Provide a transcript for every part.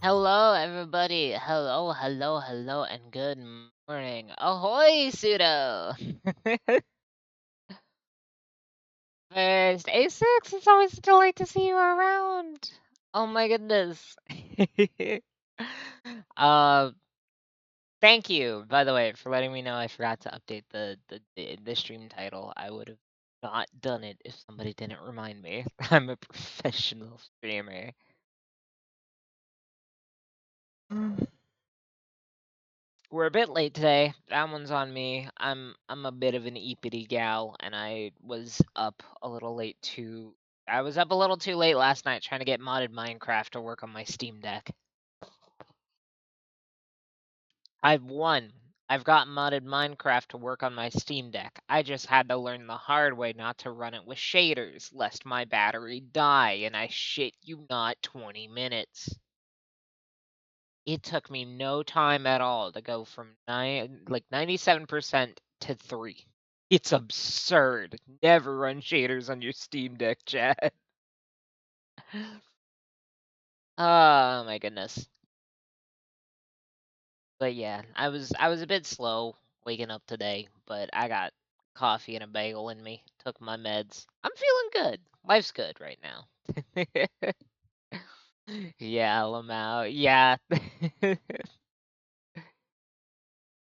Hello, everybody. Hello, hello, hello, and good morning. Ahoy, pseudo. First, A6, it's always a delight to see you around. Oh my goodness. uh, Thank you, by the way, for letting me know I forgot to update the stream title. I would have not done it if somebody didn't remind me. I'm a professional streamer. We're a bit late today. That one's on me. I'm a bit of an eepity gal, and I was up a little late too. I was up a little too late last night trying to get modded Minecraft to work on my Steam Deck. I've won. I've got modded Minecraft to work on my Steam Deck. I just had to learn the hard way not to run it with shaders, lest my battery die, and I shit you not 20 minutes. It took me no time at all to go from 97% to 3. It's absurd. Never run shaders on your Steam Deck, chat. Oh my goodness. But yeah, I was a bit slow waking up today, but I got coffee and a bagel in me. Took my meds. I'm feeling good. Life's good right now. Yeah, Lamau. Yeah.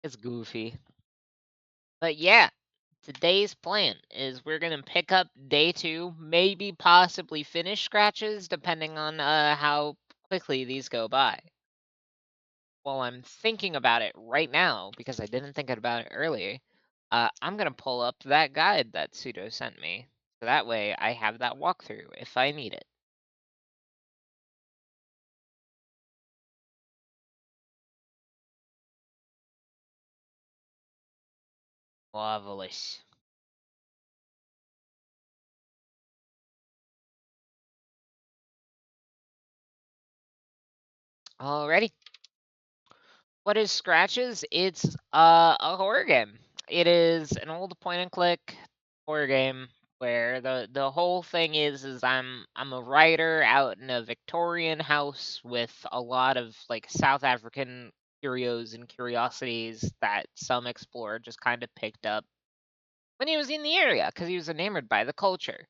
It's goofy. But yeah, today's plan is we're gonna pick up day 2, maybe possibly finish scratches, depending on how quickly these go by. While I'm thinking about it right now, because I didn't think about it earlier, I'm gonna pull up that guide that Pseudo sent me, so that way I have that walkthrough if I need it. Marvelous. Alrighty. What is Scratches? It's a horror game. It is an old point and click horror game where the whole thing is I'm a writer out in a Victorian house with a lot of like South African curios and curiosities that some explorer just kind of picked up when he was in the area because he was enamored by the culture.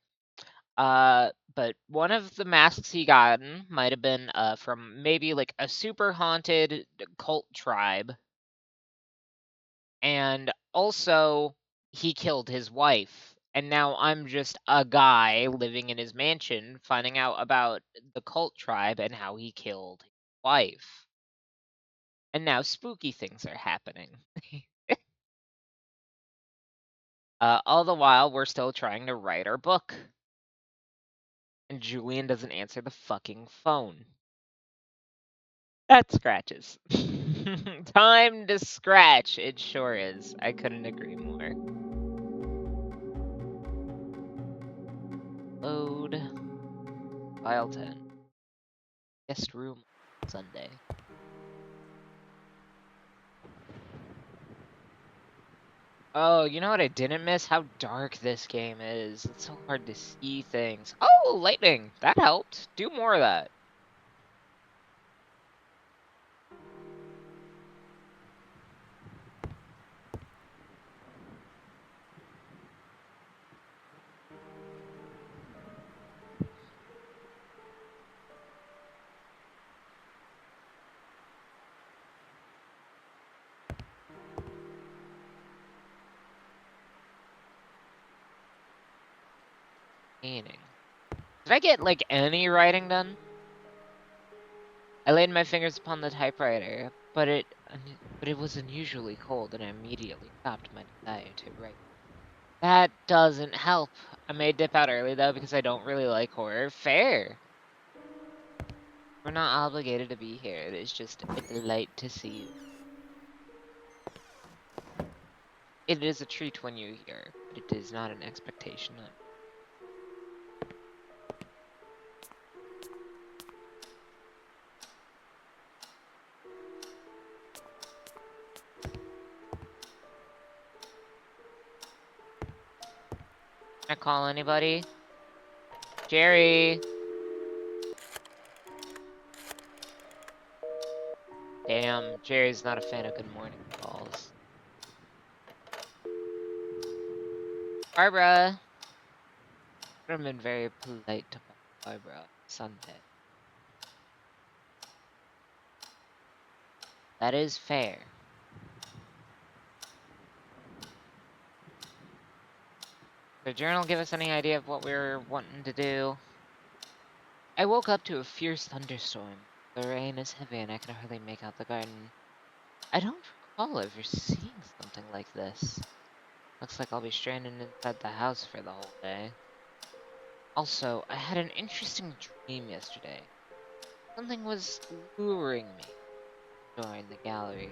But one of the masks he gotten might have been from maybe like a super haunted cult tribe, and also he killed his wife. And now I'm just a guy living in his mansion finding out about the cult tribe and how he killed his wife. And now spooky things are happening. All the while, we're still trying to write our book. And Julian doesn't answer the fucking phone. That scratches. Time to scratch. It sure is. I couldn't agree more. Load. File 10. Guest room. Sunday. Oh, you know what I didn't miss? How dark this game is. It's so hard to see things. Oh, lightning! That helped. Do more of that. painting. Did I get, like, any writing done? I laid my fingers upon the typewriter, but it was unusually cold, and I immediately stopped my desire to write. That doesn't help. I may dip out early, though, because I don't really like horror. Fair. We're not obligated to be here. It is just a delight to see you. It is a treat when you're here, but it is not an expectation. Can I call anybody? Jerry! Damn, Jerry's not a fan of good morning calls. Barbara! Would have been very polite to call Barbara on Sunday. That is fair. Did the journal give us any idea of what we were wanting to do? I woke up to a fierce thunderstorm. The rain is heavy and I can hardly make out the garden. I don't recall ever seeing something like this. Looks like I'll be stranded inside the house for the whole day. Also, I had an interesting dream yesterday. Something was luring me during the gallery.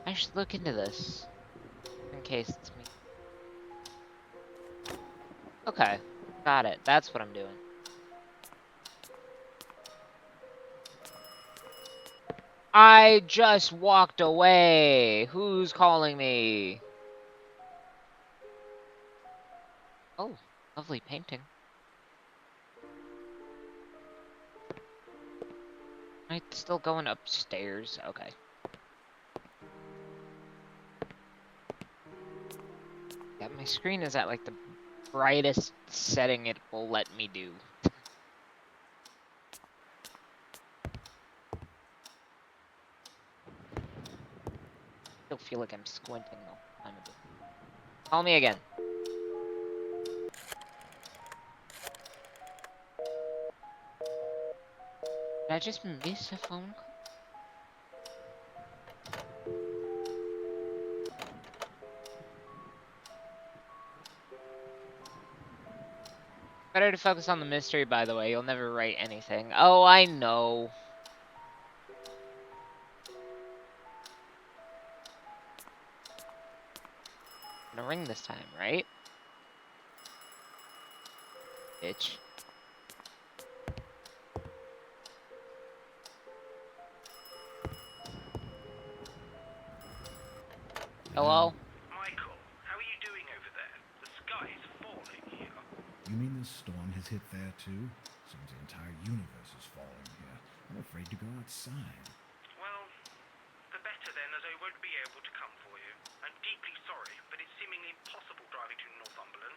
I should look into this, in case it's me. Okay, got it. That's what I'm doing. I just walked away. Who's calling me? Oh, lovely painting. Am I still going upstairs? Okay. Yeah, my screen is at like the brightest setting it will let me do. Still feel like I'm squinting the whole time. Call me again. Did I just miss a phone call? Better to focus on the mystery, by the way. You'll never write anything. Oh, I know. I'm gonna ring this time, right? Bitch. Hello? Michael, how are you doing over there? The sky is falling here. You mean this storm has hit there too? Seems the entire universe is falling here. I'm afraid to go outside. Well, the better then, as I won't be able to come for you. I'm deeply sorry, but it's seemingly impossible driving to Northumberland,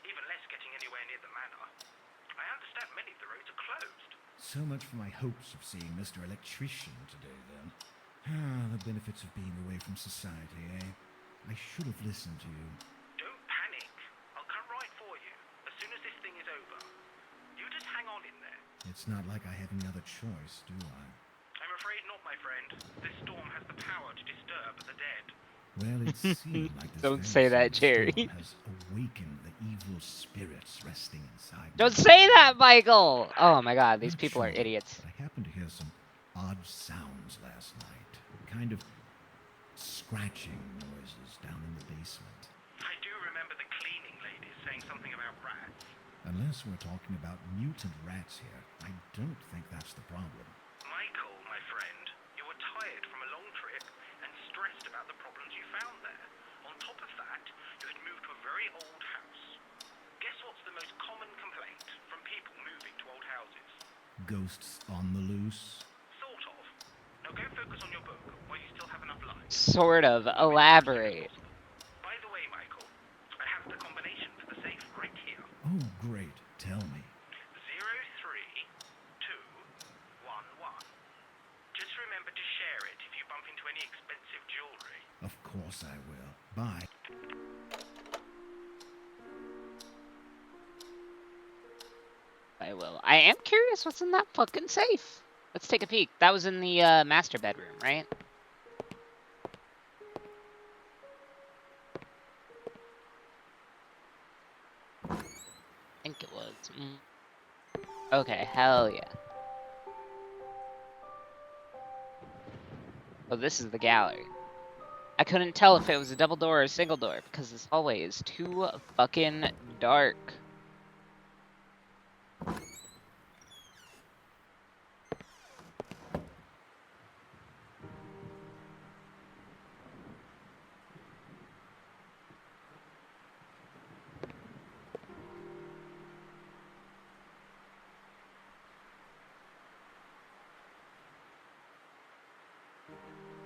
even less getting anywhere near the manor. I understand many of the roads are closed. So much for my hopes of seeing Mr. Electrician today, then. Ah, the benefits of being away from society, eh? I should have listened to you. Don't panic. I'll come right for you, as soon as this thing is over. You just hang on in there. It's not like I have any other choice, do I? I'm afraid not, my friend. This storm has the power to disturb the dead. Well, it seems like this Don't very say that, same Jerry. storm has awakened the evil spirits resting inside Don't me. say that, Michael! Oh my god, these Not people are sure, idiots. but I happened to hear some odd sounds last night. Kind of scratching noises down in the basement. I do remember the cleaning ladies saying something about rats. Unless we're talking about mutant rats here, I don't think that's the problem. Michael, my friend, you were tired from a long trip and stressed about the problems you found there. On top of that, you had moved to a very old house. Guess what's the most common complaint from people moving to old houses? Ghosts on the loose? Sort of. Now go focus on your book while you still have enough light. Sort of. Elaborate. By the way, Michael, I have the combination for the safe right here. Oh, great. Tell me. 03211. Just remember to share it if you bump into any expensive jewelry. Of course I will. Bye. will. I am curious what's in that fucking safe. Let's take a peek. That was in the master bedroom, right? I think it was. Okay, hell yeah. Oh, this is the gallery. I couldn't tell if it was a double door or a single door because this hallway is too fucking dark.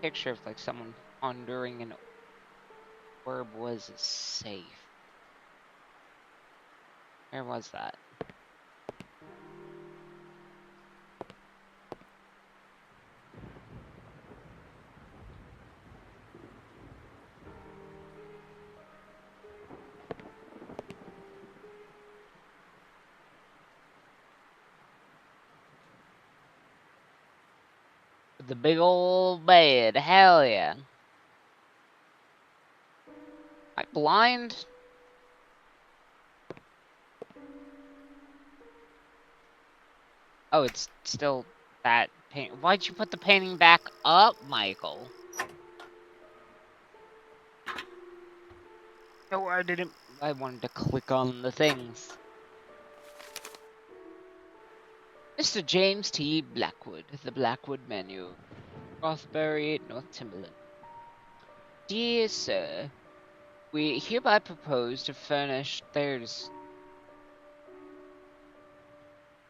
Picture of like someone pondering an orb was safe. Where was that? The big old bed. Hell yeah. Am I blind? Oh, it's still that paint. Why'd you put the painting back up, Michael? No, I didn't. I wanted to click on the things. Mr. James T. Blackwood, the Blackwood Menu, Rothbury, North Timberland. Dear Sir, we hereby propose to furnish. There's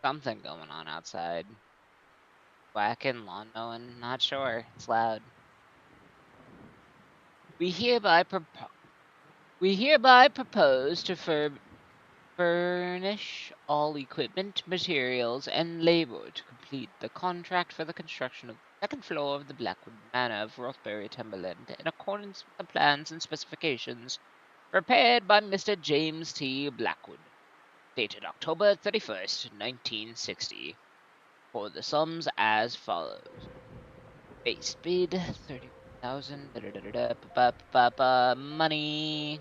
something going on outside. Whacking, lawn mowing, not sure. It's loud. We hereby propose to furnish all equipment, materials, and labor to complete the contract for the construction of the second floor of the Blackwood Manor of Rothbury, Timberland, in accordance with the plans and specifications prepared by Mr. James T. Blackwood, dated October 31st, 1960, for the sums as follows. Base bid, 30,000, money.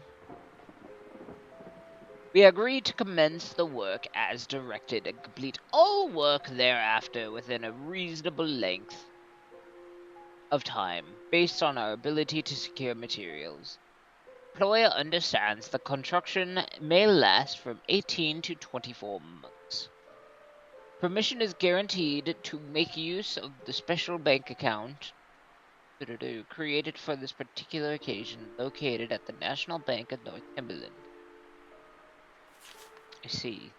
We agree to commence the work as directed and complete all work thereafter within a reasonable length of time based on our ability to secure materials. Employer understands the construction may last from 18 to 24 months. Permission is guaranteed to make use of the special bank account created for this particular occasion located at the National Bank of North Timberland. I see.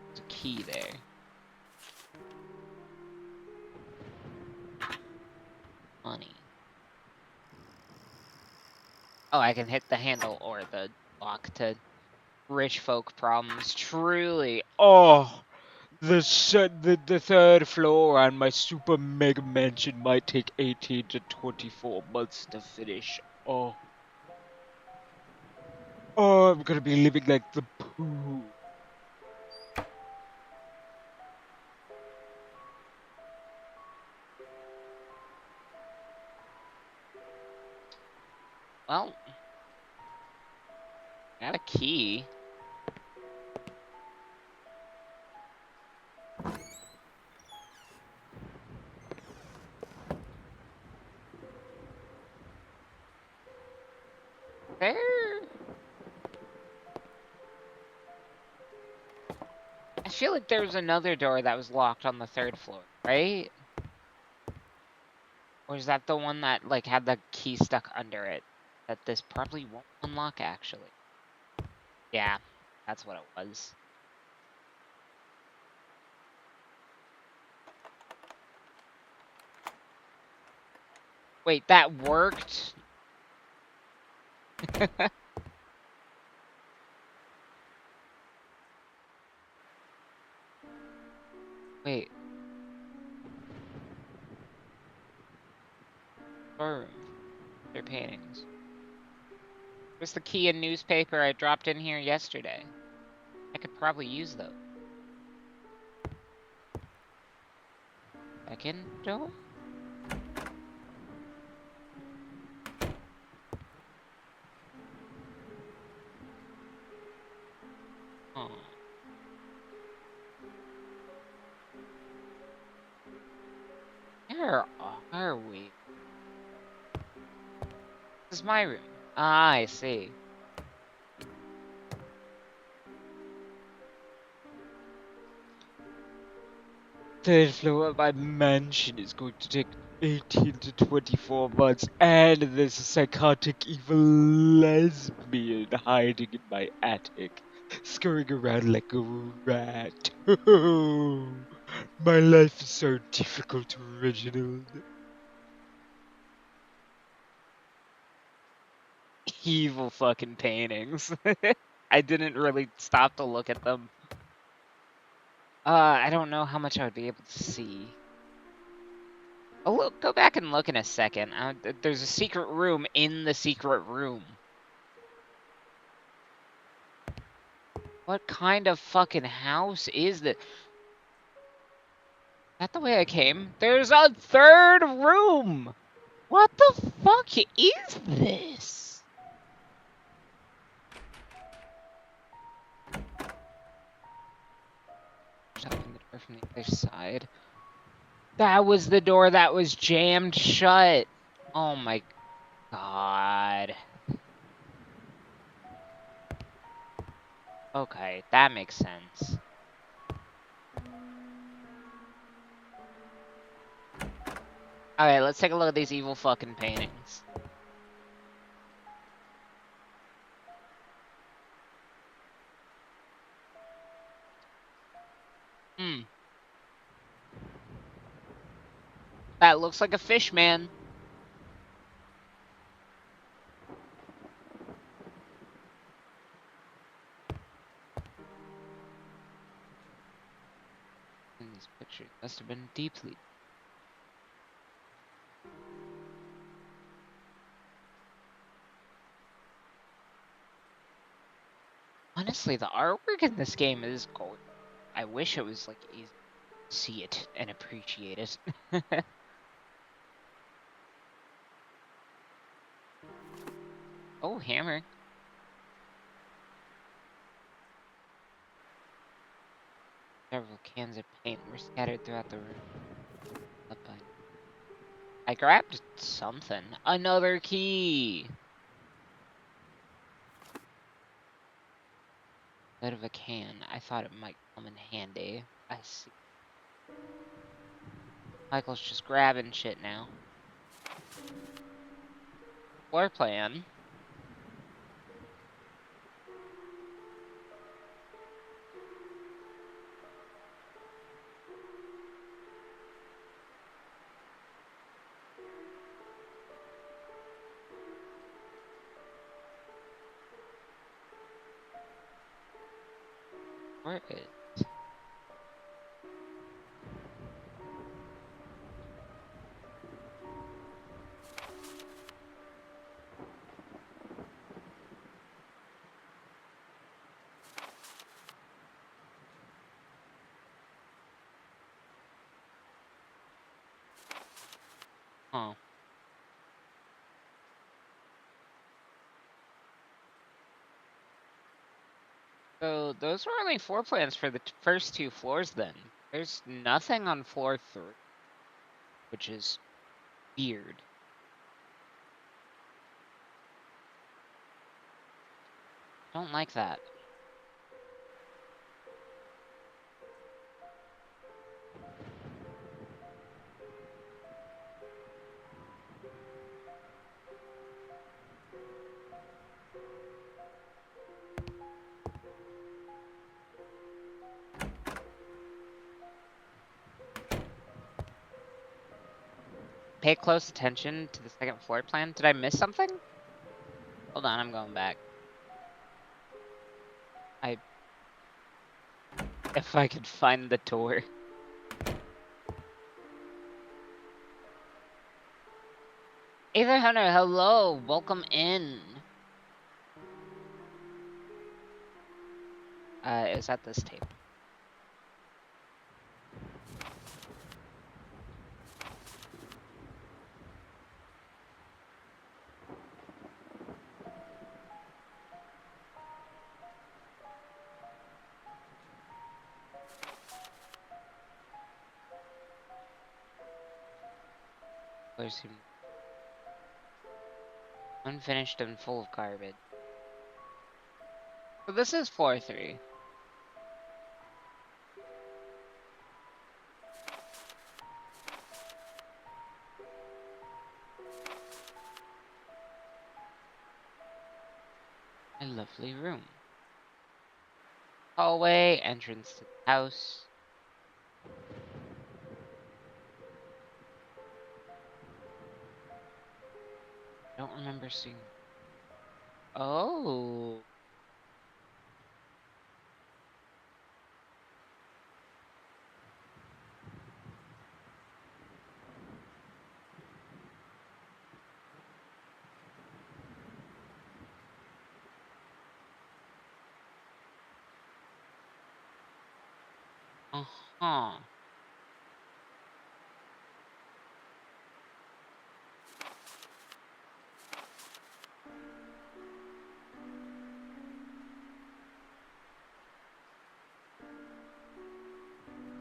There's a key there. Money. Oh, I can hit the handle or the lock to rich folk problems. Truly. Oh, the third floor on my super mega mansion might take 18 to 24 months to finish. Oh. Oh, I'm gonna be living like the poo. Well, got a key. There. I feel like there was another door that was locked on the third floor, right? Or is that the one that like had the key stuck under it? That this probably won't unlock actually. Yeah, that's what it was. Wait, that worked? Wait. Storeroom. Their paintings. Where's the key and newspaper I dropped in here yesterday? I could probably use those. second dome? Huh. Where are we? This is my room. Ah, I see. Third floor of my mansion is going to take 18 to 24 months, and there's a psychotic evil lesbian hiding in my attic, scurrying around like a rat. My life is so difficult, Reginald. Evil fucking paintings. I didn't really stop to look at them. I don't know how much I would be able to see. Oh, look, go back and look in a second. There's a secret room in the secret room. What kind of fucking house is this? Is that the way I came? There's a third room! What the fuck is this? Just open the door from the other side. That was the door that was jammed shut. Oh my god. Okay, that makes sense. Alright, let's take a look at these evil fucking paintings. Hmm. That looks like a fish man. And these pictures must have been deeply. Honestly, the artwork in this game is gold. I wish it was like easy to see it and appreciate it. Oh, hammer. Several cans of paint were scattered throughout the room. I grabbed something. Another key. Bit of a can. I thought it might come in handy. I see. Michael's just grabbing shit now. Floor plan. Where is? Huh. So those were only floor plans for the first two floors then. There's nothing on floor 3, which is weird. Don't like that. Pay close attention to the second floor plan. Did I miss something? Hold on, I'm going back. If I could find the door. Ether Hunter, hello, welcome in. Is at this table. floors seem unfinished and full of garbage. So this is floor 3. A lovely room. Hallway, entrance to the house. Don't remember seeing. Oh. Uh-huh.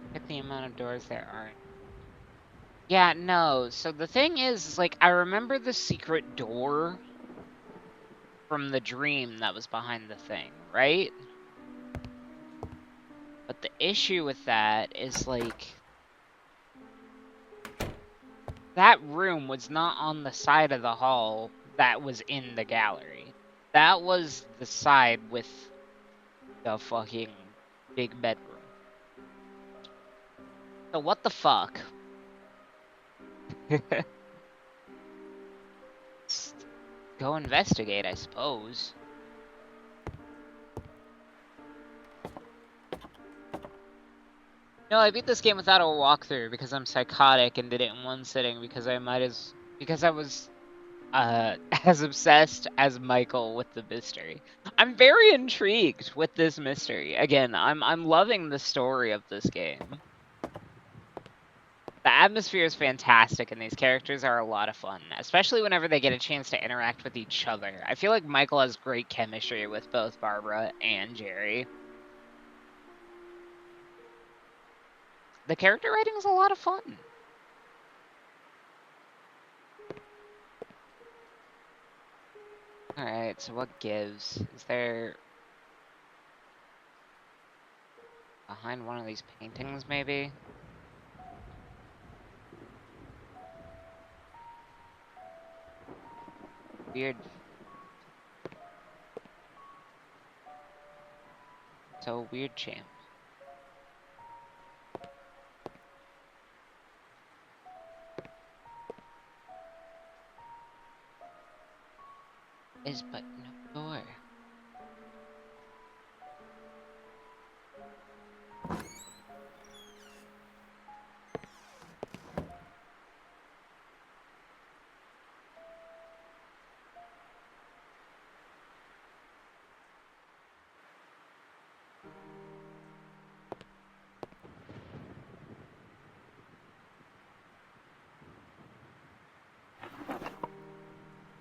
Look at the amount of doors there are. Yeah, no. So the thing is, like, I remember the secret door from the dream that was behind the thing, right? But the issue with that is, like, that room was not on the side of the hall that was in the gallery. That was the side with the fucking big bedroom. So what the fuck? Just go investigate, I suppose. No, I beat this game without a walkthrough because I'm psychotic and did it in one sitting because I was as obsessed as Michael with the mystery. I'm very intrigued with this mystery. Again, I'm loving the story of this game. The atmosphere is fantastic and these characters are a lot of fun, especially whenever they get a chance to interact with each other. I feel like Michael has great chemistry with both Barbara and Jerry. The character writing is a lot of fun. Alright, so what gives? Is there behind one of these paintings, maybe? Weird. So weird, champ. Is but no door.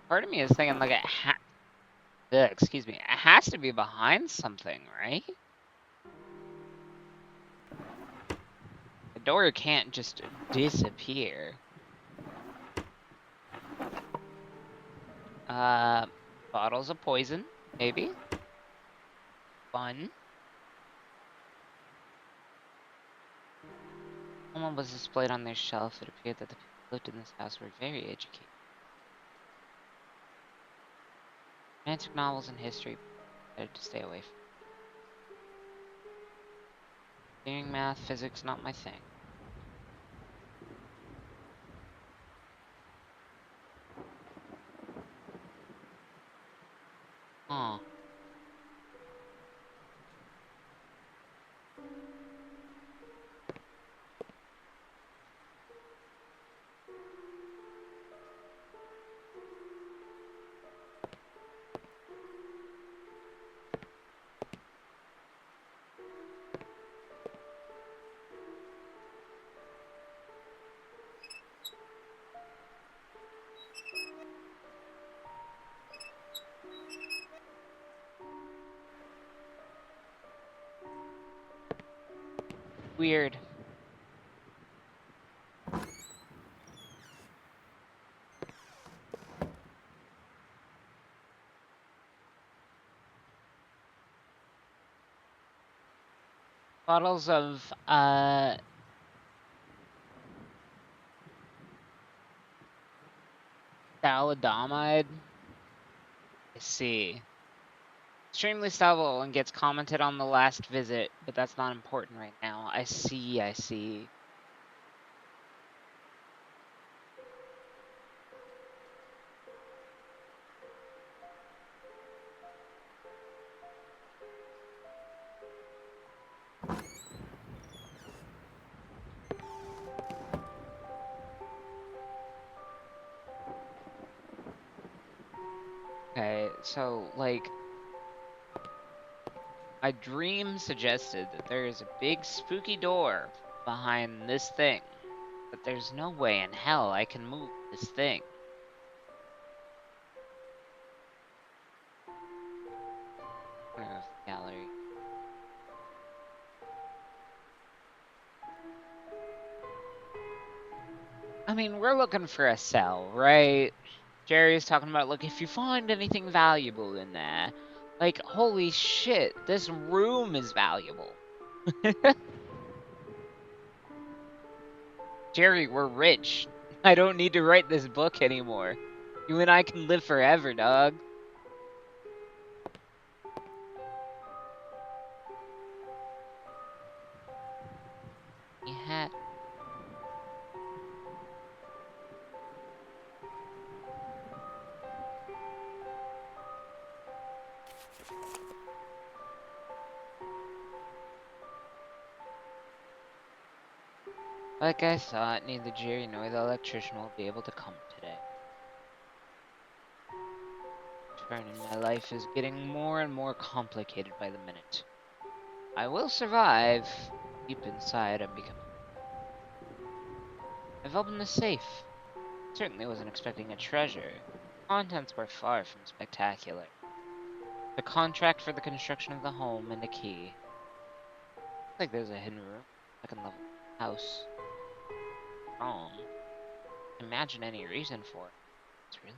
Part of me is thinking like excuse me, it has to be behind something, right? The door can't just disappear. Bottles of poison, maybe? Fun. Someone was displayed on their shelf. It appeared that the people who lived in this house were very educated. Romantic novels and history, better to stay away from. Engineering, math, physics, not my thing. Huh. Weird. bottles of thalidomide. I see. Extremely stable and gets commented on the last visit, but that's not important right now. I see, I see. Okay, so, like, my dream suggested that there is a big spooky door behind this thing, but there's no way in hell I can move this thing. Corner of the gallery. I mean, we're looking for a cell, right? Jerry's talking about, look, if you find anything valuable in there, like, holy shit, this room is valuable. Jerry, we're rich. I don't need to write this book anymore. You and I can live forever, dog. Yeah. Like I thought, neither Jerry nor the electrician will be able to come today. Turning my life is getting more and more complicated by the minute. I will survive. Deep inside, I'm becoming. I've opened the safe. Certainly wasn't expecting a treasure. Contents were far from spectacular. The contract for the construction of the home and a key. Looks like there's a hidden room, second level house. Wrong. Imagine any reason for it. It's really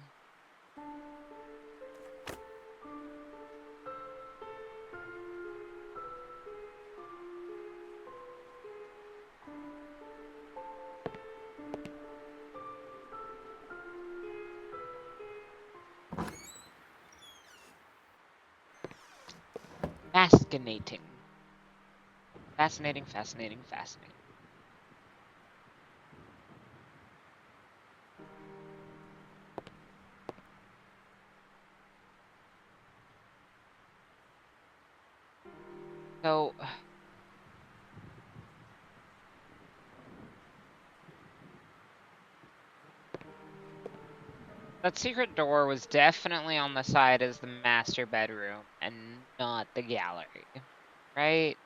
fascinating. Fascinating, fascinating, fascinating. So, that secret door was definitely on the side as the master bedroom and not the gallery, right?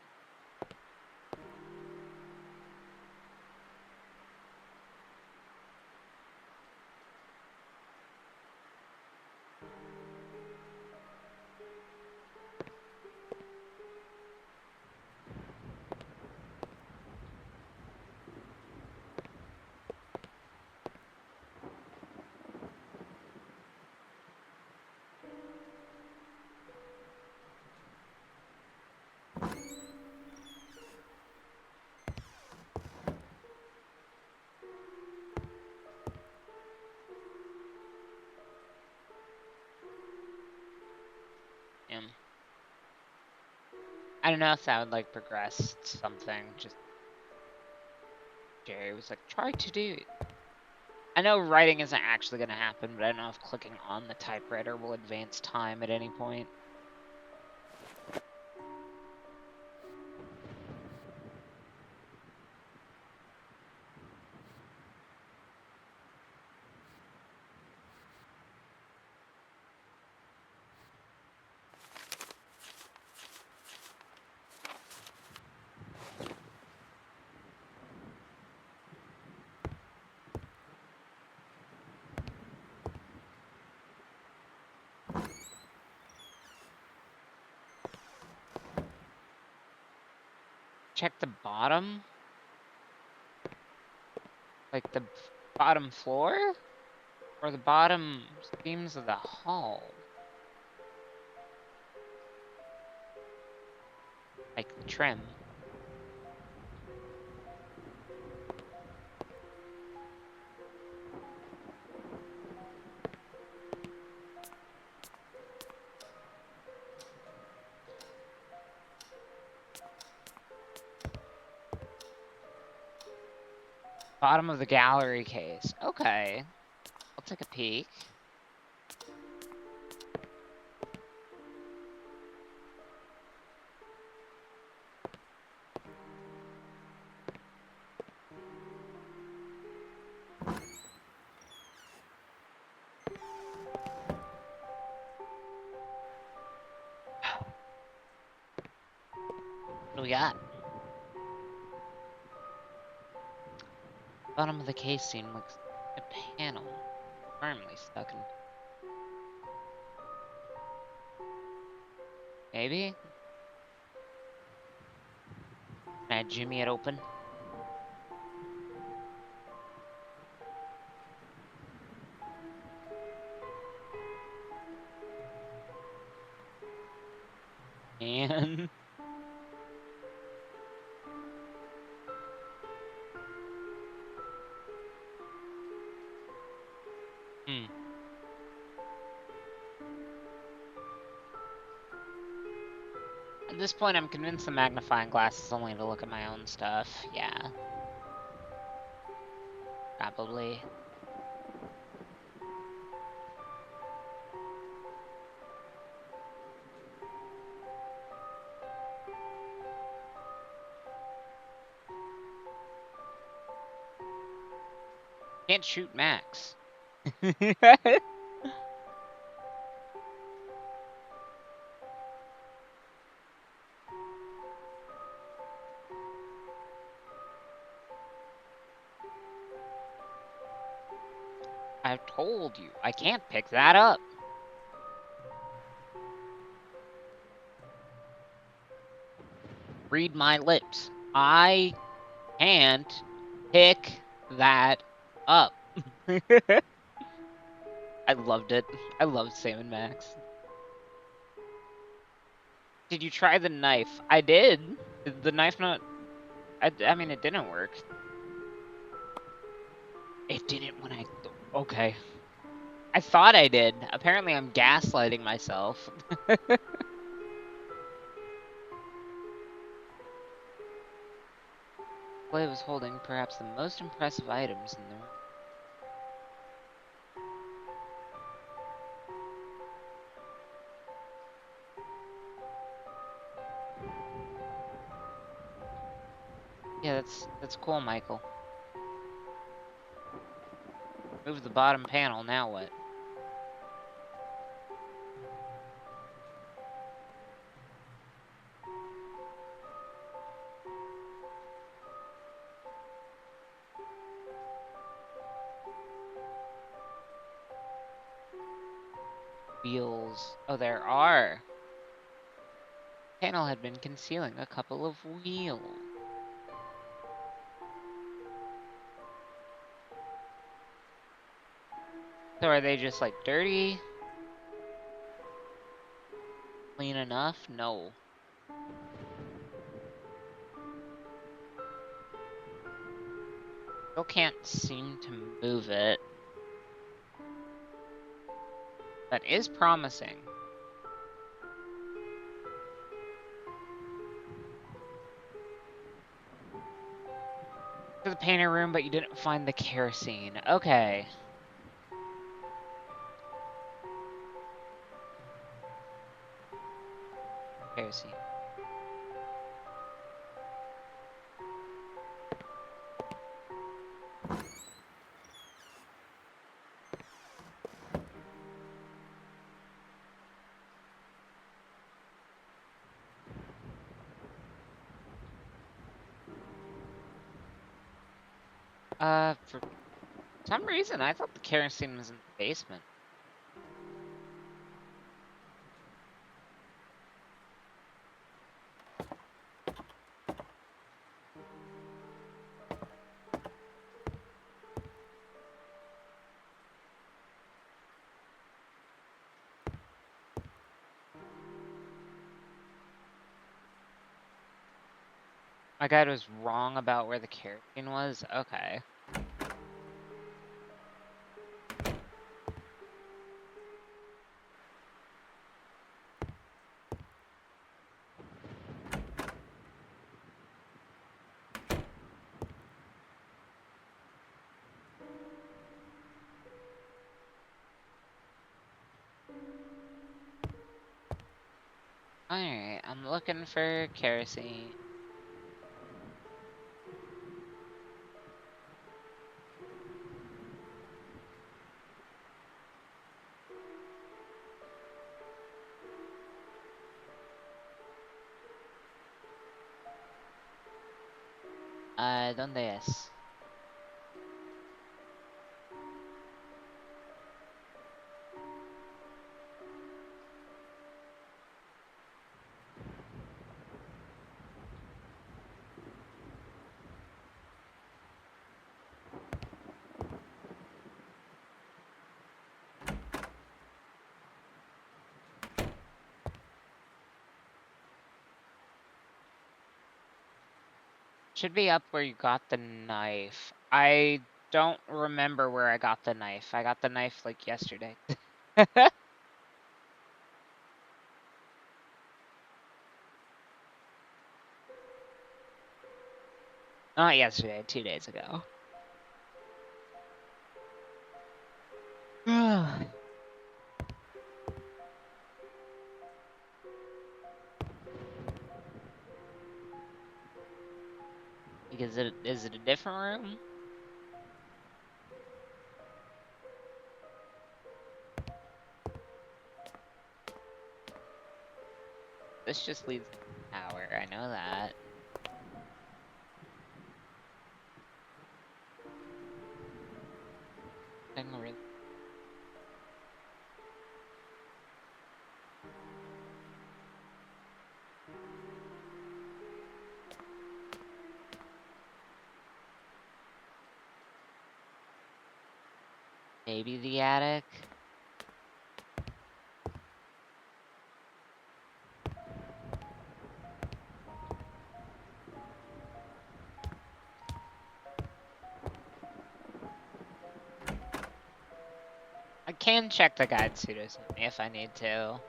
Yeah. I don't know if that would like progress something. Just Jerry was like, try to do it. I know writing isn't actually gonna happen, but I don't know if clicking on the typewriter will advance time at any point. Check the bottom? Like the bottom floor? Or the bottom seams of the hall? Like the trim. Bottom of the gallery case. Okay. I'll take a peek. What do we got? Bottom of the casing looks like a panel firmly stuck in. Maybe? Can I jimmy it open? And hmm. At this point, I'm convinced the magnifying glass is only to look at my own stuff. Yeah. Probably. Can't shoot Max. I've told you, I can't pick that up. Read my lips. I can't pick that up. I loved it. I loved Sam and Max. Did you try the knife? I did. Did the knife not... I mean, it didn't work. It didn't when I... Okay. I thought I did. Apparently I'm gaslighting myself. Clay was holding perhaps the most impressive items in the room. Yeah, that's cool, Michael. Move the bottom panel, now what? Wheels. Oh, there are. Panel had been concealing a couple of wheels. So are they just like dirty? Clean enough? No. Still can't seem to move it. That is promising. To the painter room, but you didn't find the kerosene. Okay. Kerosene. For some reason, I thought the kerosene was in the basement. My guide was wrong about where the kerosene was? Okay. Alright, I'm looking for kerosene. ¿Dónde es? Should be up where you got the knife. I don't remember where I got the knife. I got the knife like yesterday. Not yesterday, 2 days ago. Is it a different room? This just leads to the tower, I know that. Maybe the attic? I can check the guide pseudo-summary if I need to.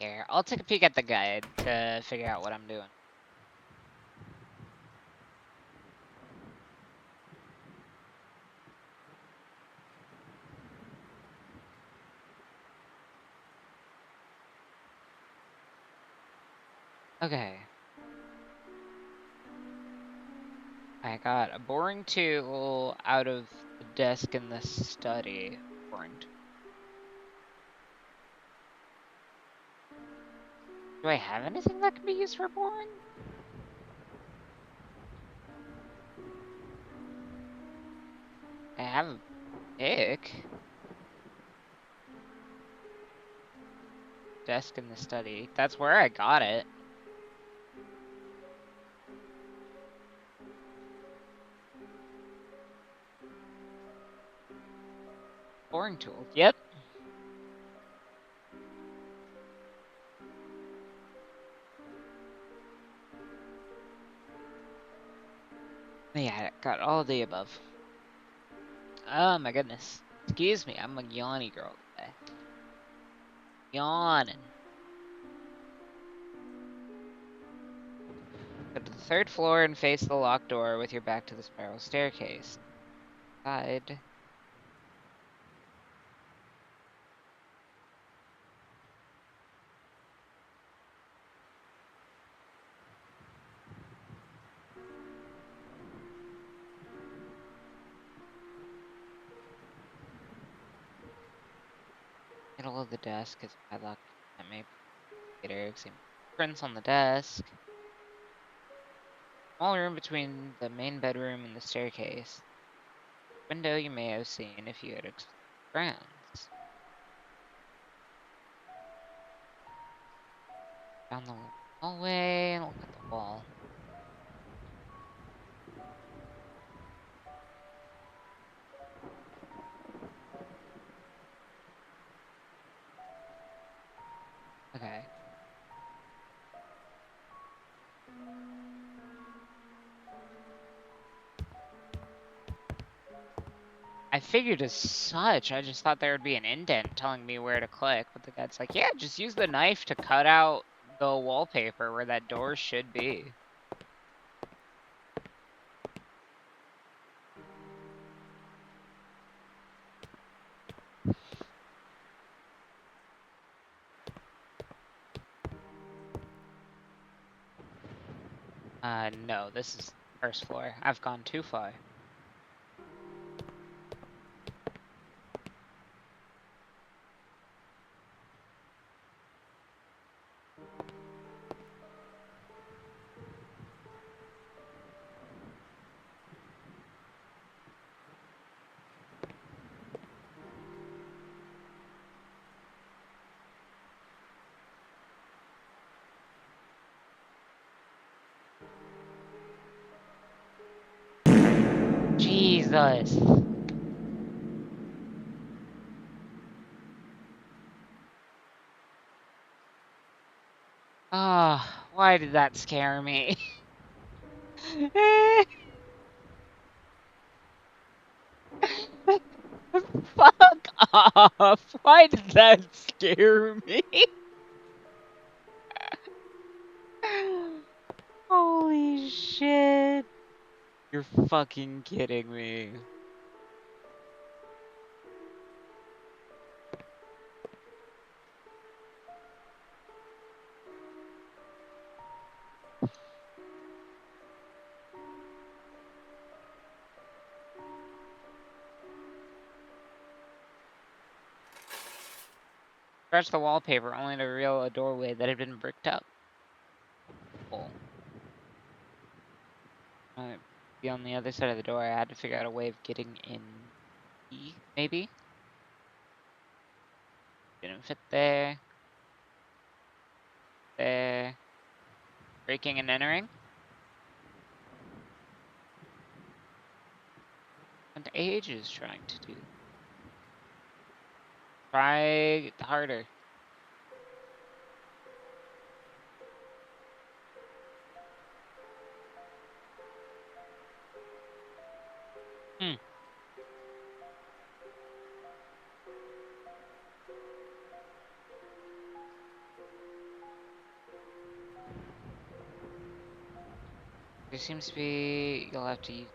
Here, I'll take a peek at the guide to figure out what I'm doing. Okay. I got a boring tool out of the desk in the study. Boring tool. Do I have anything that can be used for boring? I have a pick. Desk in the study. That's where I got it. Boring tool. Yep. Yeah, I got all of the above. Oh my goodness. Excuse me, I'm a yawny girl today. Yawning. Go to the 3rd floor and face the locked door with your back to the spiral staircase. Side. Middle of the desk is padlocked. That may get Eric some prints on the desk. Small room between the main bedroom and the staircase. Window you may have seen if you had explored grounds. Down the hallway and look at the wall. I figured as such. I just thought there would be an indent telling me where to click, but the guy's like, yeah, just use the knife to cut out the wallpaper where that door should be. No, this is first floor. I've gone too far. Jesus. Ah, why did that scare me? Fuck off. Why did that scare me? Holy shit. You're fucking kidding me. Scratched the wallpaper only to reveal a doorway that had been bricked up. Cool. Be on the other side of the door. I had to figure out a way of getting in. Maybe? Didn't fit there. There. Breaking and entering. Spent ages trying to do. Try harder. Hmm. There seems to be. You'll have to use.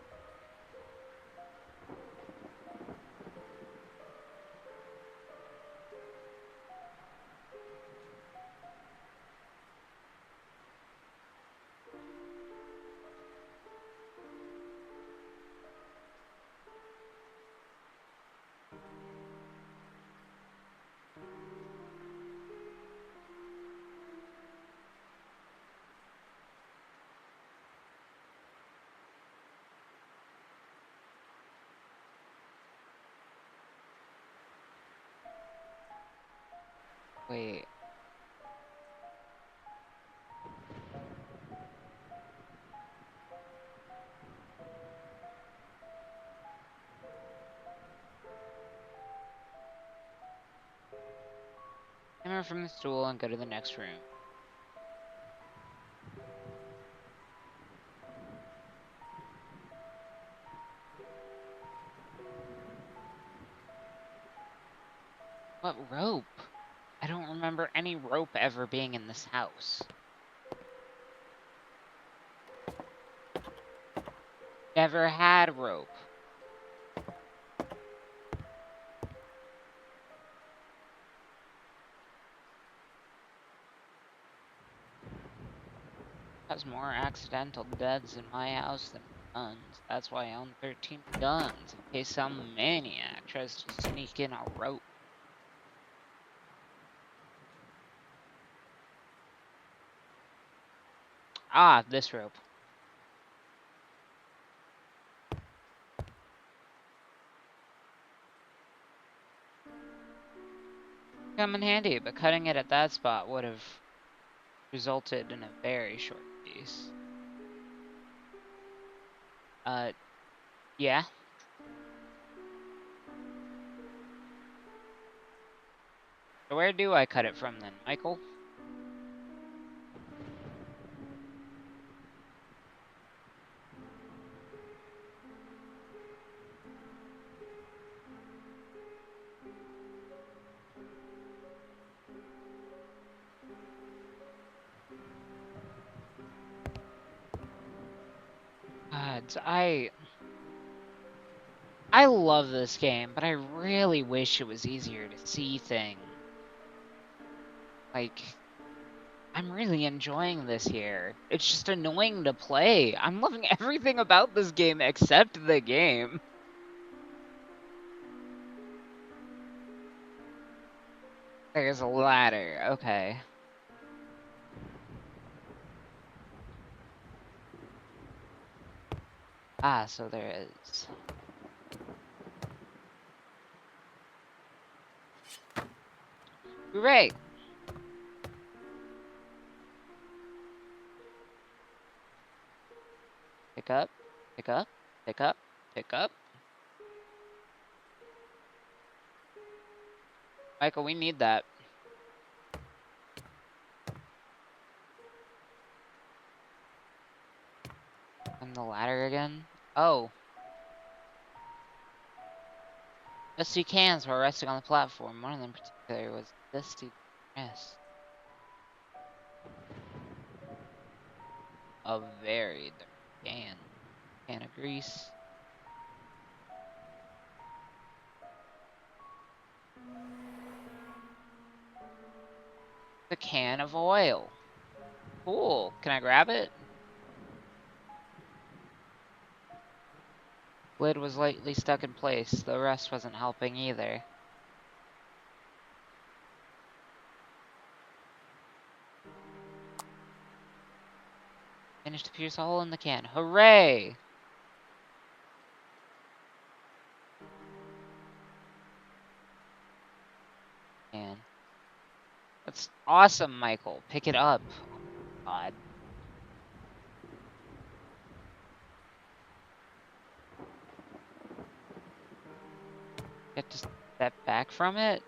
Wait. Hammer from the stool and go to the next room. What rope? I don't remember any rope ever being in this house. Never had rope. Has more accidental deaths in my house than guns. That's why I own 13 guns, in case some maniac tries to sneak in a rope. Ah, this rope. Come in handy, but cutting it at that spot would have resulted in a very short piece. Yeah. So where do I cut it from then, Michael? God, I love this game, but I really wish it was easier to see things. Like, I'm really enjoying this here. It's just annoying to play. I'm loving everything about this game except the game. There's a ladder. Okay. Ah, so there is. Hooray! Pick up, pick up, pick up, pick up. Michael, we need that. And the ladder again? Oh. Dusty cans were resting on the platform. One of them in particular was dusty. Yes. A very dirty can. Can of grease. A can of oil. Cool. Can I grab it? Lid was lightly stuck in place. The rest wasn't helping either. Managed to pierce a hole in the can. Hooray! Man. That's awesome, Michael. Pick it up. Oh, God. Get to step back from it?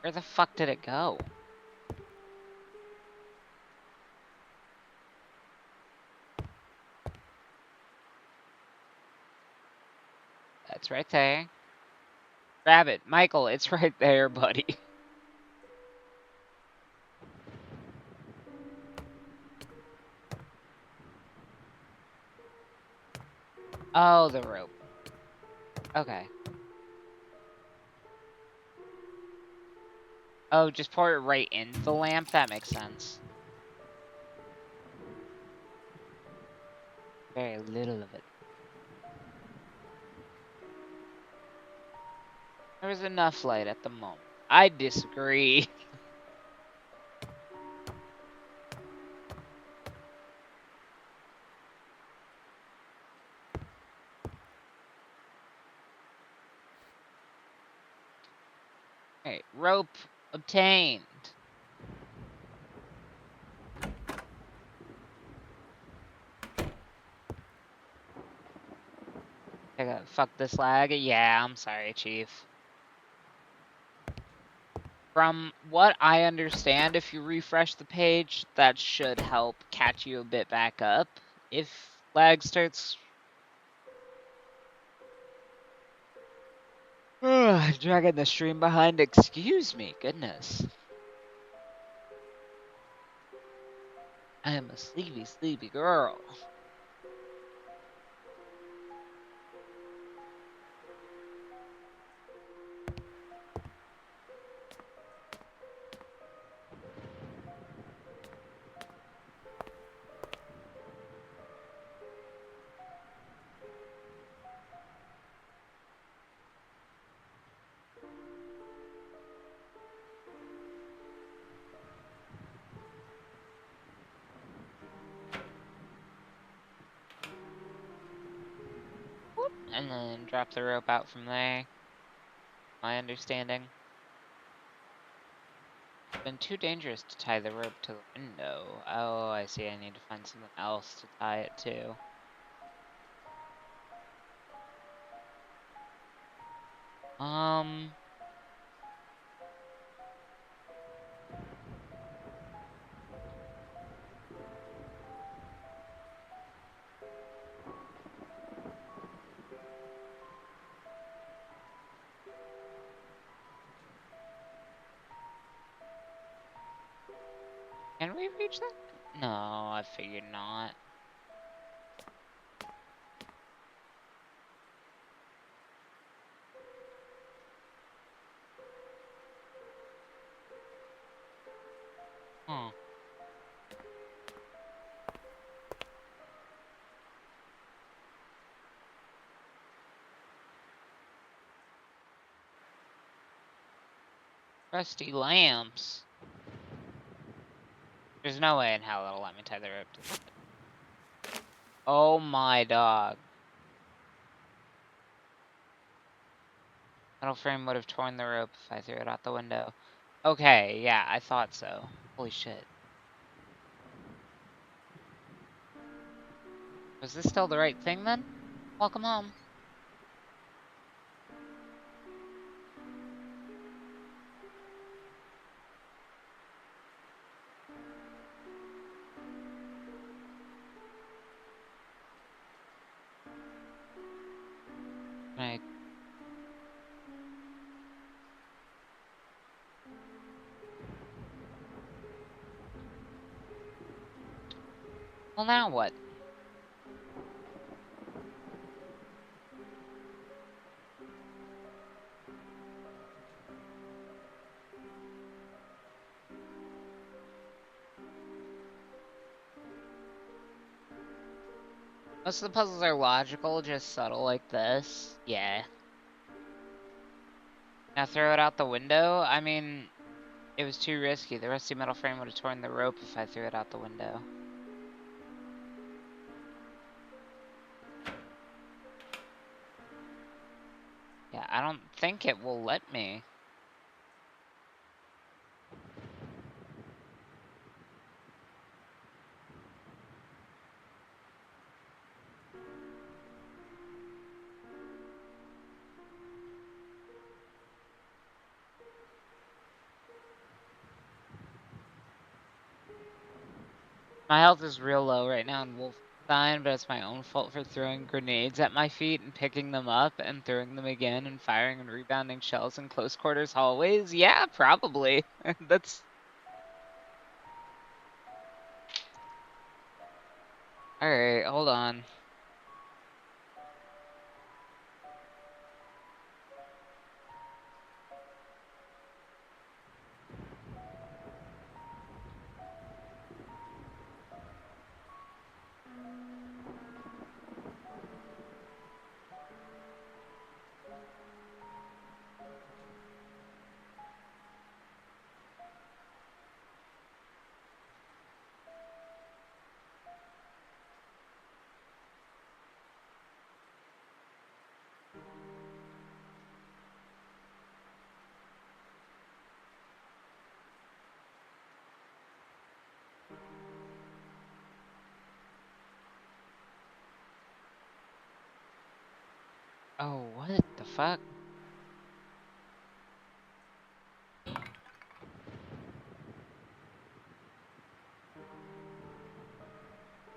Where the fuck did it go? That's right there. Grab it. Michael, it's right there, buddy. Oh, the rope. Okay. Oh, just pour it right into the lamp? That makes sense. Very little of it. There was enough light at the moment. I disagree. Alright, rope obtained. I got fuck this lag. Yeah, I'm sorry, Chief. From what I understand, if you refresh the page, that should help catch you a bit back up. If lag starts... dragging the stream behind, excuse me, goodness. I am a sleepy, sleepy girl. Whoop, and then drop the rope out from there. My understanding. It's been too dangerous to tie the rope to the window. Oh, I see. I need to find something else to tie it to. Um... we reach that? No, I figured not. Huh. Rusty lamps. There's no way in hell it'll let me tie the rope to it. Oh my dog. Metal frame would have torn the rope if I threw it out the window. Okay, yeah, I thought so. Holy shit. Was this still the right thing then? Welcome home. Right. Well, now what? Most of the puzzles are logical, just subtle like this. Yeah. Now throw it out the window? I mean, it was too risky. The rusty metal frame would have torn the rope if I threw it out the window. Yeah, I don't think it will let me. My health is real low right now in Wolfenstein, but it's my own fault for throwing grenades at my feet and picking them up and throwing them again and firing and rebounding shells in close quarters hallways. Yeah, probably. That's... Alright, hold on. Oh, what the fuck?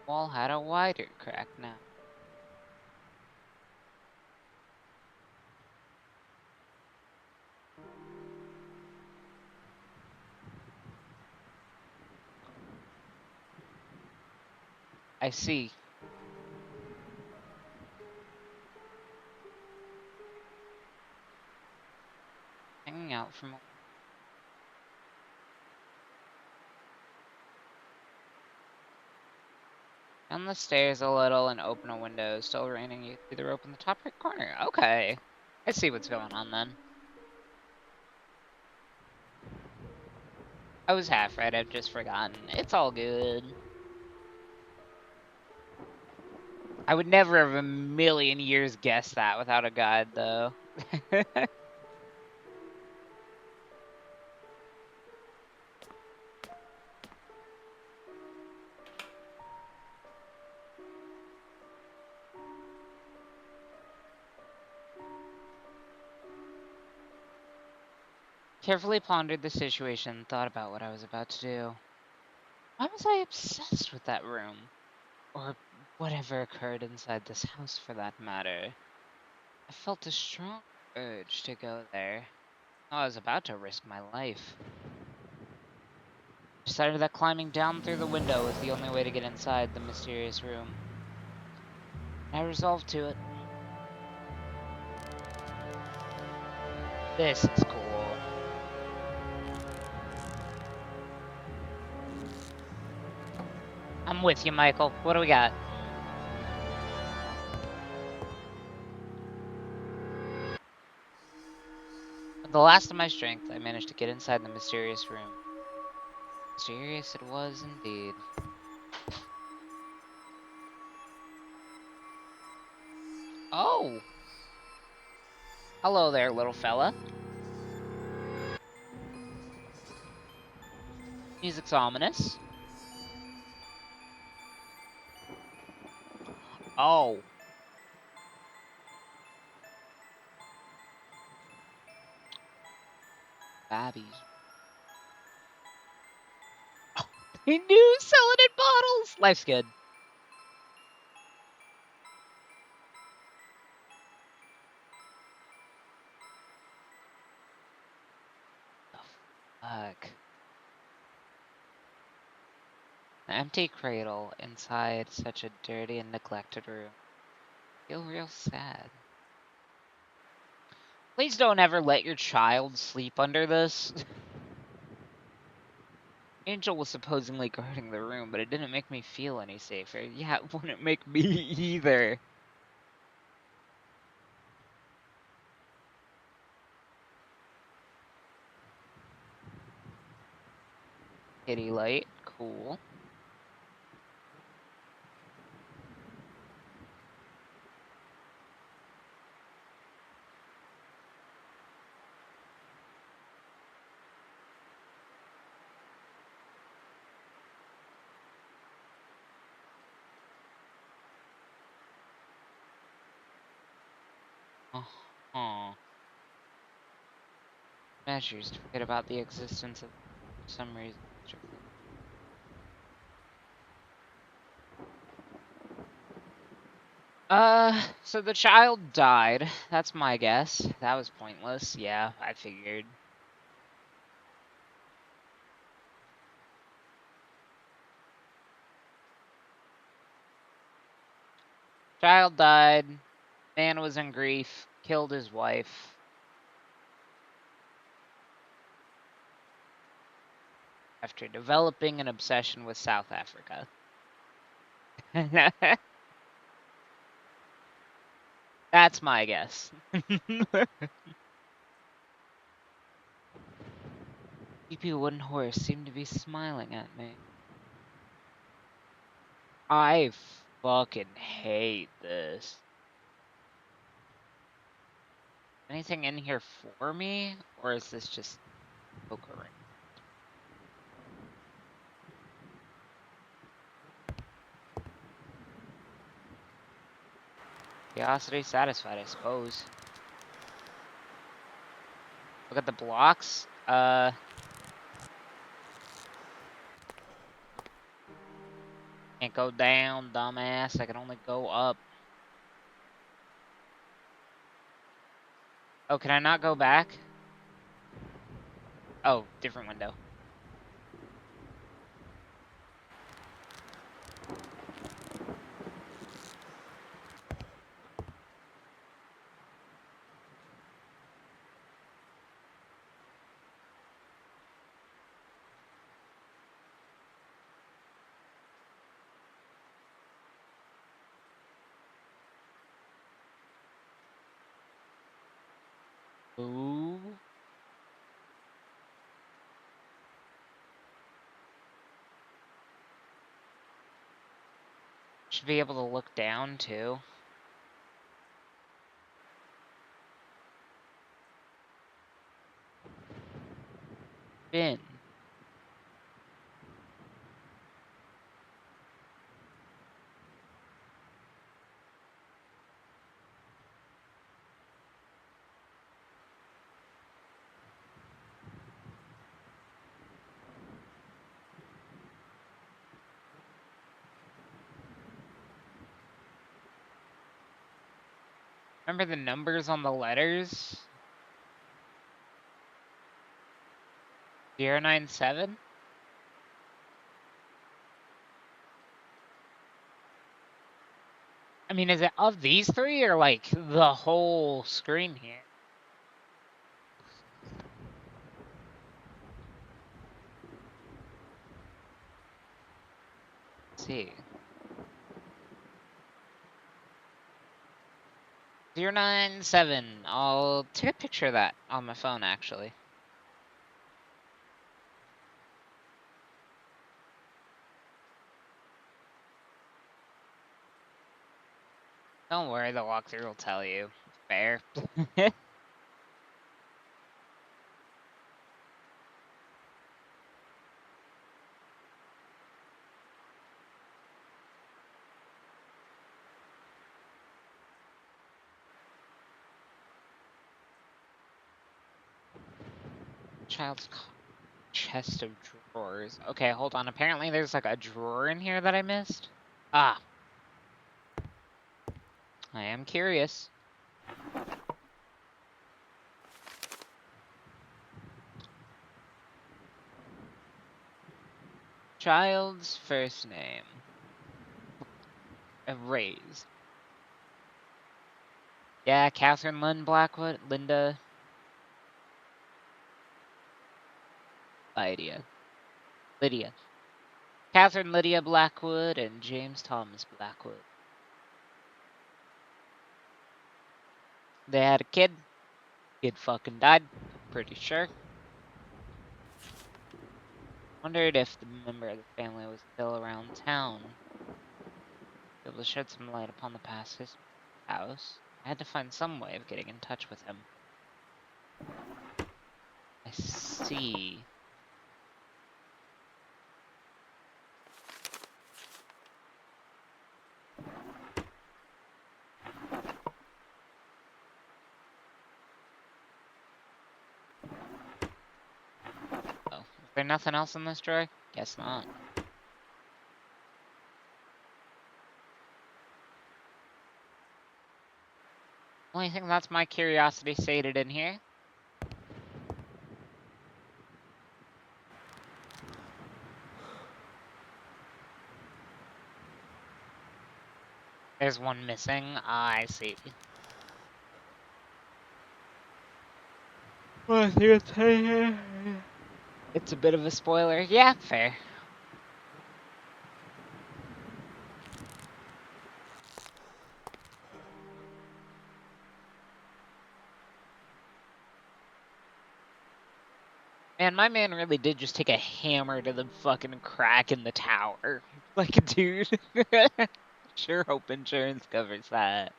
Wall had a wider crack now. I see. Hanging out from... Down the stairs a little and open a window, still raining. You see the rope in the top right corner. Okay. I see what's going on then. I was half right, I've just forgotten. It's all good. I would never have a million years guessed that without a guide, though. Carefully pondered the situation and thought about what I was about to do. Why was I obsessed with that room? Or whatever occurred inside this house, for that matter. I felt a strong urge to go there. I was about to risk my life. Decided that climbing down through the window was the only way to get inside the mysterious room. I resolved to it. This is cool. I'm with you, Michael. What do we got? With the last of my strength, I managed to get inside the mysterious room. Mysterious it was indeed. Oh! Hello there, little fella. Music's ominous. Oh. Babbies. He knew selling in bottles! Life's good. The fuck? An empty cradle inside such a dirty and neglected room. I feel real sad. Please don't ever let your child sleep under this. Angel was supposedly guarding the room, but it didn't make me feel any safer. Yeah, it wouldn't make me either. Kitty light, cool. Uh-huh. Measures to forget about the existence of for some reason. So the child died. That's my guess. That was pointless. Yeah, I figured. Child died. Man was in grief. Killed his wife. After developing an obsession with South Africa. That's my guess. Creepy wooden horse seemed to be smiling at me. I fucking hate this. Anything in here for me? Or is this just poker? Curiosity satisfied, I suppose. Look at the blocks. Can't go down, dumbass. I can only go up. Oh, can I not go back? Oh, different window. Ooh. Should be able to look down, too. Bin. Remember the numbers on the letters? 097? I mean, is it of these three or like the whole screen here? Let's see. 097. I'll take a picture of that on my phone, actually. Don't worry, the walkthrough will tell you. Fair. Child's chest of drawers. Okay, hold on. Apparently there's like a drawer in here that I missed. Ah, I am curious. Child's first name. Erased. Yeah, Catherine Lynn Blackwood. Linda. Lydia. Lydia. Catherine Lydia Blackwood and James Thomas Blackwood. They had a kid. Kid fucking died. Pretty sure. Wondered if the member of the family was still around town. Able to shed some light upon the past history of the house. I had to find some way of getting in touch with him. I see. Oh, is there nothing else in this drawer? Guess not. Only thing that's my curiosity sated in here. There's one missing. I see. Well, I think it's a bit of a spoiler. Yeah, fair. Man, my man really did just take a hammer to the fucking crack in the tower. Like, dude. Sure hope insurance covers that.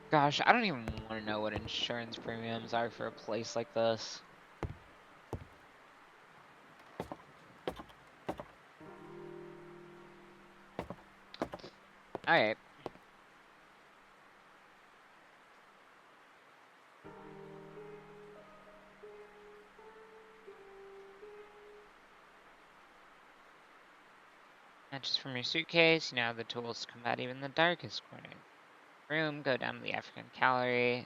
Gosh, I don't even want to know what insurance premiums are for a place like this. Alright. Matches from your suitcase. You now have the tools to combat even the darkest corner of the room. Go down to the African gallery.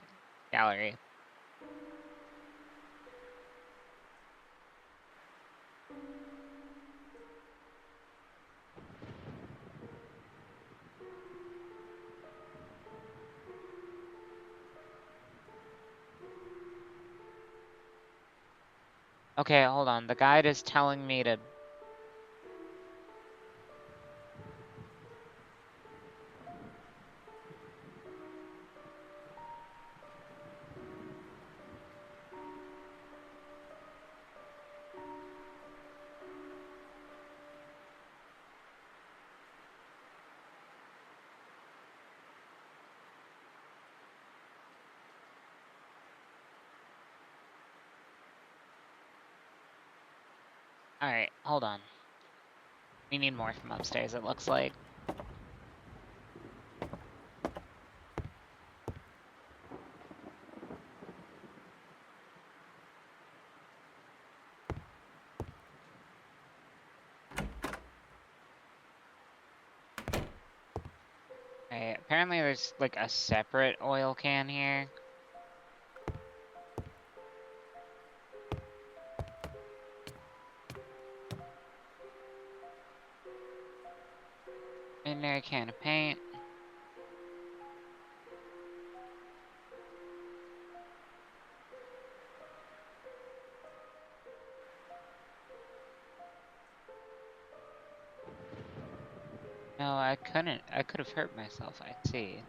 Okay, hold on. The guide is telling me to... Alright, hold on. We need more from upstairs, it looks like. Alright, apparently there's like a separate oil can here. Ordinary can of paint. No, I couldn't. I could have hurt myself, I see.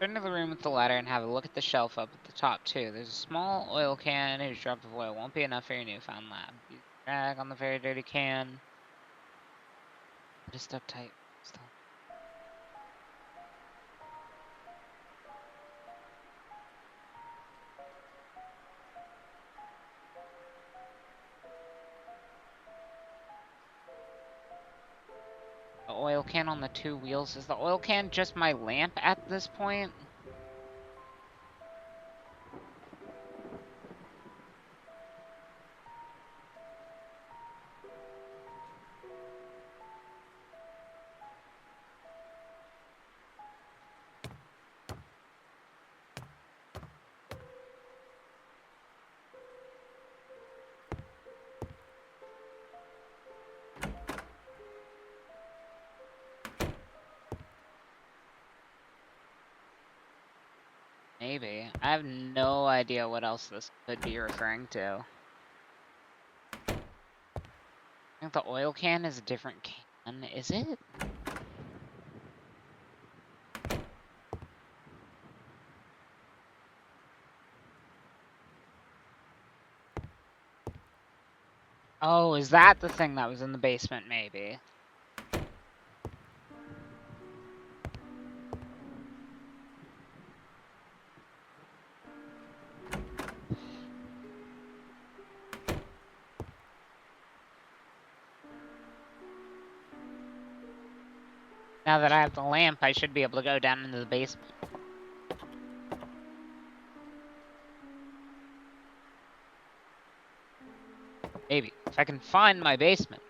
Turn to the room with the ladder and have a look at the shelf up at the top, too. There's a small oil can whose drop of oil won't be enough for your newfound lab. You drag on the very dirty can. It is stuck tight. Still. The oil can on the 2 wheels. Is the oil can just my lamp at this point? Maybe. I have no idea what else this could be referring to. I think the oil can is a different can. Is it? Oh, is that the thing that was in the basement, maybe? Now that I have the lamp, I should be able to go down into the basement. Maybe. If I can find my basement.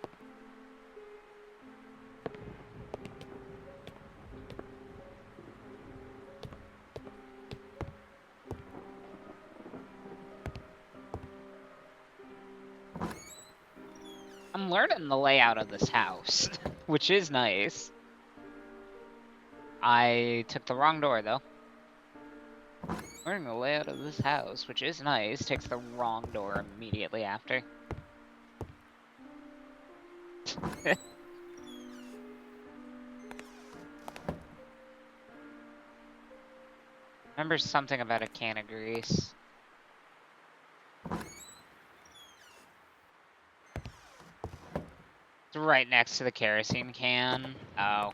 I'm learning the layout of this house, which is nice. I took the wrong door, though. Learning the layout of this house, which is nice, takes the wrong door immediately after. Remember something about a can of grease. It's right next to the kerosene can. Oh.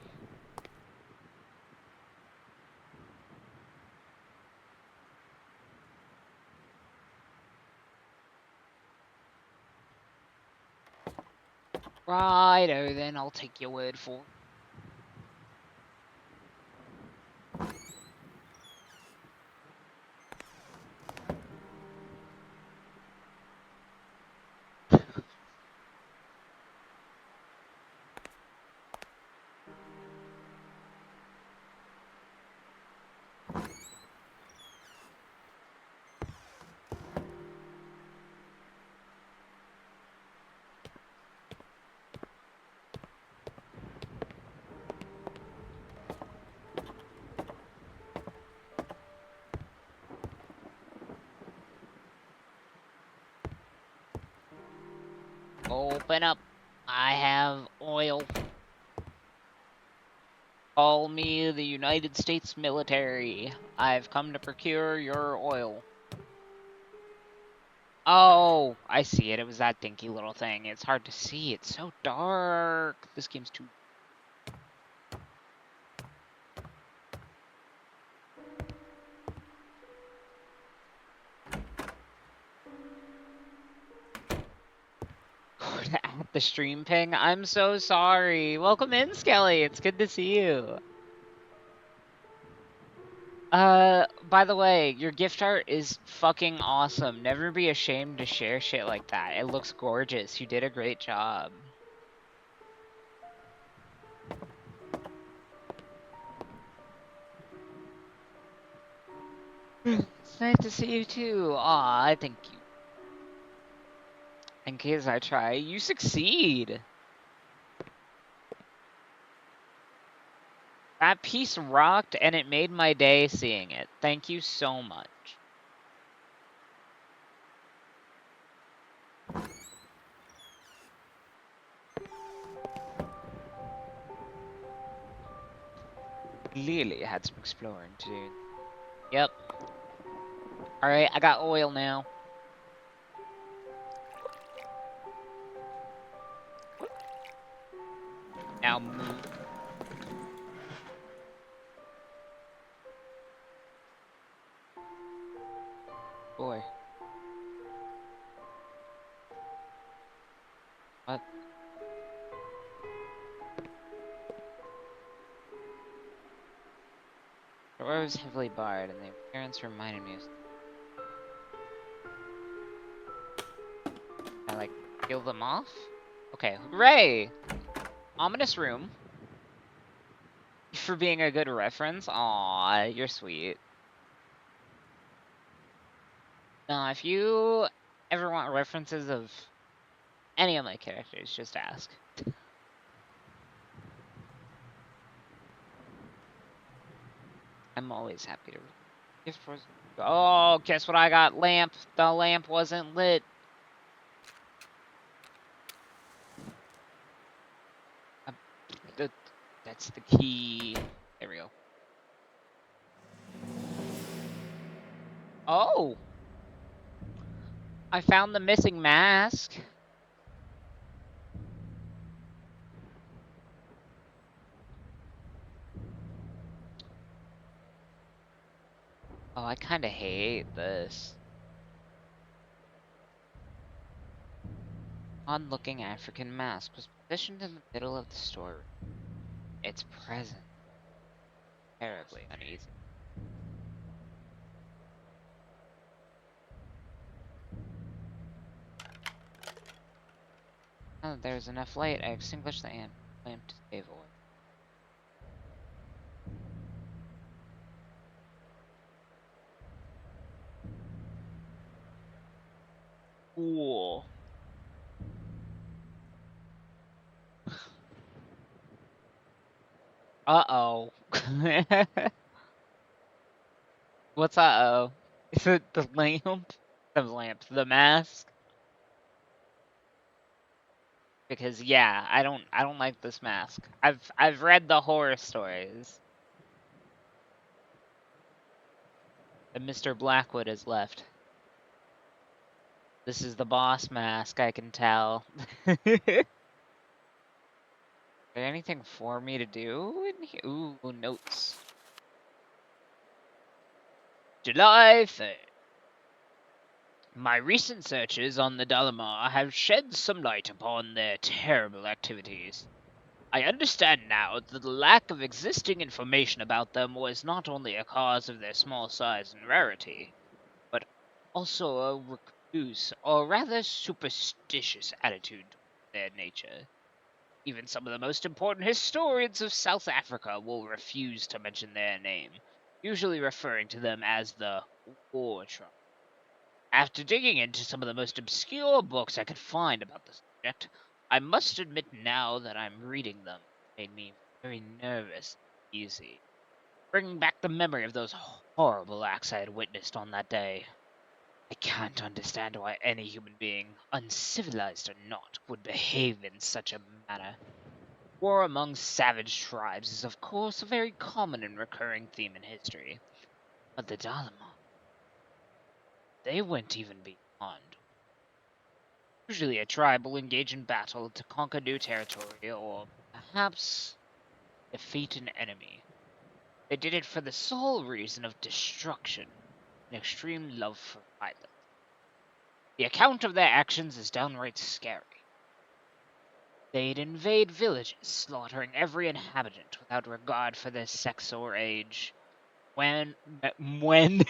Righto, then I'll take your word for it. Open up. I have oil. Call me the United States military. I've come to procure your oil. Oh, I see it. It was that dinky little thing. It's hard to see. It's so dark. This game's too... At the stream ping? I'm so sorry. Welcome in, Skelly. It's good to see you. By the way, your gift art is fucking awesome. Never be ashamed to share shit like that. It looks gorgeous. You did a great job. It's nice to see you too. Aw, I thank you. In case I try, you succeed. That piece rocked and it made my day seeing it. Thank you so much. Clearly had some exploring to do. Yep. Alright, I got oil now. Now move. Boy. What? The door was heavily barred, and the appearance reminded me of. I like peel them off? Okay, hooray! Ominous room. For being a good reference. Aw, you're sweet. Now, if you ever want references of any of my characters, just ask. I'm always happy to. Gift was. Oh, guess what I got? Lamp. The lamp wasn't lit. Uh, that's the key. There we go. Oh! I found the missing mask. Oh, I kinda hate this. Odd-looking African mask was positioned in the middle of the storeroom. Its presence terribly uneasy. Now that there's enough light, I extinguished the lamp to save oil. Cool. Uh-oh. What's uh-oh? Is it the lamp? The lamp. The mask? Because yeah, I don't like this mask. I've read the horror stories. And Mr. Blackwood has left. This is the boss mask, I can tell. Is there anything for me to do in here? Ooh, notes. July 3rd. My recent searches on the Dalamar have shed some light upon their terrible activities. I understand now that the lack of existing information about them was not only a cause of their small size and rarity, but also a recluse, or rather superstitious attitude toward their nature. Even some of the most important historians of South Africa will refuse to mention their name, usually referring to them as the War Tribe. After digging into some of the most obscure books I could find about the subject, I must admit now that I'm reading them made me very nervous and uneasy, bringing back the memory of those horrible acts I had witnessed on that day. I can't understand why any human being, uncivilized or not, would behave in such a manner. War among savage tribes is of course a very common and recurring theme in history, but the Dalama, they went even beyond. Usually a tribe will engage in battle to conquer new territory or perhaps defeat an enemy. They did it for the sole reason of destruction and extreme love for violence. The account of their actions is downright scary. They'd invade villages, slaughtering every inhabitant without regard for their sex or age. When when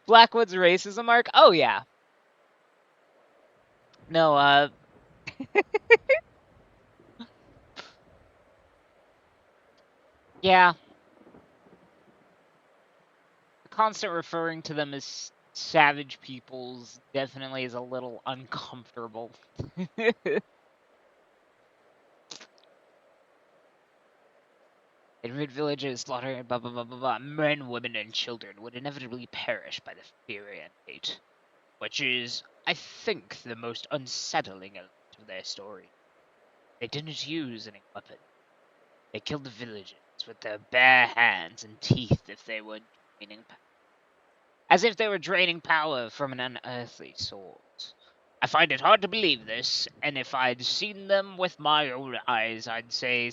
Blackwood's racism arc? Oh yeah. No, yeah. constant referring to them as savage peoples definitely is a little uncomfortable. In rid villages, slaughtering blah blah blah blah blah, men, women, and children would inevitably perish by the fury and hate, which is, I think, the most unsettling element of their story. They didn't use any weapon. They killed the villagers with their bare hands and teeth as if they were draining power from an unearthly source. I find it hard to believe this, and if I'd seen them with my own eyes, I'd say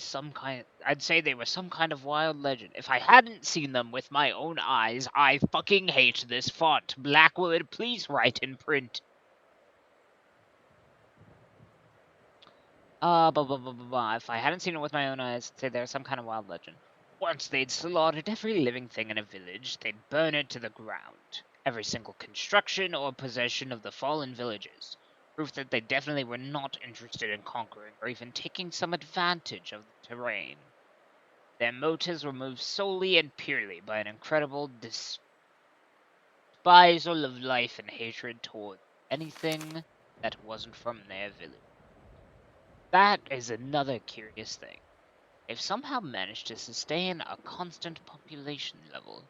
they were some kind of wild legend. If I hadn't seen them with my own eyes, I fucking hate this font. Blackwood, please write in print. Blah, blah, blah, blah, blah. If I hadn't seen it with my own eyes, I'd say there's some kind of wild legend. Once they'd slaughtered every living thing in a village, they'd burn it to the ground. Every single construction or possession of the fallen villages. Proof that they definitely were not interested in conquering or even taking some advantage of the terrain. Their motives were moved solely and purely by an incredible despisal of life and hatred toward anything that wasn't from their village. That is another curious thing. They've somehow managed to sustain a constant population level,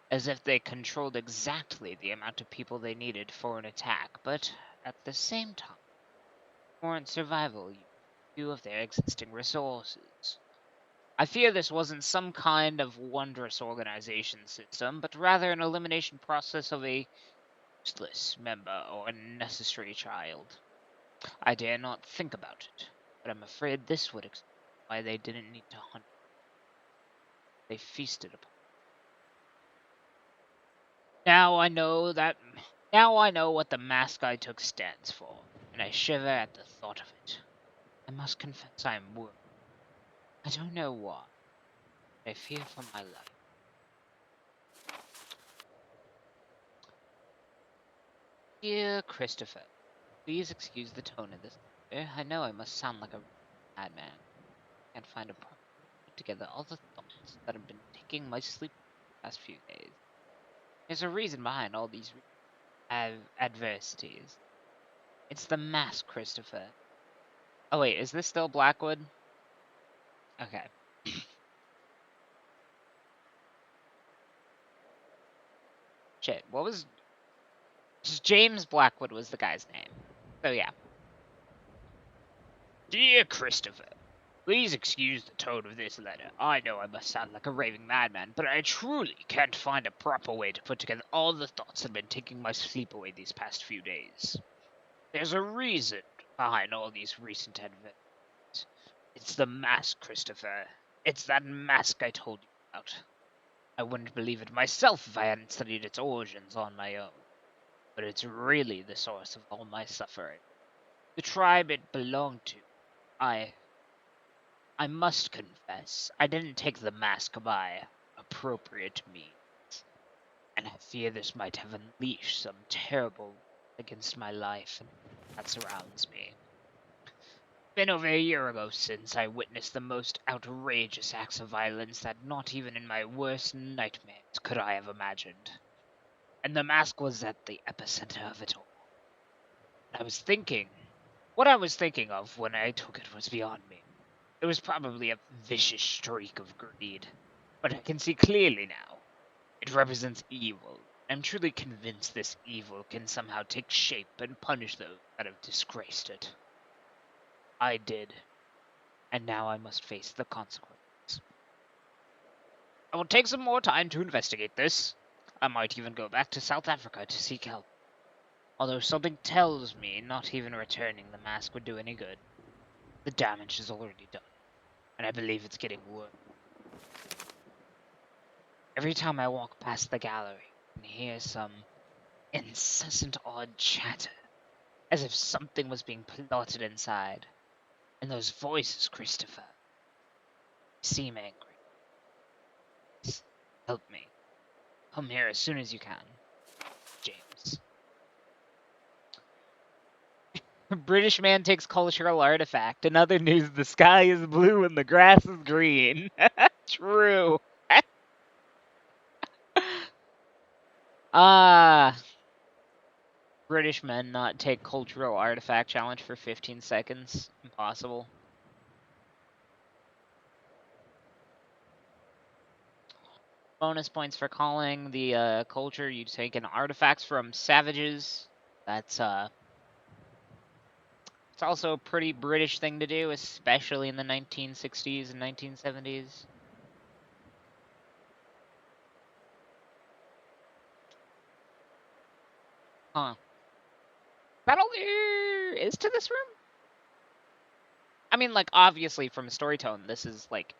as if they controlled exactly the amount of people they needed for an attack, but at the same time, warrant survival view of their existing resources. I fear this wasn't some kind of wondrous organization system, but rather an elimination process of a useless member or unnecessary child. I dare not think about it, but I'm afraid this would explain why they didn't need to hunt. They feasted upon. Now I know that. Now I know what the mask I took stands for, and I shiver at the thought of it. I must confess I am worried. I don't know why. I fear for my life. Dear Christopher, please excuse the tone of this letter. I know I must sound like a madman. I can't find a proper way to put together all the thoughts that have been taking my sleep the past few days. There's a reason behind all these adversities. It's the mask, Christopher. Oh wait, is this still Blackwood? Okay. Shit, what was... James Blackwood was the guy's name. So yeah. Dear Christopher, please excuse the tone of this letter. I know I must sound like a raving madman, but I truly can't find a proper way to put together all the thoughts that have been taking my sleep away these past few days. There's a reason behind all these recent adventures. It's the mask, Christopher. It's that mask I told you about. I wouldn't believe it myself if I hadn't studied its origins on my own. But it's really the source of all my suffering. The tribe it belonged to, I must confess, I didn't take the mask by appropriate means, and I fear this might have unleashed some terrible against my life and that surrounds me. Been over a year ago since I witnessed the most outrageous acts of violence that not even in my worst nightmares could I have imagined. And the mask was at the epicenter of it all. What I was thinking of when I took it was beyond me. It was probably a vicious streak of greed, but I can see clearly now. It represents evil. I'm truly convinced this evil can somehow take shape and punish those that have disgraced it. I did, and now I must face the consequences. I will take some more time to investigate this. I might even go back to South Africa to seek help. Although something tells me not even returning the mask would do any good. The damage is already done, and I believe it's getting worse. Every time I walk past the gallery and hear some incessant odd chatter, as if something was being plotted inside. And those voices, Christopher, seem angry. Help me. Come here as soon as you can. James. British man takes cultural artifact. In other news, the sky is blue and the grass is green. True. British men not take cultural artifact challenge for 15 seconds. Impossible. Bonus points for calling the culture you take in artifacts from savages. That's it's also a pretty British thing to do, especially in the 1960s and 1970s. Huh. That all there is to this room? I mean, like, obviously from a story tone, this is like...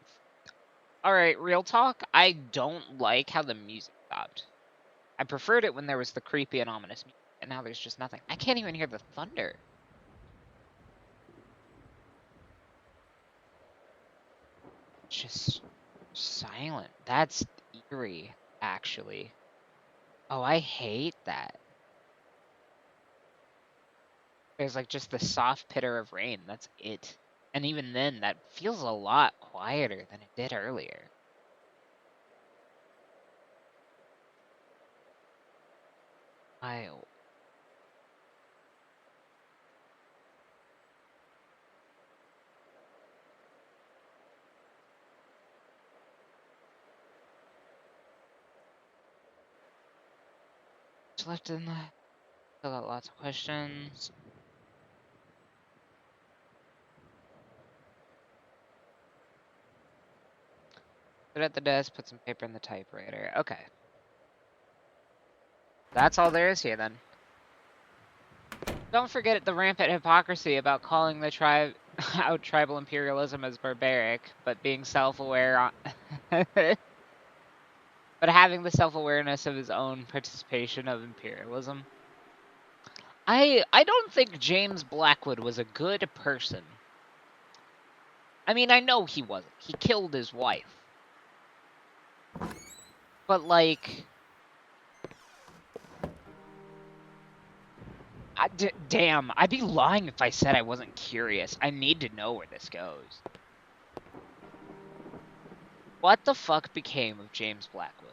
Alright, real talk, I don't like how the music stopped. I preferred it when there was the creepy and ominous music, and now there's just nothing. I can't even hear the thunder. Just silent. That's eerie, actually. Oh, I hate that. There's like just the soft pitter of rain. That's it. And even then, that feels a lot quieter than it did earlier. I left in the... Still got lots of questions. Put it at the desk, put some paper in the typewriter. Okay. That's all there is here, then. Don't forget the rampant hypocrisy about calling the tribe out tribal imperialism as barbaric, but being self-aware but having the self-awareness of his own participation of imperialism. I don't think James Blackwood was a good person. I mean, I know he wasn't. He killed his wife. But, like... damn, I'd be lying if I said I wasn't curious. I need to know where this goes. What the fuck became of James Blackwood?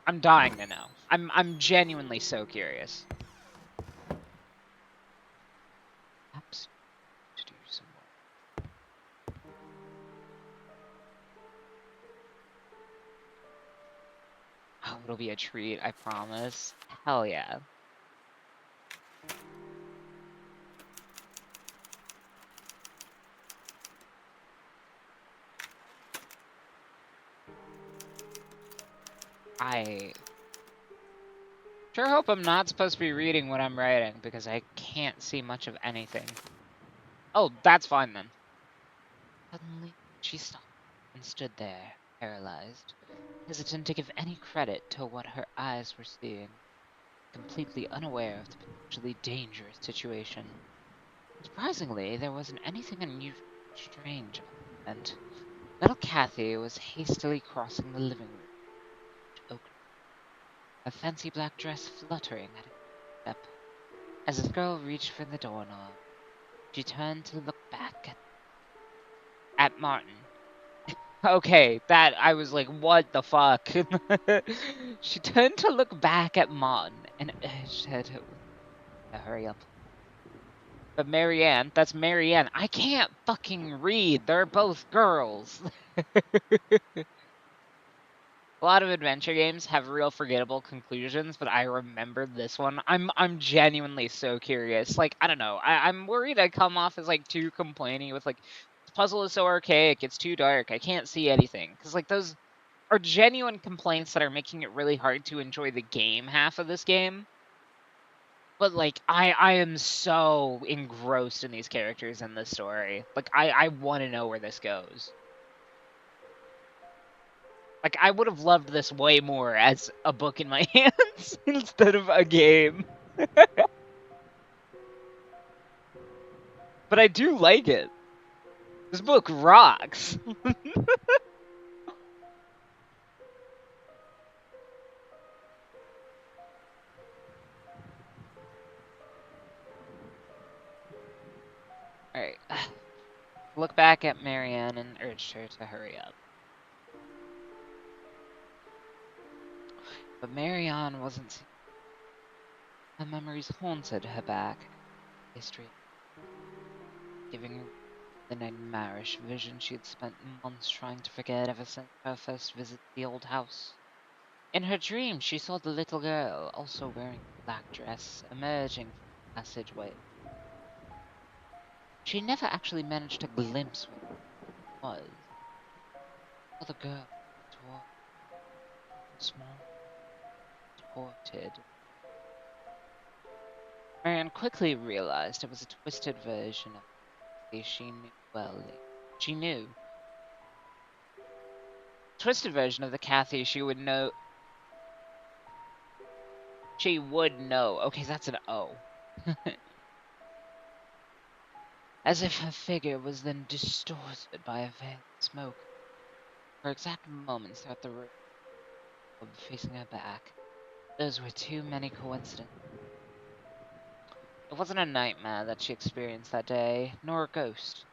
I'm dying to know. I'm genuinely so curious. Perhaps to do some more. Oh, it'll be a treat, I promise. Hell yeah. I sure hope I'm not supposed to be reading what I'm writing, because I can't see much of anything. Oh, that's fine then. Suddenly, she stopped and stood there, paralyzed, hesitant to give any credit to what her eyes were seeing, completely unaware of the potentially dangerous situation. Surprisingly, there wasn't anything unusual or strange about the event. Little Kathy was hastily crossing the living room, oak, her fancy black dress fluttering at a step. As the girl reached for the doorknob, she turned to look back at Martin. Okay, that I was like, what the fuck? She turned to look back at Martin and urged her to hurry up. But Marianne, that's Marianne. I can't fucking read. They're both girls. A lot of adventure games have real forgettable conclusions, but I remember this one. I'm genuinely so curious. Like, I don't know. I'm worried I come off as like too complaining with like this puzzle is so archaic, it's too dark, I can't see anything. Because like those are genuine complaints that are making it really hard to enjoy the game half of this game. But like I am so engrossed in these characters and this story. Like I want to know where this goes. Like, I would have loved this way more as a book in my hands instead of a game. But I do like it. This book rocks. Alright. Look back at Marianne and urged her to hurry up. But Marianne wasn't seeing. Her memories haunted her back. History, giving her the nightmarish vision she had spent months trying to forget ever since her first visit to the old house. In her dream, she saw the little girl, also wearing a black dress, emerging from the passageway. She never actually managed to glimpse what it was. Saw the girl toward small, tortured. Marianne quickly realized it was a twisted version of the she knew well. She knew. Twisted version of the Kathy she would know. She would know. Okay, that's an O. As if her figure was then distorted by a veil of smoke. For exact moments throughout the room, facing her back, those were too many coincidences. It wasn't a nightmare that she experienced that day, nor a ghost.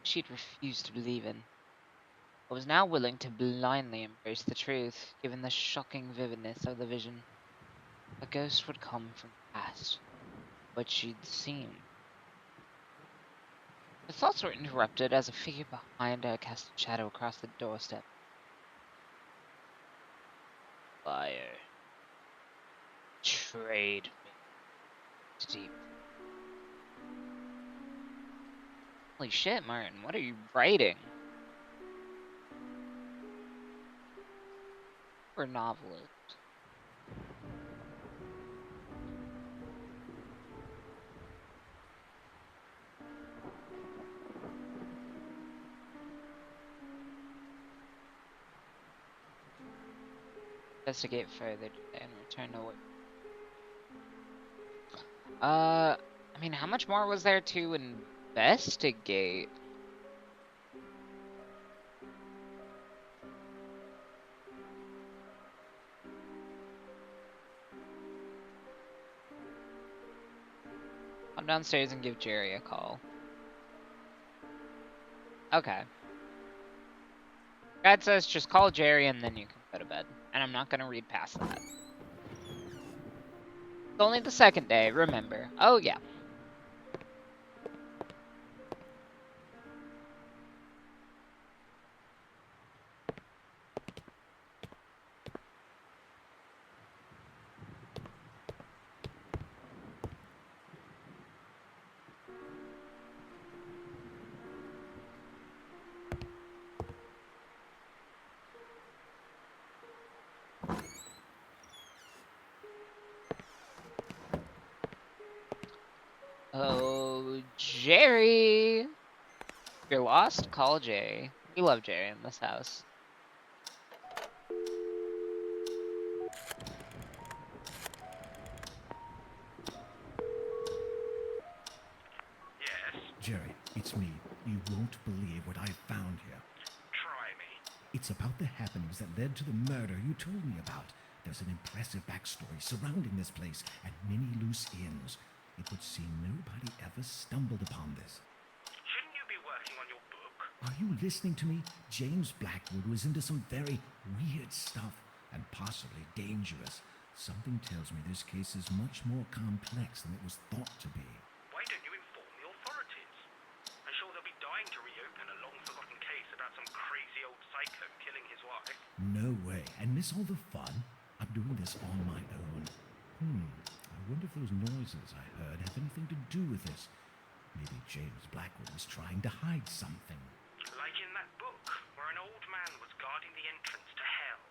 She'd refused to believe in. But was now willing to blindly embrace the truth, given the shocking vividness of the vision. A ghost would come from the past, what she'd seen. Her thoughts were interrupted as a figure behind her cast a shadow across the doorstep. Fire. Trade me. Deep. Holy shit, Martin, what are you writing? You're a novelist. Investigate further and return to work. I mean, how much more was there to investigate? Come downstairs and give Jerry a call. Okay. Dad says just call Jerry and then you can go to bed. And I'm not gonna read past that. It's only the second day, remember. Oh, yeah. Oh, Jerry! If you're lost, call Jerry. We love Jerry in this house. Yes? Jerry, it's me. You won't believe what I've found here. Try me. It's about the happenings that led to the murder you told me about. There's an impressive backstory surrounding this place and many loose ends. It would seem nobody ever stumbled upon this. Shouldn't you be working on your book? Are you listening to me? James Blackwood was into some very weird stuff and possibly dangerous. Something tells me this case is much more complex than it was thought to be. Why don't you inform the authorities? I'm sure they'll be dying to reopen a long-forgotten case about some crazy old psycho killing his wife. No way. And miss all the fun? I'm doing this on my own. I wonder if those noises I heard have anything to do with this. Maybe James Blackwood was trying to hide something. Like in that book, where an old man was guarding the entrance to hell.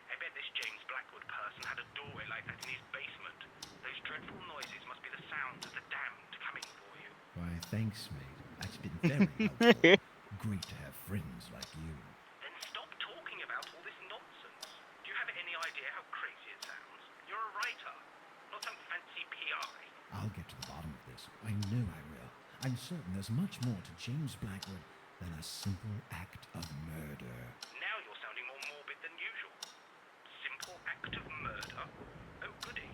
I bet this James Blackwood person had a doorway like that in his basement. Those dreadful noises must be the sounds of the damned coming for you. Why, thanks, mate. That's been very helpful. Great to have friends like you. Then stop talking about all this nonsense. Do you have any idea how crazy it sounds? You're a writer, not some fancy PI. I'll get to the bottom of this. I know I will. I'm certain there's much more to James Blackwood than a simple act of murder. Now you're sounding more morbid than usual. Simple act of murder? Oh goody.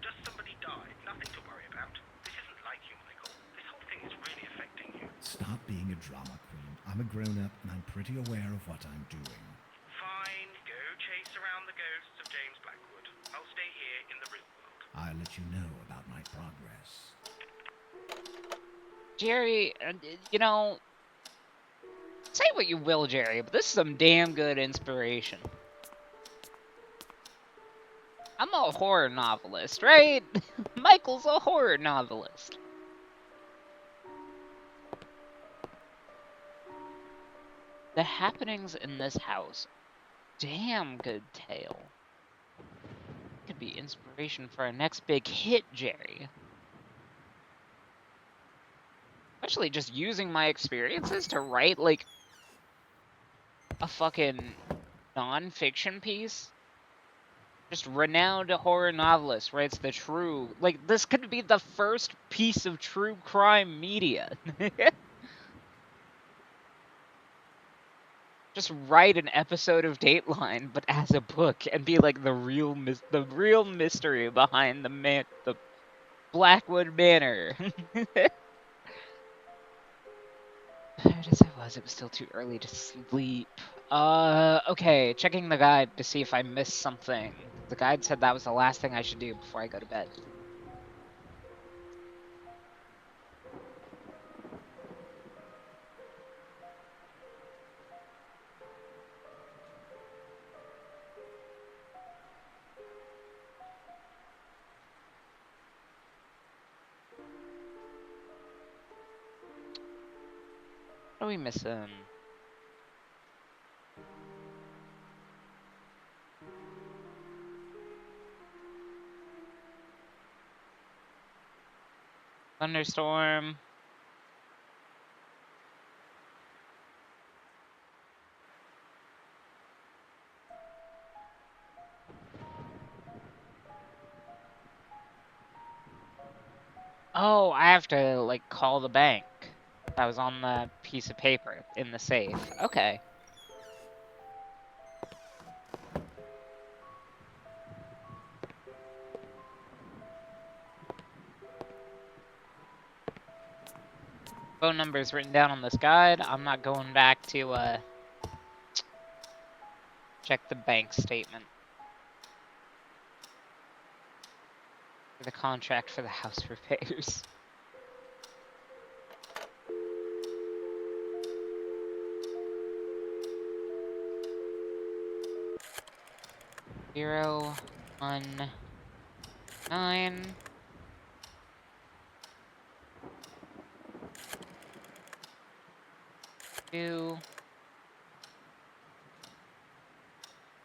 Just somebody died, nothing to worry about. This isn't like you, Michael. This whole thing is really affecting you. Stop being a drama queen. I'm a grown-up and I'm pretty aware of what I'm doing. Fine, go chase around the ghosts of James let you know about my progress. Jerry, you know, say what you will, Jerry, but this is some damn good inspiration. I'm a horror novelist, right? Michael's a horror novelist. The happenings in this house, damn good tale. Could be inspiration for our next big hit, Jerry. Especially just using my experiences to write, like, a fucking non-fiction piece. Just renowned horror novelist writes the true... Like, this could be the first piece of true crime media. Just write an episode of Dateline, but as a book, and be like the real mystery behind the Blackwood Manor. Tired as I was, it was still too early to sleep. Okay, checking the guide to see if I missed something. The guide said that was the last thing I should do before I go to bed. What are we missing? Thunderstorm. Oh, I have to, like, call the bank. That was on the piece of paper in the safe. Okay. Phone number's written down on this guide. I'm not going back to, check the bank statement. For the contract for the house repairs. Zero, 1, 9. 2.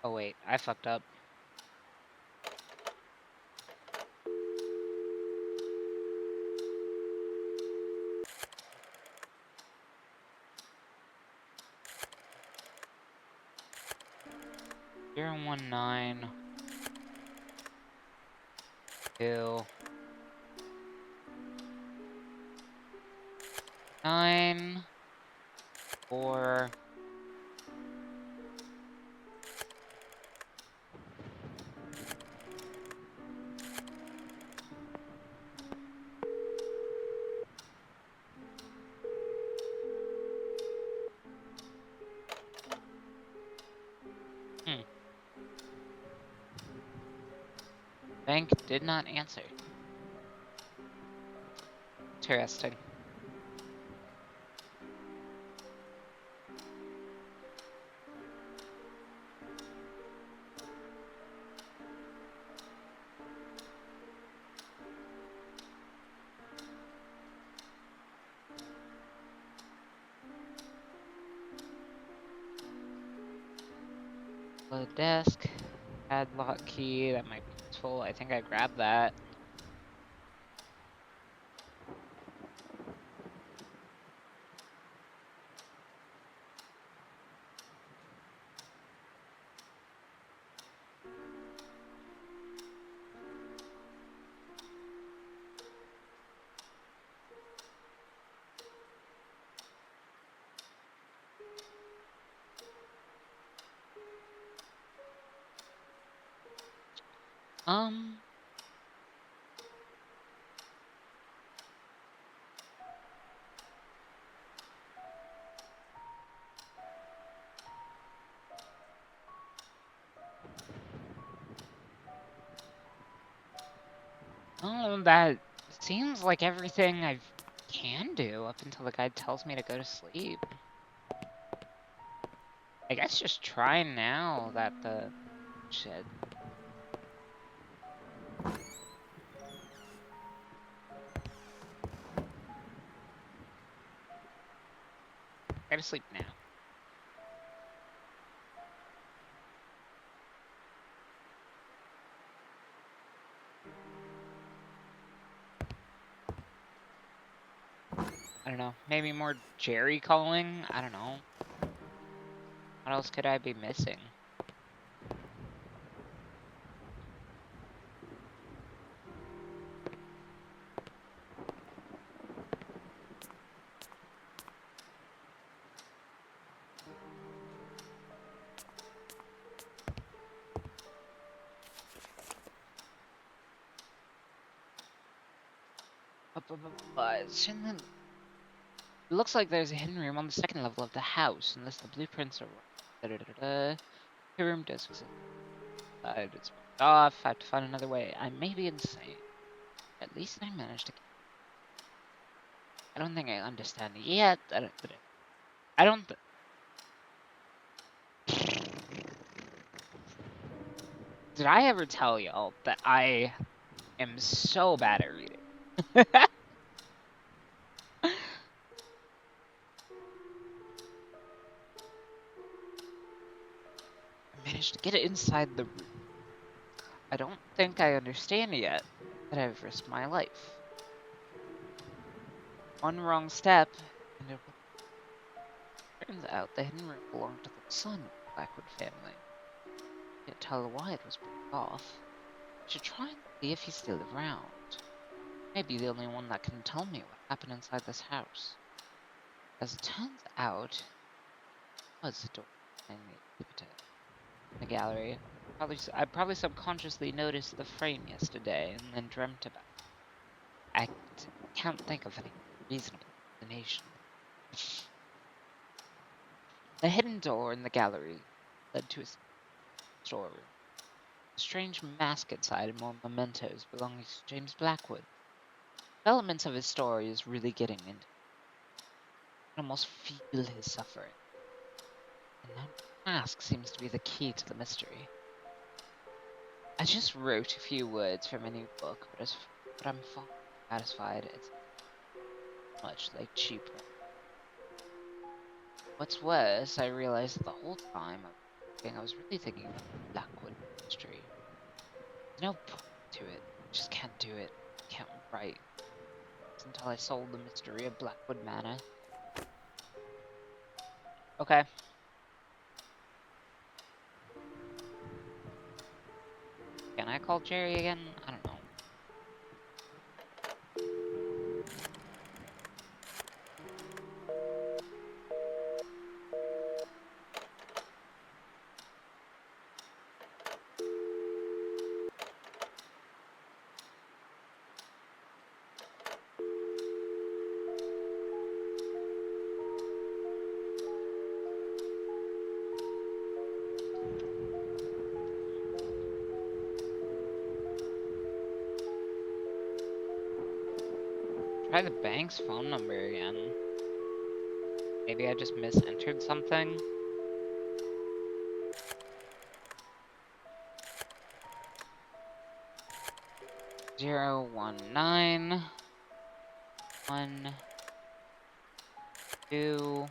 Oh wait, I fucked up. Zero, 1, 9. 2. 9. 4. Bank did not answer. Interesting. The desk. Padlock key. That might be useful. I think I grabbed that. Um. Oh, that seems like everything I can do up until the guide tells me to go to sleep. I guess just try now that the shit. Go to sleep now. I don't know. Maybe more Jerry calling? I don't know. What else could I be missing? It looks like there's a hidden room on the second level of the house, unless the blueprints are right. The room does exist. It's blocked off. I have to find another way. I may be insane. At least I managed to. I don't think I understand it yet. I don't. Did I ever tell y'all that I am so bad at reading? I managed to get it inside the room. I don't think I understand yet that I've risked my life. One wrong step, and it turns out the hidden room belonged to the son of the Blackwood family. Can't tell why it was blocked off. I should try and see if he's still around. Maybe the only one that can tell me what happened inside this house. As it turns out, it was a door behind the exhibit in the gallery. I probably subconsciously noticed the frame yesterday and then dreamt about it. I can't think of any reasonable explanation. The hidden door in the gallery led to a storeroom. A strange mask inside and more mementos belonging to James Blackwood. Elements of his story is really getting into. I can almost feel his suffering. And that mask seems to be the key to the mystery. I just wrote a few words from a new book, but I'm far satisfied it's much like cheap. What's worse, I realized that the whole time I was really thinking about Blackwood mystery. There's no point to it. Just can't do it. Can't write. Until I solved the mystery of Blackwood Manor. Okay. Can I call Jerry again? I don't know. Try the bank's phone number again. Maybe I just misentered something. Zero 1 9 1 2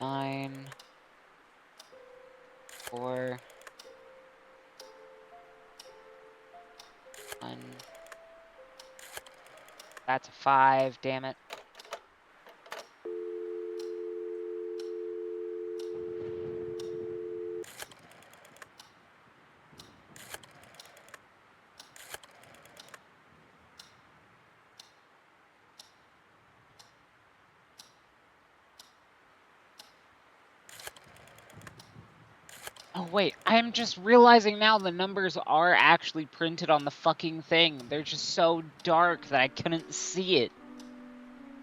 9 4 1. That's a 5, damn it. Oh wait, I'm just realizing now the numbers are actually printed on the fucking thing. They're just so dark that I couldn't see it.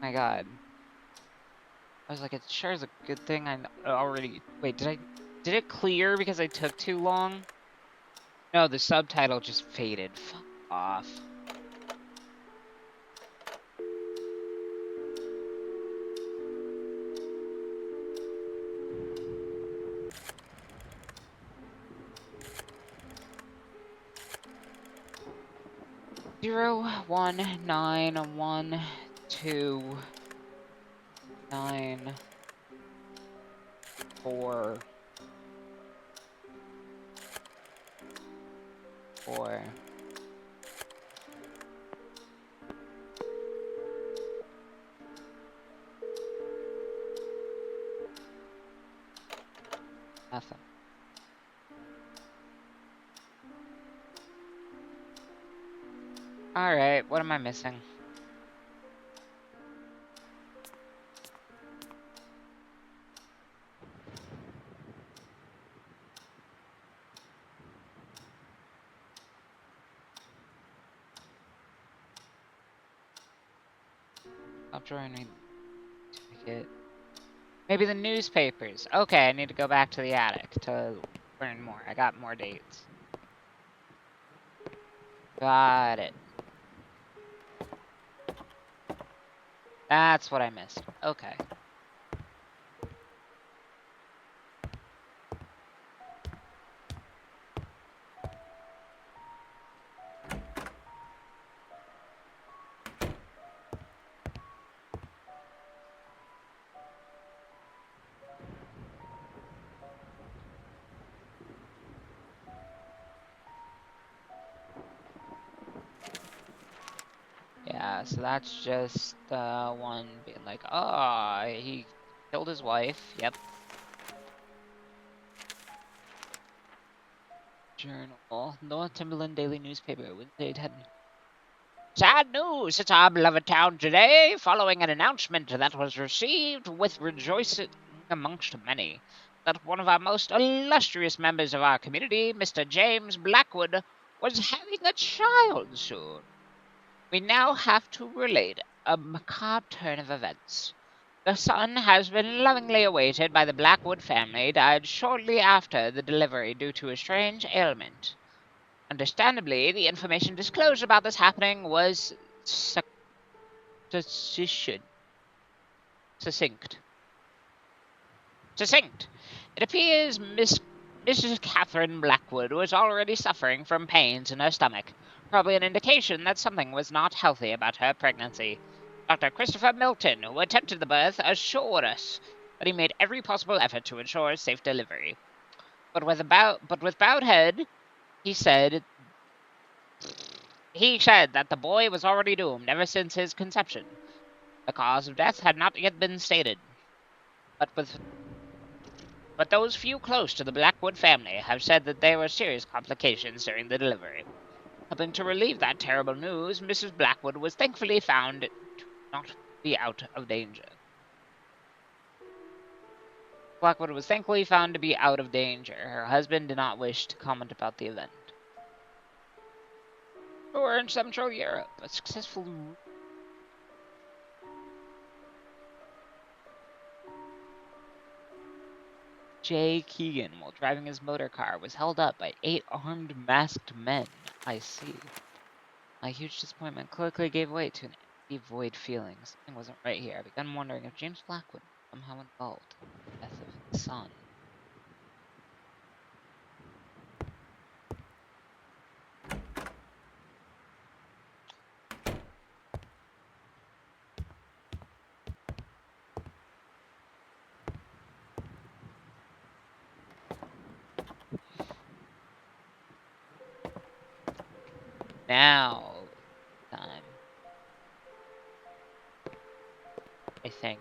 My god. I was like, it sure is a good thing I already... Wait, did it clear because I took too long? No, the subtitle just faded. Fuck off. Zero 1 9 1 2 9 4 4. Nothing. Alright, what am I missing? Stop drawing ticket. Maybe the newspapers. Okay, I need to go back to the attic to learn more. I got more dates. Got it. That's what I missed. Okay. Yeah, so that's just one being like, oh, he killed his wife. Yep. Journal. North Timberland Daily Newspaper, Wednesday 10. Sad news at our beloved town today, following an announcement that was received with rejoicing amongst many, that one of our most illustrious members of our community, Mr. James Blackwood, was having a child soon. We now have to relate a macabre turn of events. The son has been lovingly awaited by the Blackwood family, died shortly after the delivery due to a strange ailment. Understandably, the information disclosed about this happening was succinct. Succinct. Succinct. It appears Mrs. Catherine Blackwood was already suffering from pains in her stomach, probably an indication that something was not healthy about her pregnancy. Dr. Christopher Milton, who attempted the birth, assured us that he made every possible effort to ensure safe delivery. But with bowed head, he said that the boy was already doomed ever since his conception. The cause of death had not yet been stated, but those few close to the Blackwood family have said that there were serious complications during the delivery. Helping to relieve that terrible news, Mrs. Blackwood was thankfully found to not be out of danger. Blackwood was thankfully found to be out of danger. Her husband did not wish to comment about the event. Or in Central Europe, a successful Jay Keegan, while driving his motor car, was held up by 8 armed masked men. I see. My huge disappointment quickly gave way to an empty void feeling. Something wasn't right here. I began wondering if James Blackwood was somehow involved in the death of his son. Now, time. I think.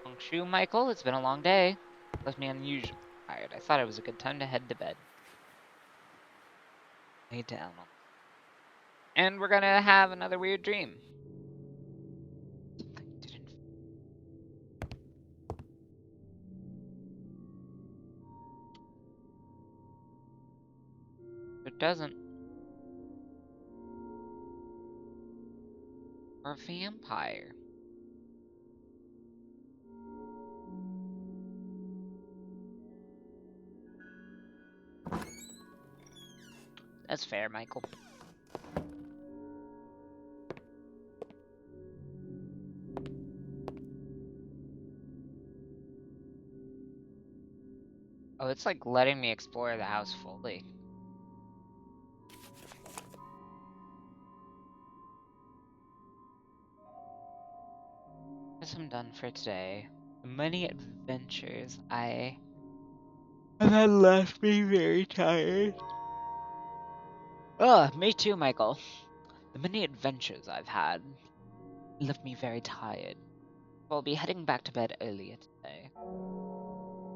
Long shoe, Michael. It's been a long day. Left me unusually tired. I thought it was a good time to head to bed. Lay down. And we're gonna have another weird dream. Something didn't. It doesn't. Or a vampire. That's fair, Michael. Oh, it's like letting me explore the house fully. Guess I'm done for today. The many adventures I have had left me very tired. Ugh, me too, Michael. The many adventures I've had left me very tired. I'll be heading back to bed earlier today.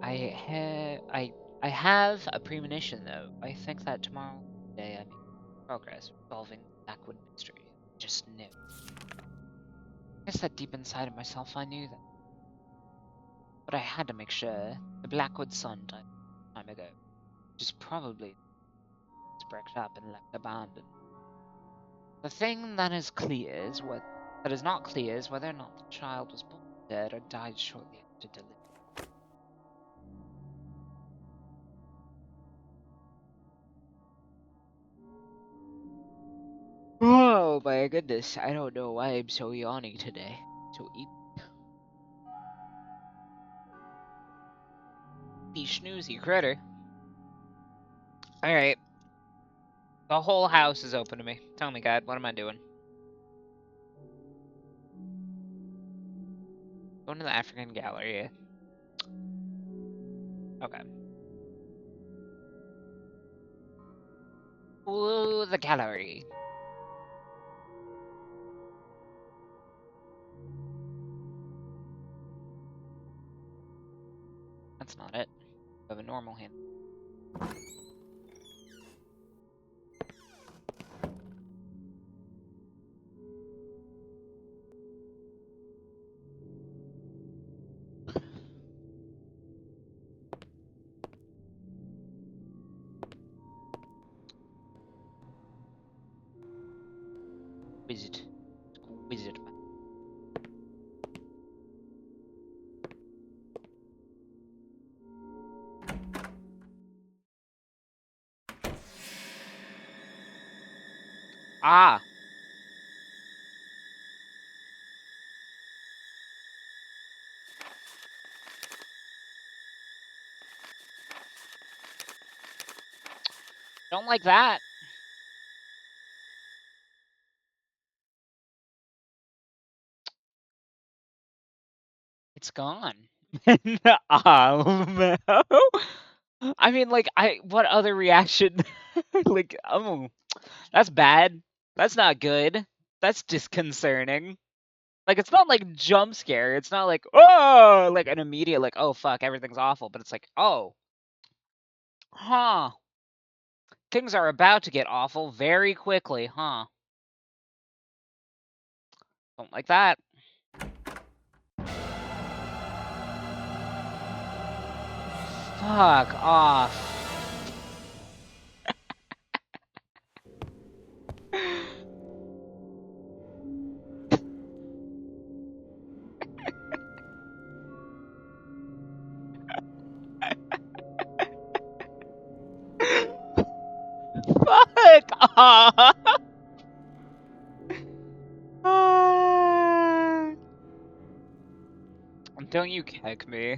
I have a premonition though. I think that tomorrow day I make progress solving the Blackwood mystery. I just knew. I guess that deep inside of myself I knew that. But I had to make sure. The Blackwood sun died a time ago. Which is probably bricked up and left abandoned. The thing that is not clear is whether or not the child was born dead or died shortly after delivery. Oh my goodness, I don't know why I'm so yawny today. So snoozy critter. Alright. The whole house is open to me. Tell me, God, what am I doing? Going to the African gallery. Okay. Ooh, the gallery. That's not it. I have a normal hand. Wizard. Wizard. Ah! Don't like that. It's gone. Oh, no. I mean, like, what other reaction? Like, oh, that's bad. That's not good. That's disconcerting. Like, it's not like jump scare. It's not like, oh, like an immediate, like, oh, fuck, everything's awful. But it's like, oh, huh. Things are about to get awful very quickly, huh? Don't like that. Fuck off. Fuck off. Don't you kick me.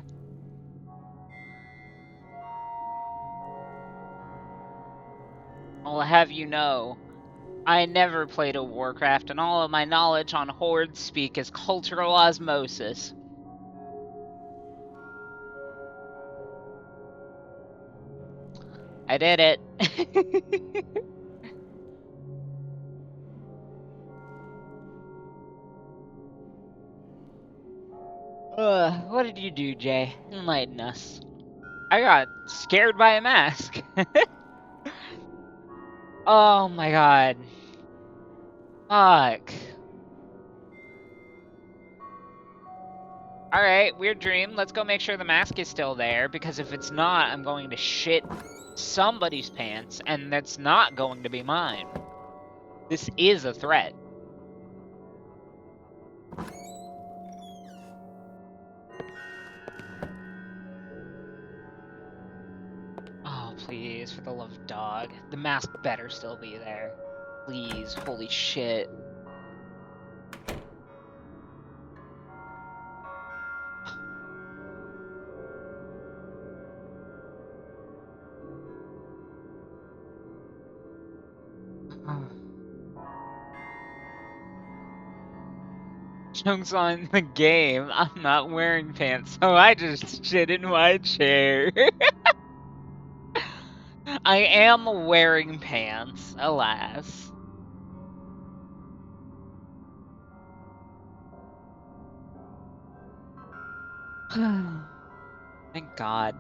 I'll have you know, I never played a Warcraft, and all of my knowledge on Horde speak is cultural osmosis. I did it. What did you do, Jay? Enlighten us. I got scared by a mask. Oh my god. Fuck. Alright, weird dream. Let's go make sure the mask is still there, because if it's not, I'm going to shit somebody's pants, and that's not going to be mine. This is a threat. Oh, please, for the love of dog. The mask better still be there. Please, holy shit. Joke's on the game. I'm not wearing pants, so I just shit in my chair. I am wearing pants, alas. Thank God.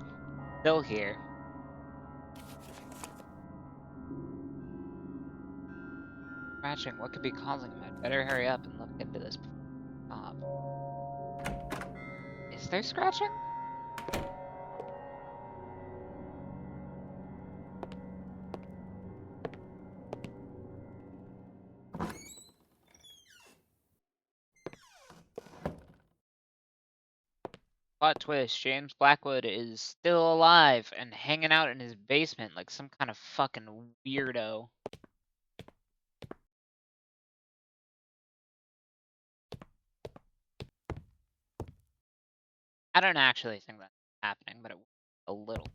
Still here. Scratching, what could be causing him? I'd better hurry up and look into this before I stop. Is there scratching? Plot twist, James Blackwood is still alive and hanging out in his basement like some kind of fucking weirdo. I don't actually think that's happening, but it was a little.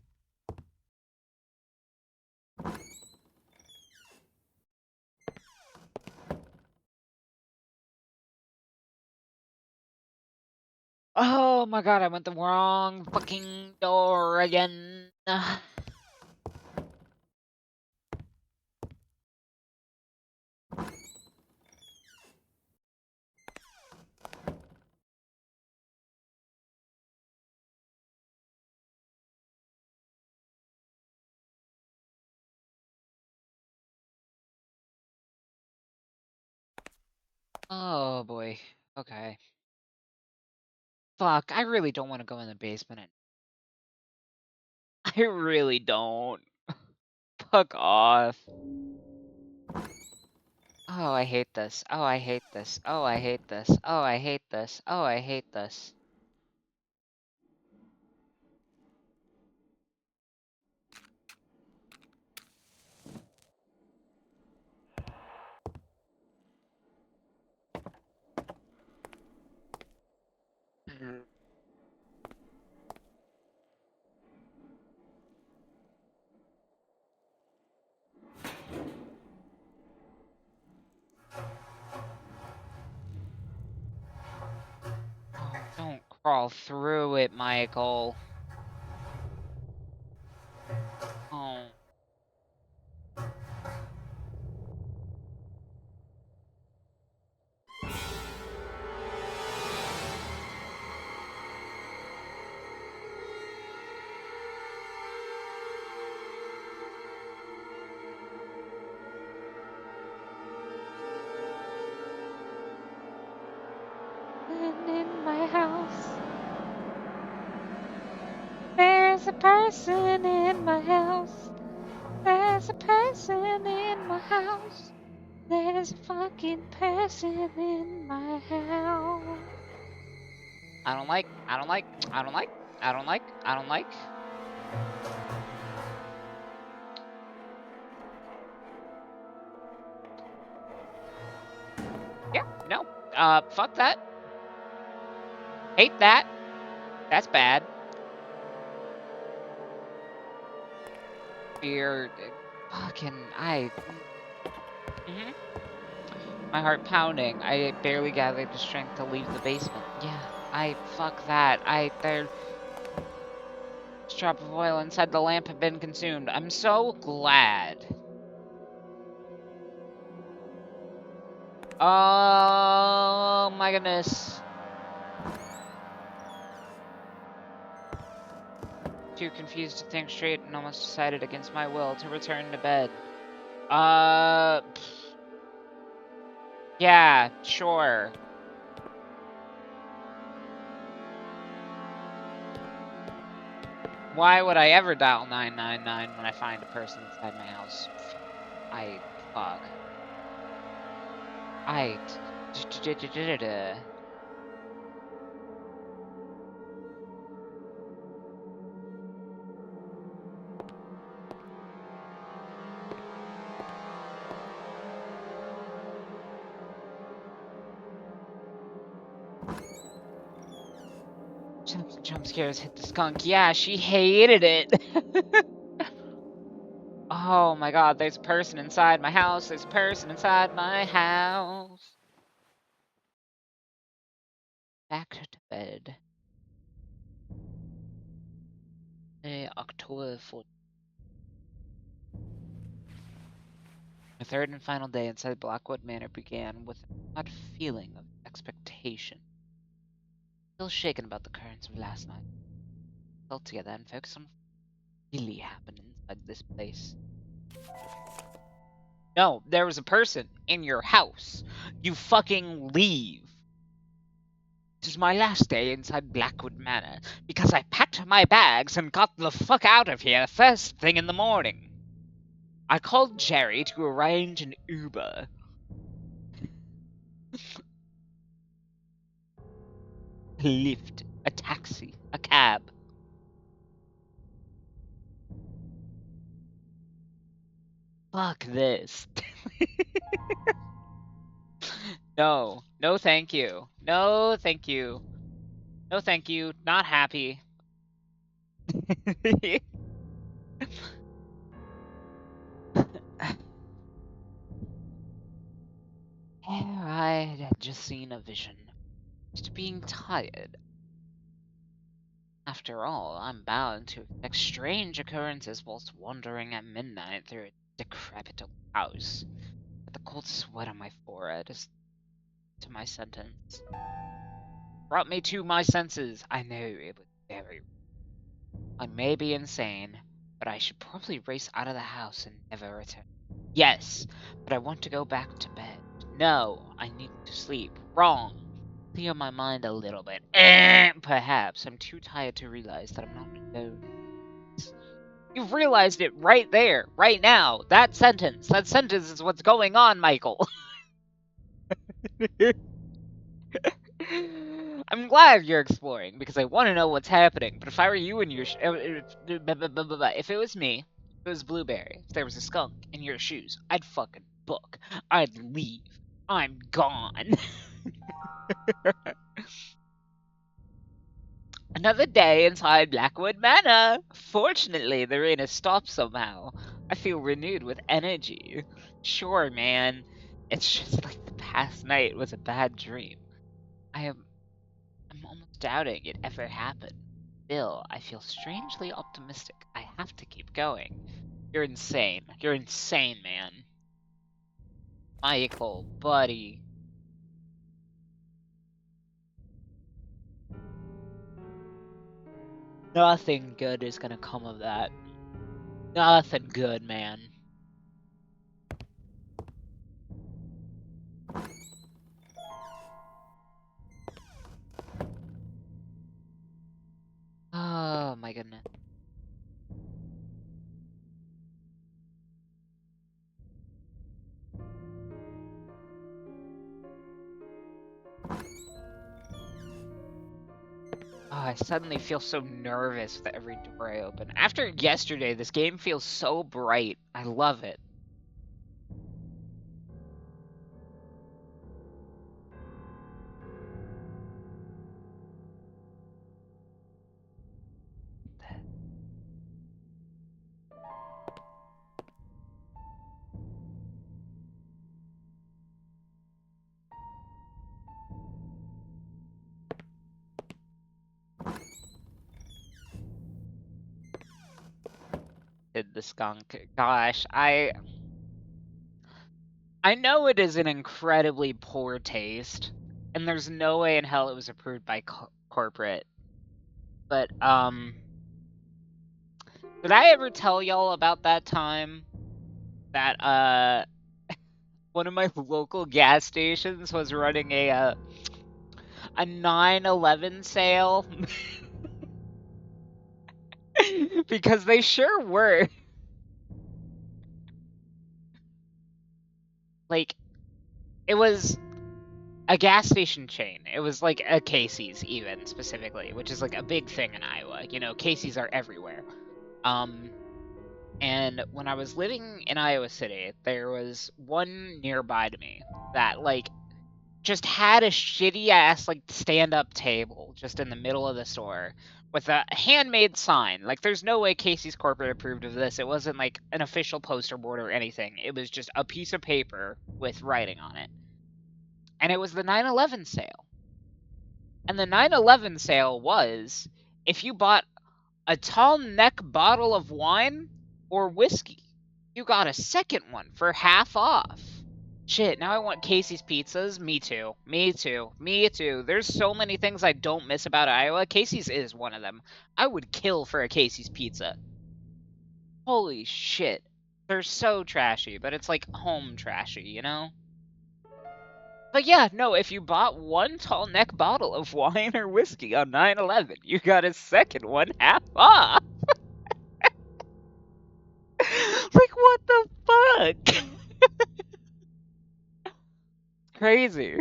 Oh my god, I went the wrong fucking door again. Oh boy. Okay. Fuck, I really don't want to go in the basement. I really don't. Fuck off. Oh, I hate this. Oh, I hate this. Oh, I hate this. Oh, I hate this. Oh, I hate this. Oh, don't crawl through it, Michael. Oh. And in my house, there's a person in my house. There's a person in my house. There's a fucking person in my house. I don't like, I don't like, I don't like, I don't like, I don't like. Yeah, no. Fuck that. Hate that. That's bad. Fear. Fucking. Mhm. My heart pounding. I barely gathered the strength to leave the basement. Yeah, fuck that. There's a drop of oil inside the lamp had been consumed. I'm so glad. Oh my goodness. Too confused to think straight and almost decided against my will to return to bed. Yeah, sure. Why would I ever dial 999 when I find a person inside my house? Fuck. I. Jump scares hit the skunk. Yeah, she hated it. Oh my god, there's a person inside my house. There's a person inside my house. Back to bed. October 4th. The third and final day inside Blackwood Manor began with an odd feeling of expectation. Still shaken about the occurrence of last night. Felt together and focused on what really happened inside this place. No, there was a person in your house. You fucking leave. This is my last day inside Blackwood Manor because I packed my bags and got the fuck out of here first thing in the morning. I called Jerry to arrange an Uber. A lift, a taxi, a cab. Fuck this. No, no thank you. No thank you. No thank you. Not happy. I had just seen a vision. Just being tired. After all, I'm bound to expect strange occurrences whilst wandering at midnight through a decrepit old house. But the cold sweat on my forehead is to my sentence. Brought me to my senses. I know it was very. I may be insane, but I should probably race out of the house and never return. Yes, but I want to go back to bed. No, I need to sleep. Wrong. Clear my mind a little bit. Perhaps I'm too tired to realize that I'm not alone. You've realized it right there, right now. That sentence is what's going on, Michael. I'm glad you're exploring because I want to know what's happening. But if I were you and your, if it was me, if it was Blueberry, if there was a skunk in your shoes, I'd fucking book. I'd leave. I'm gone. Another day inside Blackwood Manor. Fortunately, the rain has stopped somehow. I feel renewed with energy. Sure, man. It's just like the past night was a bad dream. I'm almost doubting it ever happened. Still, I feel strangely optimistic. I have to keep going. You're insane. You're insane, man. Michael, buddy. Nothing good is gonna come of that. Nothing good, man. Oh my goodness. Oh, I suddenly feel so nervous with every door I open. After yesterday, this game feels so bright. I love it. The skunk. Gosh, I know it is an incredibly poor taste, and there's no way in hell it was approved by corporate. But did I ever tell y'all about that time that one of my local gas stations was running a 9/11 sale? Because they sure were. Like, it was a gas station chain. It was like a Casey's even specifically, which is like a big thing in Iowa. You know, Casey's are everywhere. And when I was living in Iowa City, there was one nearby to me that like just had a shitty ass like stand up table just in the middle of the store with a handmade sign. Like there's no way Casey's corporate approved of this. It wasn't like an official poster board or anything. It was just a piece of paper with writing on it. And it was the 9/11 sale. And the 9/11 sale was if you bought a tall neck bottle of wine or whiskey, you got a second one for half off. Shit, now I want Casey's pizzas. Me too. Me too. Me too. There's so many things I don't miss about Iowa. Casey's is one of them. I would kill for a Casey's pizza. Holy shit. They're so trashy, but it's like home trashy, you know? But yeah, no, if you bought one tall neck bottle of wine or whiskey on 9/11, you got a second one half off. Like, what the fuck? Crazy.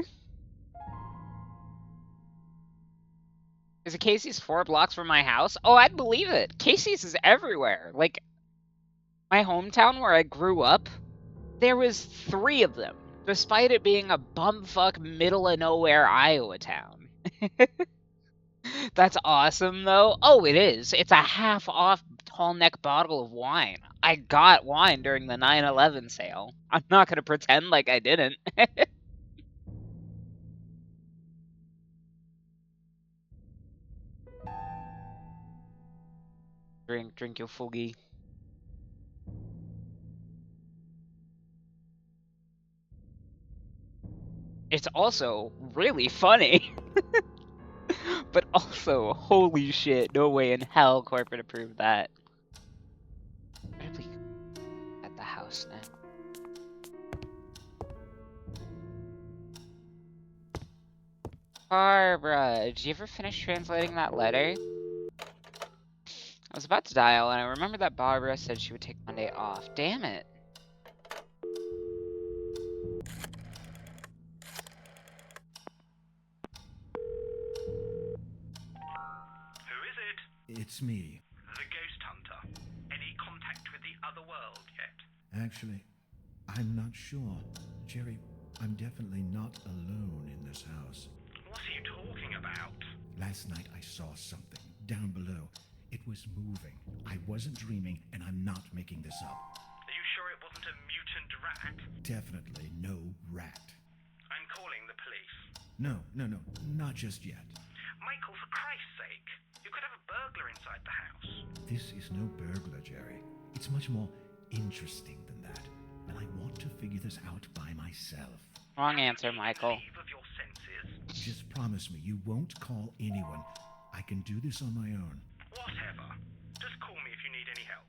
Is it Casey's 4 blocks from my house? Oh, I'd believe it. Casey's is everywhere. Like, my hometown where I grew up, there was 3 of them, despite it being a bumfuck middle of nowhere Iowa town. That's awesome, though. Oh, it is. It's a half off tall neck bottle of wine. I got wine during the 9/11 sale. I'm not gonna pretend like I didn't. Drink your foogie. It's also really funny. But also, holy shit, no way in hell corporate approved that. Where did we go at the house now? Barbara, did you ever finish translating that letter? I was about to dial, and I remember that Barbara said she would take Monday off. Damn it. Who is it? It's me. The ghost hunter. Any contact with the other world yet? Actually, I'm not sure. Jerry, I'm definitely not alone in this house. What are you talking about? Last night I saw something down below. It was moving. I wasn't dreaming, and I'm not making this up. Are you sure it wasn't a mutant rat? Definitely no rat. I'm calling the police. No, not just yet. Michael, for Christ's sake, you could have a burglar inside the house. This is no burglar, Jerry. It's much more interesting than that, and I want to figure this out by myself. Wrong answer, Michael. Leave of your senses. Just promise me you won't call anyone. I can do this on my own. Whatever. Just call me if you need any help.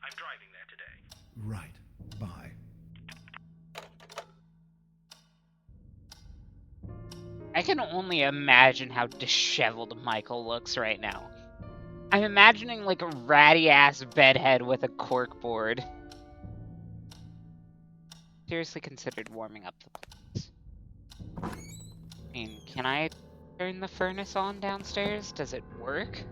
I'm driving there today. Right. Bye. I can only imagine how disheveled Michael looks right now. I'm imagining like a ratty ass bedhead with a cork board. Seriously considered warming up the place. I mean, can I turn the furnace on downstairs? Does it work?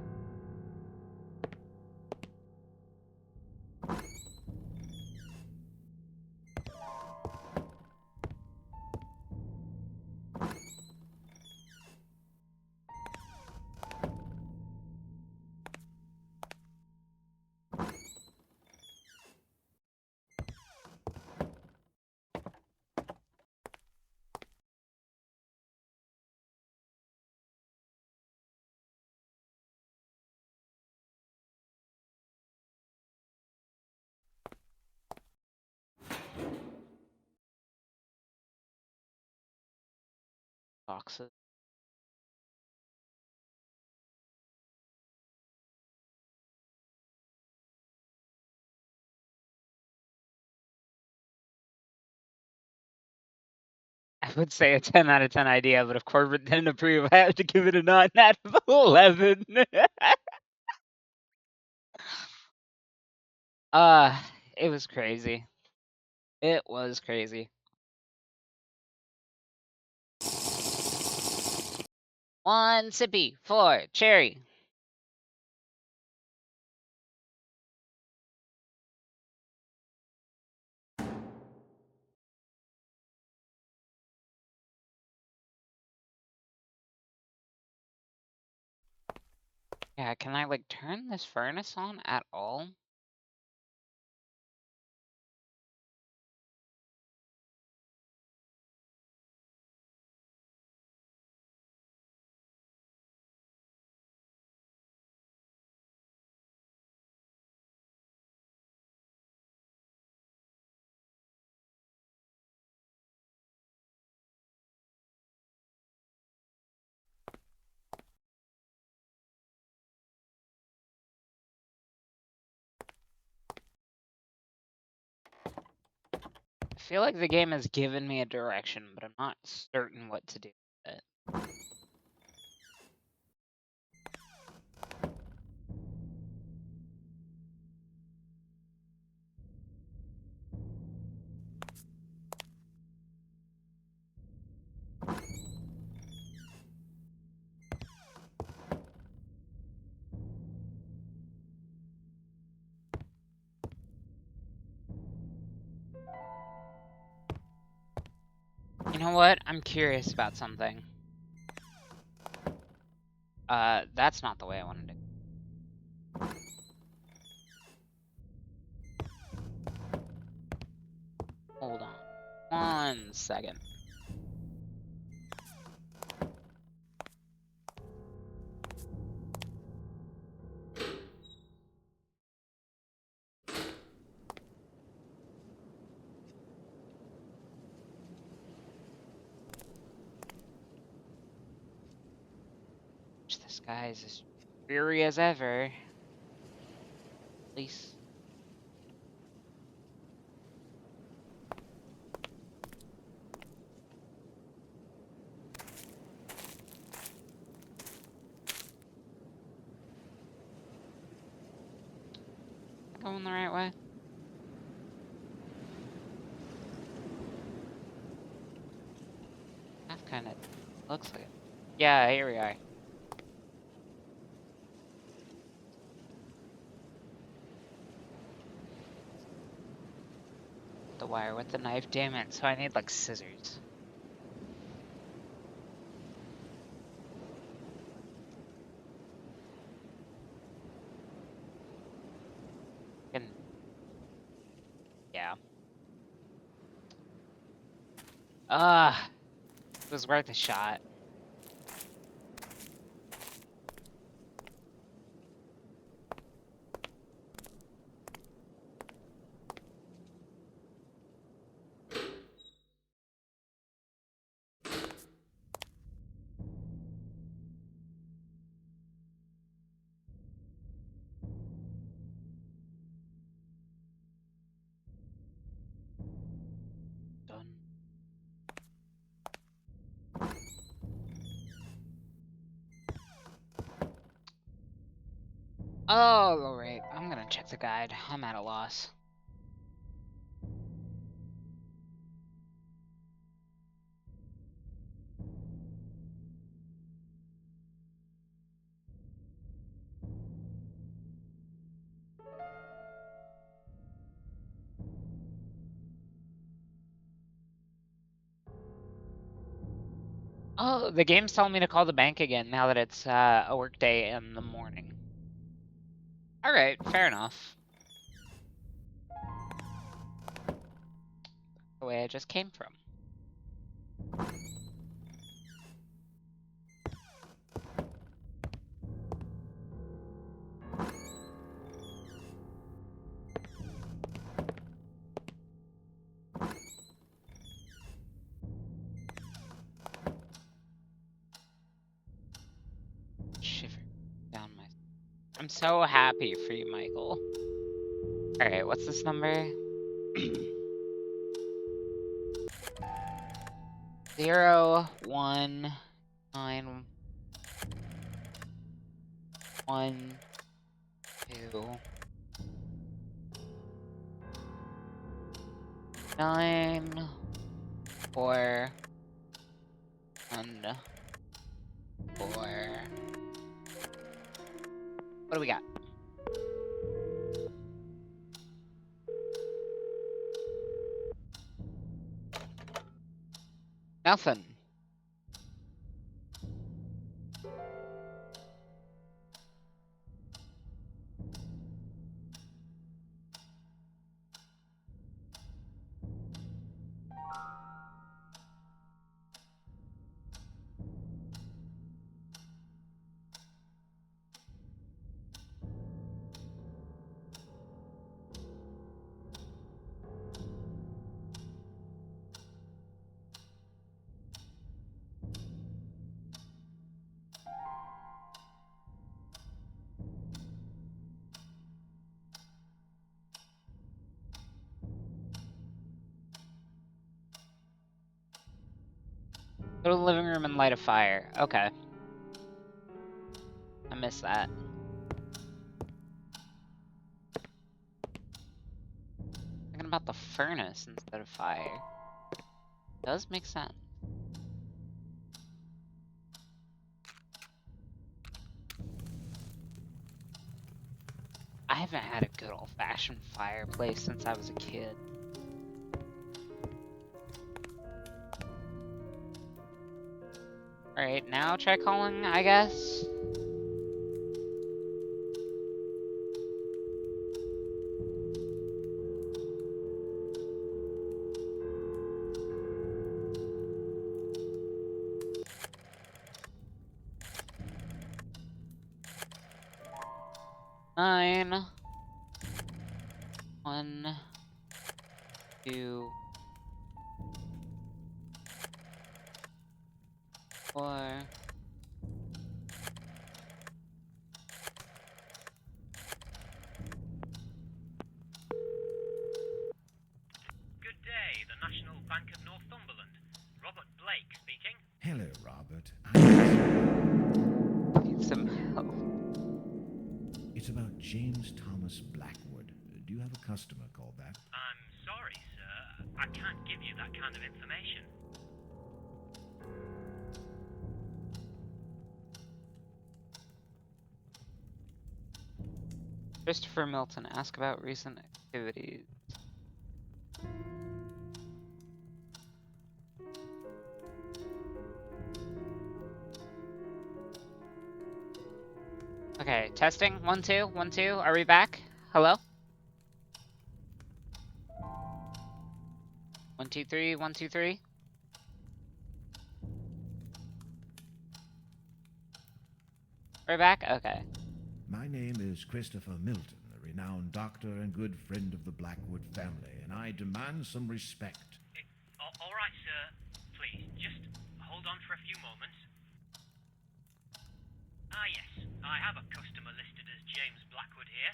Boxes. I would say a 10 out of 10 idea, but if corporate didn't approve, I have to give it a 9 out of 11. It was crazy. It was crazy. 1 sippy for cherry. Yeah, can I, like, turn this furnace on at all? I feel like the game has given me a direction, but I'm not certain what to do with it. You know what? I'm curious about something. That's not the way I wanted to. Hold on. 1 second. This guy is as dreary as ever. At least. Going the right way? That kind of looks like it. Yeah, here we are. The wire with the knife, damn it. So I need like scissors. And yeah. It was worth a shot. Done. Oh, alright. I'm gonna check the guide. I'm at a loss. Oh, the game's telling me to call the bank again now that it's a work day in the morning. Alright, fair enough. The way I just came from. Shiver down my... I'm so happy for you, Michael. Alright, what's this number? 01912. 9414. What do we got? Nothing. Go to the living room and light a fire. Okay. I missed that. Thinking about the furnace instead of fire. Does make sense. I haven't had a good old-fashioned fireplace since I was a kid. Alright, now try calling, I guess. Nine. 1, 2, 4. Good day, the National Bank of Northumberland. Robert Blake speaking. Hello, Robert. Need some help. It's about James Thomas Blackwood. Do you have a customer called that? I'm sorry, sir. I can't give you that kind of information. Christopher Milton, ask about recent activities. Okay, testing. 1, 2, 1, 2. Are we back? Hello? 1, 2, 3, 1, 2, 3. We're back? Okay. My name is Christopher Milton, a renowned doctor and good friend of the Blackwood family, and I demand some respect. All right, sir. Please, just hold on for a few moments. Ah, yes. I have a customer listed as James Blackwood here.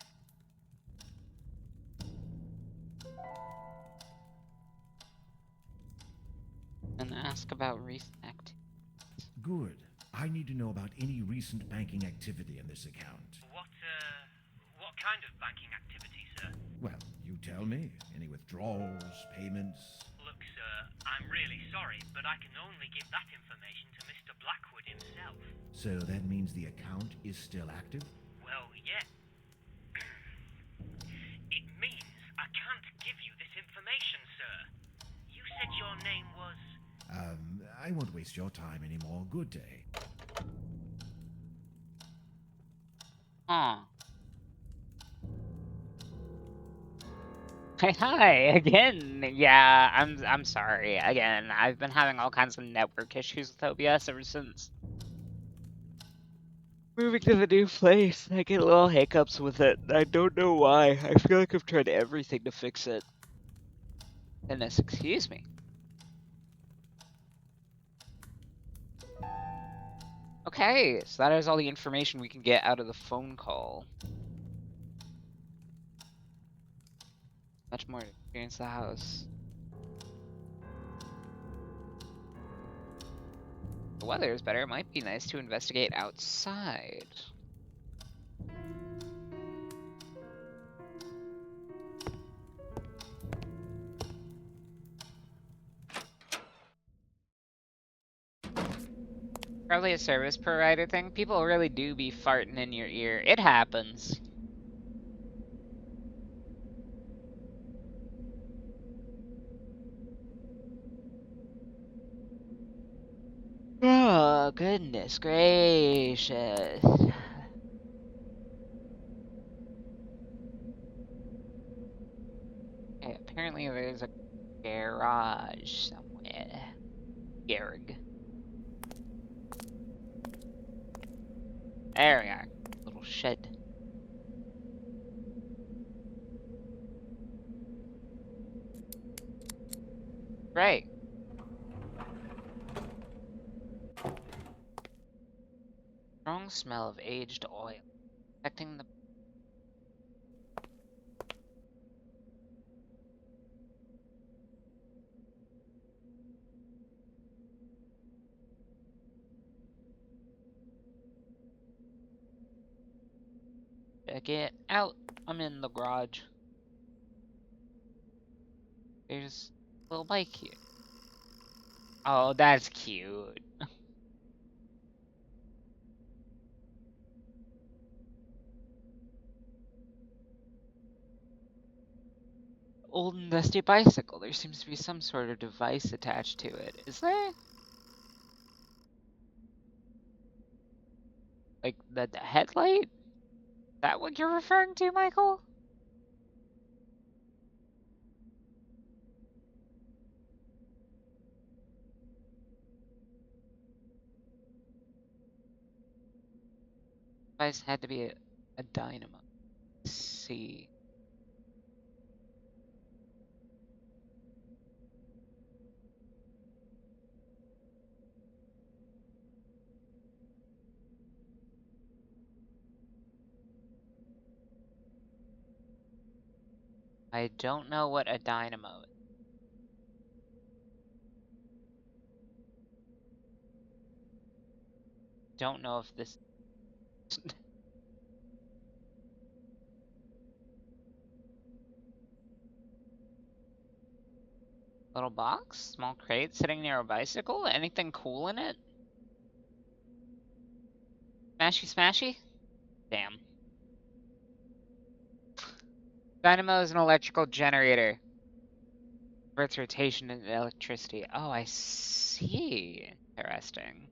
And ask about recent activities. Good. I need to know about any recent banking activity in this account. What kind of banking activity, sir? Well, you tell me. Any withdrawals, payments? Look, sir, I'm really sorry, but I can only give that information to Mr. Blackwood himself. So that means the account is still active? Well, yeah. It means I can't give you this information, sir. You said your name was... I won't waste your time anymore. Good day. Huh. Hi again. Yeah, I'm sorry. Again, I've been having all kinds of network issues with OBS ever since moving to the new place. I get little hiccups with it. I don't know why. I feel like I've tried everything to fix it. Goodness, excuse me. Okay, so that is all the information we can get out of the phone call. Much more to experience the house. The weather is better. It might be nice to investigate outside. Probably a service provider thing. People really do be farting in your ear. It happens. Oh, goodness gracious. Okay, apparently there's a garage somewhere. Garrig. There we are. Little shed. Right. Strong smell of aged oil. Affecting the... Get out. I'm in the garage. There's a little bike here. Oh, that's cute. Old and dusty bicycle. There seems to be some sort of device attached to it. Is there? Like the headlight? Is that what you're referring to, Michael? Device had to be a dynamo. Let's see. I don't know what a dynamo is. Don't know if this little box, small crate sitting near a bicycle. Anything cool in it? Smashy, smashy. Damn. Dynamo is an electrical generator. Converts rotation into electricity. Oh, I see. Interesting.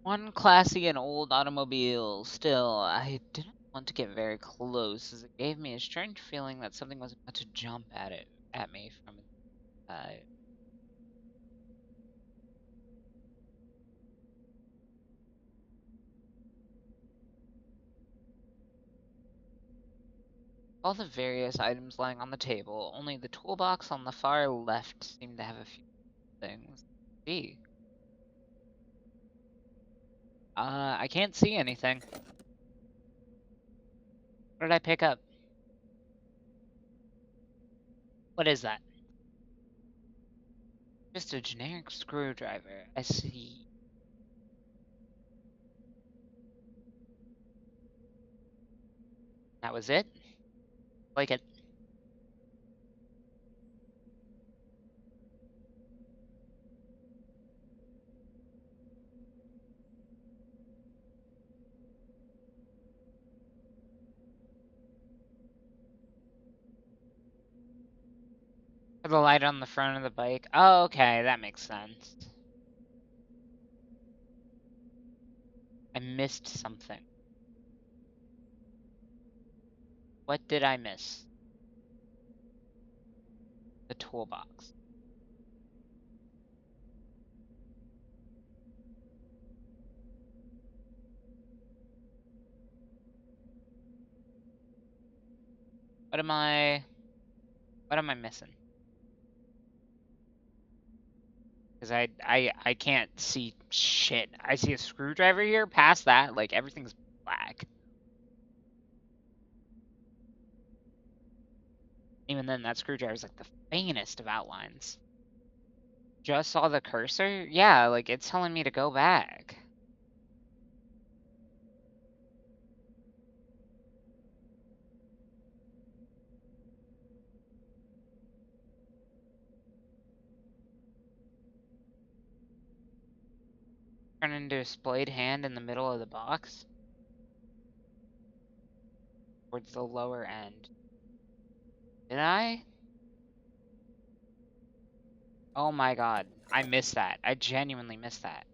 One classy and old automobile. Still, I didn't want to get very close, as it gave me a strange feeling that something was about to jump at me from inside. All the various items lying on the table, only the toolbox on the far left seemed to have a few things. See. I can't see anything. What did I pick up? What is that? Just a generic screwdriver. I see. That was it? Like it. For the light on the front of the bike. Oh, okay, that makes sense. I missed something. What did I miss? The toolbox. What am I missing? Because I can't see shit. I see a screwdriver here. Past that, like, everything's black. Even then, that screwdriver's like the faintest of outlines. Just saw the cursor? Yeah, like, it's telling me to go back. Turn into a splayed hand in the middle of the box. Towards the lower end. Did I? Oh my god. I missed that. I genuinely missed that.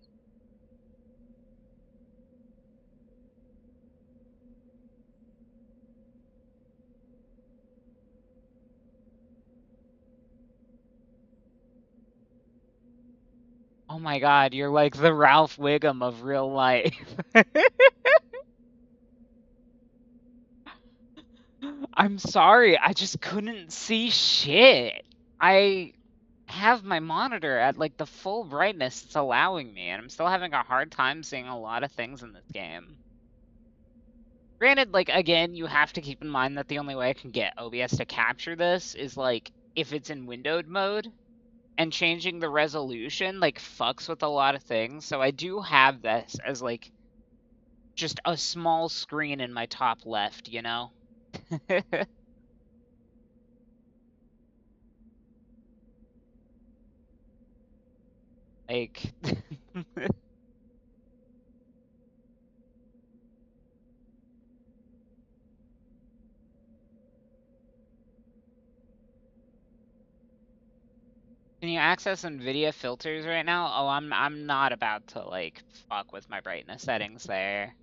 Oh my god, you're like the Ralph Wiggum of real life. I'm sorry, I just couldn't see shit. I have my monitor at like the full brightness it's allowing me, and I'm still having a hard time seeing a lot of things in this game. Granted, like, again, you have to keep in mind that the only way I can get OBS to capture this is, like, if it's in windowed mode, and changing the resolution, like, fucks with a lot of things, so I do have this as, like, just a small screen in my top left, you know? Like... Can you access NVIDIA filters right now? Oh, I'm not about to, like, fuck with my brightness settings there.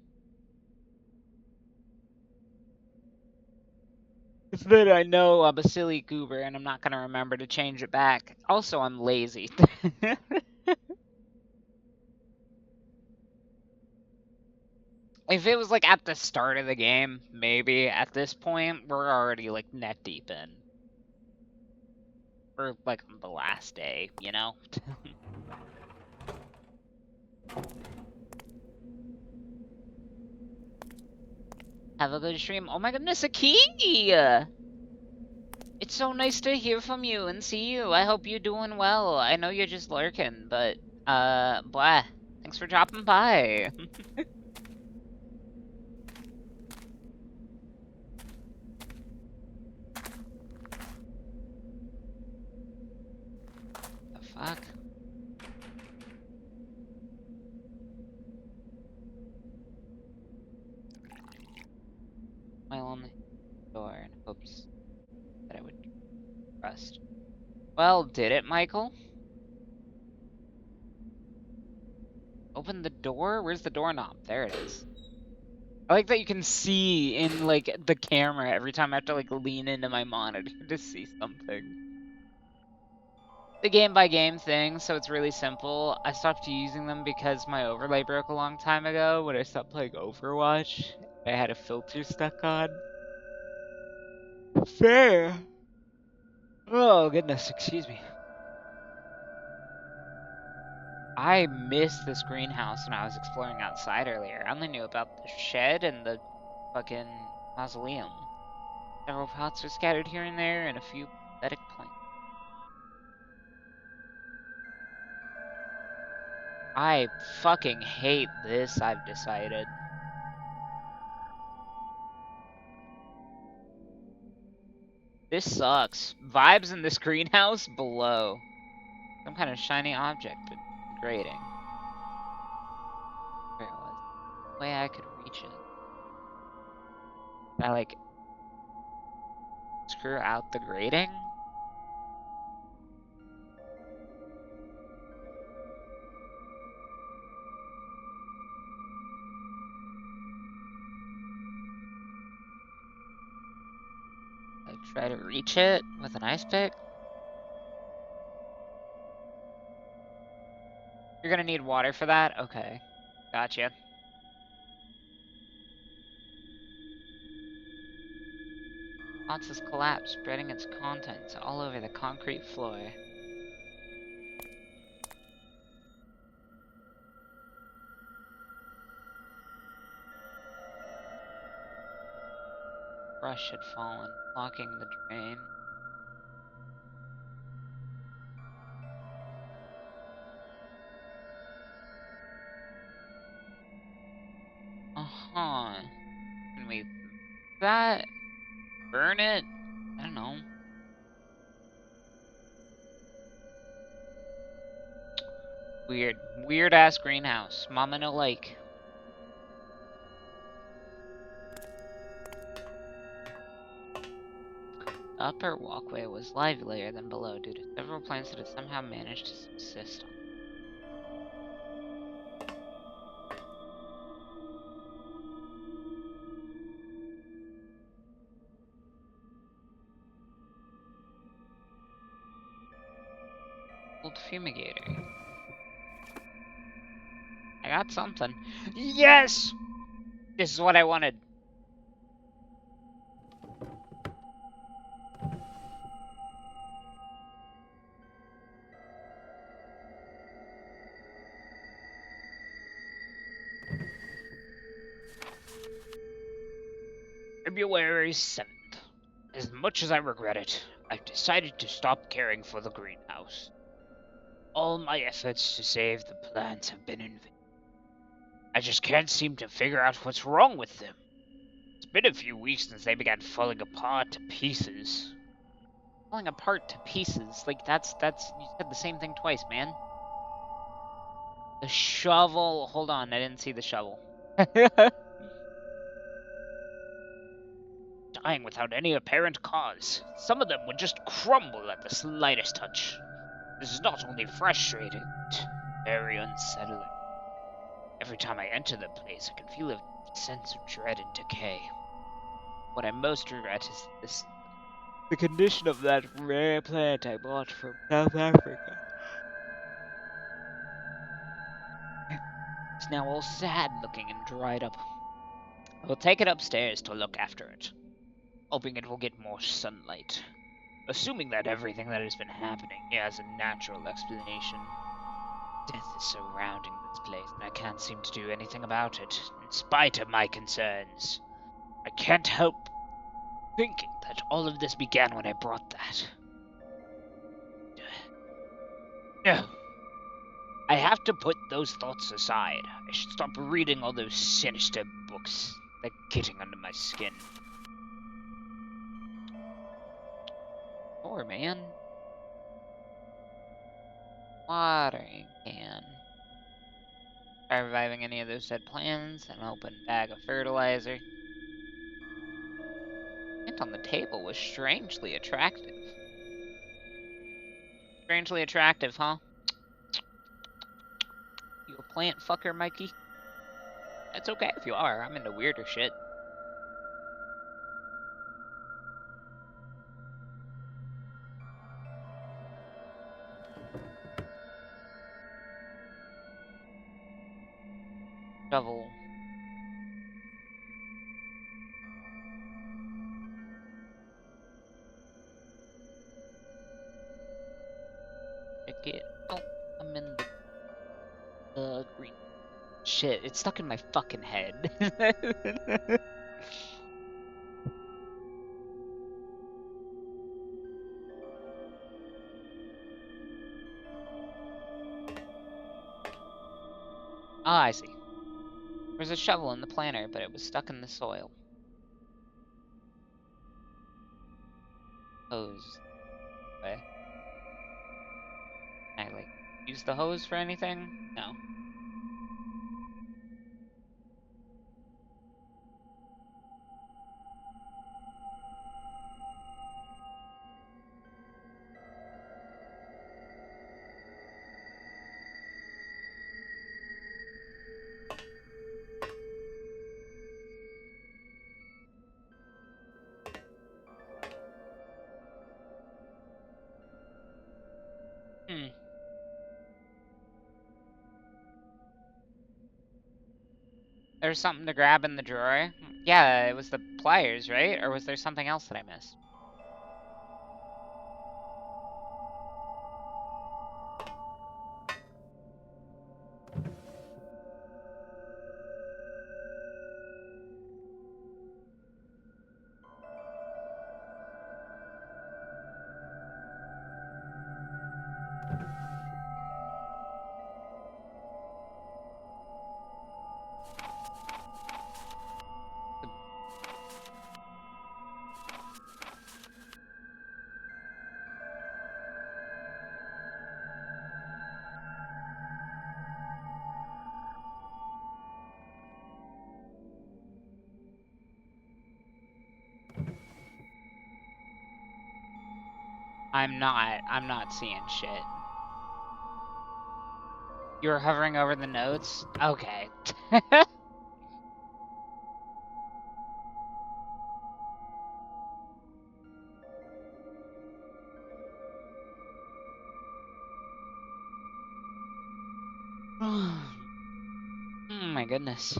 Then I know I'm a silly goober and I'm not gonna remember to change it back. Also, I'm lazy. If it was, like, at the start of the game, maybe. At this point, we're already, like, neck deep in. We're, like, on the last day, you know? Have a good stream. Oh my goodness, a key! It's so nice to hear from you and see you. I hope you're doing well. I know you're just lurking, but, blah. Thanks for dropping by. The fuck? Smile on the door in hopes that I would trust. Well, did it, Michael? Open the door? Where's the doorknob? There it is. I like that you can see in, like, the camera every time I have to, like, lean into my monitor to see something. The game-by-game thing, so it's really simple. I stopped using them because my overlay broke a long time ago when I stopped playing Overwatch. I had a filter stuck on. Fair. Oh, goodness, excuse me. I missed this greenhouse when I was exploring outside earlier. I only knew about the shed and the fucking mausoleum. Several pots are scattered here and there, and a few pathetic plants. I fucking hate this, I've decided. This sucks. Vibes in this greenhouse below. Some kind of shiny object, but degrading. Where it was. Way I could reach it. Can I, like, screw out the grating? Like, try to reach it with an ice pick? You're gonna need water for that? Okay. Gotcha. Lots has collapsed, spreading its contents all over the concrete floor. Brush had fallen, blocking the drain. Uh-huh. Can we that? Burn it? I don't know. Weird. Weird ass greenhouse. Mama no lake. The upper walkway was livelier than below due to several plants that had somehow managed to subsist on. Old fumigator. I got something. Yes! This is what I wanted. February 7th. As much as I regret it, I've decided to stop caring for the greenhouse. All my efforts to save the plants have been in vain. I just can't seem to figure out what's wrong with them. It's been a few weeks since they began falling apart to pieces. Falling apart to pieces. Like, that's, you said the same thing twice, man. The shovel. Hold on, I didn't see the shovel. Dying without any apparent cause. Some of them would just crumble at the slightest touch. This is not only frustrating, but very unsettling. Every time I enter the place, I can feel a sense of dread and decay. What I most regret is the condition of that rare plant I bought from South Africa. It's now all sad looking and dried up. I will take it upstairs to look after it, hoping it will get more sunlight. Assuming that everything that has been happening has a natural explanation. Death is surrounding this place, and I can't seem to do anything about it, in spite of my concerns. I can't help thinking that all of this began when I brought that. No. I have to put those thoughts aside. I should stop reading all those sinister books. They're getting under my skin. Sure, man. Watering can. Try reviving any of those dead plants. An open bag of fertilizer. Plant on the table was strangely attractive. Strangely attractive, huh? You a plant fucker, Mikey? That's okay if you are. I'm into weirder shit. Shovel. Check it. Oh, I'm in the green. Shit, it's stuck in my fucking head. Ah, I see. There's a shovel in the planter, but it was stuck in the soil. Hose. Okay. Can I, like, use the hose for anything? No. Hmm. There's something to grab in the drawer. Yeah, it was the pliers, right? Or was there something else that I missed? I'm not seeing shit. You were hovering over the notes? Okay. Oh my goodness.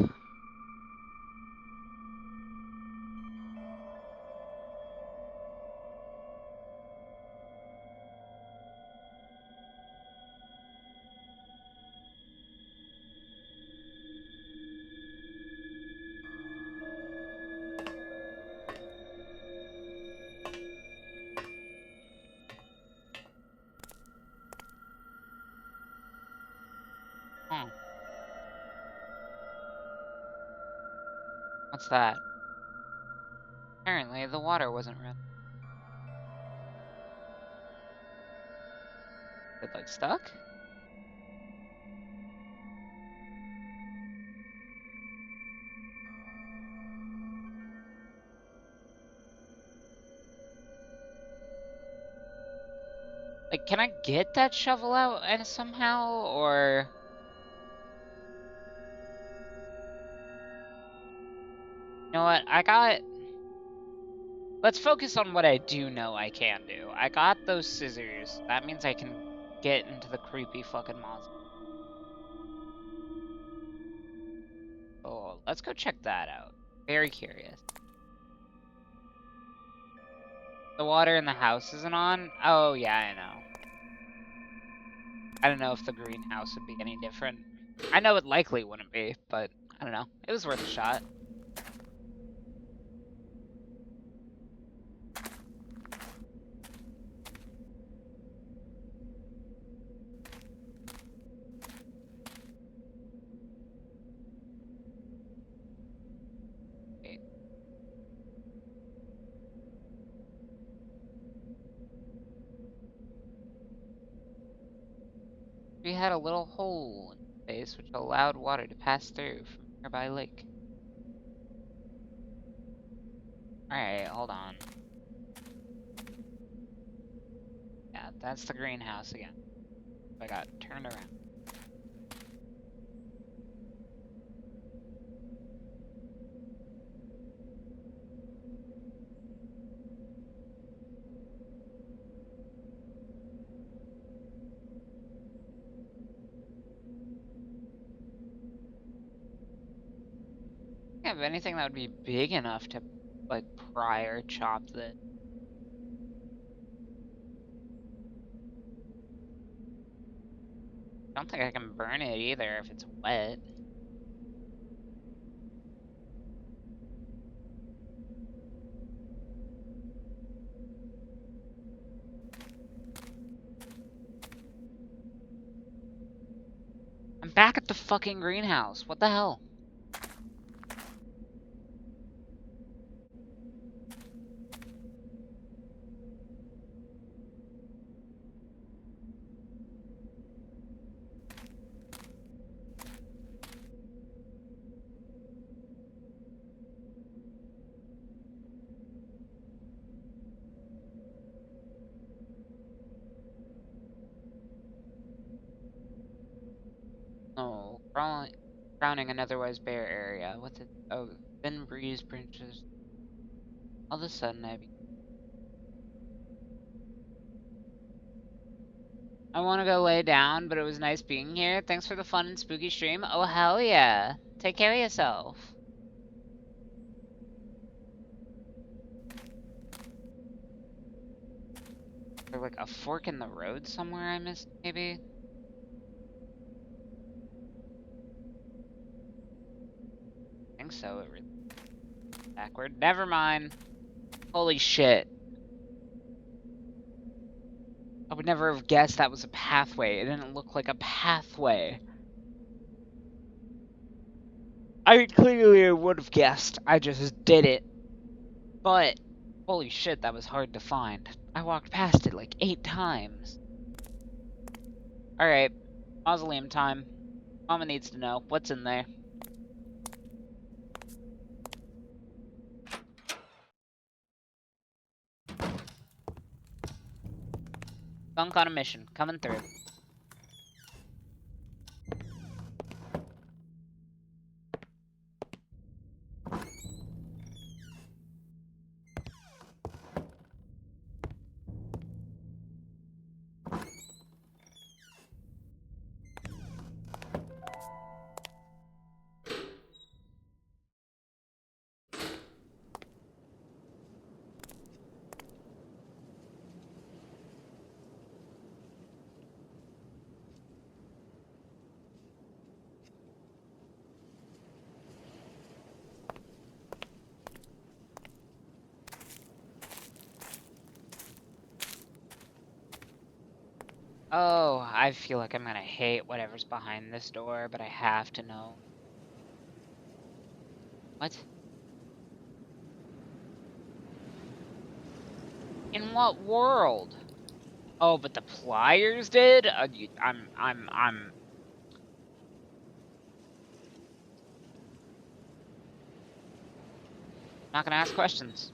What's that? Apparently, the water wasn't running. It, like, stuck? Like, can I get that shovel out and somehow, or... You know what, let's focus on what I do know I can do. I got those scissors. That means I can get into the creepy fucking mausoleum. Oh, let's go check that out. Very curious. The water in the house isn't on? Oh, yeah, I know. I don't know if the greenhouse would be any different. I know it likely wouldn't be, but I don't know. It was worth a shot. Wait. We had a little hole in the base which allowed water to pass through from a nearby lake. Alright, hold on. Yeah, that's the greenhouse again. I got turned around. Have anything that would be big enough to, like, pry or chop this. I don't think I can burn it either if it's wet. I'm back at the fucking greenhouse. What the hell? Oh, crowning an otherwise bare area with a thin breeze branches. All of a sudden, I want to go lay down, but it was nice being here. Thanks for the fun and spooky stream. Oh, hell yeah. Take care of yourself. Is there like a fork in the road somewhere I missed, maybe? I think so. It really backward. Never mind. Holy shit. I would never have guessed that was a pathway. It didn't look like a pathway. I clearly would have guessed. I just did it. But, holy shit, that was hard to find. I walked past it like 8 times. Alright, mausoleum time. Mama needs to know what's in there. Gunk on a mission, coming through. Oh, I feel like I'm gonna hate whatever's behind this door, but I have to know. What? In what world? Oh, but the pliers did? I'm not gonna ask questions.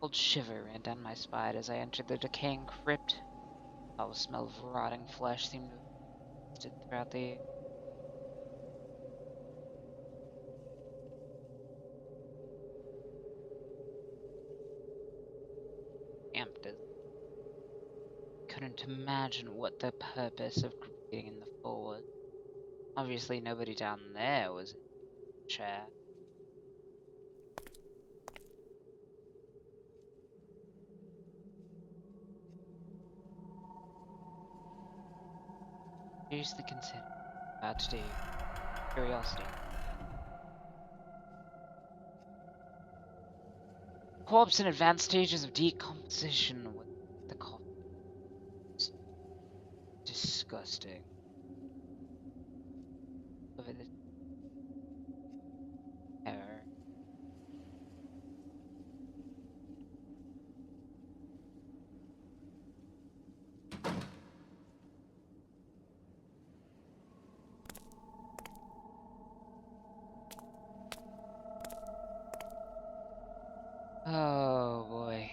Cold shiver ran down my spine as I entered the decaying crypt. A foul smell of rotting flesh seemed to have existed throughout the air. Amped as I couldn't imagine what the purpose of creating in the forward. Obviously nobody down there was in the chair. Seriously considered about to do. Curiosity. Corpse in advanced stages of decomposition with the coffin. Disgusting. Over this terror. Oh boy.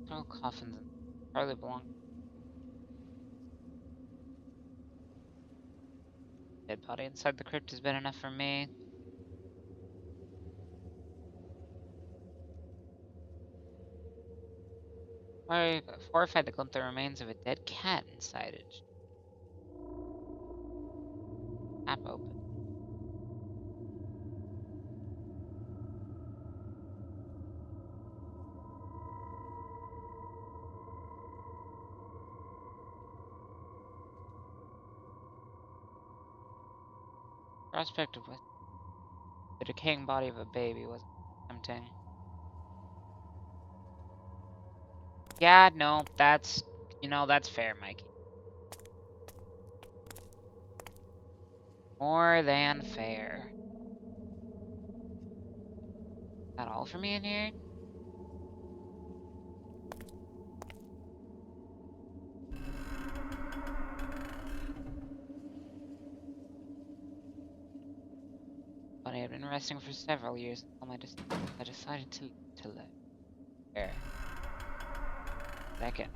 Several coffins and probably belong. Dead body inside the crypt has been enough for me. I horrified to glimpse the remains of a dead cat inside it. Snap open. Prospect of the decaying body of a baby was tempting. Yeah, no, that's that's fair, Mikey. More than fair. Is that all for me in here? But I had been resting for several years until I decided to let there. Second.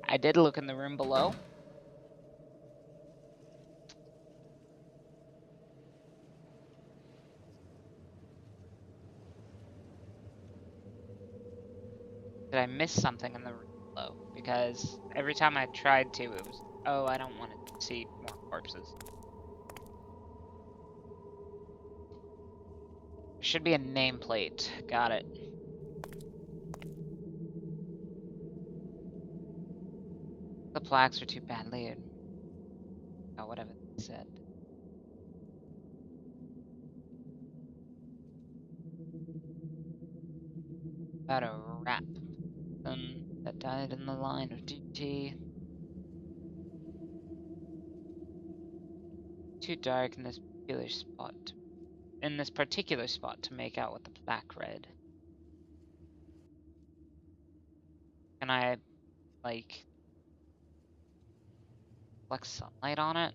I did look in the room below. Did I miss something in the room below? Because every time I tried to, it was, oh, I don't want to see more corpses. There should be a nameplate. Got it. The plaques are too badly and oh, whatever they said. About a rap that died in the line of duty. Too dark in this particular spot. To make out what the plaque read. Can I, like, flex sunlight on it?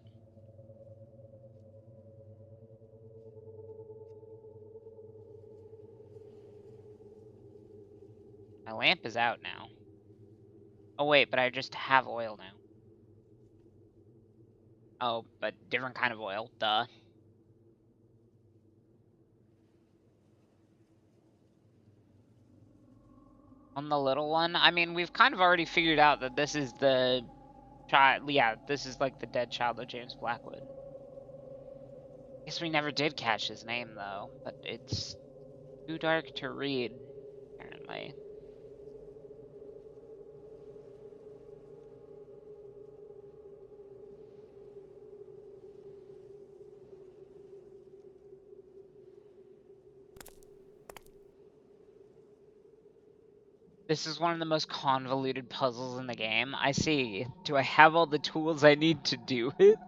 My lamp is out now. Oh wait, but I just have oil now. Oh, but different kind of oil, duh. On the little one, I mean, we've kind of already figured out that this is the child, yeah, this is like the dead child of James Blackwood. Guess we never did catch his name though, but it's too dark to read, apparently. This is one of the most convoluted puzzles in the game. I see. Do I have all the tools I need to do it?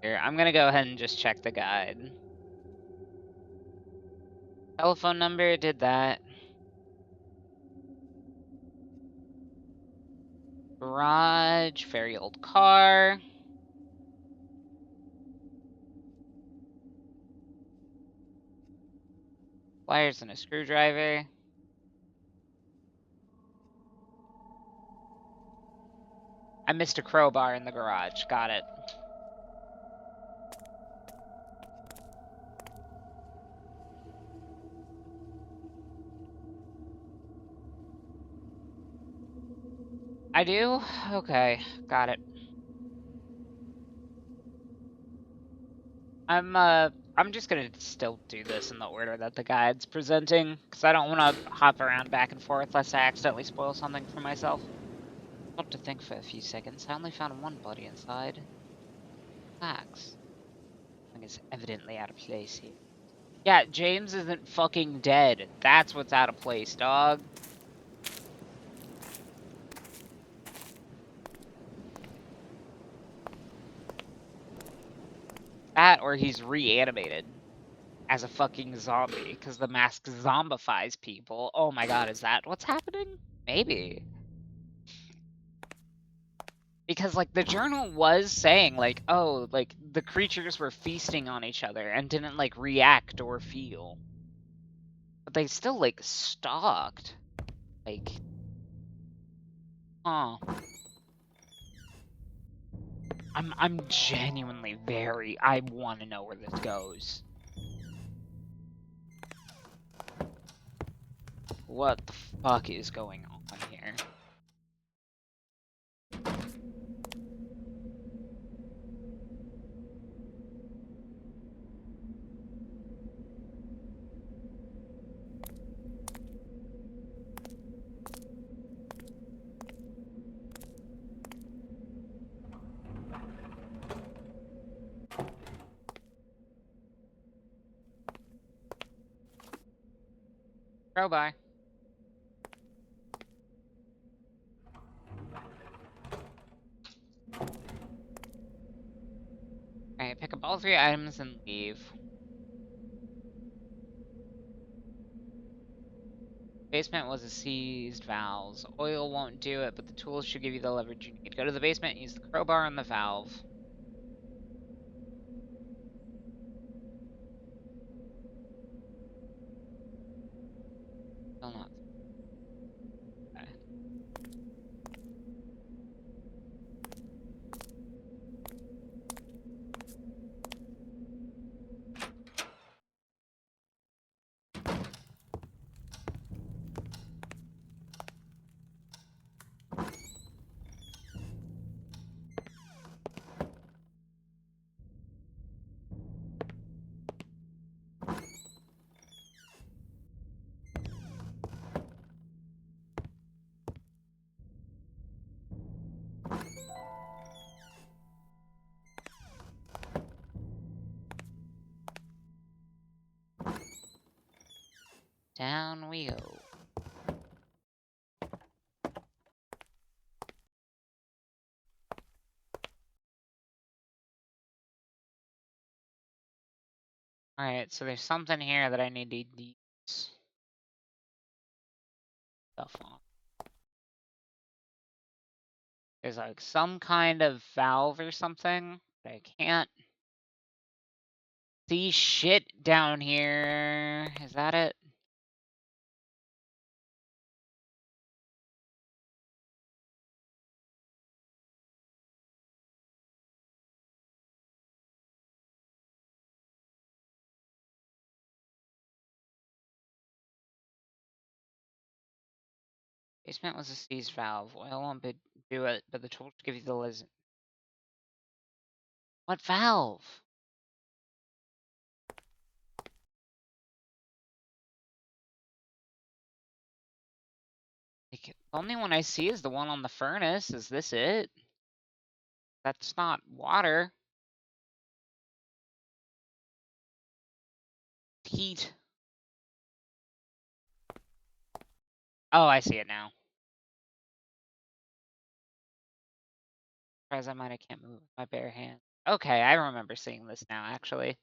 Here, I'm gonna go ahead and just check the guide. Telephone number, did that. Garage, very old car. Pliers and a screwdriver. I missed a crowbar in the garage. Got it. I do? Okay, got it. I'm just gonna still do this in the order that the guide's presenting, because I don't want to hop around back and forth lest I accidentally spoil something for myself. Stop to think for a few seconds. I only found one body inside. Relax. Something is evidently out of place here. Yeah, James isn't fucking dead. That's what's out of place, dog. That or he's reanimated as a fucking zombie because the mask zombifies people. Oh my god, is that what's happening? Maybe. Because, like, the journal was saying, like, oh, like, the creatures were feasting on each other and didn't, like, react or feel. But they still, like, stalked. Like, huh. I'm genuinely I want to know where this goes. What the fuck is going on here? Crowbar. Alright, pick up all 3 items and leave. Basement was a seized valves. Oil won't do it, but the tools should give you the leverage you need. Go to the basement, use the crowbar and the valve. Still not. Okay. Down we go. Alright, so there's something here that I need to use stuff on. There's like some kind of valve or something, but I can't see shit down here. Is that it? Basement was a seized valve. Oil won't do it, but the tools give you the lizard. What valve? Like, the only one I see is the one on the furnace. Is this it? That's not water. heat. Oh, I see it now. Surprised I might I can't move with my bare hand. Okay, I remember seeing this now, actually.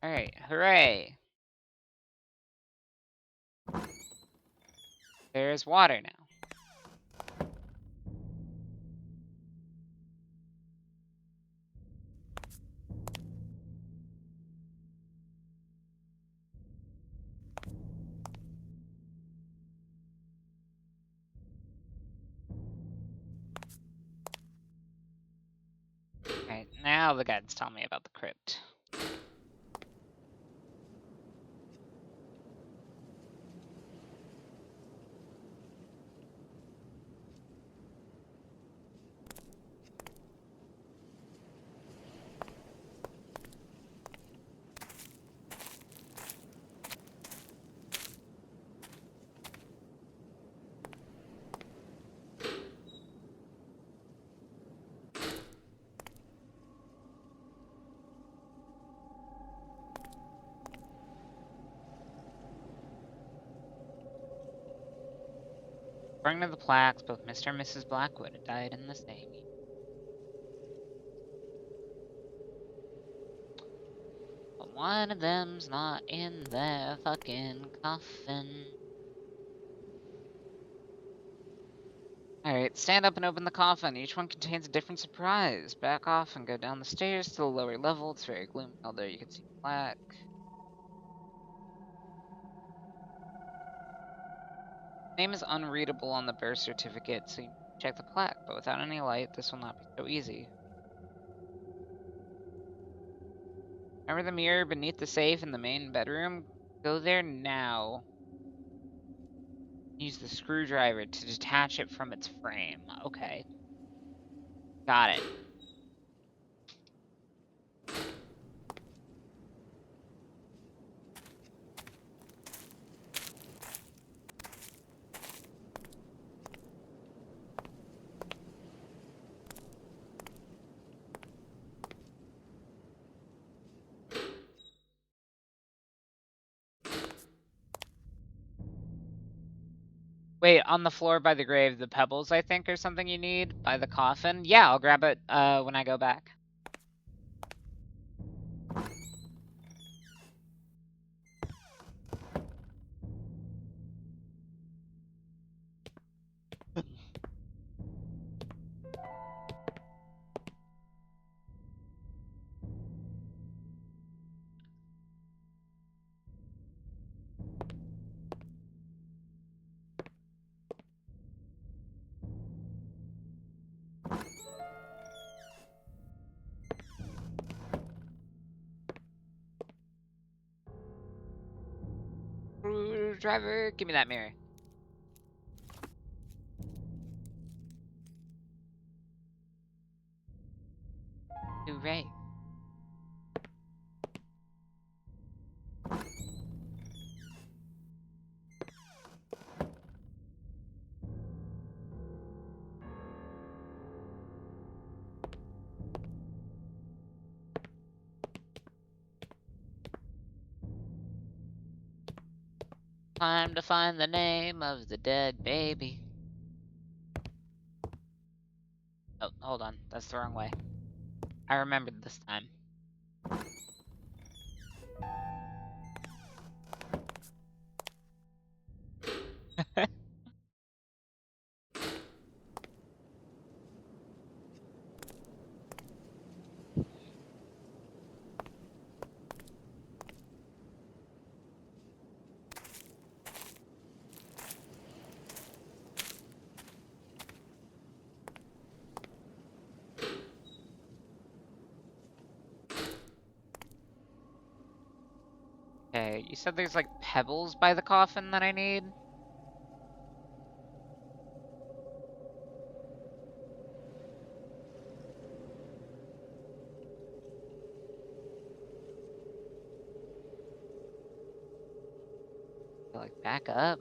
Alright, hooray! There's water now. Alright, now the guides tell me about the crypt. According to the plaques, both Mr. and Mrs. Blackwood had died in the same year. But one of them's not in their fucking coffin. Alright, stand up and open the coffin. Each one contains a different surprise. Back off and go down the stairs to the lower level. It's very gloomy, although you can see the plaque. Name is unreadable on the birth certificate, so you check the plaque, but without any light, this will not be so easy. Remember the mirror beneath the safe in the main bedroom? Go there now. Use the screwdriver to detach it from its frame. Okay. Got it. Wait, on the floor by the grave, the pebbles, I think, or something you need by the coffin? Yeah, I'll grab it when I go back. Screwdriver, give me that mirror. Hooray. Time to find the name of the dead baby. Oh, hold on. That's the wrong way. I remembered this time. Okay, you said there's like pebbles by the coffin that I need? Like back up?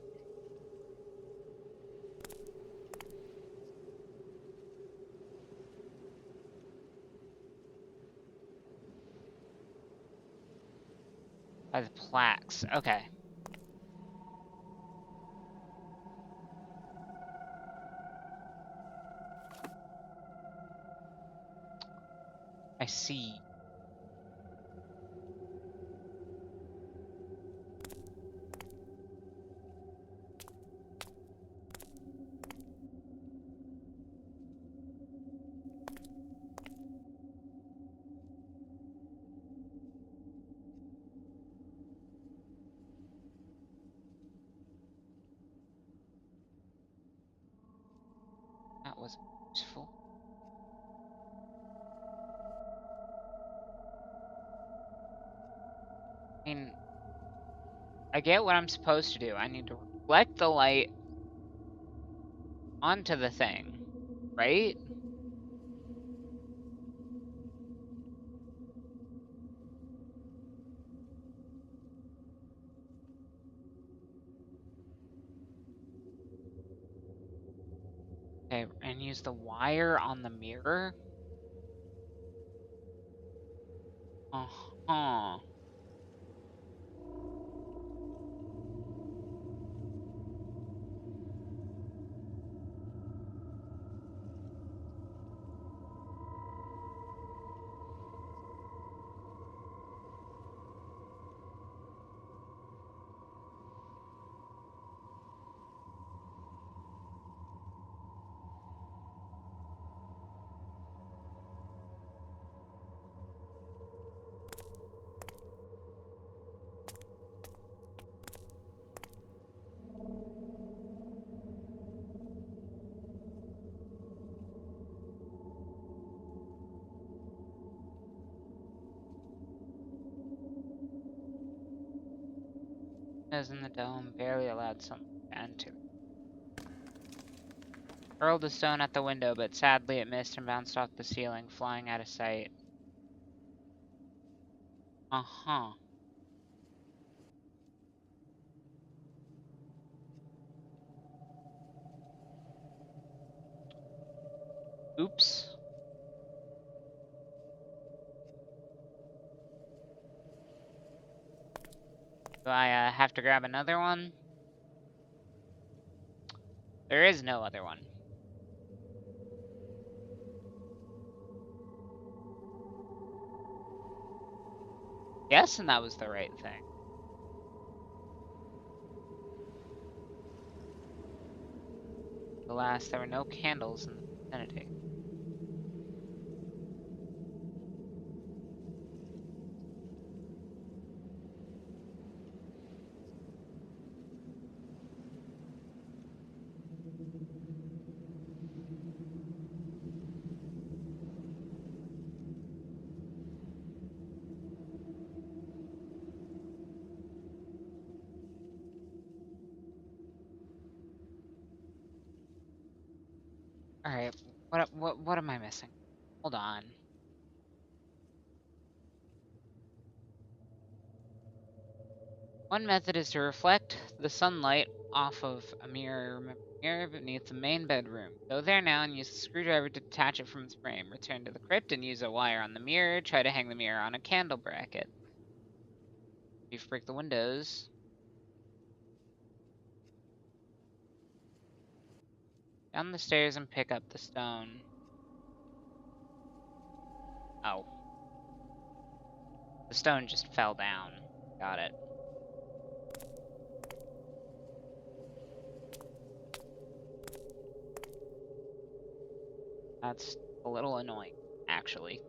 By the plaques. Okay. I see. That was useful. I mean, I get what I'm supposed to do. I need to reflect the light onto the thing, right? Okay, and use the wire on the mirror? Uh-huh. Windows in the dome barely allowed sunlight to enter. Hurled the stone at the window, but sadly it missed and bounced off the ceiling, flying out of sight. Uh-huh. Oops. Do I have to grab another one? There is no other one. Yes, and that was the right thing. Alas, there were no candles in the vicinity. Alright, what am I missing? Hold on. One method is to reflect the sunlight off of a mirror beneath the main bedroom. Go there now and use the screwdriver to detach it from its frame. Return to the crypt and use a wire on the mirror. Try to hang the mirror on a candle bracket. If you break the windows. Down the stairs and pick up the stone. Oh. The stone just fell down. Got it. That's a little annoying, actually.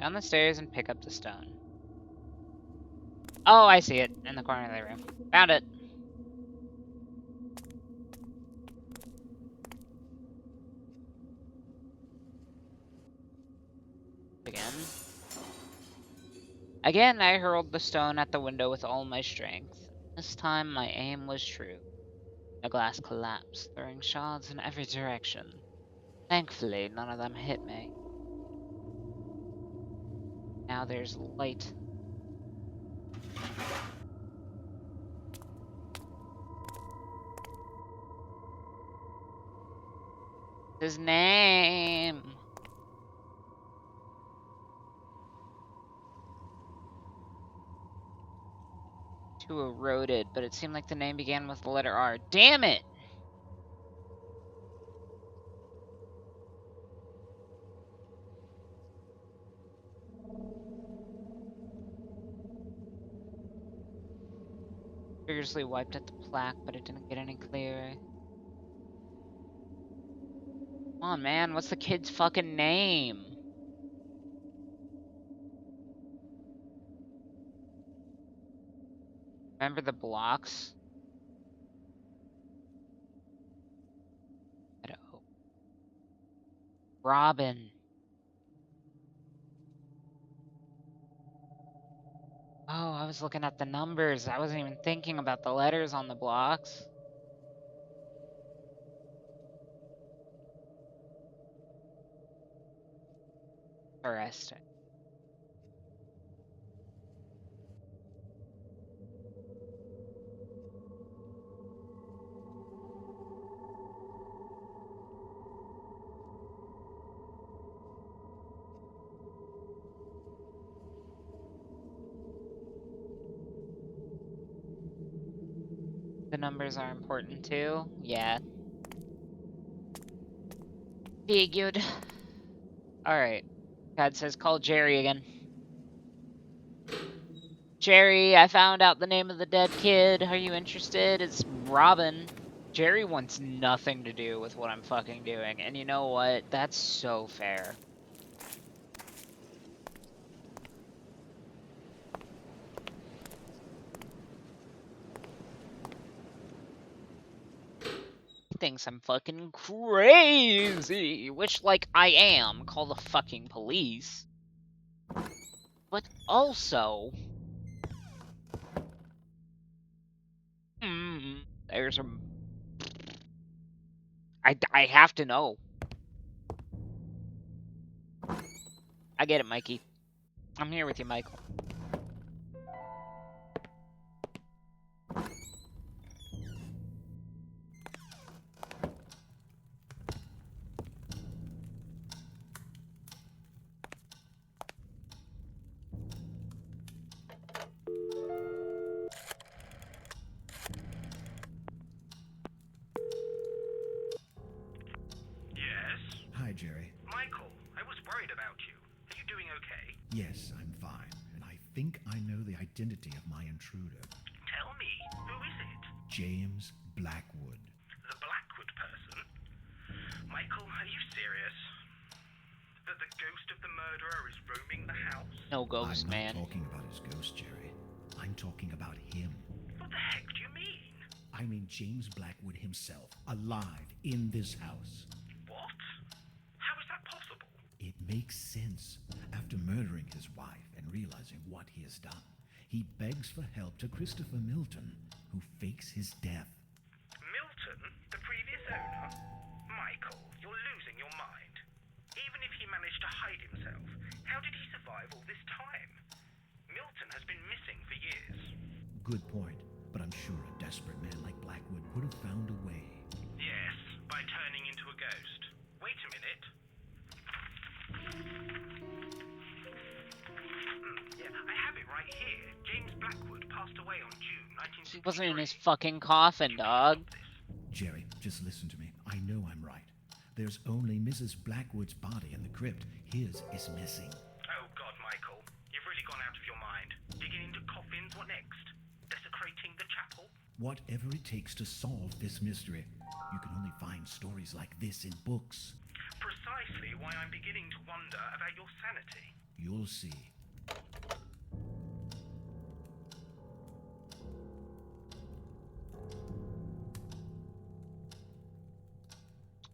Down the stairs and pick up the stone. Oh, I see it in the corner of the room. Found it. Again, I hurled the stone at the window with all my strength. This time, my aim was true. The glass collapsed, throwing shards in every direction. Thankfully, none of them hit me. Now there's light. His name! Too eroded, but it seemed like the name began with the letter R. Damn it! Furiously wiped at the plaque, but it didn't get any clearer. Come on, man, what's the kid's fucking name? Remember the blocks? Robin. Oh, I was looking at the numbers. I wasn't even thinking about the letters on the blocks. Interesting. The numbers are important too. Yeah. Figured. Alright. God says call Jerry again. Jerry, I found out the name of the dead kid. Are you interested? It's Robin. Jerry wants nothing to do with what I'm fucking doing. And you know what? That's so fair. He thinks I'm fucking crazy. Which, like, I am. Call the fucking police. But also... there's a... I have to know. I get it, Mikey. I'm here with you, Michael. Yes? Hi, Jerry. Michael, I was worried about you. Are you doing okay? Yes, I'm fine, and I think I know the identity of my intruder. Tell me, who is it? James Blackwood. The Blackwood person? Michael, are you serious? That the ghost of the murderer is roaming the house? No ghost, I'm not man. talking about his ghost, Jerry. I'm talking about him. What the heck do you mean? I mean James Blackwood himself, alive in this house. What? How is that possible? It makes sense. After murdering his wife and realizing what he has done, he begs for help to Christopher Milton, who fakes his death. Milton, the previous owner? Michael, you're losing your mind. Even if he managed to hide himself, how did he survive all this time? Milton has been missing for years. Good point, but I'm sure a desperate man like Blackwood would have found a way. Yes, by turning into a ghost. Wait a minute. Yeah, I have it right here. James Blackwood passed away on June 1963. He wasn't in his fucking coffin, dog. Jerry, just listen to me. I know I'm right. There's only Mrs. Blackwood's body in the crypt. His is missing. Oh God, Michael. You've really gone out of your mind. Digging into coffins, what next? Desecrating the chapel? Whatever it takes to solve this mystery. You can only find stories like this in books. Precisely why I'm beginning to wonder about your sanity. You'll see.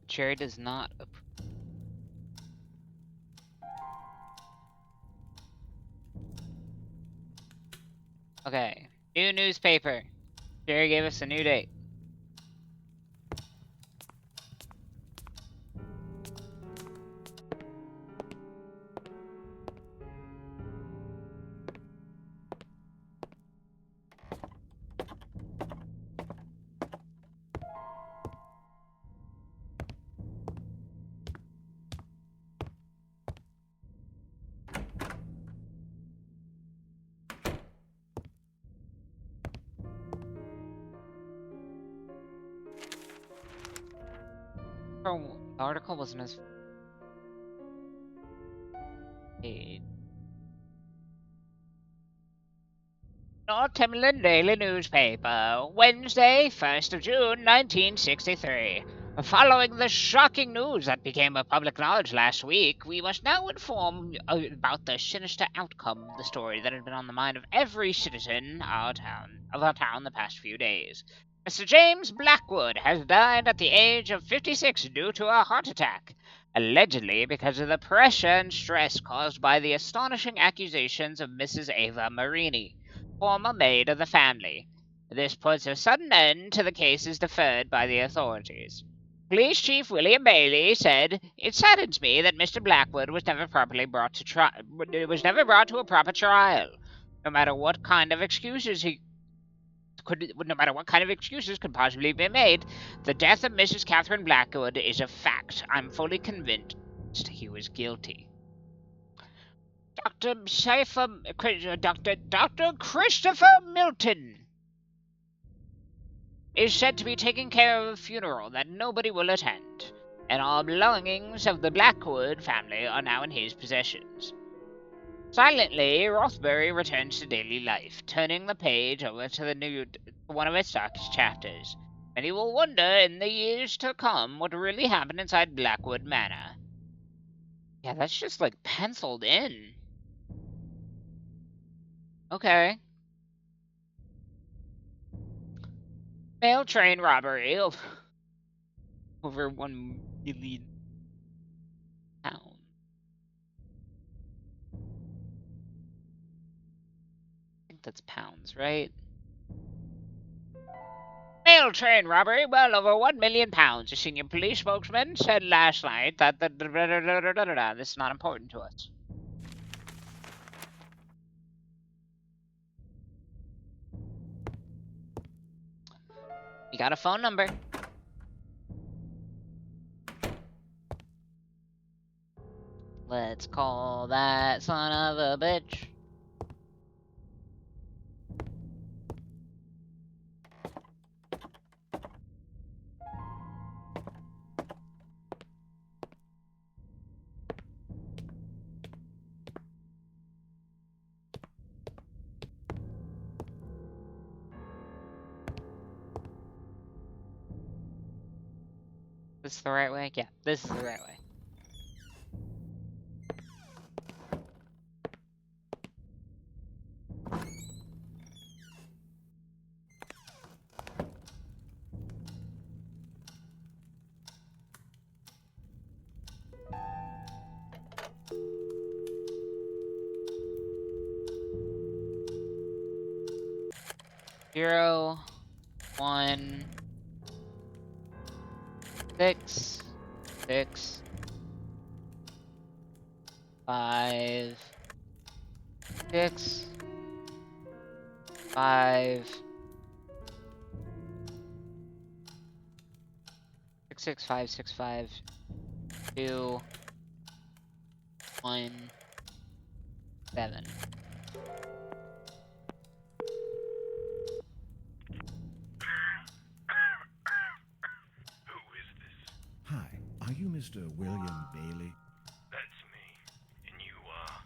Jerry does not approve. Okay. New newspaper. Jerry gave us a new date. Oh, the article wasn't as paid. Northumberland Daily Newspaper, Wednesday, 1st of June, 1963. Following the shocking news that became of public knowledge last week, we must now inform you about the sinister outcome of the story that had been on the mind of every citizen of our town the past few days. Mr. James Blackwood has died at the age of 56 due to a heart attack, allegedly because of the pressure and stress caused by the astonishing accusations of Mrs. Ava Marini, former maid of the family. This puts a sudden end to the cases deferred by the authorities. Police Chief William Bailey said, "It saddens me that Mr. Blackwood was never properly brought to a proper trial. No matter what kind of excuses could possibly be made, the death of Mrs. Catherine Blackwood is a fact. I'm fully convinced he was guilty." Dr. Christopher Milton is said to be taking care of a funeral that nobody will attend, and all belongings of the Blackwood family are now in his possessions. Silently, Rothbury returns to daily life, turning the page over to one of its darkest chapters. And he will wonder in the years to come what really happened inside Blackwood Manor. Yeah, that's just like penciled in. Okay. Mail train robbery over 1 million pounds. I think that's pounds, right? Mail train robbery well over 1 million pounds. A senior police spokesman said last night that this is not important to us. You got a phone number. Let's call that son of a bitch. This is the right way? Yeah, this is the right way. Zero, 1, 6, 6, 5, 6, 5, 6, 6, 5, 6, 5, 2, 1, 7. Who is this? Hi, are you Mr. William Bailey? That's me. And you are?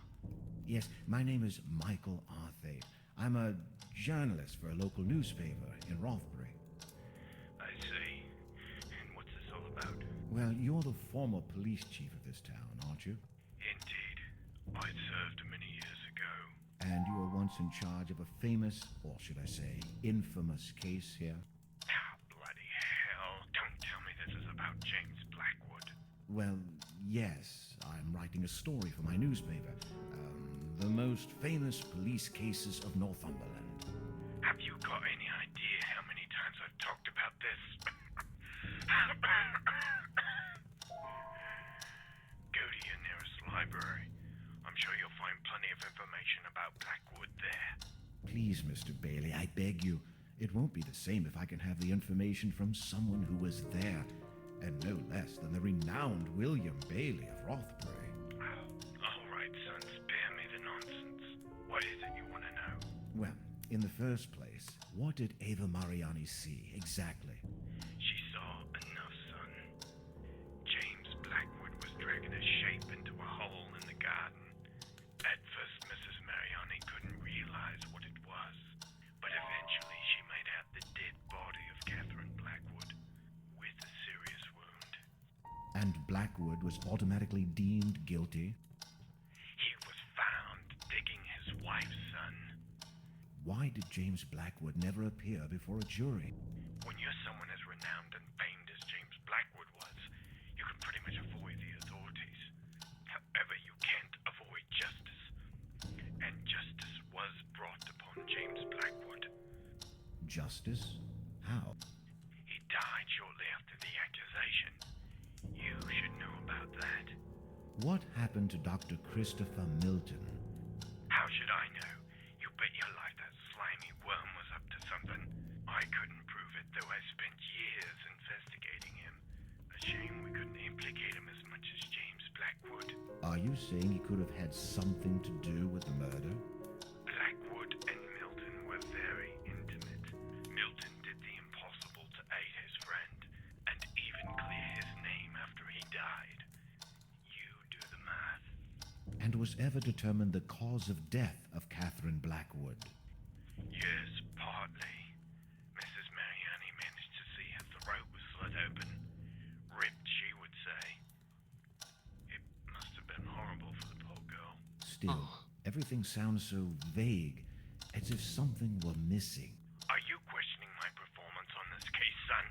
Yes, my name is Michael Arthate. I'm a journalist for a local newspaper in Rothbury. I see. And what's this all about? Well, you're the former police chief of this town, aren't you? Indeed. I served many years ago. And you were once in charge of a famous, or should I say, infamous case here? Ah, bloody hell. Don't tell me this is about James Blackwood. Well, yes, I'm writing a story for my newspaper. The most famous police cases of Northumberland. Have you got any idea how many times I've talked about this? Go to your nearest library. I'm sure you'll find plenty of information about Blackwood there. Please, Mr. Bailey, I beg you. It won't be the same if I can have the information from someone who was there, and no less than the renowned William Bailey of Rothbury. All right, son, spare me the nonsense. What is it you want to know? Well, in the first place, what did Ava Mariani see exactly? She saw enough, son. James Blackwood was dragging a shape into a hole in the garden. At first, Mrs. Mariani couldn't realize what it was, but eventually she made out the dead body of Catherine Blackwood with a serious wound. And Blackwood was automatically deemed guilty? He was found digging his wife's son. Why did James Blackwood never appear before a jury? When you're someone as renowned and famed as James Blackwood was, you can pretty much avoid the authorities. However, you can't avoid justice. And justice was brought upon James Blackwood. Justice? How? He died shortly after the accusation. You should know about that. What happened to Dr. Christopher Milton? How should I know? You bet your life that slimy worm was up to something. I couldn't prove it, though I spent years investigating him. A shame we couldn't implicate him as much as James Blackwood. Are you saying he could have had something to do with the murder? Blackwood and Milton were very intimate. Milton did the impossible to aid his friend, and even clear his name after he died. You do the math. And was ever determined the cause of death of Catherine Blackwood? Yes, partly. Mrs. Mariani managed to see her throat was slit open. Ripped, she would say. It must have been horrible for the poor girl. Still, everything sounds so vague, as if something were missing. Are you questioning my performance on this case, son?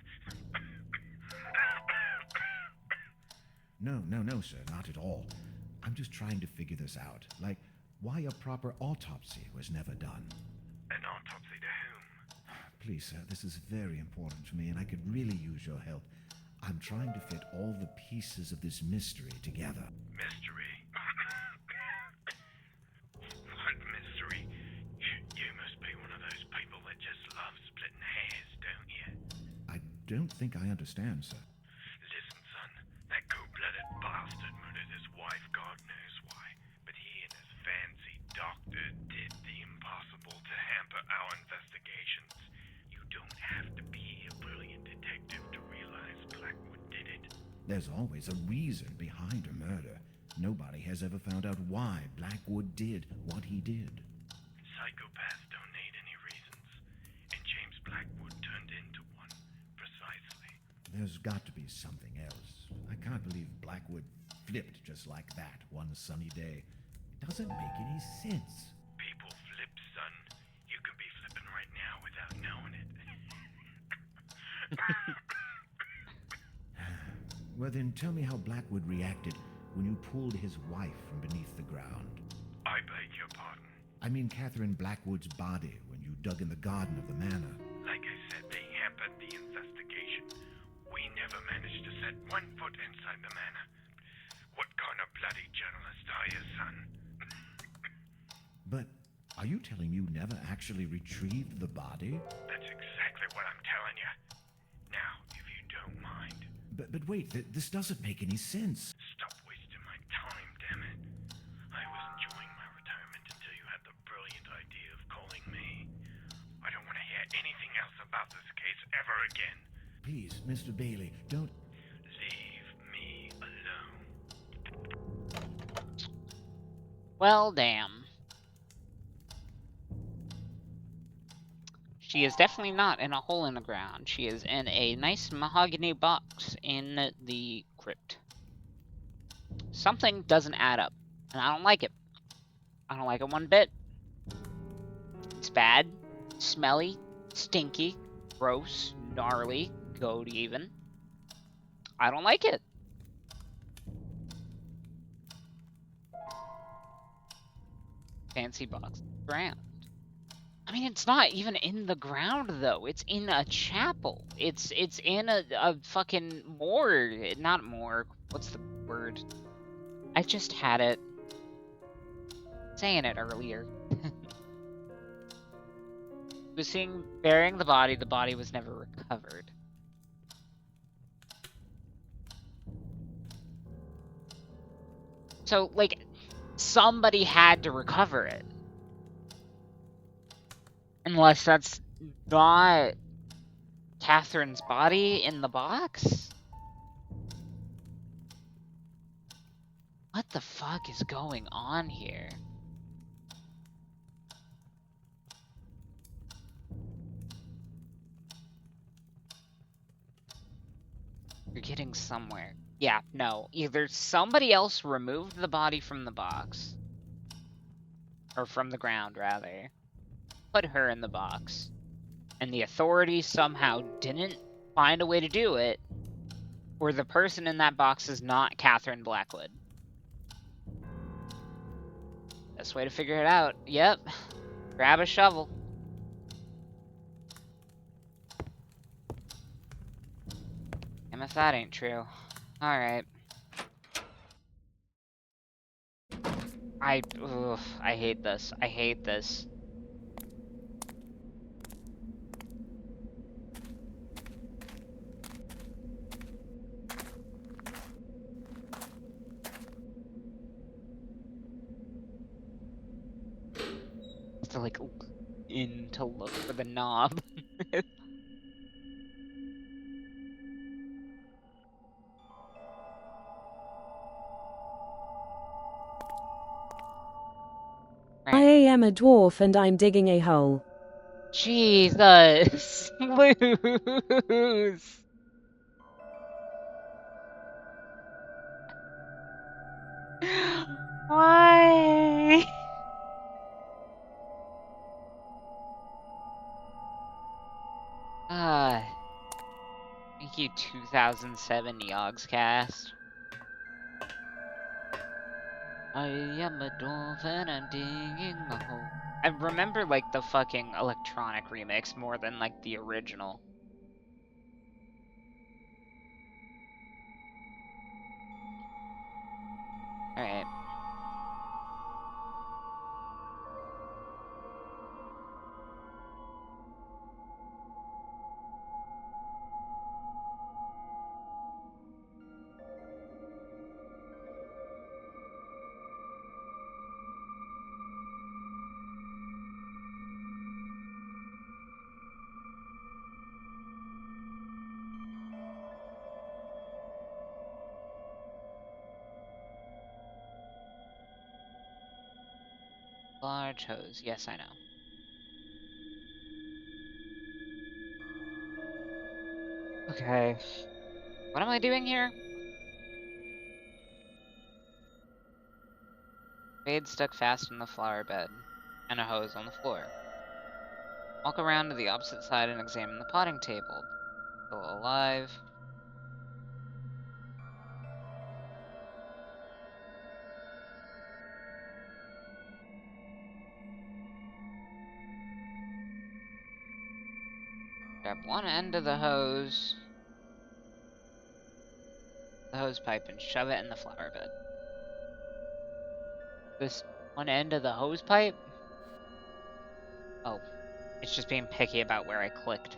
No, sir, not at all. I'm just trying to figure this out. Like, why a proper autopsy was never done. An autopsy to whom? Please, sir, this is very important to me, and I could really use your help. I'm trying to fit all the pieces of this mystery together. Mystery? What mystery? You must be one of those people that just love splitting hairs, don't you? I don't think I understand, sir. Listen, son, that cold-blooded bastard murdered his wife, God knows why. But he and his fancy doctor did the impossible to hamper our investigations. You don't have to be a brilliant detective to realize Blackwood did it. There's always a reason behind a murder. Nobody has ever found out why Blackwood did what he did. Psychopaths don't need any reasons, and James Blackwood turned into one, precisely. There's got to be something else. I can't believe Blackwood flipped just like that one sunny day. It doesn't make any sense. People flip, son. You could be flipping right now without knowing it. Well, then tell me how Blackwood reacted when you pulled his wife from beneath the ground. I beg your pardon. I mean Catherine Blackwood's body when you dug in the garden of the manor. Like I said, they hampered the investigation. We never managed to set one foot inside the manor. What kind of bloody journalist are you, son? But are you telling me you never actually retrieved the body? That's exactly what I'm telling you. Now, if you don't mind, But wait, this doesn't make any sense. stop wasting my time, damn it. I was enjoying my retirement until you had the brilliant idea of calling me. I don't want to hear anything else about this case ever again. Please, Mr. Bailey, don't... Leave me alone. Well, damn. She is definitely not in a hole in the ground. She is in a nice mahogany box in the crypt. Something doesn't add up, and I don't like it. I don't like it one bit. It's bad, smelly, stinky, gross, gnarly, goat even. I don't like it. Fancy box ground. I mean, it's not even in the ground though. It's in a chapel. It's in a fucking morgue. Not morgue. What's the word? I just had it. Saying it earlier. Was seen burying the body. The body was never recovered. So, like, somebody had to recover it. Unless that's not Catherine's body in the box? What the fuck is going on here? You're getting somewhere. Yeah, no. Either somebody else removed the body from the box, or from the ground, rather, put her in the box, and the authorities somehow didn't find a way to do it, or the person in that box is not Catherine Blackwood. Best way to figure it out. Yep. Grab a shovel. Damn if that ain't true. Alright. I hate this. I hate this. To like in to look for the knob. I am a dwarf and I'm digging a hole. Jesus, lose. Why? Thank you, 2007 Yogscast. I am a dwarf and I'm digging a hole. I remember like the fucking electronic remix more than like the original. Alright. Large hose. Yes, I know. Okay. What am I doing here? Spade stuck fast in the flower bed, and a hose on the floor. Walk around to the opposite side and examine the potting table. Still alive. Grab one end of the hose pipe, and shove it in the flower bed. This one end of the hose pipe? Oh, it's just being picky about where I clicked.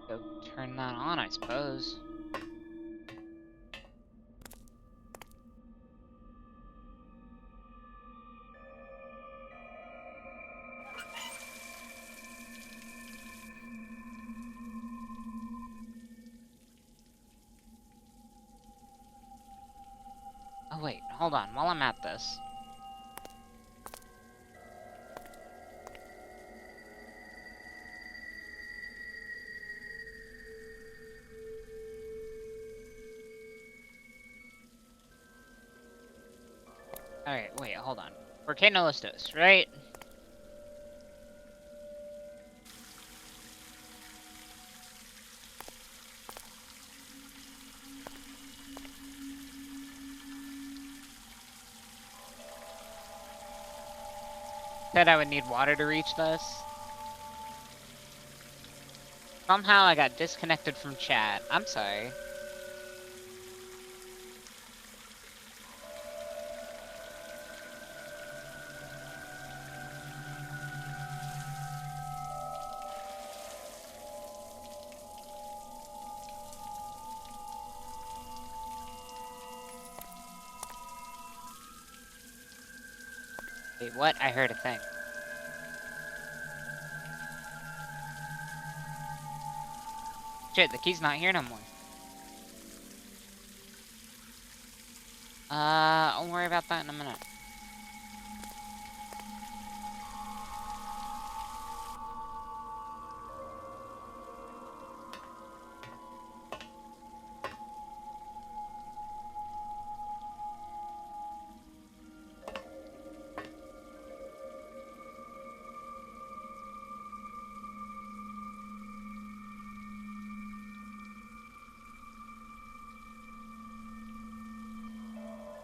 Go turn that on, I suppose. Oh wait, hold on, while I'm at this. Alright, wait, hold on. Volcano Listos, right? Said I would need water to reach this. Somehow I got disconnected from chat. I'm sorry. Wait, what? I heard a thing. Shit, the key's not here no more. I'll worry about that in a minute.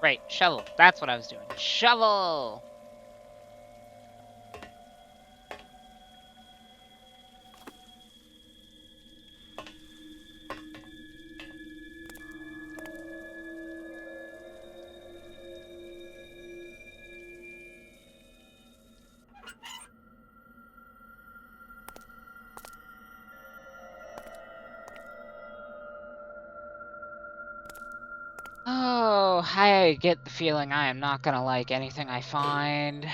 Right, shovel. That's what I was doing. Shovel! Oh, I get the feeling I am not gonna like anything I find.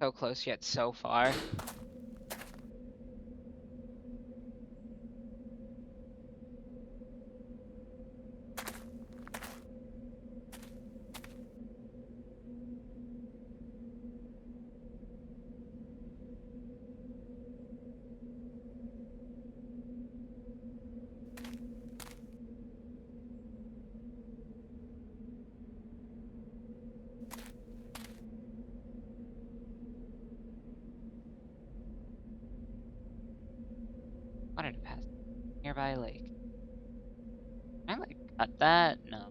So close yet so far. Wanted to pass nearby lake. Can I like cut that? No.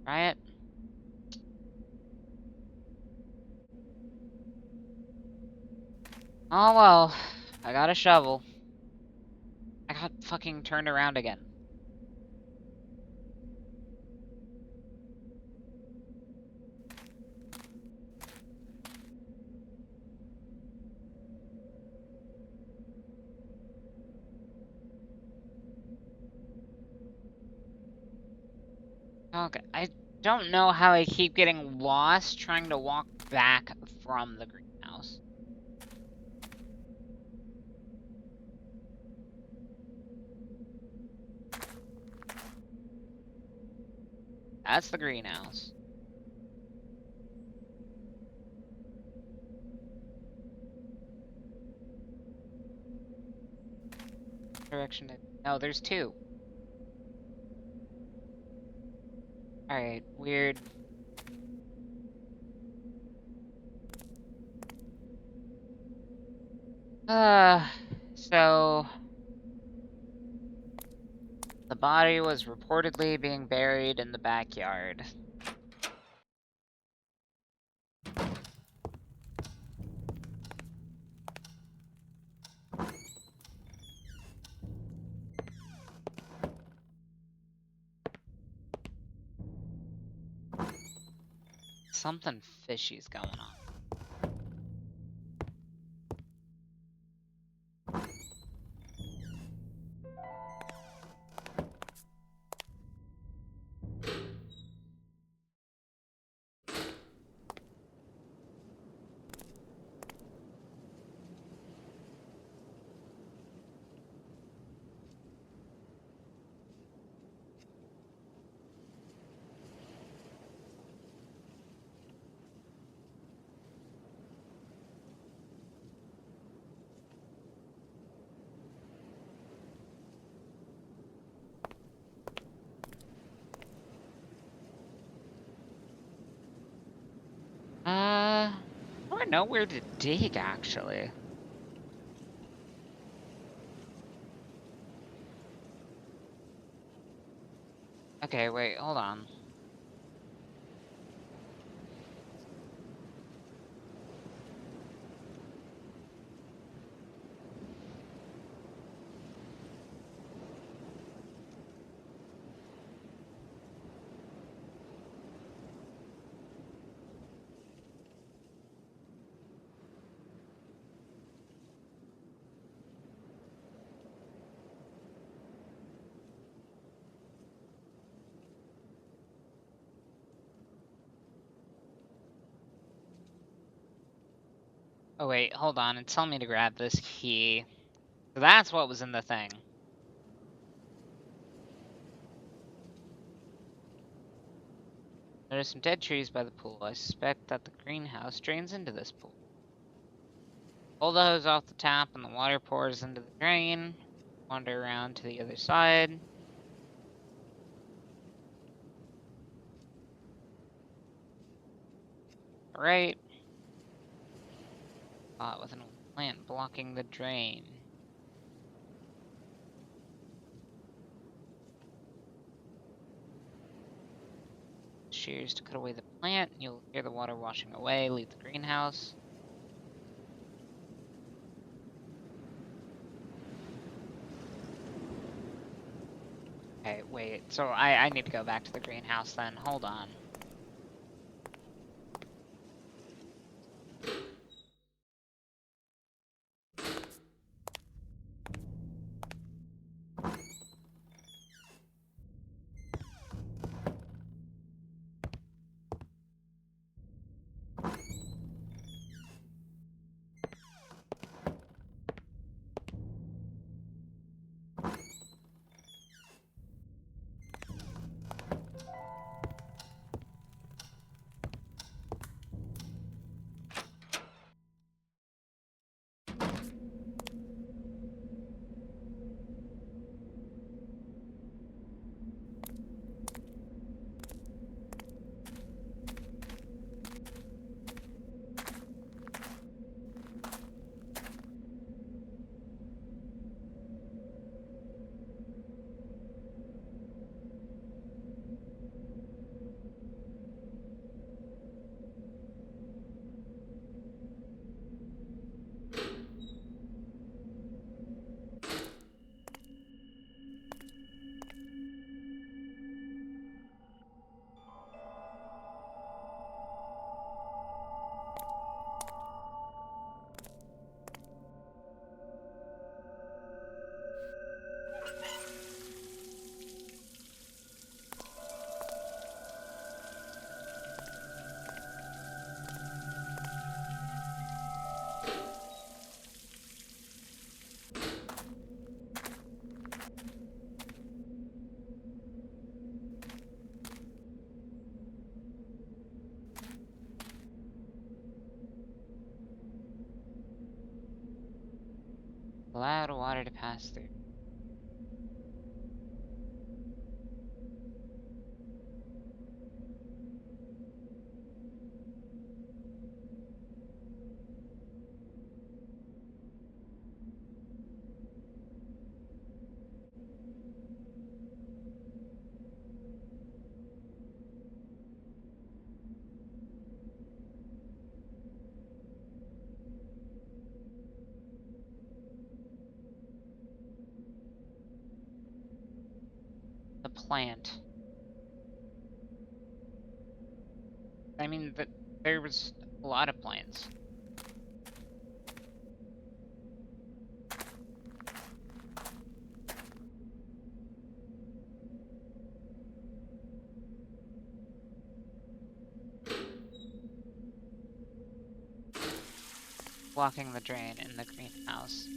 Try it. Oh well. I got a shovel. I got fucking turned around again. Okay, I don't know how I keep getting lost trying to walk back from the greenhouse. That's the greenhouse. Direction to... No, there's two. Alright, weird. So... The body was reportedly being buried in the backyard. Something fishy's going on. don't know where to dig, actually. Okay, wait, hold on. Oh wait, hold on, it's telling me to grab this key. So that's what was in the thing. There are some dead trees by the pool. I suspect that the greenhouse drains into this pool. Pull the hose off the tap and the water pours into the drain. Wander around to the other side. Right. With an old plant blocking the drain. Shears to cut away the plant. You'll hear the water washing away. Leave the greenhouse. Okay, wait. So I need to go back to the greenhouse then. Hold on. Allow the water to pass through. The plant. I mean, there was a lot of plants. Blocking the drain in the greenhouse.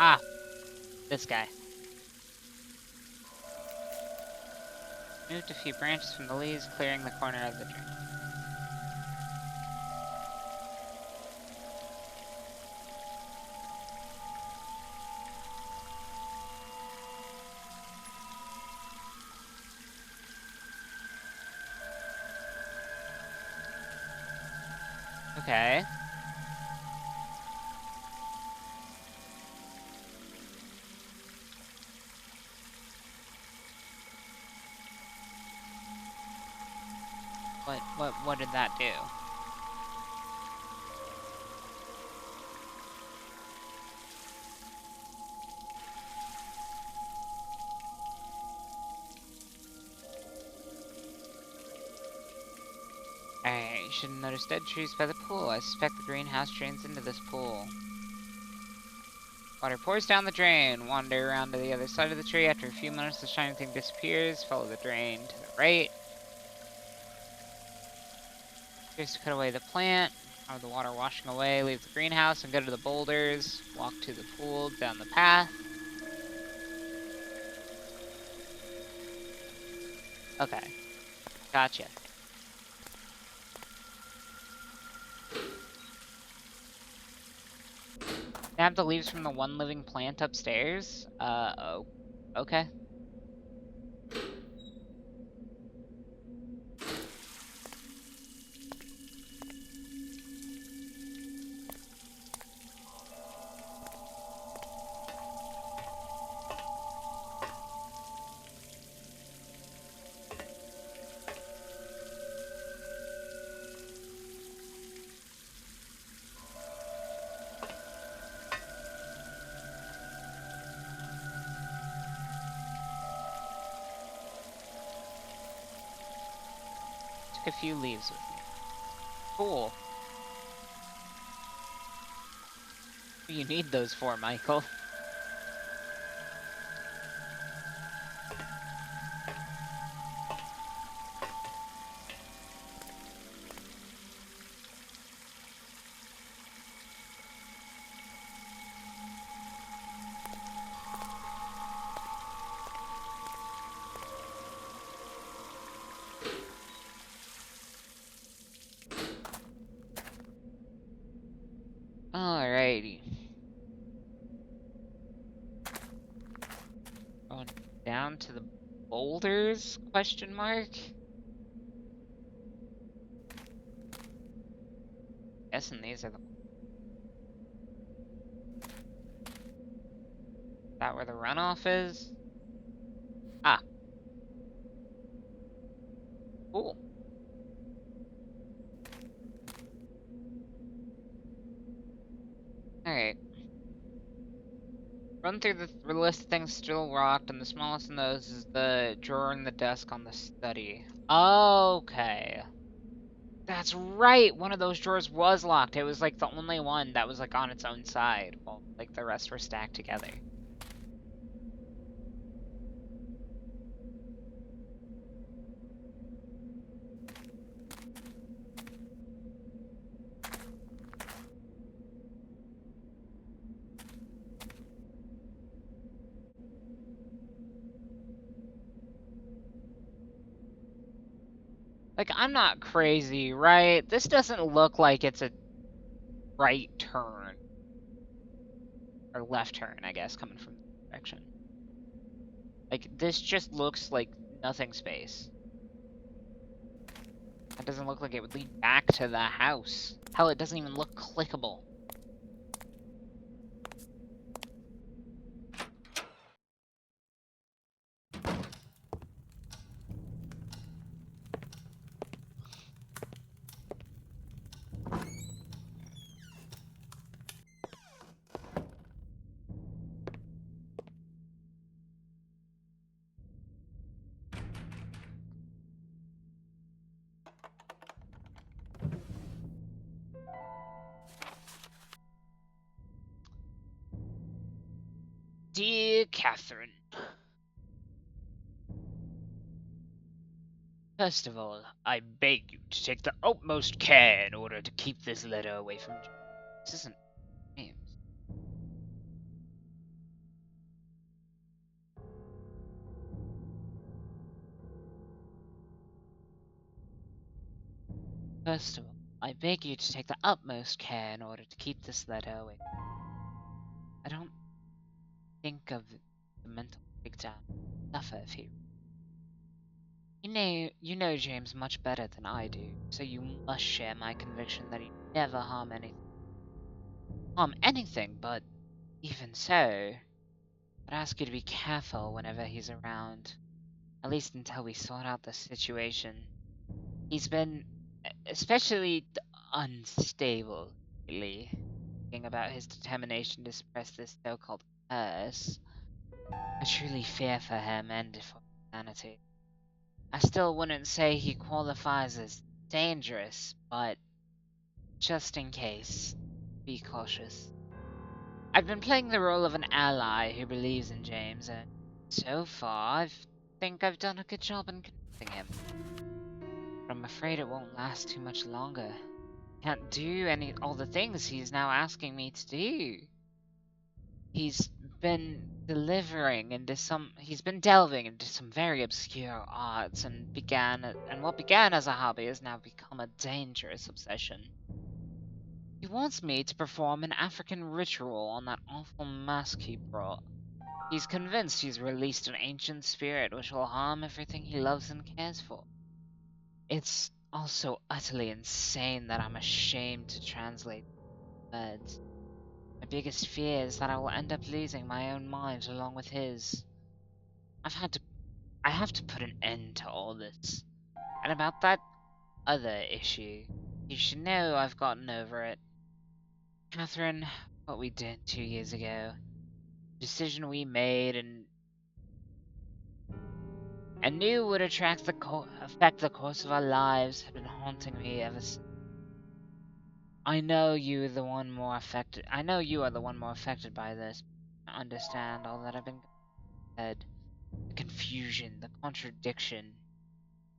Ah, this guy. Moved a few branches from the leaves, clearing the corner of the drain. Okay. What did that do? Alright, you should have noticed dead trees by the pool. I suspect the greenhouse drains into this pool. Water pours down the drain. Wander around to the other side of the tree. After a few minutes, the shining thing disappears. Follow the drain to the right. Just cut away the plant. Have the water washing away. Leave the greenhouse and go to the boulders. Walk to the pool down the path. Okay. Gotcha. Have the leaves from the one living plant upstairs? Oh. Okay. Took a few leaves with me. Cool. What do you need those for, Michael? Alrighty. Going down to the boulders? Question mark? Guessing these are the... Is that where the runoff is? Ah. Cool. Alright. Run through the list of things still locked, and the smallest of those is the drawer in the desk on the study. Okay. That's right! One of those drawers was locked. It was like the only one that was like on its own side, while like the rest were stacked together. Like, I'm not crazy, right? This doesn't look like it's a right turn. Or left turn, I guess, coming from this direction. Like, this just looks like nothing space. It doesn't look like it would lead back to the house. Hell, it doesn't even look clickable. Dear Catherine, first of all, I beg you to take the utmost care in order to keep this letter away from James. This isn't James. First of all, I beg you to take the utmost care in order to keep this letter away. I don't think of the mental breakdown suffer if he. You know James much better than I do, so you must share my conviction that he never harm anything, but even so, I'd ask you to be careful whenever he's around, at least until we sort out the situation. He's been especially unstable lately, thinking about his determination to suppress this so-called curse. I truly fear for him and for humanity. I still wouldn't say he qualifies as dangerous, but just in case, be cautious. I've been playing the role of an ally who believes in James, and so far, think I've done a good job in convincing him. But I'm afraid it won't last too much longer. Can't do all the things he's now asking me to do. He's been he's been delving into some very obscure arts and what began as a hobby has now become a dangerous obsession. He wants me to perform an African ritual on that awful mask he brought. He's convinced he's released an ancient spirit which will harm everything he loves and cares for. It's also utterly insane that I'm ashamed to translate words. My biggest fear is that I will end up losing my own mind along with his. I have to put an end to all this. And about that other issue, you should know I've gotten over it. Catherine, what we did 2 years ago, the decision we made and knew would affect the course of our lives had been haunting me ever since. I know you are the one more affected by this. I understand all that I've been said. The confusion, the contradiction.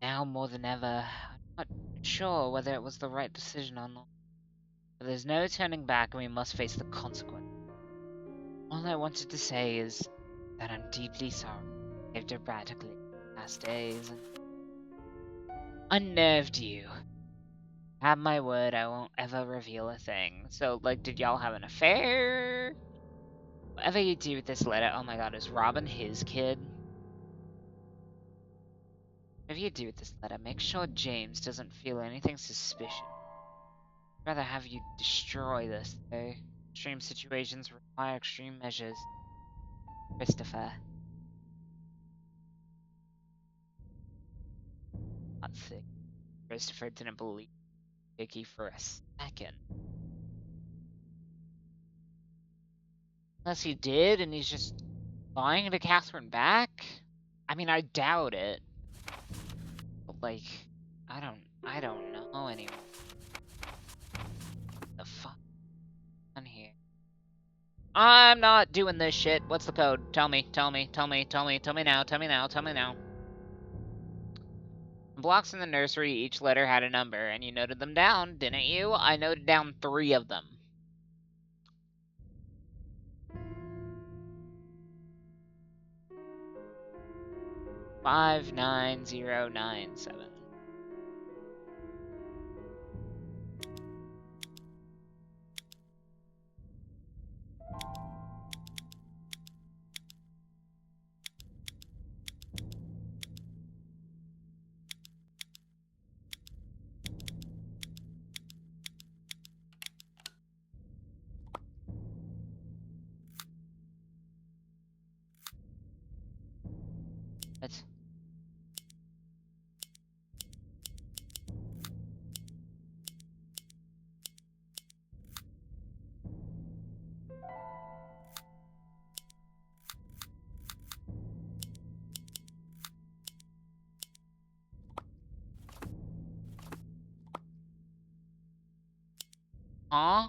Now more than ever, I'm not sure whether it was the right decision or not. But there's no turning back and we must face the consequence. All I wanted to say is that I'm deeply sorry I behaved erratically the past days and unnerved you. Have my word, I won't ever reveal a thing. So, like, did y'all have an affair? Whatever you do with this letter, oh my god, is Robin his kid? Whatever you do with this letter, make sure James doesn't feel anything suspicious. I'd rather have you destroy this, though. Extreme situations require extreme measures. Christopher. Not thick. Christopher didn't believe Vicky for a second. Unless he did, and he's just lying to Catherine back? I mean, I doubt it. But, like, I don't know anymore. What the fuck on here? I'm not doing this shit. What's the code? Tell me now. Blocks in the nursery, each letter had a number, and you noted them down, didn't you? I noted down 3 of them. Five 59097. What? Huh?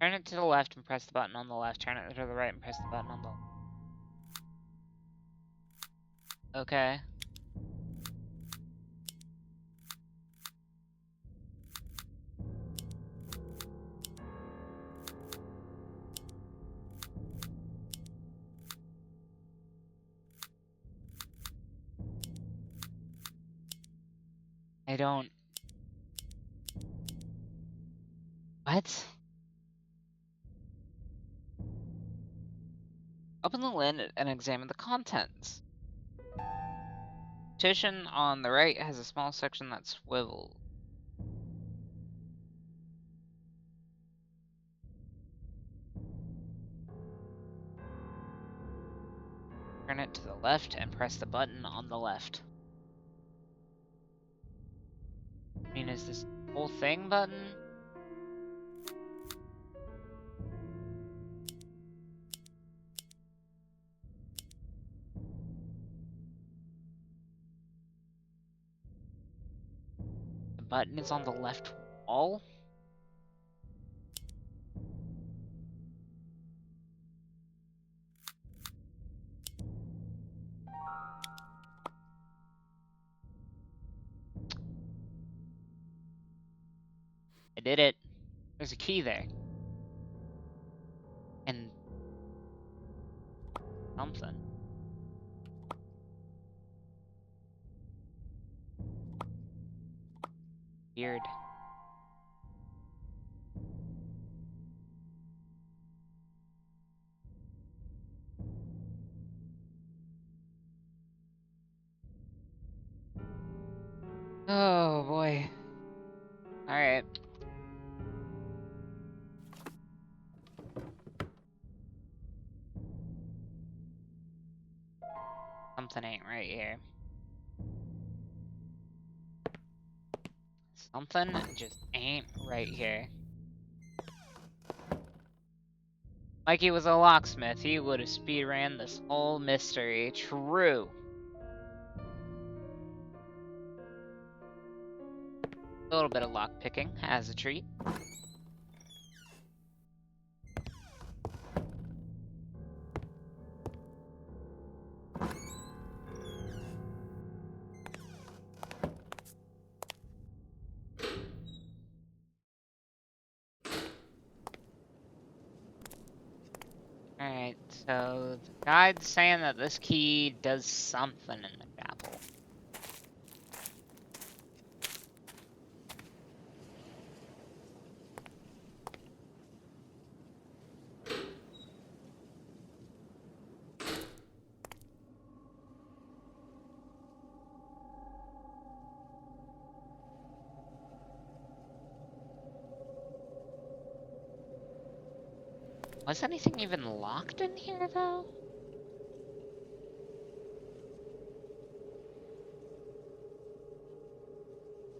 Turn it to the left and press the button on the left. Turn it to the right and press the button on the... Okay. I don't... What? Open the lid and examine the contents. Partition on the right has a small section that swivels. Turn it to the left and press the button on the left. I mean, is this whole thing button? The button is on the left wall? I did it. There's a key there. And something. Weird. Oh boy. Alright. Something ain't right here. Something just ain't right here. Mikey was a locksmith. He would have speedran this whole mystery. True. A little bit of lockpicking as a treat. Alright, so the guide's saying that this key does something in the chapel. Was anything even locked in here, though?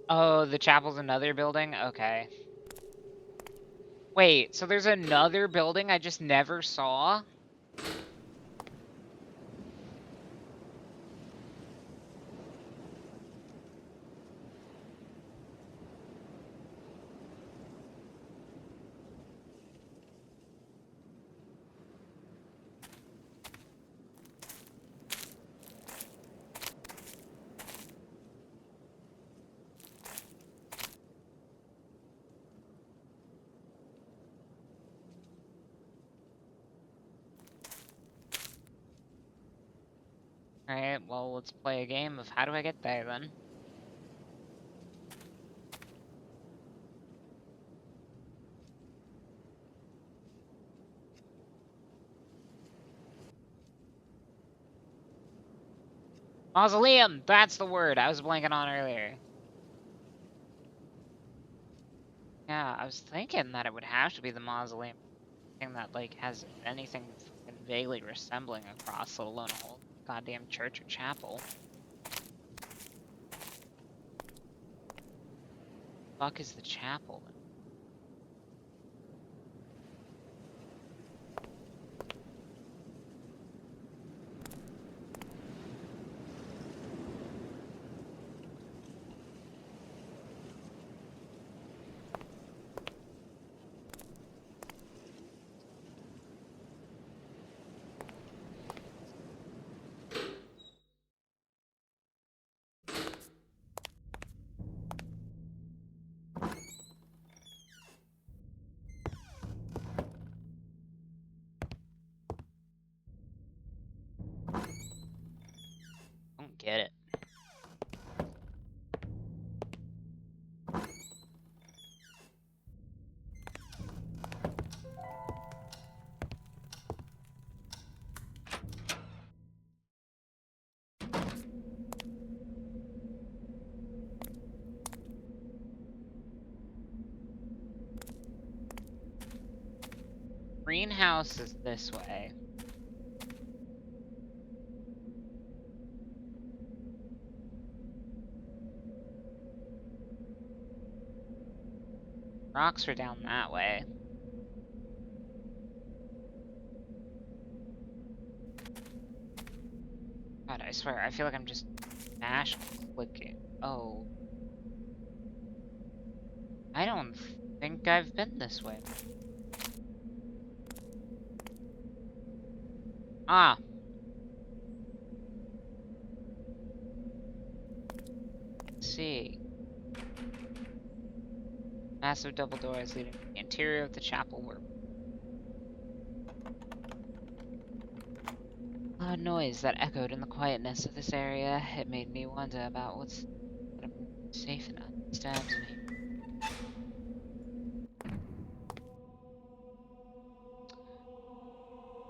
Oh, the chapel's another building? Okay. Wait, so there's another building I just never saw? Alright, well, let's play a game of how do I get there, then? Mausoleum! That's the word I was blanking on earlier. Yeah, I was thinking that it would have to be the mausoleum. Thing that, like, has anything fucking vaguely resembling a cross, let alone a whole goddamn church or chapel. Fuck is the chapel, then? greenhouse is this way. Rocks are down that way. God, I swear, I feel like I'm just mash clicking. Oh. I don't think I've been this way. Ah. Let's see. Massive double doors leading to the interior of the chapel were a noise that echoed in the quietness of this area. It made me wonder about what's safe and undisturbed in here.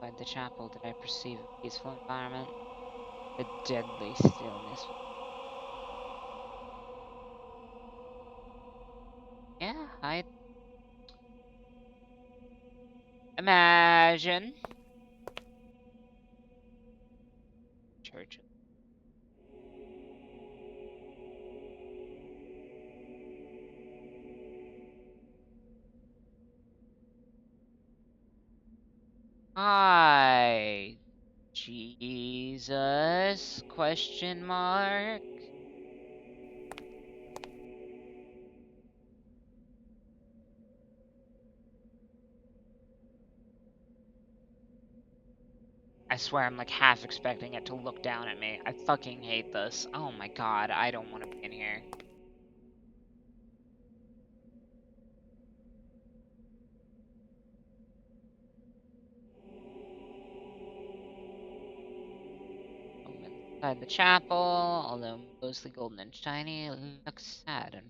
Inside the chapel, did I perceive a peaceful environment? The deadly stillness. Yeah, I imagine. Church. Hi, Jesus? Question mark. I swear I'm like half expecting it to look down at me. I fucking hate this. Oh my god, I don't want to be in here. I'm inside the chapel, although mostly golden and shiny, it looks sad and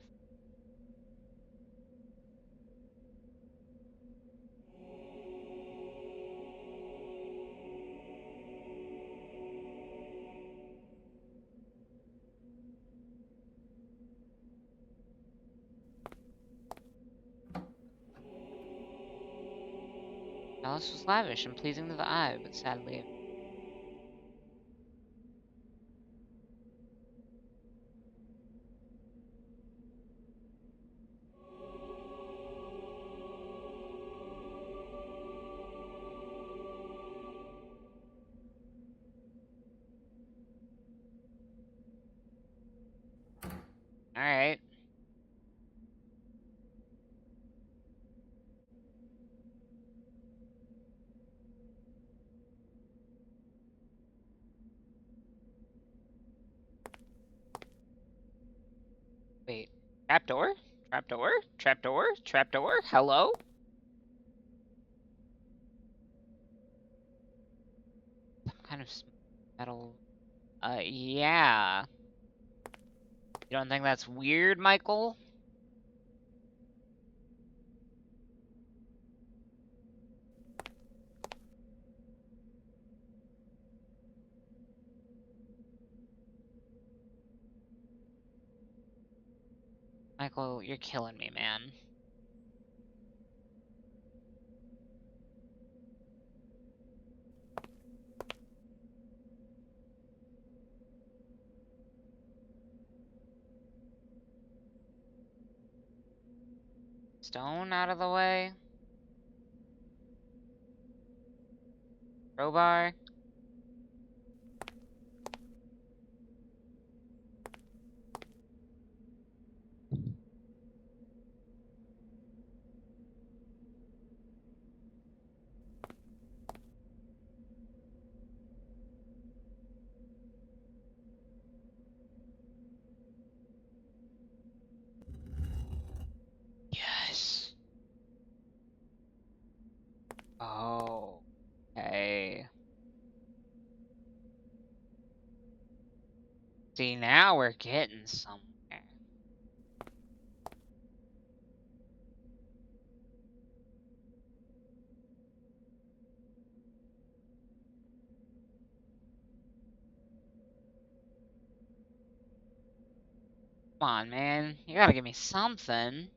Alice was lavish and pleasing to the eye, but sadly. Alright. Wait. Trapdoor? Trapdoor? Trapdoor? Trapdoor? Hello? Some kind of metal. Yeah. You don't think that's weird, Michael? Michael, you're killing me, man. Stone out of the way. Crowbar. Yes. Oh. Okay. See, now we're getting somewhere. Come on, man. You gotta give me something.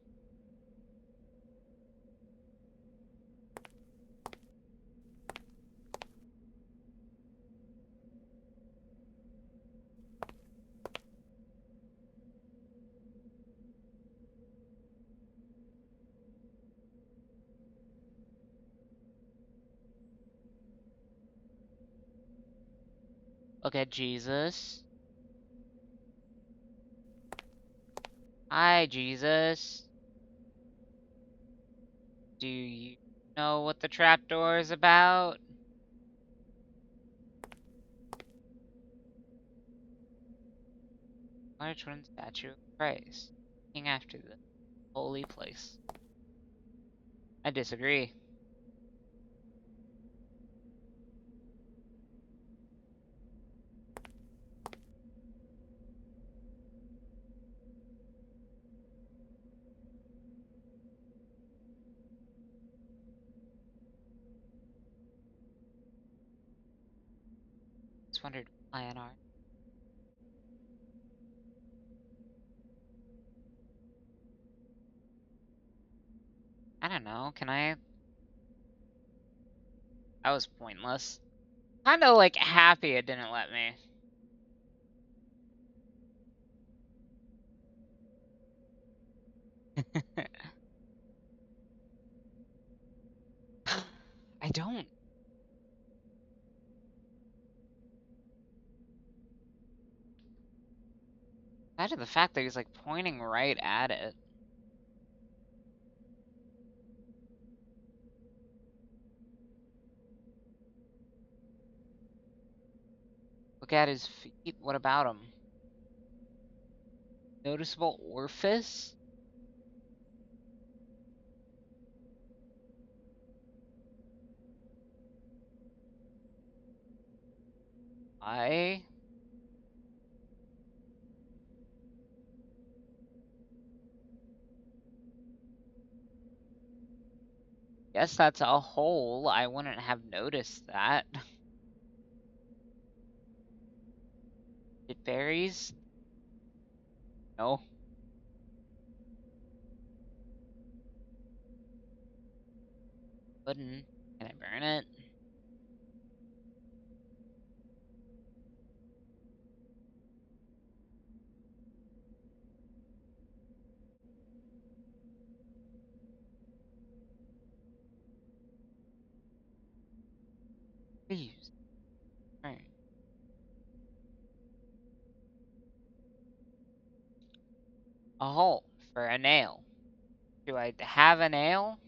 Look at Jesus. Hi, Jesus. Do you know what the trapdoor is about? Large wooden statue of Christ, looking after the holy place. I disagree. Just wondered why on art. I don't know. Can I? That was pointless. Kinda like happy it didn't let me. I don't. Imagine the fact that he's like pointing right at it. Look at his feet. What about him? Noticeable orifice? I guess that's a hole. I wouldn't have noticed that. It berries? No. Wouldn't. Can I burn it? Please. Burn. A hole for a nail. Do I have a nail?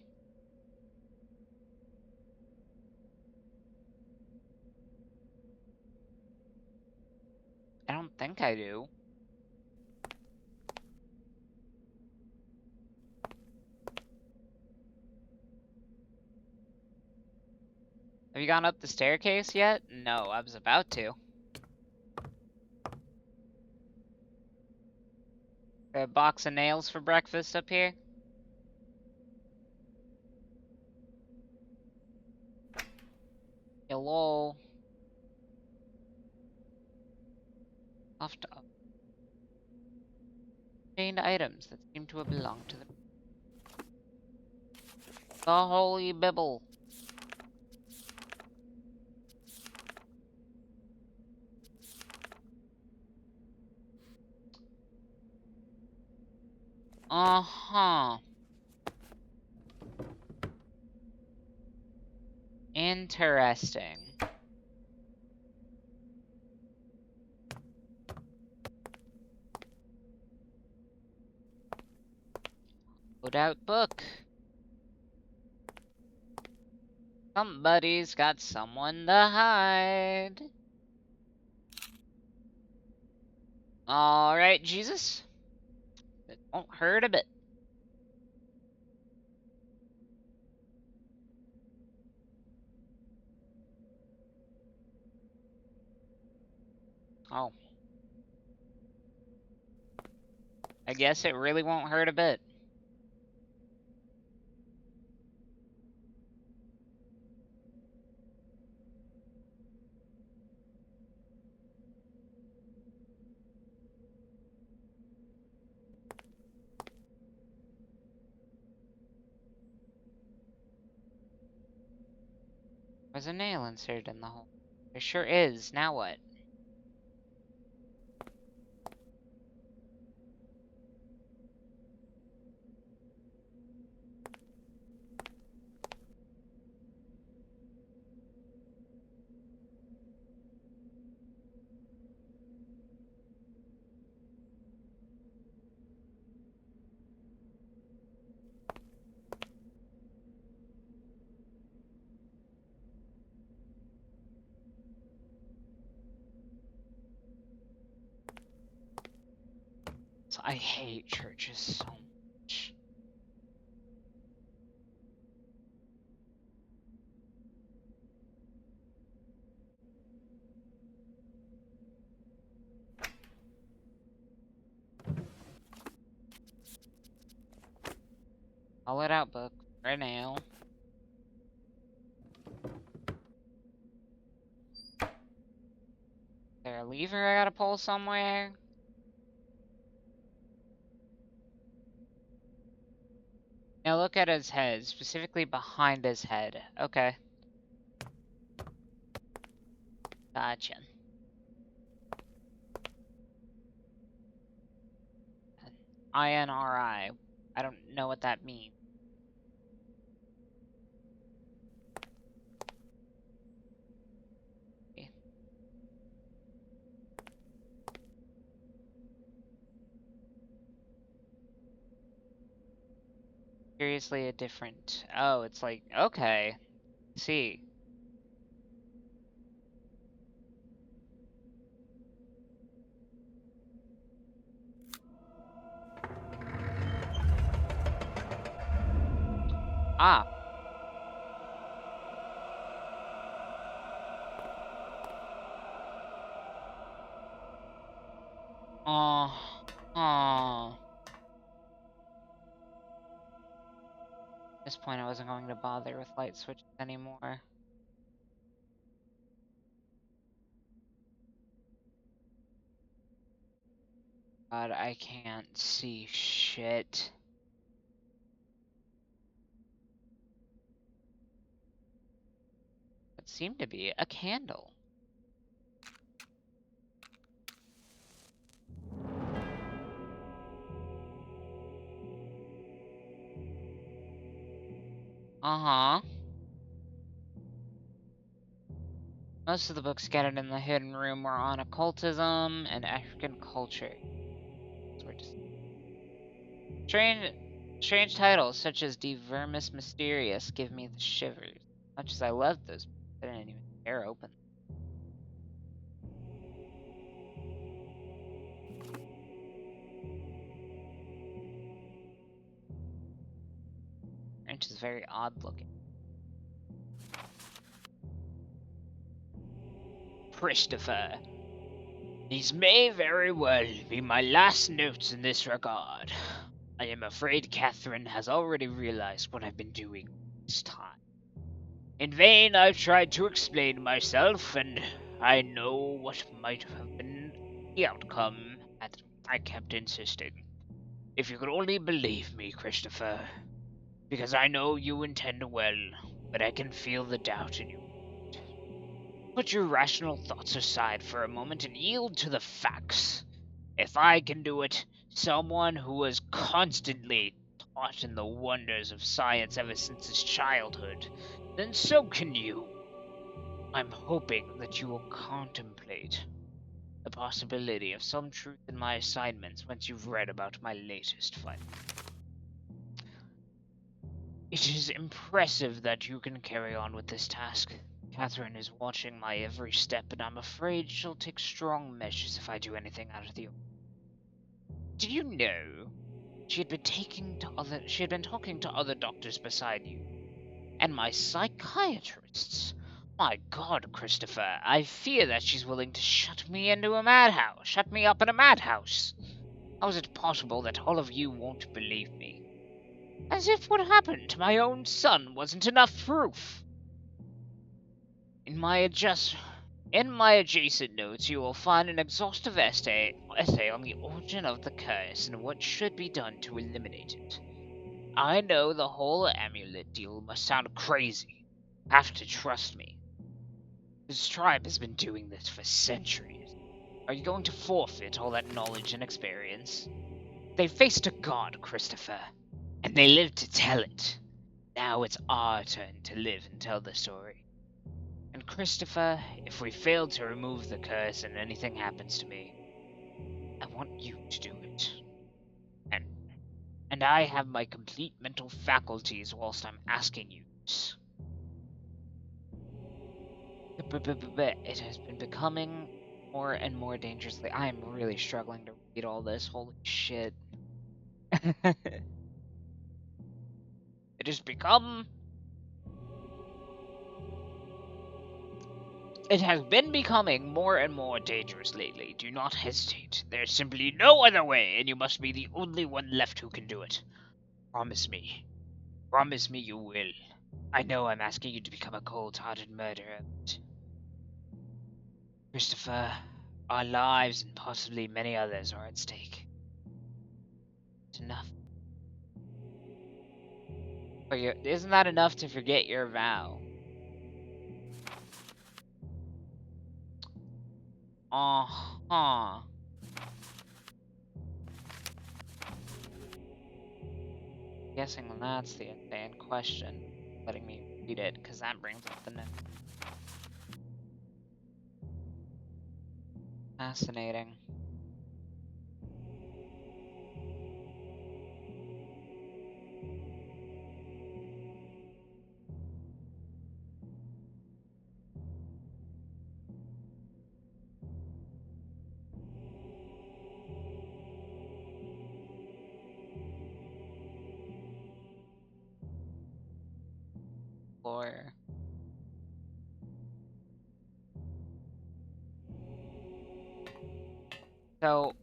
I don't think I do. Have you gone up the staircase yet? No, I was about to. A box of nails for breakfast up here? Hello? Off to obtained items that seem to have belonged to the Holy Bible. Uh-huh. Interesting. Put out book. Somebody's got someone to hide. Alright, Jesus. It won't hurt a bit. Oh. I guess it really won't hurt a bit. There's a nail inserted in the hole. There sure is. Now what? bells. I hate churches so much. Call it out, book. For now. Is there a lever I gotta pull somewhere? Now look at his head, specifically behind his head. Okay. Gotcha. INRI. I don't know what that means. Curiously a different. Oh, it's like, okay. See. Ah. Oh. Oh. At this point, I wasn't going to bother with light switches anymore. God, I can't see shit. It seemed to be a candle. Uh-huh. Most of the books scattered in the hidden room were on occultism and African culture. Strange titles such as De Vermis Mysterious give me the shivers. Much as I loved those books, I didn't even dare open them. Strange is very odd looking. Christopher. These may very well be my last notes in this regard. I am afraid Catherine has already realized what I've been doing this time. In vain I've tried to explain myself, and I know what might have been the outcome, and I kept insisting. If you could only believe me, Christopher, because I know you intend well, but I can feel the doubt in you. Put your rational thoughts aside for a moment and yield to the facts. If I can do it, someone who was constantly taught in the wonders of science ever since his childhood, then so can you. I'm hoping that you will contemplate the possibility of some truth in my assignments once you've read about my latest find. It is impressive that you can carry on with this task. Catherine is watching my every step, and I'm afraid she'll take strong measures if I do anything out of the ordinary. Did you know she had been talking to other doctors beside you, and my psychiatrists? My God, Christopher, I fear that she's willing to shut me up in a madhouse. How is it possible that all of you won't believe me? As if what happened to my own son wasn't enough proof. In my adjacent notes, you will find an exhaustive essay on the origin of the curse and what should be done to eliminate it. I know the whole amulet deal must sound crazy. You have to trust me. This tribe has been doing this for centuries. Are you going to forfeit all that knowledge and experience? They faced a god, Christopher, and they lived to tell it. Now it's our turn to live and tell the story. And Christopher, if we fail to remove the curse and anything happens to me, I want you to do it. And I have my complete mental faculties whilst I'm asking you this. It has been becoming more and more dangerously. I am really struggling to read all this. Holy shit. It has become. It has been becoming more and more dangerous lately. Do not hesitate. There's simply no other way, and you must be the only one left who can do it. Promise me. Promise me you will. I know I'm asking you to become a cold-hearted murderer, but Christopher, our lives and possibly many others are at stake. It's enough. But isn't that enough to forget your vow? Uh-huh. Guessing that's the essay in question. Letting me read it, because that brings up the note. Fascinating. Or so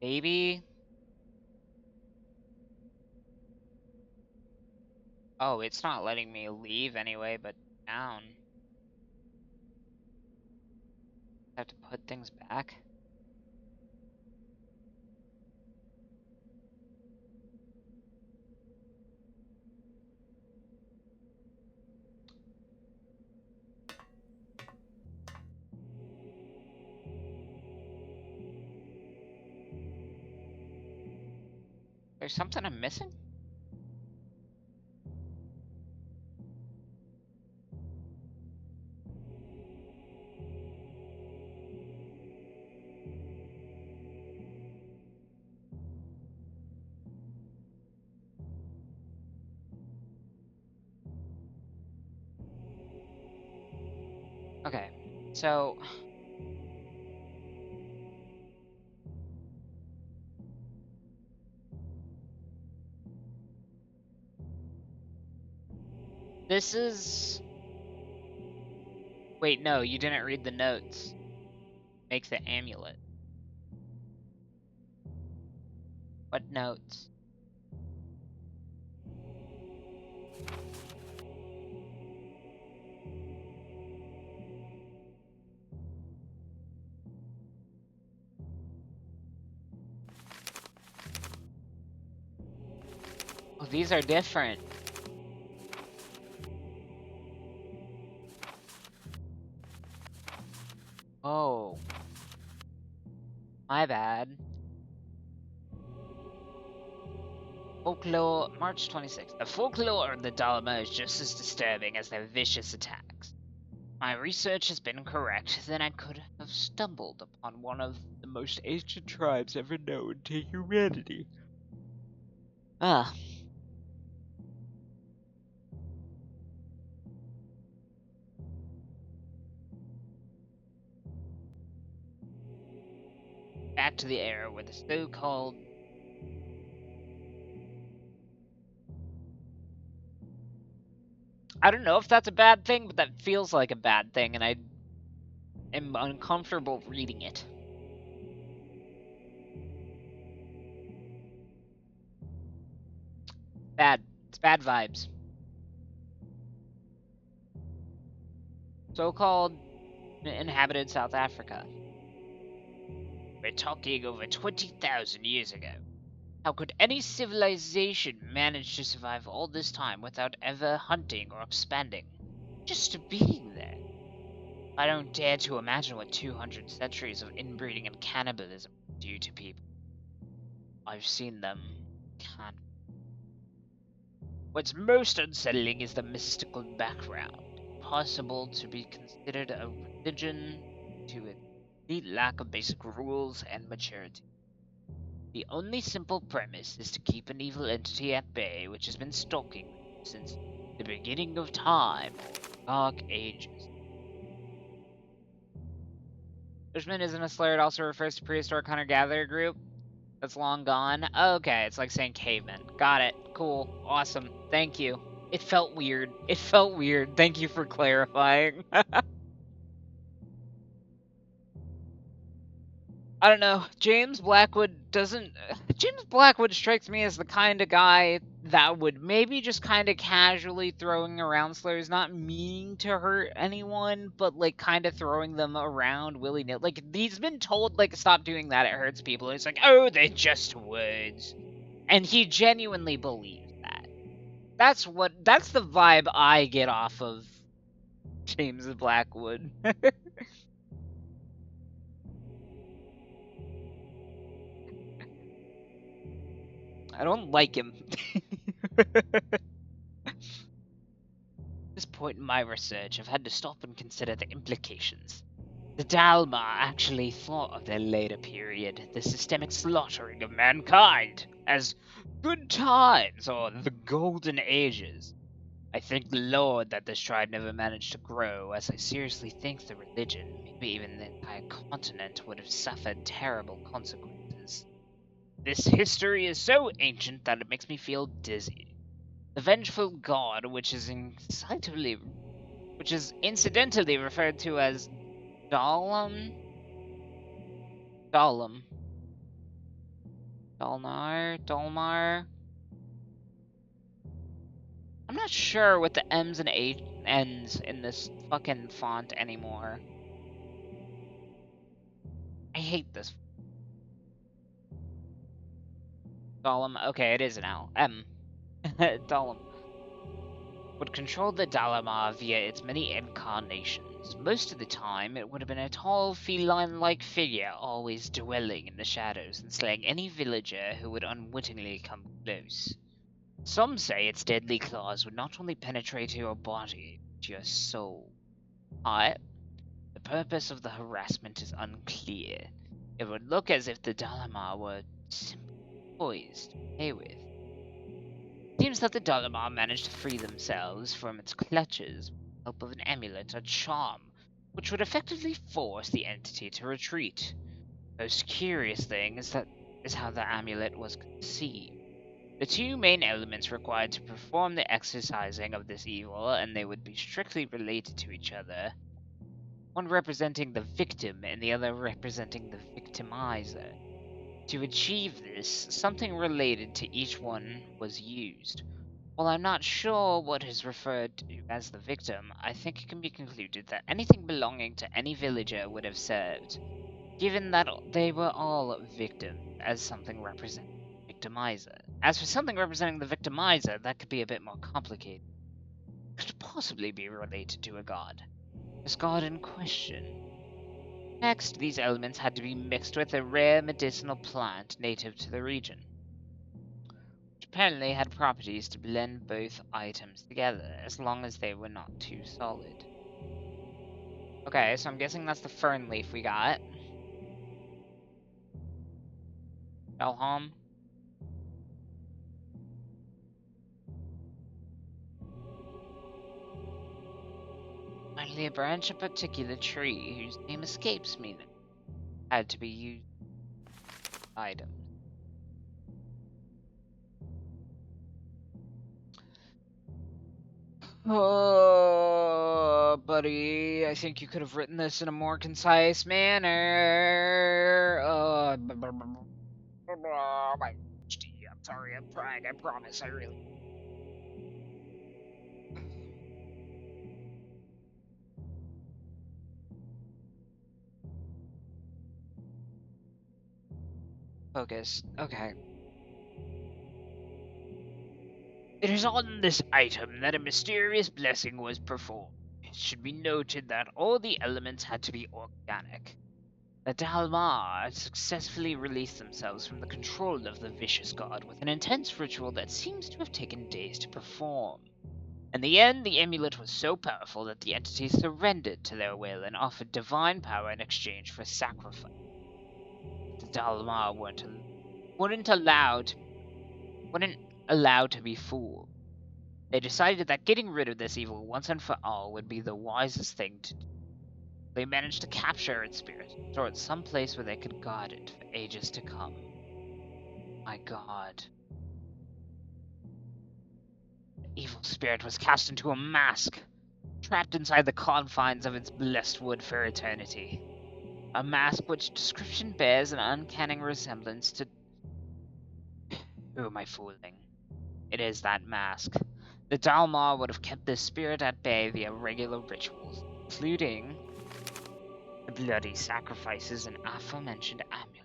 maybe. Oh, it's not letting me leave anyway, but down. I have to put things back. There's something I'm missing? Okay, so this is. Wait, no, you didn't read the notes. Make the amulet. What notes? Oh, these are different. Oh, my bad. Folklore, March 26th. The folklore of the Dalma is just as disturbing as their vicious attacks. My research has been correct, then I could have stumbled upon one of the most ancient tribes ever known to humanity. Ah. Back to the era where the so-called I don't know if that's a bad thing, but that feels like a bad thing, and I am uncomfortable reading it. Bad. It's bad vibes. So-called inhabited South Africa. We're talking over 20,000 years ago. How could any civilization manage to survive all this time without ever hunting or expanding? Just being there. I don't dare to imagine what 200 centuries of inbreeding and cannibalism do to people. I've seen them. Can't. What's most unsettling is the mystical background. Possible to be considered a religion to it. complete lack of basic rules and maturity. The only simple premise is to keep an evil entity at bay which has been stalking them since the beginning of time, dark ages. Bushman isn't a slur, it also refers to prehistoric hunter-gatherer group that's long gone. Okay, it's like saying caveman. Got it. Cool. Awesome. Thank you. It felt weird. It felt weird. Thank you for clarifying. I don't know. James Blackwood strikes me as the kind of guy that would maybe just kind of casually throwing around slurs, not meaning to hurt anyone, but like kind of throwing them around willy-nilly. Like he's been told like stop doing that, it hurts people. He's like, oh, they're just words, and he genuinely believes that. That's the vibe I get off of James Blackwood. I don't like him. At this point in my research, I've had to stop and consider the implications. The Dalma actually thought of their later period, the systemic slaughtering of mankind, as good times or the golden ages. I thank the Lord that this tribe never managed to grow, as I seriously think the religion, maybe even the entire continent, would have suffered terrible consequences. This history is so ancient that it makes me feel dizzy. The vengeful god, which is incidentally referred to as Dalam, Dalam, Dalmar. I'm not sure what the M's and N's in this fucking font anymore. I hate this. Dalam. Okay, it is an L. M. Dalam would control the Dalamar via its many incarnations. Most of the time, it would have been a tall, feline-like figure, always dwelling in the shadows and slaying any villager who would unwittingly come close. Some say its deadly claws would not only penetrate your body, but your soul. The purpose of the harassment is unclear. It would look as if the Dalamar were simply poised to play with. It seems that the Dalamar managed to free themselves from its clutches with the help of an amulet or charm, which would effectively force the entity to retreat. The most curious thing is how the amulet was conceived. The two main elements required to perform the exorcising of this evil, and they would be strictly related to each other, one representing the victim and the other representing the victimizer. To achieve this, something related to each one was used. While I'm not sure what is referred to as the victim, I think it can be concluded that anything belonging to any villager would have served, given that they were all victims, as something representing the victimizer. As for something representing the victimizer, that could be a bit more complicated. It could possibly be related to a god. This god in question. Next, these elements had to be mixed with a rare medicinal plant native to the region, which apparently had properties to blend both items together, as long as they were not too solid. Okay, so I'm guessing that's the fern leaf we got. Elham. Finally, a branch of a particular tree, whose name escapes me now, had to be used items. Oh, buddy, I think you could have written this in a more concise manner. My I'm sorry, I'm trying, I promise, I really. Focus. Okay. It is on this item that a mysterious blessing was performed. It should be noted that all the elements had to be organic. The Dalmar had successfully released themselves from the control of the vicious god with an intense ritual that seems to have taken days to perform. In the end, the amulet was so powerful that the entity surrendered to their will and offered divine power in exchange for sacrifice. The Dalmar wouldn't allow to be fooled. They decided that getting rid of this evil once and for all would be the wisest thing to do. They managed to capture its spirit, store it someplace where they could guard it for ages to come. My God. The evil spirit was cast into a mask, trapped inside the confines of its blessed wood for eternity. A mask which description bears an uncanny resemblance to... Who am I fooling? It is that mask. The Dalmar would have kept this spirit at bay via regular rituals, including the bloody sacrifices and aforementioned amulet.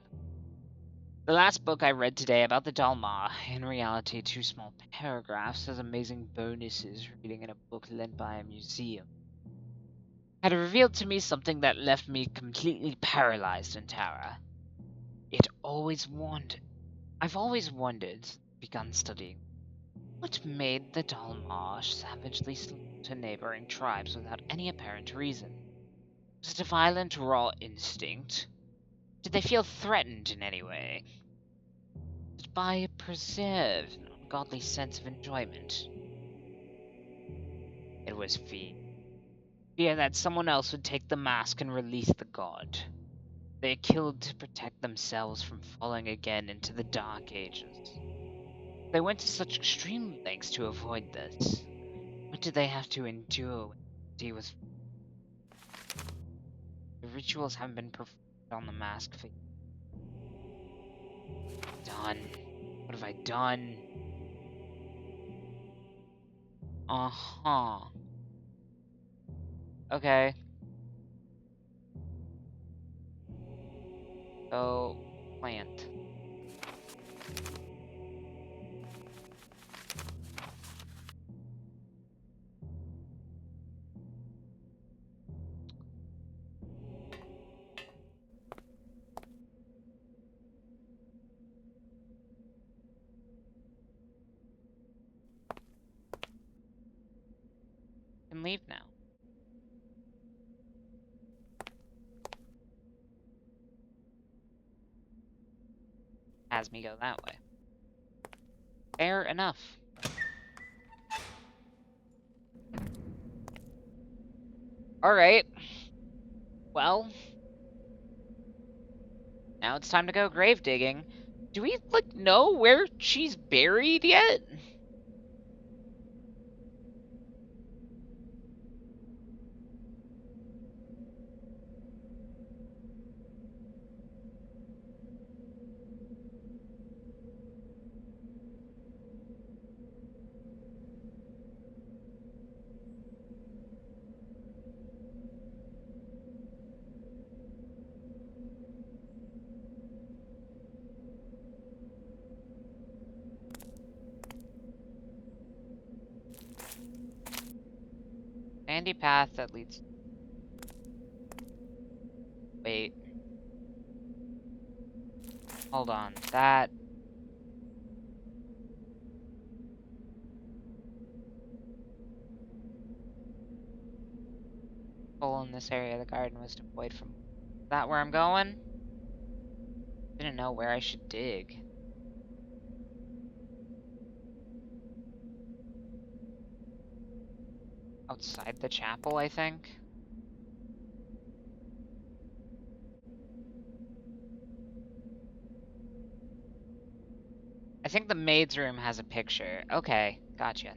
The last book I read today about the Dalmar, in reality 2 small paragraphs as amazing bonuses reading in a book lent by a museum, had revealed to me something that left me completely paralyzed in terror. I've always wondered, begun studying, what made the Dalmar savagely slaughter neighboring tribes without any apparent reason? Was it a violent, raw instinct? Did they feel threatened in any way? Did by preserve an ungodly sense of enjoyment? It was fear. Fear that someone else would take the mask and release the god. They killed to protect themselves from falling again into the Dark Ages. They went to such extreme lengths to avoid this. What did they have to endure when he was... The rituals haven't been performed on the mask for... Done. What have I done? Uh-huh. Okay. So, plant. Can leave now. Has me go that way. Fair enough. Alright. Well. Now it's time to go grave digging. Do we, like, know where she's buried yet? Sandy path that leads... Wait. Hold on. That... hole in this area of the garden was to avoid from... Is that where I'm going? Didn't know where I should dig. Outside the chapel, I think? I think the maid's room has a picture. Okay, gotcha.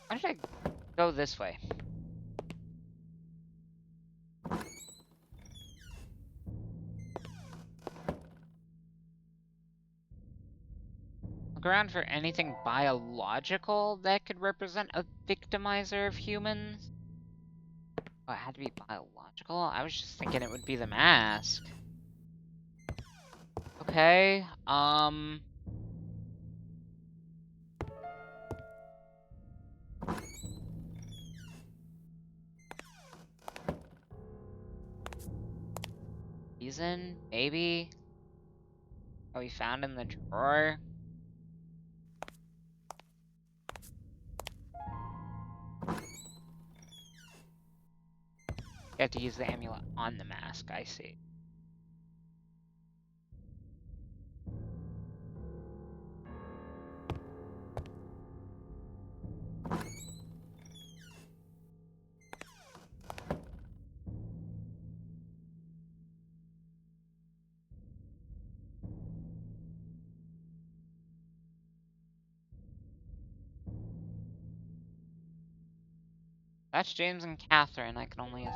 Why did I go this way? Look around for anything biological that could represent a victimizer of humans. Oh, it had to be biological? I was just thinking it would be the mask. Okay, Reason? Maybe? Oh, we found in the drawer? You have to use the amulet on the mask, I see. That's James and Catherine, I can only...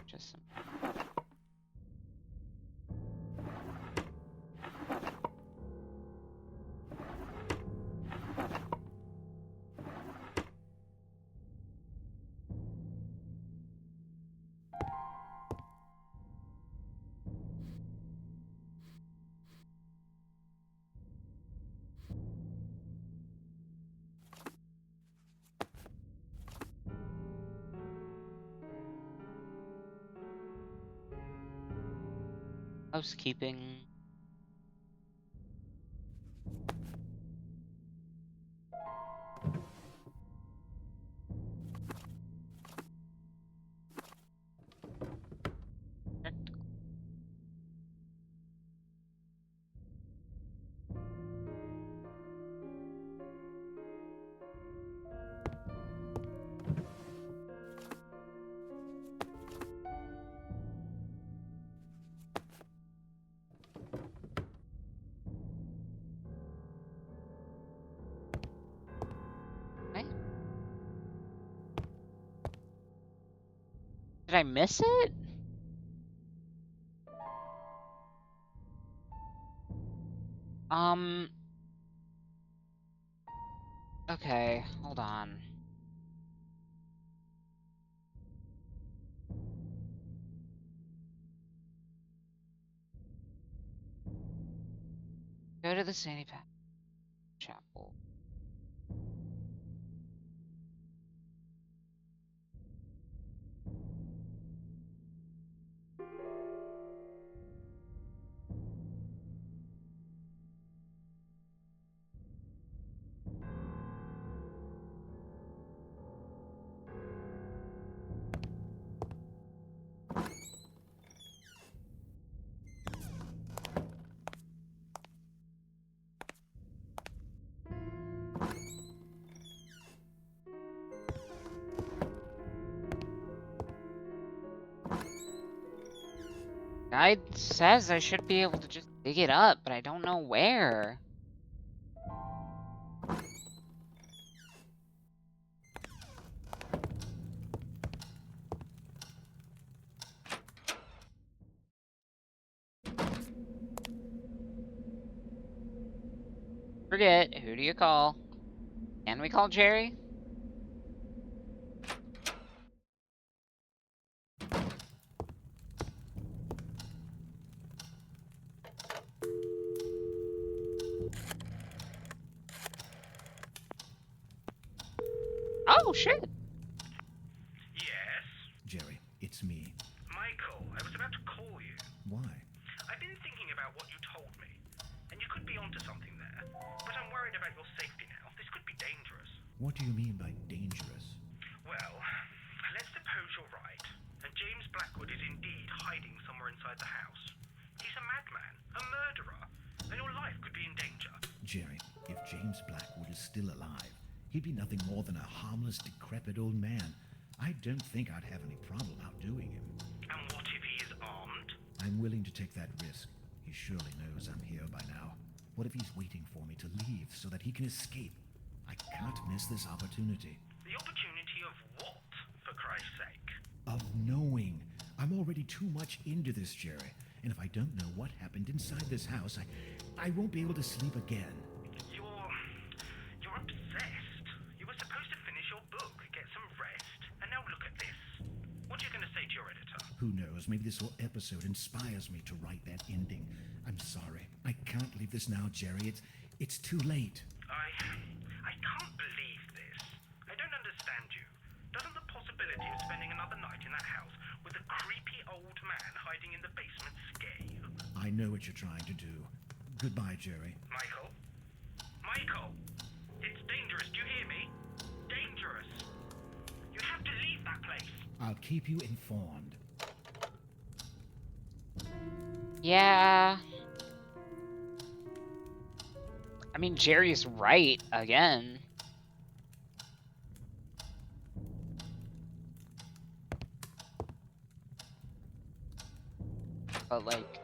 Just some... housekeeping. Okay. Did I miss it? Okay, hold on. Go to the Sandy Path Chapel. Guide says I should be able to just dig it up, but I don't know where. Forget, who do you call? Can we call Jerry? Oh, shit! Yes? Jerry, it's me. Michael, I was about to call you. Why? I've been What do you mean by dangerous? Well, let's suppose you're right, and James Blackwood is indeed hiding somewhere inside the house. He's a madman, a murderer, and your life could be in danger. Jerry, if James Blackwood is still alive, he'd be nothing more than a harmless, decrepit old man. I don't think I'd have any problem outdoing him. And what if he is armed? I'm willing to take that risk. He surely knows I'm here by now. What if he's waiting for me to leave so that he can escape? I can't miss this opportunity. The opportunity of what, for Christ's sake? Of knowing. I'm already too much into this, Jerry. And if I don't know what happened inside this house, I won't be able to sleep again. You're obsessed. You were supposed to finish your book, get some rest, and now look at this. What are you going to say to your editor? Who knows? Maybe this whole episode inspires me to write that ending. I'm sorry. I can't leave this now, Jerry. It's too late. I can't believe this. I don't understand you. Doesn't the possibility of spending another night in that house with a creepy old man hiding in the basement scare you? I know what you're trying to do. Goodbye, Jerry. Michael? Michael! It's dangerous, do you hear me? Dangerous! You have to leave that place! I'll keep you informed. Yeah. I mean, Jerry's right again. But like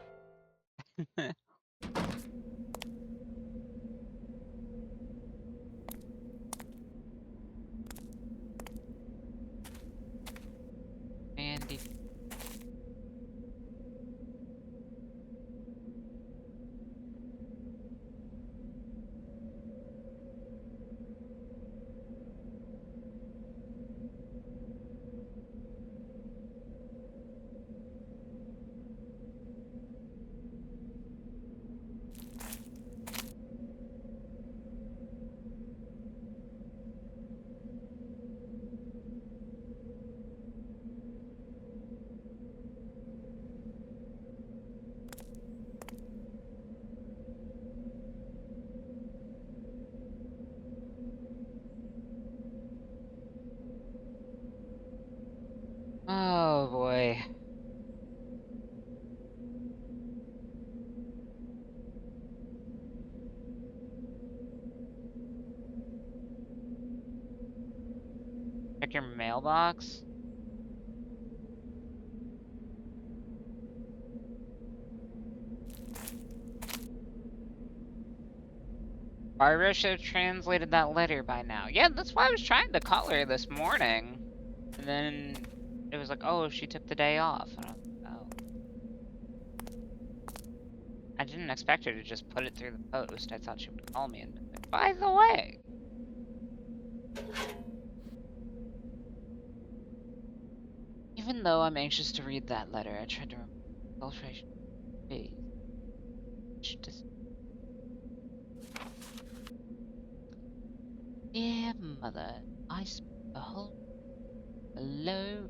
Andy. Oh boy. Check your mailbox. Barbara should have translated that letter by now. Yeah, that's why I was trying to call her this morning. And then it was like, oh, she took the day off. And I was like, oh. I didn't expect her to just put it through the post. I thought she would call me and be like, by the way. Even though I'm anxious to read that letter, I tried to remember filtration. Dear mother, I spent the whole hello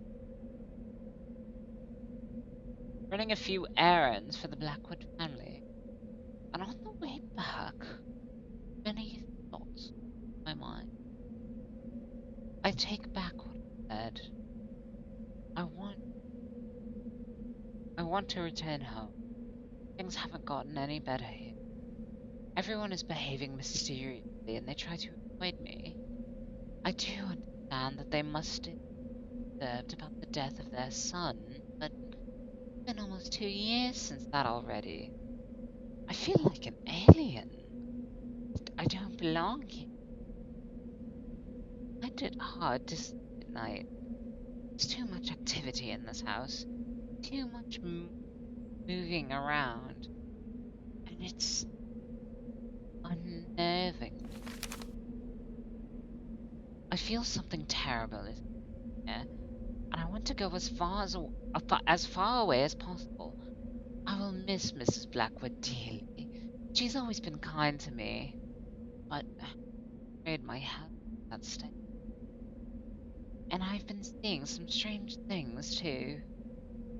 running a few errands for the Blackwood family, and on the way back, many thoughts in my mind. I take back what I said. I want to return home. Things haven't gotten any better here. Everyone is behaving mysteriously, and they try to avoid me. I do understand that they must be disturbed about the death of their son, but it's been almost 2 years since that already. I feel like an alien. I don't belong here. I find it hard to sleep at night. There's too much activity in this house. Too much moving around. And it's unnerving. I feel something terrible is here, and I want to go as far away as possible. I will miss Mrs. Blackwood dearly. She's always been kind to me, but I'm afraid my health is at stake. And I've been seeing some strange things too.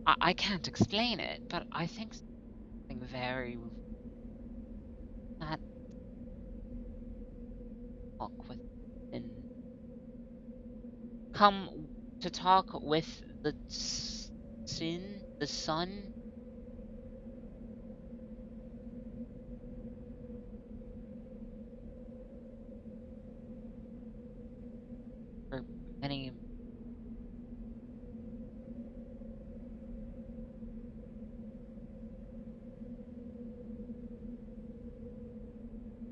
I can't explain it, but I think something very that walk within. come to talk with the sun? For many.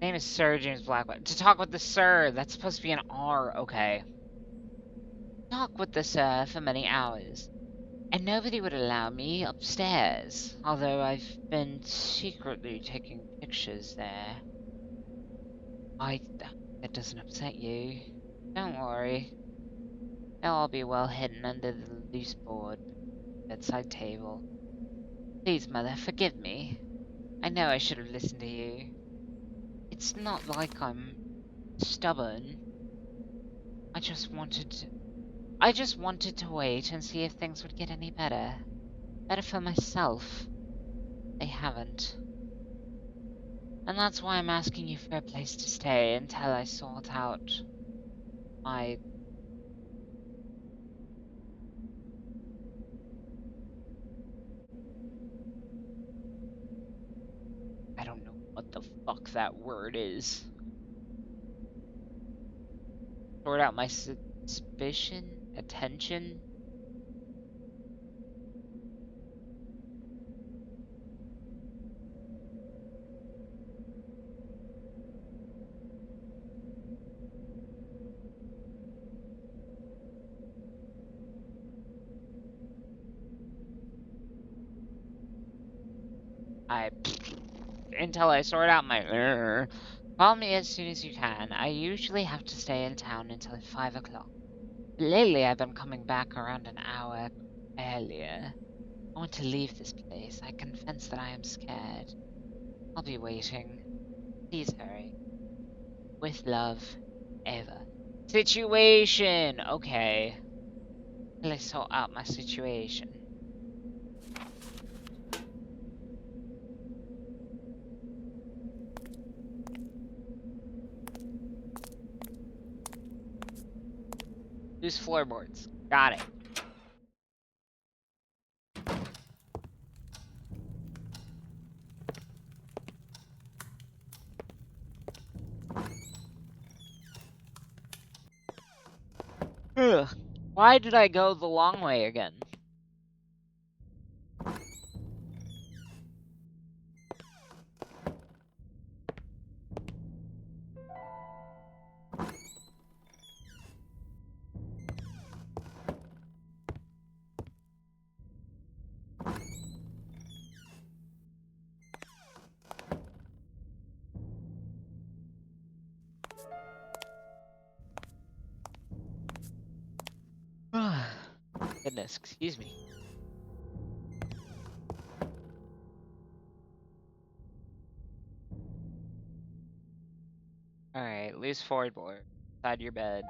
Name is Sir James Blackwell. To talk with the Sir, that's supposed to be an R, okay. Talk with the Sir for many hours, and nobody would allow me upstairs, although I've been secretly taking pictures there. That doesn't upset you. Don't worry. They'll all be well hidden under the loose board bedside table. Please, Mother, forgive me. I know I should have listened to you. It's not like I'm stubborn. I just wanted to wait and see if things would get any better. Better for myself. They haven't. And that's why I'm asking you for a place to stay until I sort out my... I don't know what the fuck that word is. Sort out my suspicion? Attention? Until I sort out my... Call me as soon as you can. I usually have to stay in town until 5 o'clock. Lately, I've been coming back around an hour earlier. I want to leave this place. I confess that I am scared. I'll be waiting. Please hurry. With love, Ava. Situation! Okay. Let's sort out my situation. Loose floorboards. Got it. Ugh. Why did I go the long way again? Goodness, excuse me. Alright, loose floorboard. Inside your bed.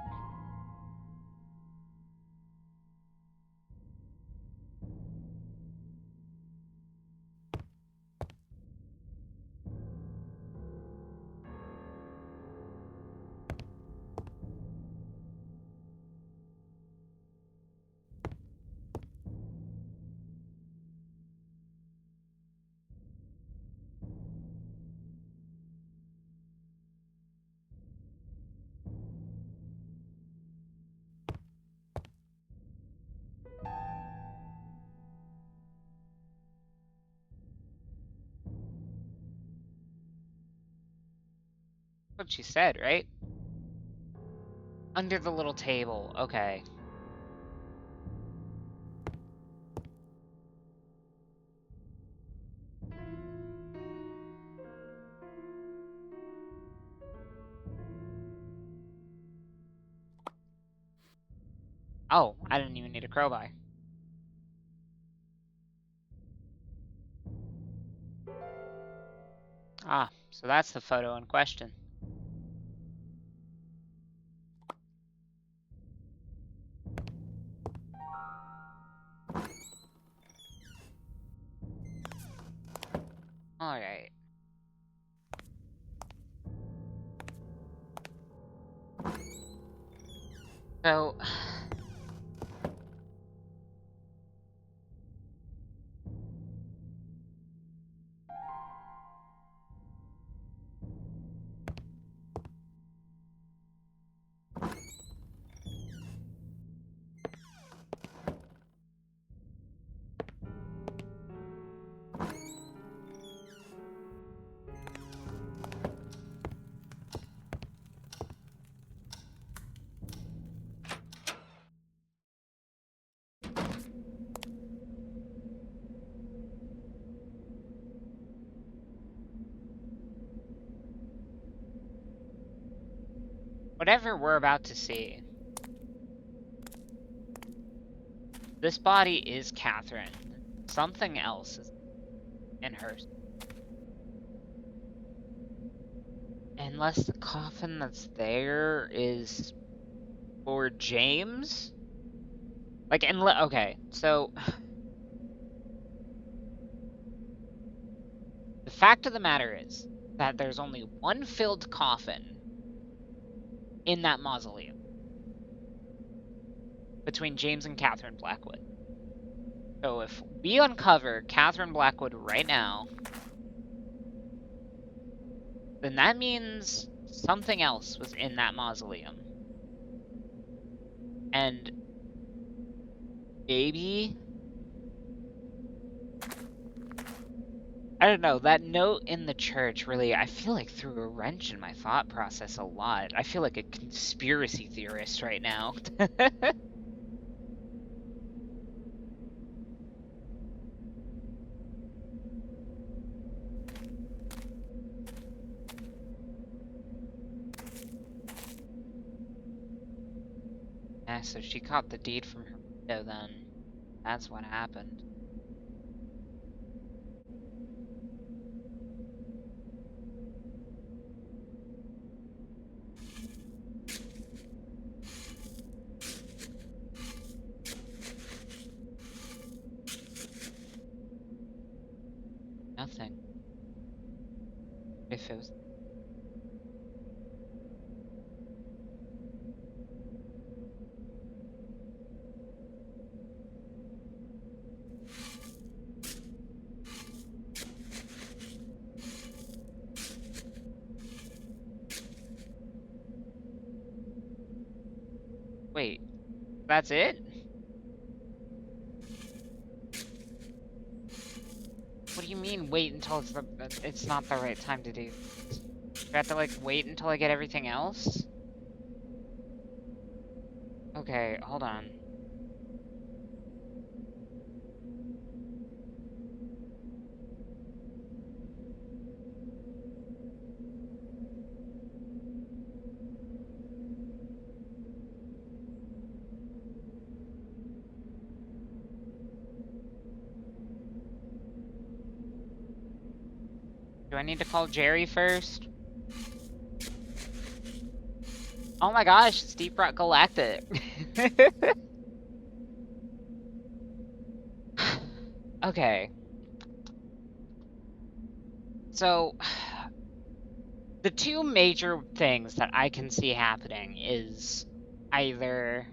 What she said, right? Under the little table. Okay. Oh, I didn't even need a crowbar. Ah, so that's the photo in question. Alright. So, whatever we're about to see, this body is Catherine. Something else is in her. Unless the coffin that's there is for James? Like, okay, so the fact of the matter is that there's only one filled coffin in that mausoleum between James and Catherine Blackwood. So if we uncover Catherine Blackwood right now, then that means something else was in that mausoleum. And maybe, I don't know, that note in the church really, I feel like threw a wrench in my thought process a lot. I feel like a conspiracy theorist right now. Yeah, so she caught the deed from her window then. That's what happened. Nothing. If it was... Wait, that's it? What do you mean wait until it's not the right time to do this? Do I have to like wait until I get everything else? Okay, hold on. Do I need to call Jerry first? Oh my gosh, it's Deep Rock Galactic. Okay. So, the two major things that I can see happening is either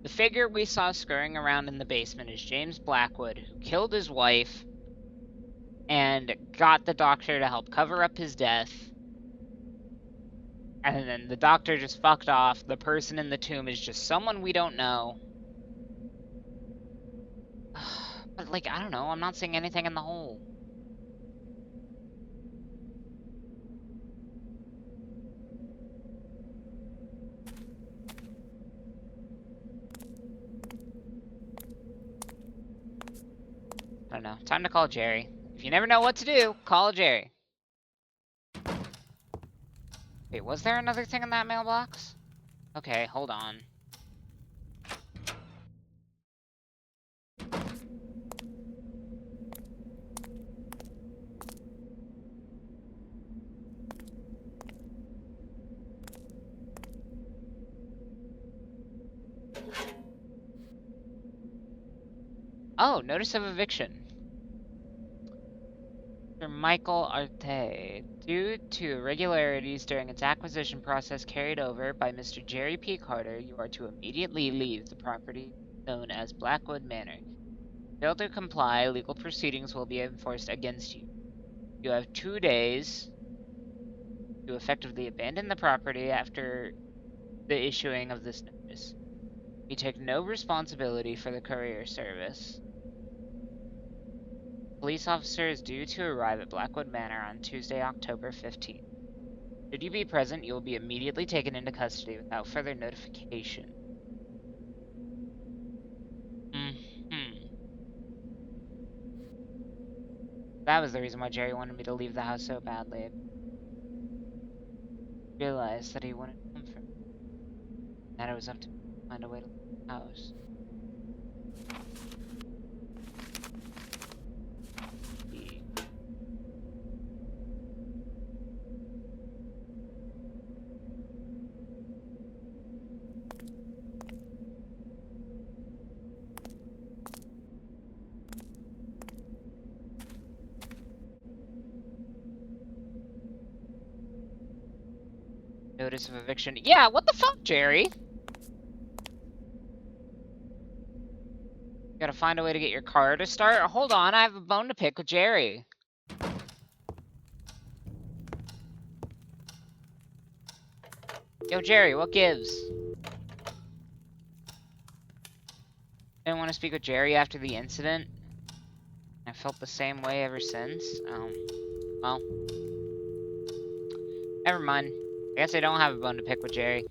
the figure we saw scurrying around in the basement is James Blackwood, who killed his wife and got the doctor to help cover up his death. And then the doctor just fucked off. The person in the tomb is just someone we don't know. But, like, I don't know. I'm not seeing anything in the hole. I don't know. Time to call Jerry. If you never know what to do, call Jerry. Wait, was there another thing in that mailbox? Okay, hold on. Oh, notice of eviction. Mr. Michael Arte. Due to irregularities during its acquisition process carried over by Mr. Jerry P. Carter, you are to immediately leave the property known as Blackwood Manor. Fail to comply, legal proceedings will be enforced against you. You have 2 days to effectively abandon the property after the issuing of this notice. We take no responsibility for the courier service. Police officer is due to arrive at Blackwood Manor on Tuesday, October 15th. Should you be present, you will be immediately taken into custody without further notification. That was the reason why Jerry wanted me to leave the house so badly. realized that he wouldn't come for me, that it was up to me to find a way to leave the house. He notice of eviction. Yeah, what the fuck, Jerry? Gotta find a way to get your car to start. Hold on, I have a bone to pick with Jerry. Yo, Jerry, what gives? Didn't want to speak with Jerry after the incident. I felt the same way ever since. Well, never mind. I guess I don't have a bone to pick with Jerry.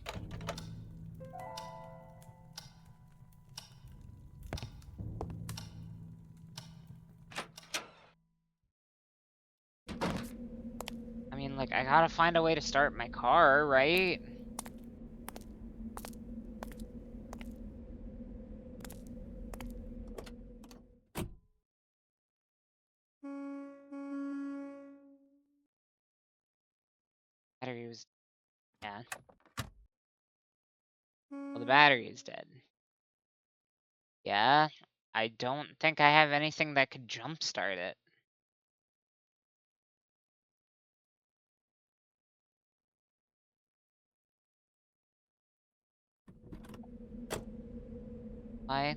I mean, like, I gotta find a way to start my car, right? Battery was... yeah. Well, the battery is dead. Yeah, I don't think I have anything that could jumpstart it. I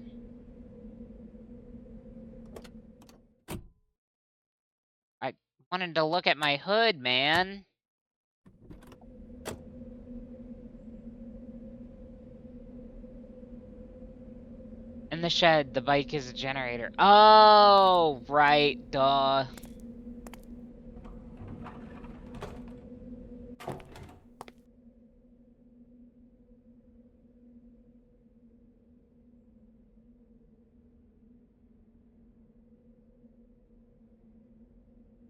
wanted to look at my hood, man. In the shed, the bike is a generator. Oh, right, duh.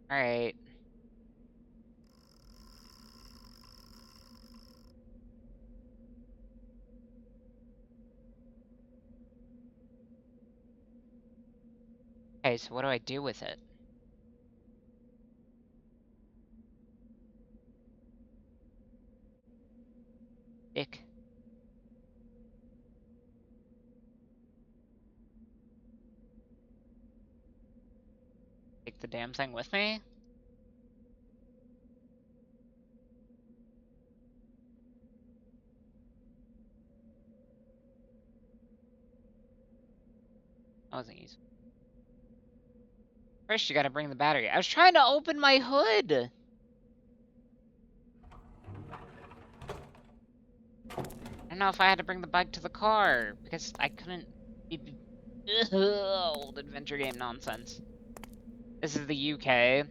Alright. Okay, so what do I do with it? Dick. Take the damn thing with me? That wasn't easy. First, you gotta bring the battery. I was trying to open my hood! I don't know if I had to bring the bike to the car, because I couldn't... Old adventure game nonsense. This is the UK.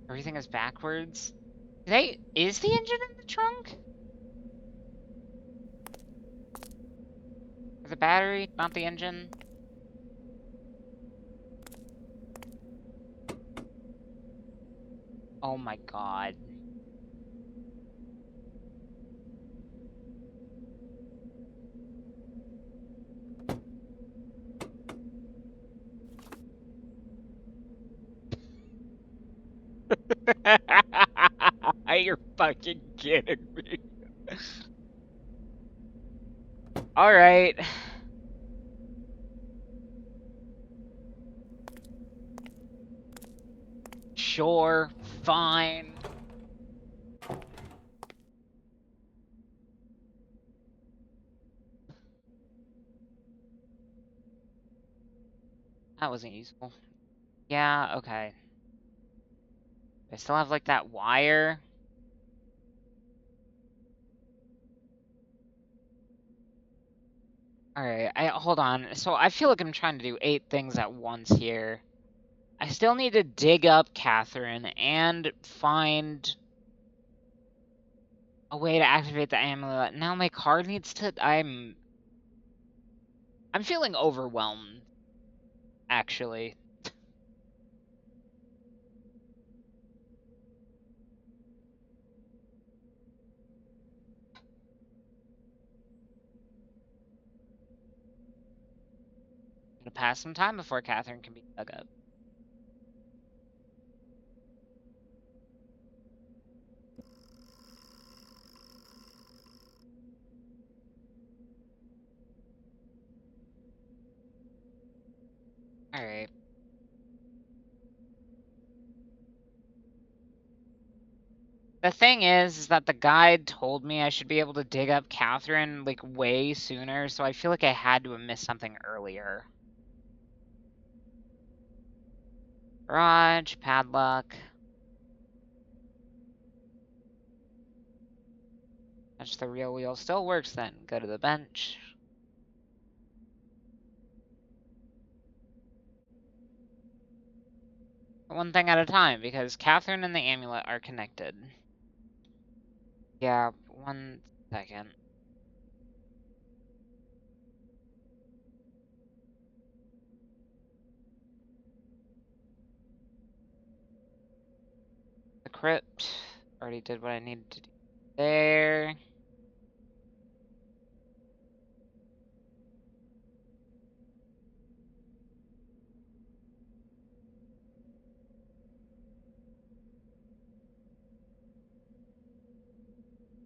Everything is backwards. Is the engine in the trunk? Or the battery, not the engine? Oh my god. You're fucking kidding me. Alright. Sure, fine. That wasn't useful. Yeah, okay. I still have, like, that wire. Alright, hold on. So I feel like I'm trying to do 8 things at once here. I still need to dig up Catherine and find a way to activate the amulet. Now my car needs to... I'm feeling overwhelmed, actually. pass some time before Catherine can be dug up. Alright. The thing is that the guide told me I should be able to dig up Catherine, like, way sooner, so I feel like I had to have missed something earlier. Garage, padlock. Touch the real wheel. Still works then. Go to the bench. One thing at a time, because Catherine and the amulet are connected. Yeah, 1 second. The crypt. Already did what I needed to do there.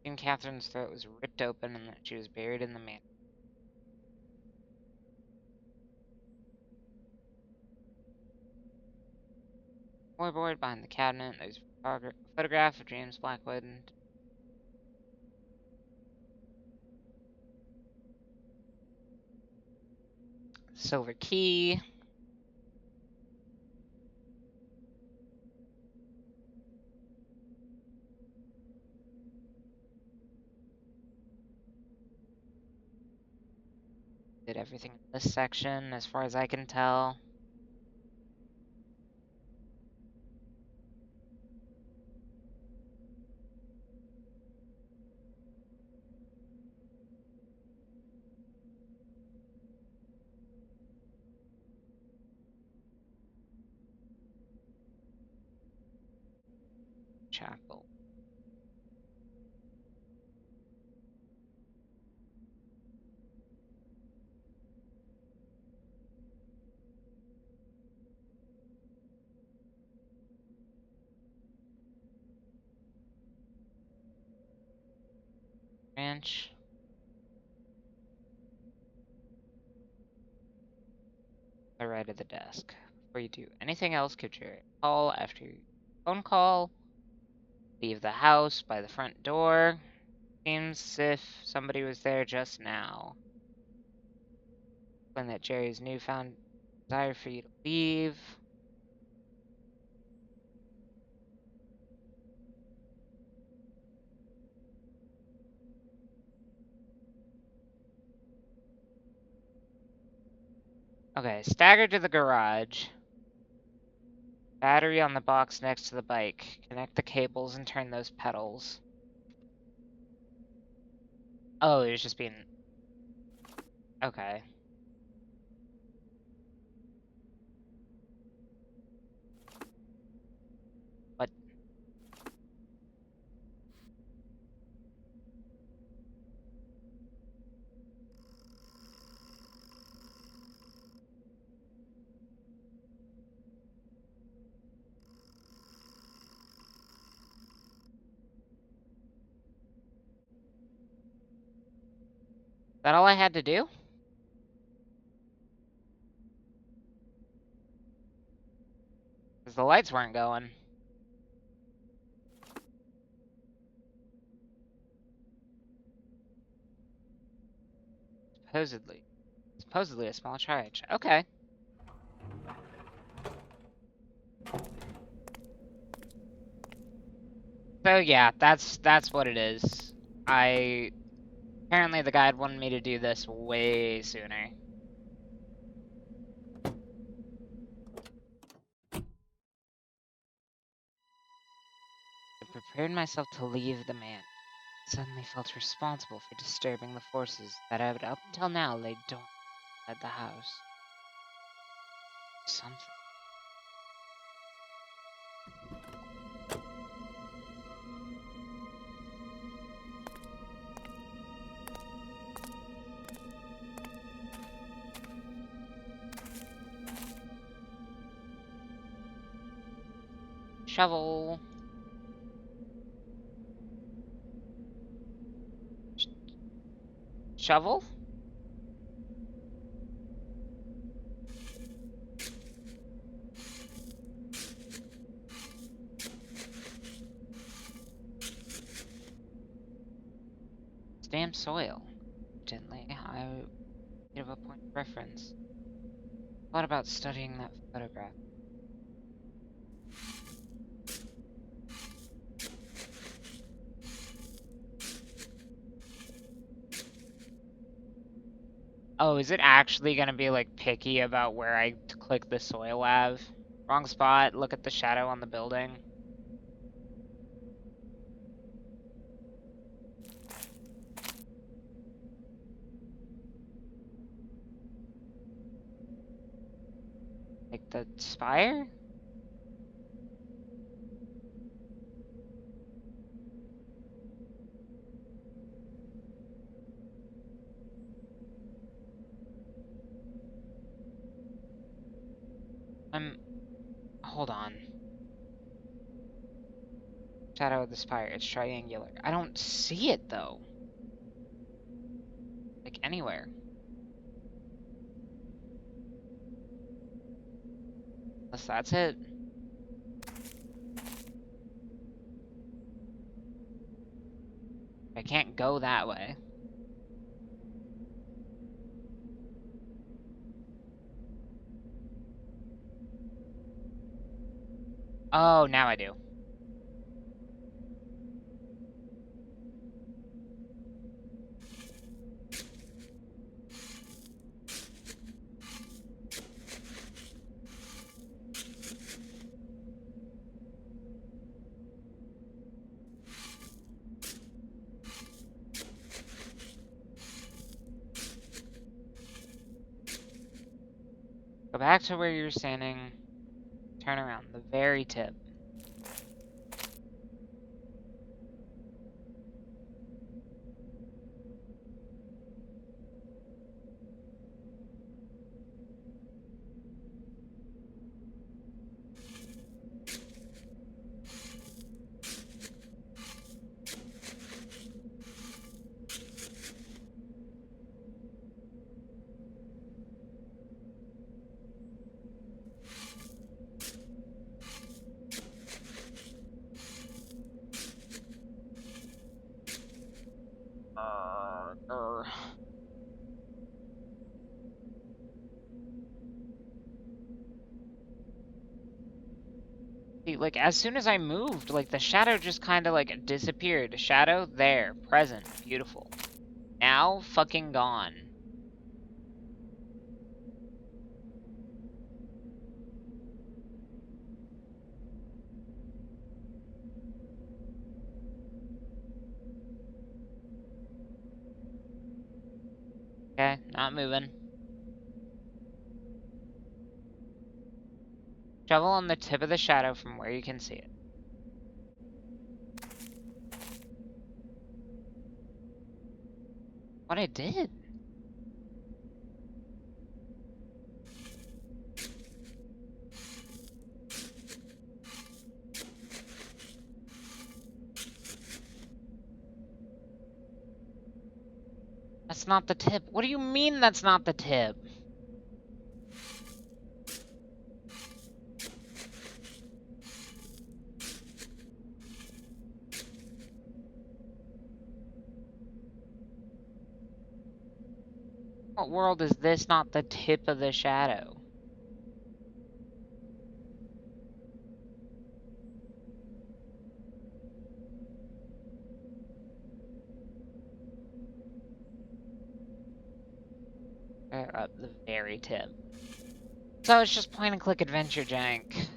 And Catherine's throat was ripped open and that she was buried in the man. Floorboard behind the cabinet. There's a photograph of James Blackwood. Silver key. Did everything in this section, as far as I can tell. Chapel. Ranch. The right of the desk. Before you do anything else, could you call after your phone call? Leave the house by the front door. Seems as if somebody was there just now. When that Jerry's newfound desire for you to leave. Okay, stagger to the garage. Battery on the box next to the bike. Connect the cables and turn those pedals. Oh, it was just being... Okay. What? Is that all I had to do? Because the lights weren't going. Supposedly a small charge. Okay. So yeah, that's what it is. Apparently the guide wanted me to do this way sooner. I prepared myself to leave the man. Suddenly felt responsible for disturbing the forces that had up until now laid dormant at the house. Something. shovel. Shovel? Damn soil. Gently, I give a point of reference. Thought about studying that photograph. Oh, is it actually gonna be like picky about where I click the soil lab? Wrong spot, look at the shadow on the building. Like the spire? Hold on. Shadow of the spire, it's triangular. I don't see it though. Like anywhere. Unless that's it. I can't go that way. Oh, now I do. Go back to where you're standing. Turn around, the very tip. See, like, as soon as I moved, like, the shadow just kind of, like, disappeared. Shadow, there, present, beautiful. Now, fucking gone. Okay, not moving. Shovel on the tip of the shadow from where you can see it. What I did? That's not the tip. What do you mean that's not the tip? What world is this not the tip of the shadow? Up the very tip. So it's just point and click adventure jank.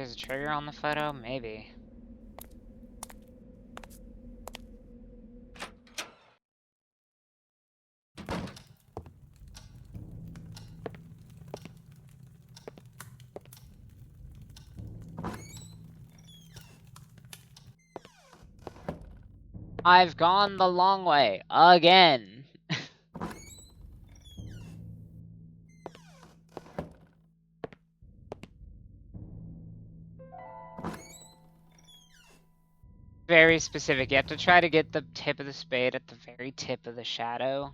there's a trigger on the photo? Maybe. I've gone the long way again. Very specific. You have to try to get the tip of the spade at the very tip of the shadow.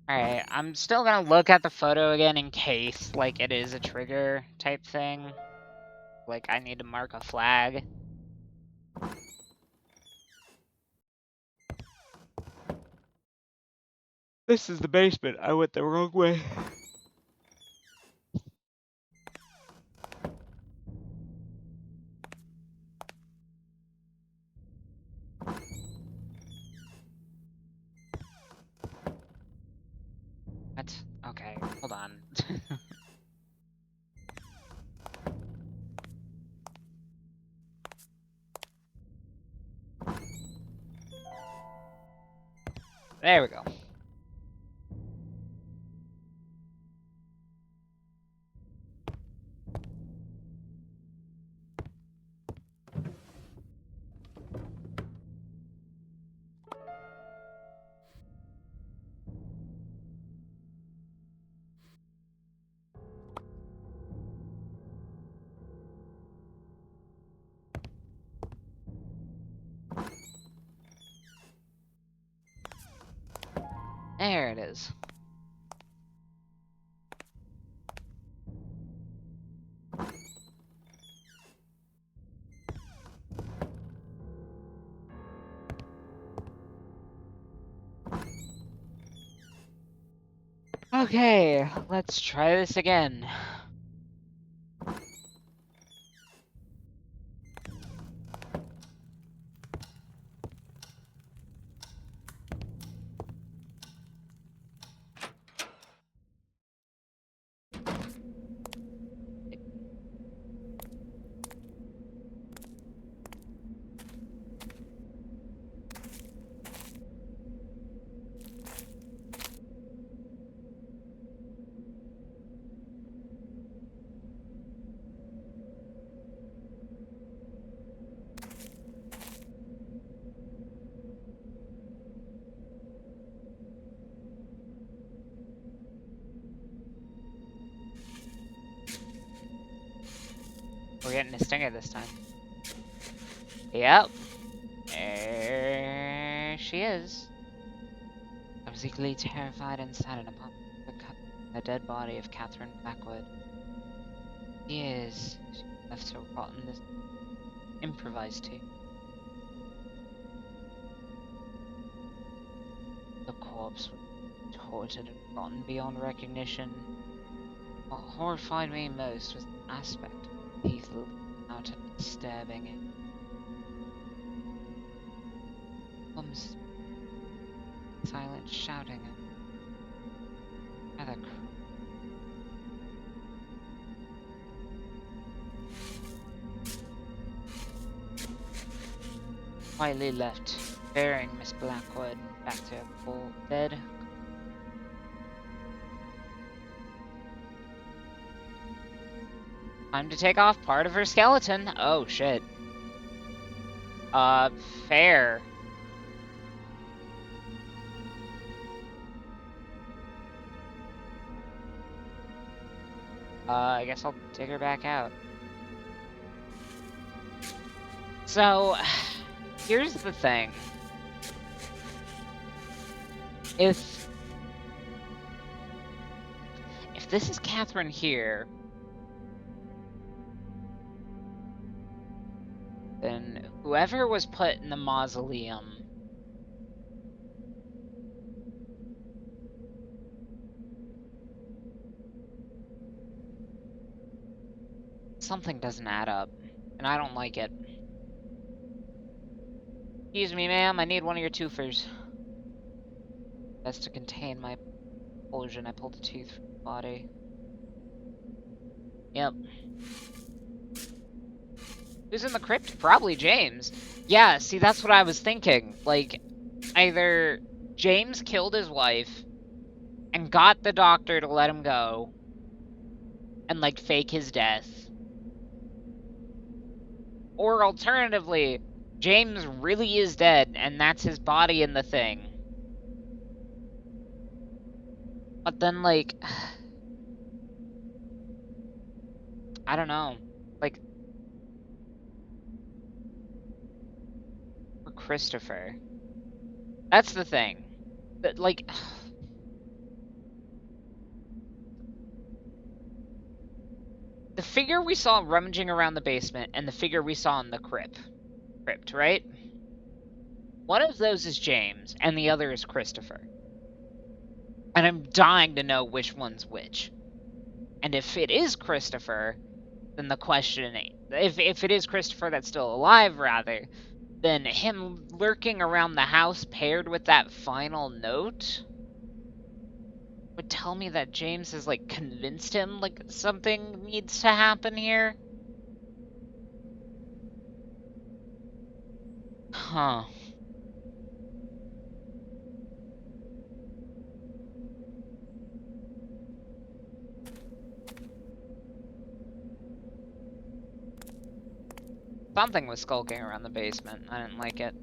Alright, I'm still gonna look at the photo again in case, like, it is a trigger type thing. Like, I need to mark a flag. This is the basement. I went the wrong way. What? Okay, hold on. There we go. There it is. Okay, let's try this again. We're getting a stinger this time. Yep. There she is. I was equally terrified inside an apartment. The dead body of Catherine Blackwood. Years she left to rot in this improvised tomb. The corpse was tortured and rotten beyond recognition. What horrified me most was the aspect of the teeth out and disturbing it. Almost silent shouting and rather quietly left, bearing Miss Blackwood back to her full bed. Time to take off part of her skeleton. Oh shit. Fair. I guess I'll dig her back out. So, here's the thing. If this is Catherine here, then whoever was put in the mausoleum something doesn't add up, and I don't like it. Excuse me, ma'am, I need one of your twofers. That's to contain my explosion. I pulled a tooth from the body. Yep. Who's in the crypt? Probably James. Yeah, see, that's what I was thinking. Like, either James killed his wife and got the doctor to let him go and, like, fake his death. Or alternatively, James really is dead and that's his body in the thing. But then, like, I don't know. Like, for Christopher. That's the thing. That, like, the figure we saw rummaging around the basement and the figure we saw in the crypt, right? One of those is James, and the other is Christopher. And I'm dying to know which one's which. And if it is Christopher, then the question, if it is Christopher that's still alive, rather, then him lurking around the house paired with that final note would tell me that James has, like, convinced him, like, something needs to happen here. Huh. Something was skulking around the basement. I didn't like it.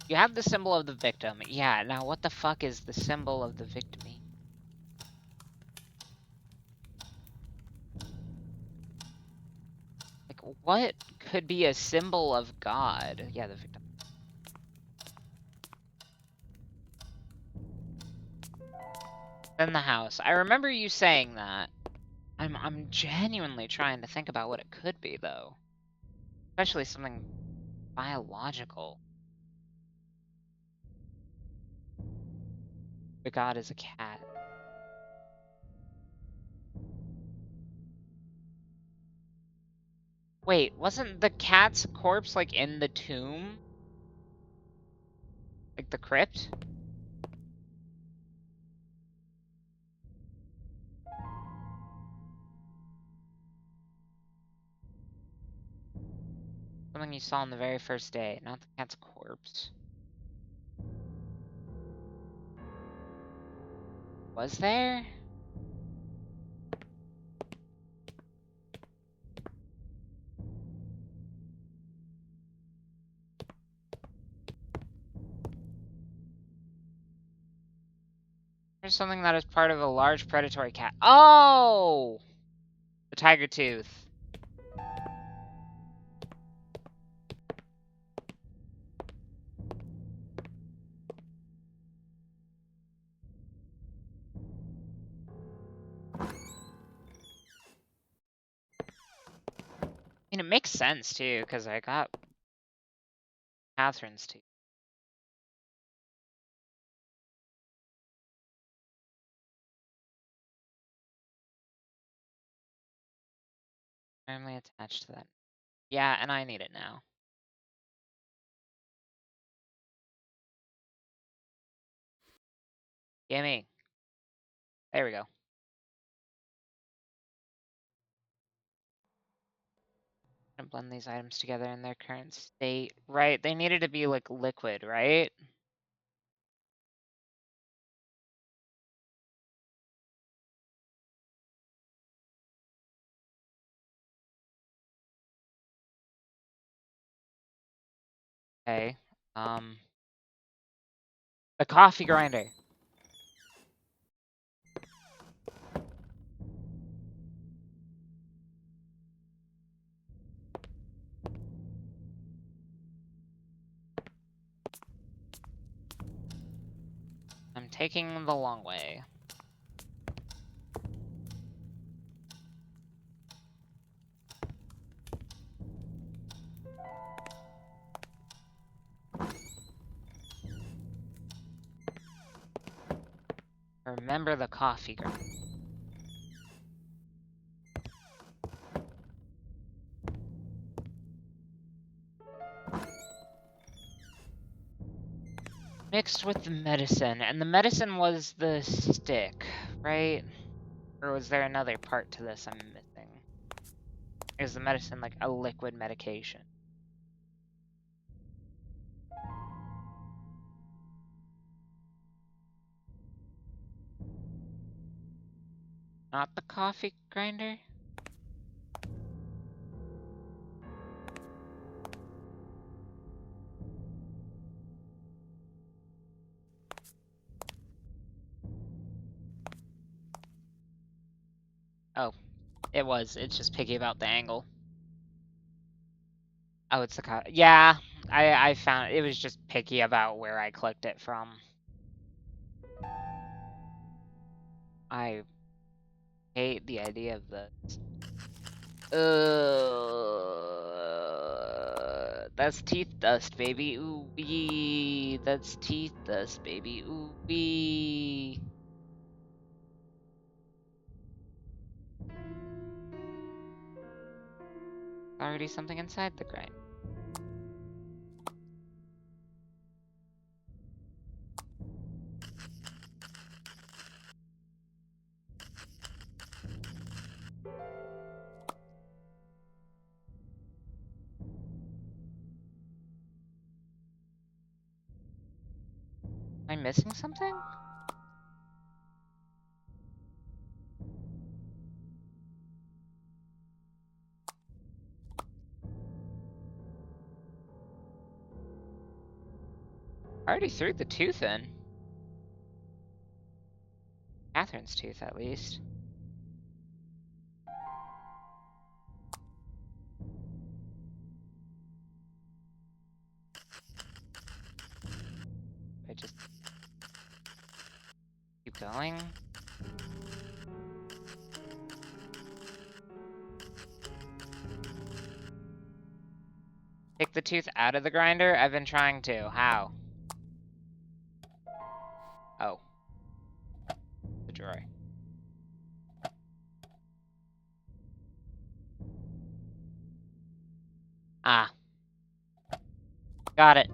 You have the symbol of the victim. Yeah, now what the fuck is the symbol of the victim? Like, what could be a symbol of God? Yeah, the victim. In the house. I remember you saying that. I'm genuinely trying to think about what it could be, though. Especially something biological. The God is a cat. Wait, wasn't the cat's corpse, like, in the tomb? Like, the crypt? Something you saw on the very first day, not the cat's corpse. Was there? There's something that is part of a large predatory cat. Oh! The tiger tooth. I mean, it makes sense, too, because I got Catherine's tooth. Firmly attached to that. Yeah, and I need it now. Gimme. There we go. And blend these items together in their current state. Right, they needed to be, like, liquid, right? Okay. The coffee grinder. I'm taking the long way. Remember the coffee grinder. mixed with the medicine, and the medicine was the stick, right? Or was there another part to this I'm missing? Is the medicine like a liquid medication? Not the coffee grinder? Oh, it was. It's just picky about the angle. Oh, it's the yeah, I found it was just picky about where I clicked it from. I hate the idea of this. That's teeth dust, baby. Ooh wee. That's teeth dust, baby. Ooh wee. Already something inside the grind. Am I missing something? I already threw the tooth in. Catherine's tooth, at least. I just keep going. Take the tooth out of the grinder? I've been trying to. How? Oh. The drawer. Ah. Got it.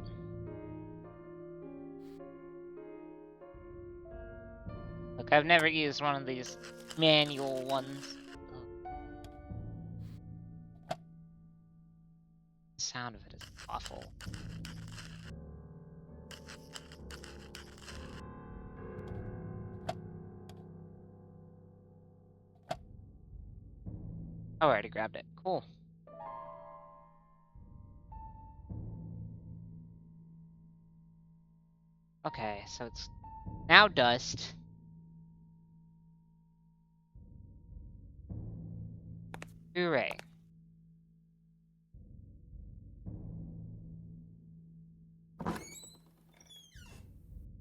Look, I've never used one of these manual ones. The sound of it is awful. Oh, I already grabbed it. Cool. Okay, so it's now dust. Hooray.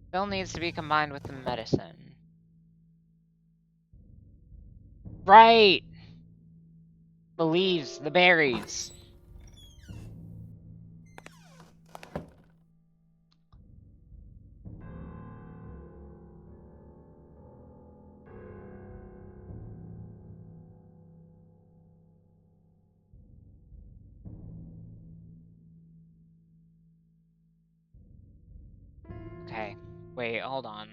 Still needs to be combined with the medicine. Right! The leaves, the berries. Okay, wait, hold on.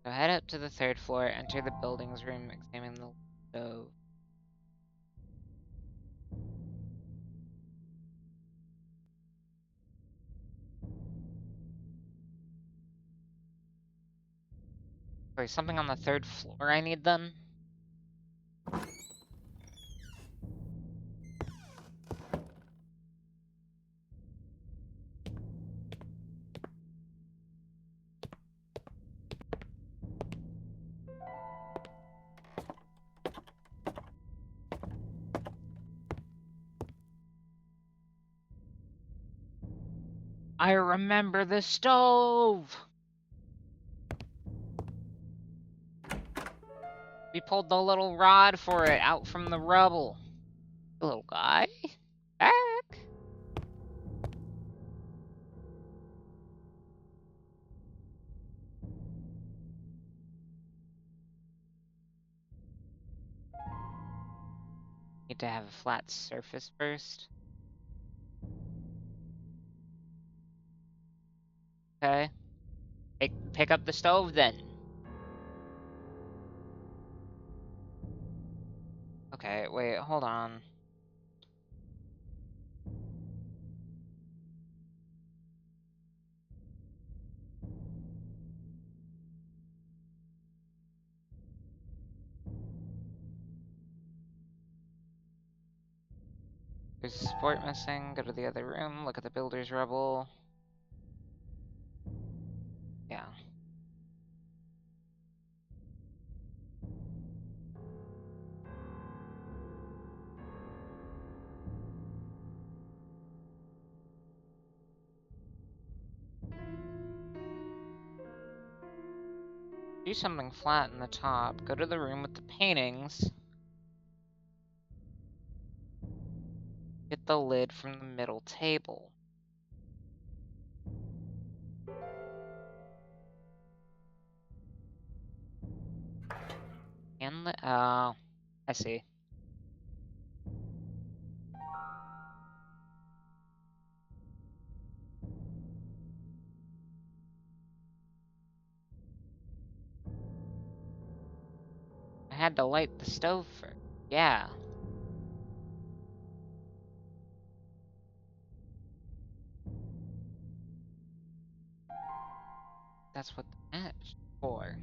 So head up to the 3rd floor, enter the building's room, examine the stove. Wait, something on the 3rd floor I need then? I remember the stove! We pulled the little rod for it out from the rubble. The little guy? Back? to have a flat surface first. Okay. Pick up the stove then. Okay, wait, hold on. There's a support missing. Go to the other room. Look at the builder's rubble. Yeah. Do something flat in the top. Go to the room with the paintings. Get the lid from the middle table. And the oh, I see. I had to light the stove first. Yeah. That's what the match is for.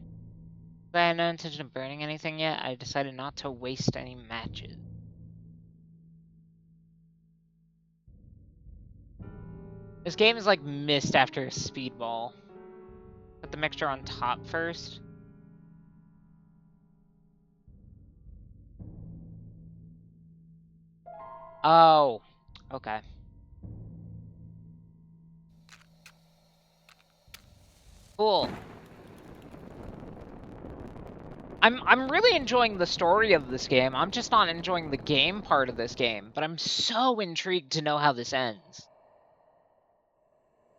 I had no intention of burning anything yet. I decided not to waste any matches. This game is like mist after a speedball. Put the mixture on top first. Oh, okay. Cool. I'm really enjoying the story of this game. I'm just not enjoying the game part of this game, but I'm so intrigued to know how this ends.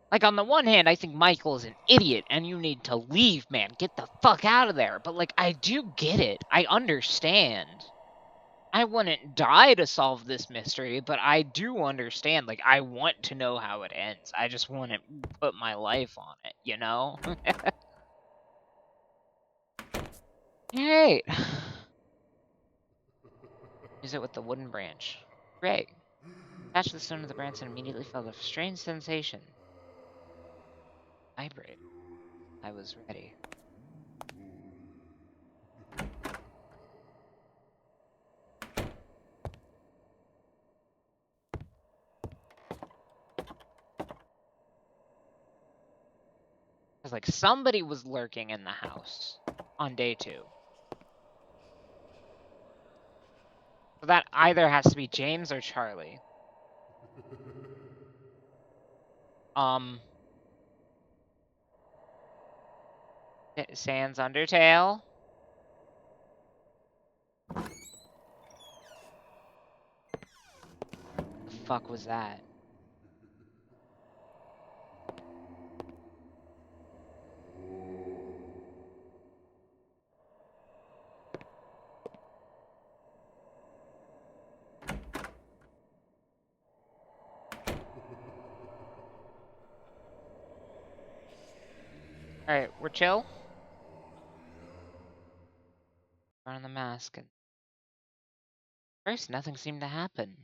Like, on the one hand, I think Michael is an idiot and you need to leave, man. Get the fuck out of there. But, like, I do get it. I understand. I wouldn't die to solve this mystery, but I do understand. Like, I want to know how it ends. I just want to put my life on it, you know? Alright. Use it with the wooden branch. Great. Attach the stone to the branch and immediately felt a strange sensation. Vibrate. I was ready. It's like somebody was lurking in the house on day 2. So that either has to be James or Charlie. Sans Undertale. The fuck was that? Alright, we're chill. Put on the mask. And first, nothing seemed to happen.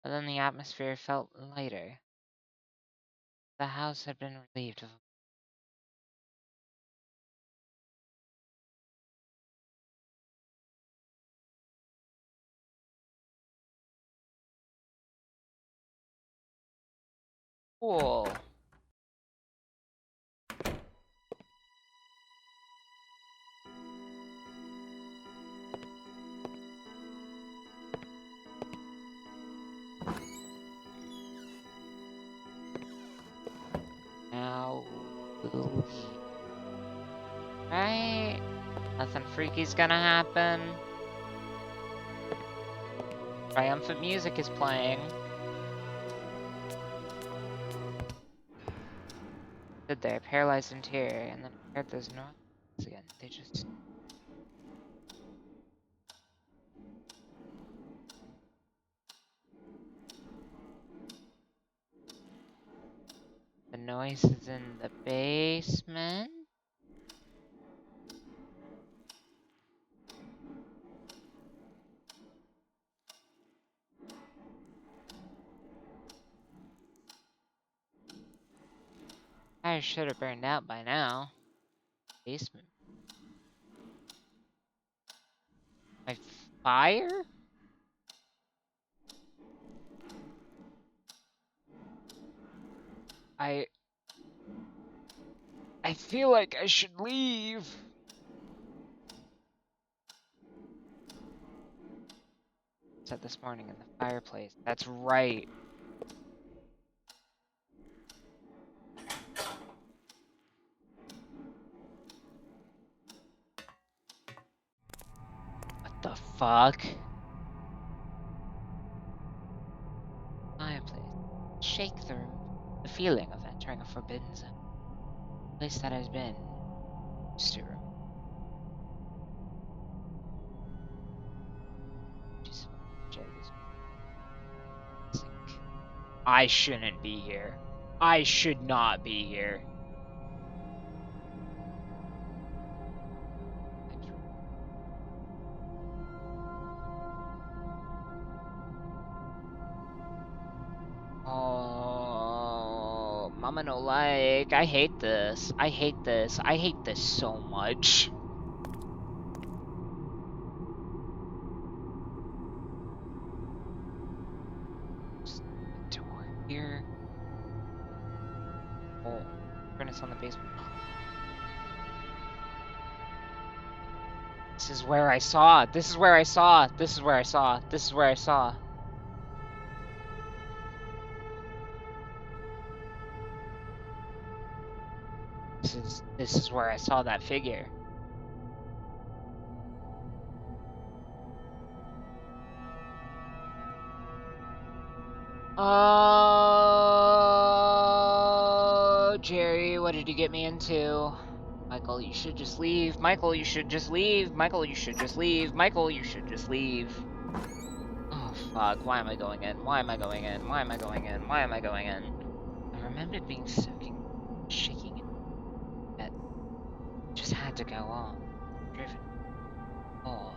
But then the atmosphere felt lighter. The house had been relieved of. Cool. Now we'll leave. Right? Nothing freaky's gonna happen. Triumphant music is playing. Stood there, paralyzed in terror, and then I heard those noises again. They just. noises in the basement. I should have burned out by now. Basement. My fire? I feel like I should leave. Said this morning in the fireplace. That's right. What the fuck? Fireplace. Shake the room. The feeling of entering a forbidden zone. A place that has been used to room. Just Jerry's sink. I shouldn't be here. I should not be here. Oh, Mama no like. I hate this. I hate this. I hate this so much. Just the door here. Oh, furnace on the basement. This is where I saw. This is where I saw. This is where I saw. This is where I saw. This is where I saw that figure. Oh, Jerry, what did you get me into? Michael, you should just leave. Michael, you should just leave. Michael, you should just leave. Michael, you should just leave. Oh, fuck. Why am I going in? Why am I going in? Why am I going in? Why am I going in? I remembered being soaking, shaking in bed. Just had to go on. Driven. Oh.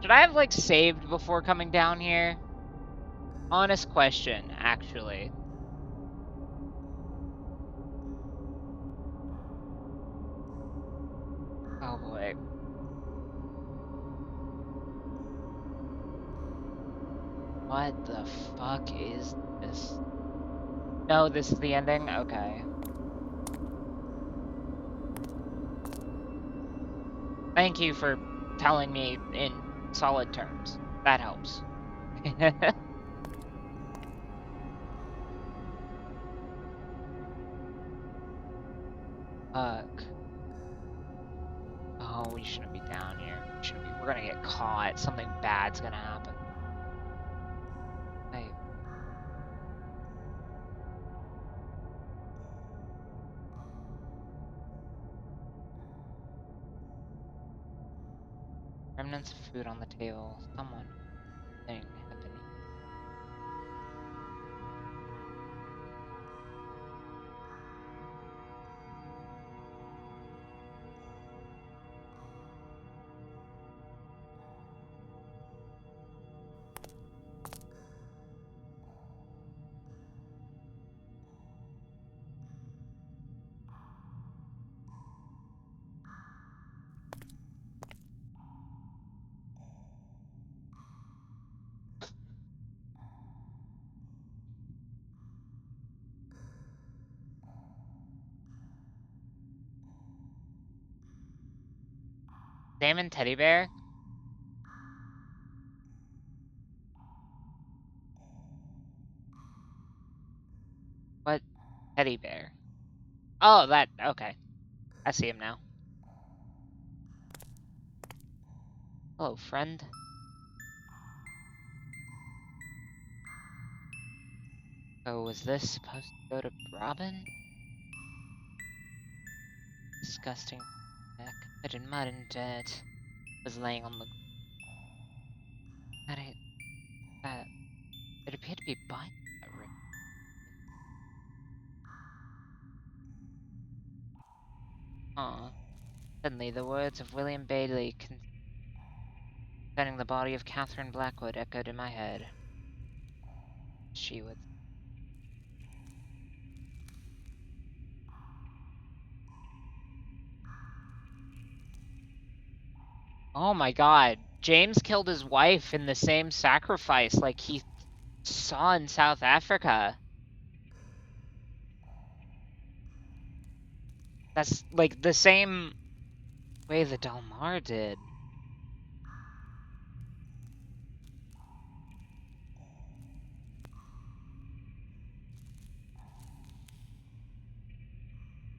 Should I have, like, saved before coming down here? Honest question, actually. Oh boy. What the fuck is this? No, this is the ending? Okay. Thank you for telling me in solid terms. That helps. Fuck. Oh, we shouldn't be down here. We're gonna get caught. Something bad's gonna happen. Hey. Remnants of food on the table. Someone. Thing happening. Salmon teddy bear? What teddy bear? Oh, that. Okay. I see him now. Hello, friend. Oh, was this supposed to go to Robin? Disgusting neck, covered in mud and dirt, was laying on the. That it appeared to be biting Suddenly, the words of William Bailey concerning the body of Catherine Blackwood echoed in my head. She would. Oh my god. James killed his wife in the same sacrifice like he saw in South Africa. That's like the same way the Dalmar did.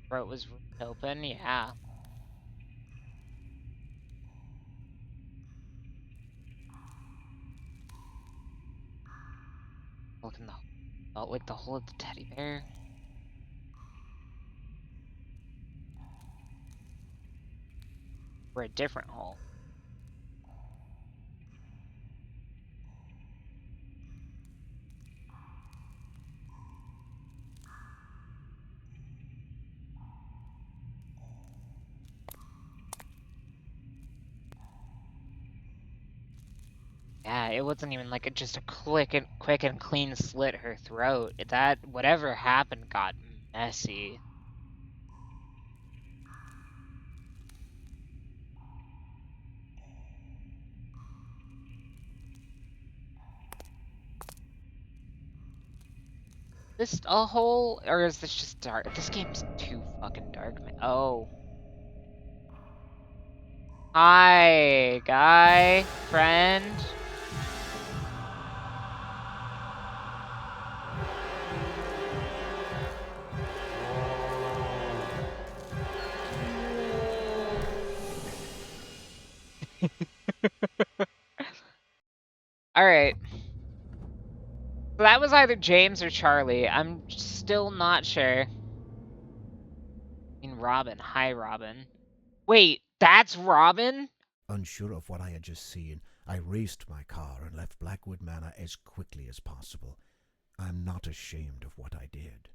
Throat was ripped open, yeah. Look in the like the hole of the teddy bear. Or a different hole. Yeah, it wasn't even like just a quick and clean slit her throat. That whatever happened got messy. This a hole, or is this just dark? This game's too fucking dark, man. Oh. Hi, guy, friend. Alright. So that was either James or Charlie. I'm still not sure. I mean, Robin. Hi, Robin. Wait, that's Robin? Unsure of what I had just seen, I raced my car and left Blackwood Manor as quickly as possible. I'm not ashamed of what I did.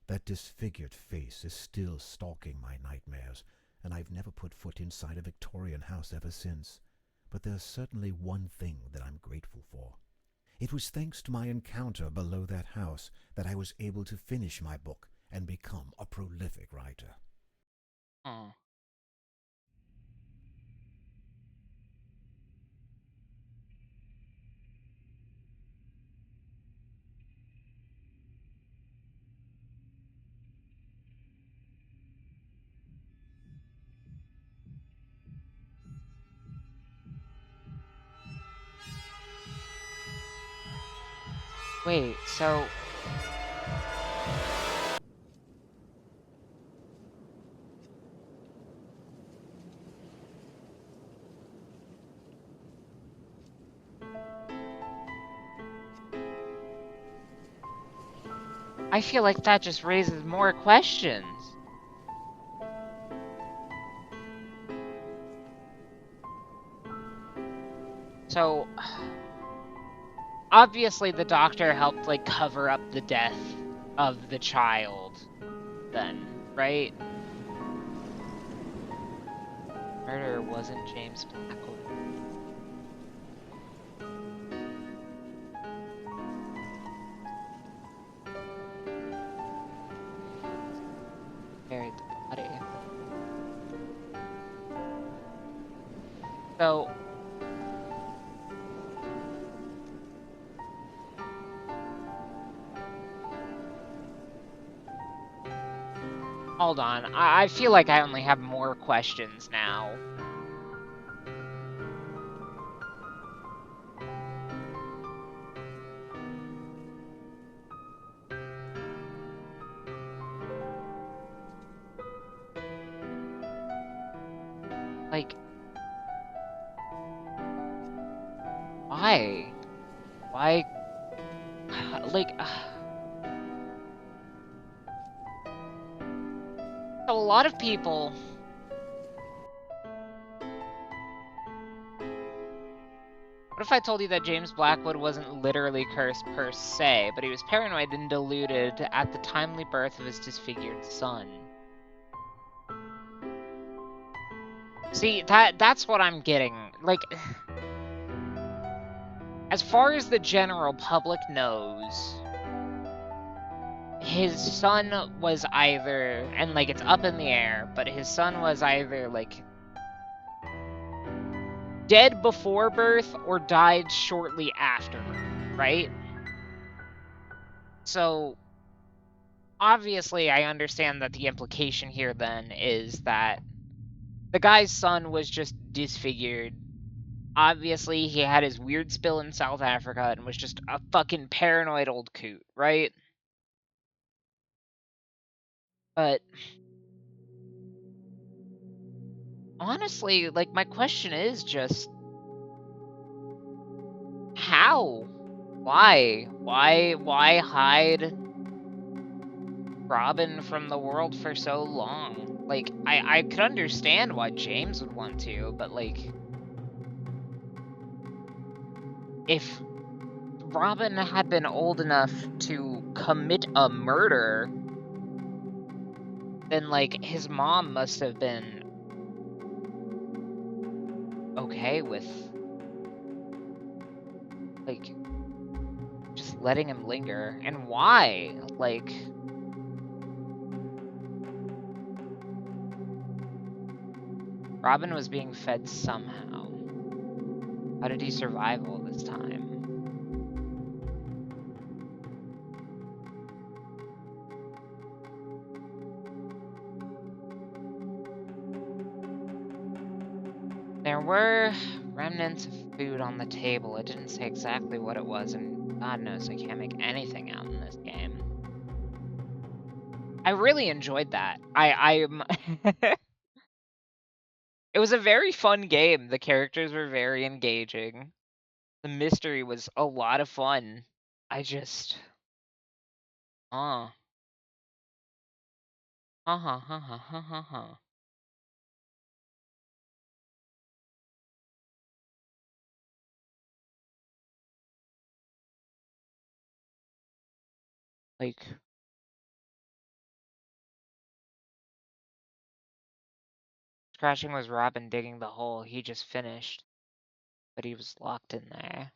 That disfigured face is still stalking my nightmares, and I've never put foot inside a Victorian house ever since. But there's certainly one thing that I'm grateful for. It was thanks to my encounter below that house that I was able to finish my book and become a prolific writer. Oh. Wait, so... I feel like that just raises more questions. So... Obviously, the doctor helped, like, cover up the death of the child, then, right? Murderer wasn't James Blackwood. Buried the body. So... Hold on, I feel like I only have more questions now. Like... Why? Why... Like... So a lot of people... What if I told you that James Blackwood wasn't literally cursed per se, but he was paranoid and deluded at the timely birth of his disfigured son? See, that's what I'm getting. Like, as far as the general public knows, his son was either, and like it's up in the air, but his son was either like dead before birth or died shortly after birth, right? So obviously I understand that the implication here then is that the guy's son was just disfigured. Obviously he had his weird spill in South Africa and was just a fucking paranoid old coot, right? But honestly, like, my question is just how? Why? Why hide Robin from the world for so long? Like, I could understand why James would want to, but like, if Robin had been old enough to commit a murder, then like his mom must have been okay with like just letting him linger. And why? Like, Robin was being fed somehow. How did he survive all this time? There were remnants of food on the table. It didn't say exactly what it was, and God knows I can't make anything out in this game. I really enjoyed that. I'm It was a very fun game. The characters were very engaging. The mystery was a lot of fun. I just uh huh. Like, scratching was Robin digging the hole he just finished, but he was locked in there.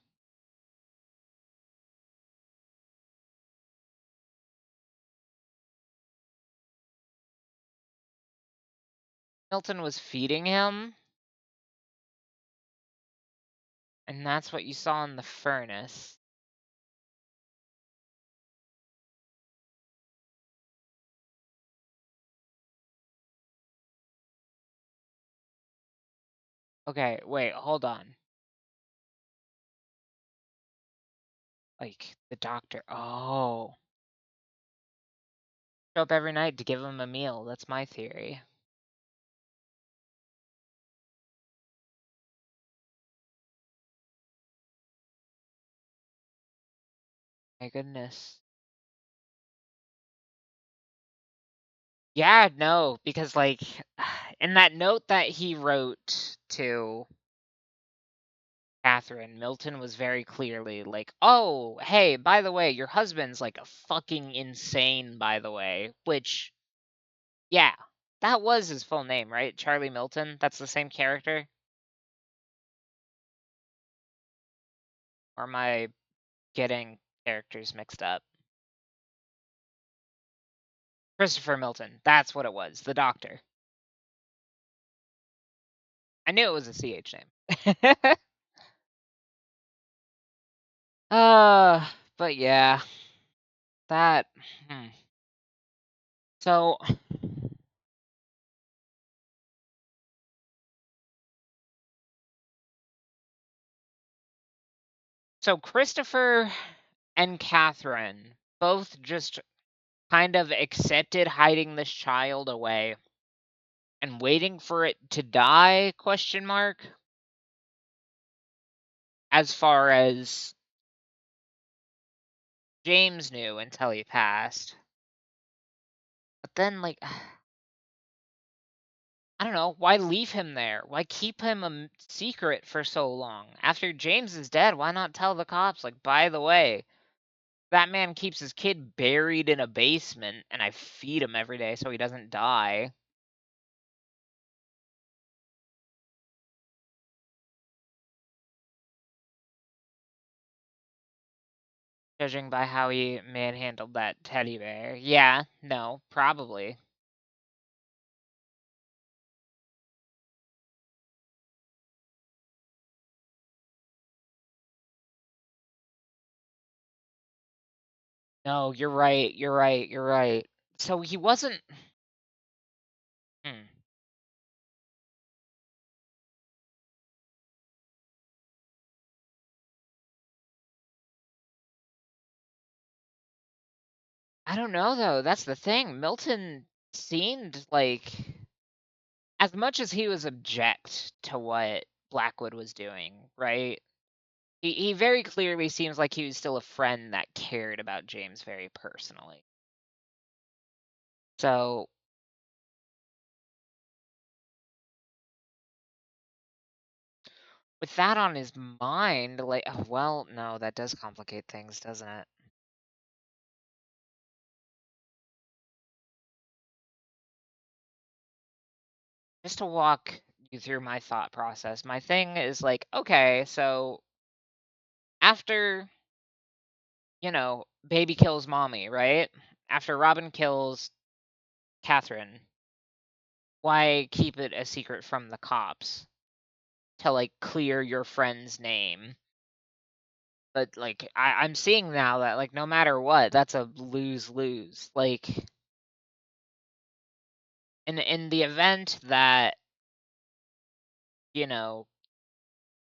Milton was feeding him, and that's what you saw in the furnace. Okay, wait, hold on. Like, the doctor. Oh. Show up every night to give him a meal. That's my theory. My goodness. Yeah, no, because, like, in that note that he wrote to Catherine, Milton was very clearly like, oh, hey, by the way, your husband's like a fucking insane, by the way. Which, yeah, that was his full name, right? Charlie Milton? That's the same character? Or am I getting characters mixed up? Christopher Milton. That's what it was. The doctor. I knew it was a CH name. uh, but yeah, that. Hmm. So, so Christopher and Catherine both just kind of accepted hiding this child away and waiting for it to die, question mark, as far as James knew until he passed. But then, like, I don't know, why leave him there? Why keep him a secret for so long? After James is dead, why not tell the cops, like, by the way, that man keeps his kid buried in a basement and I feed him every day so he doesn't die. Judging by how he manhandled that teddy bear. Yeah, no, probably. No, you're right, you're right, you're right. So he wasn't. Hmm. I don't know though. That's the thing. Milton seemed like, as much as he was object to what Blackwood was doing, right? He very clearly seems like he was still a friend that cared about James very personally. So with that on his mind, like, oh, well, no, that does complicate things, doesn't it? Just to walk you through my thought process, my thing is like, okay, so after, baby kills mommy, right? After Robin kills Catherine, why keep it a secret from the cops to like clear your friend's name? But like I'm seeing now that like no matter what, that's a lose-lose. Like in the event that, you know,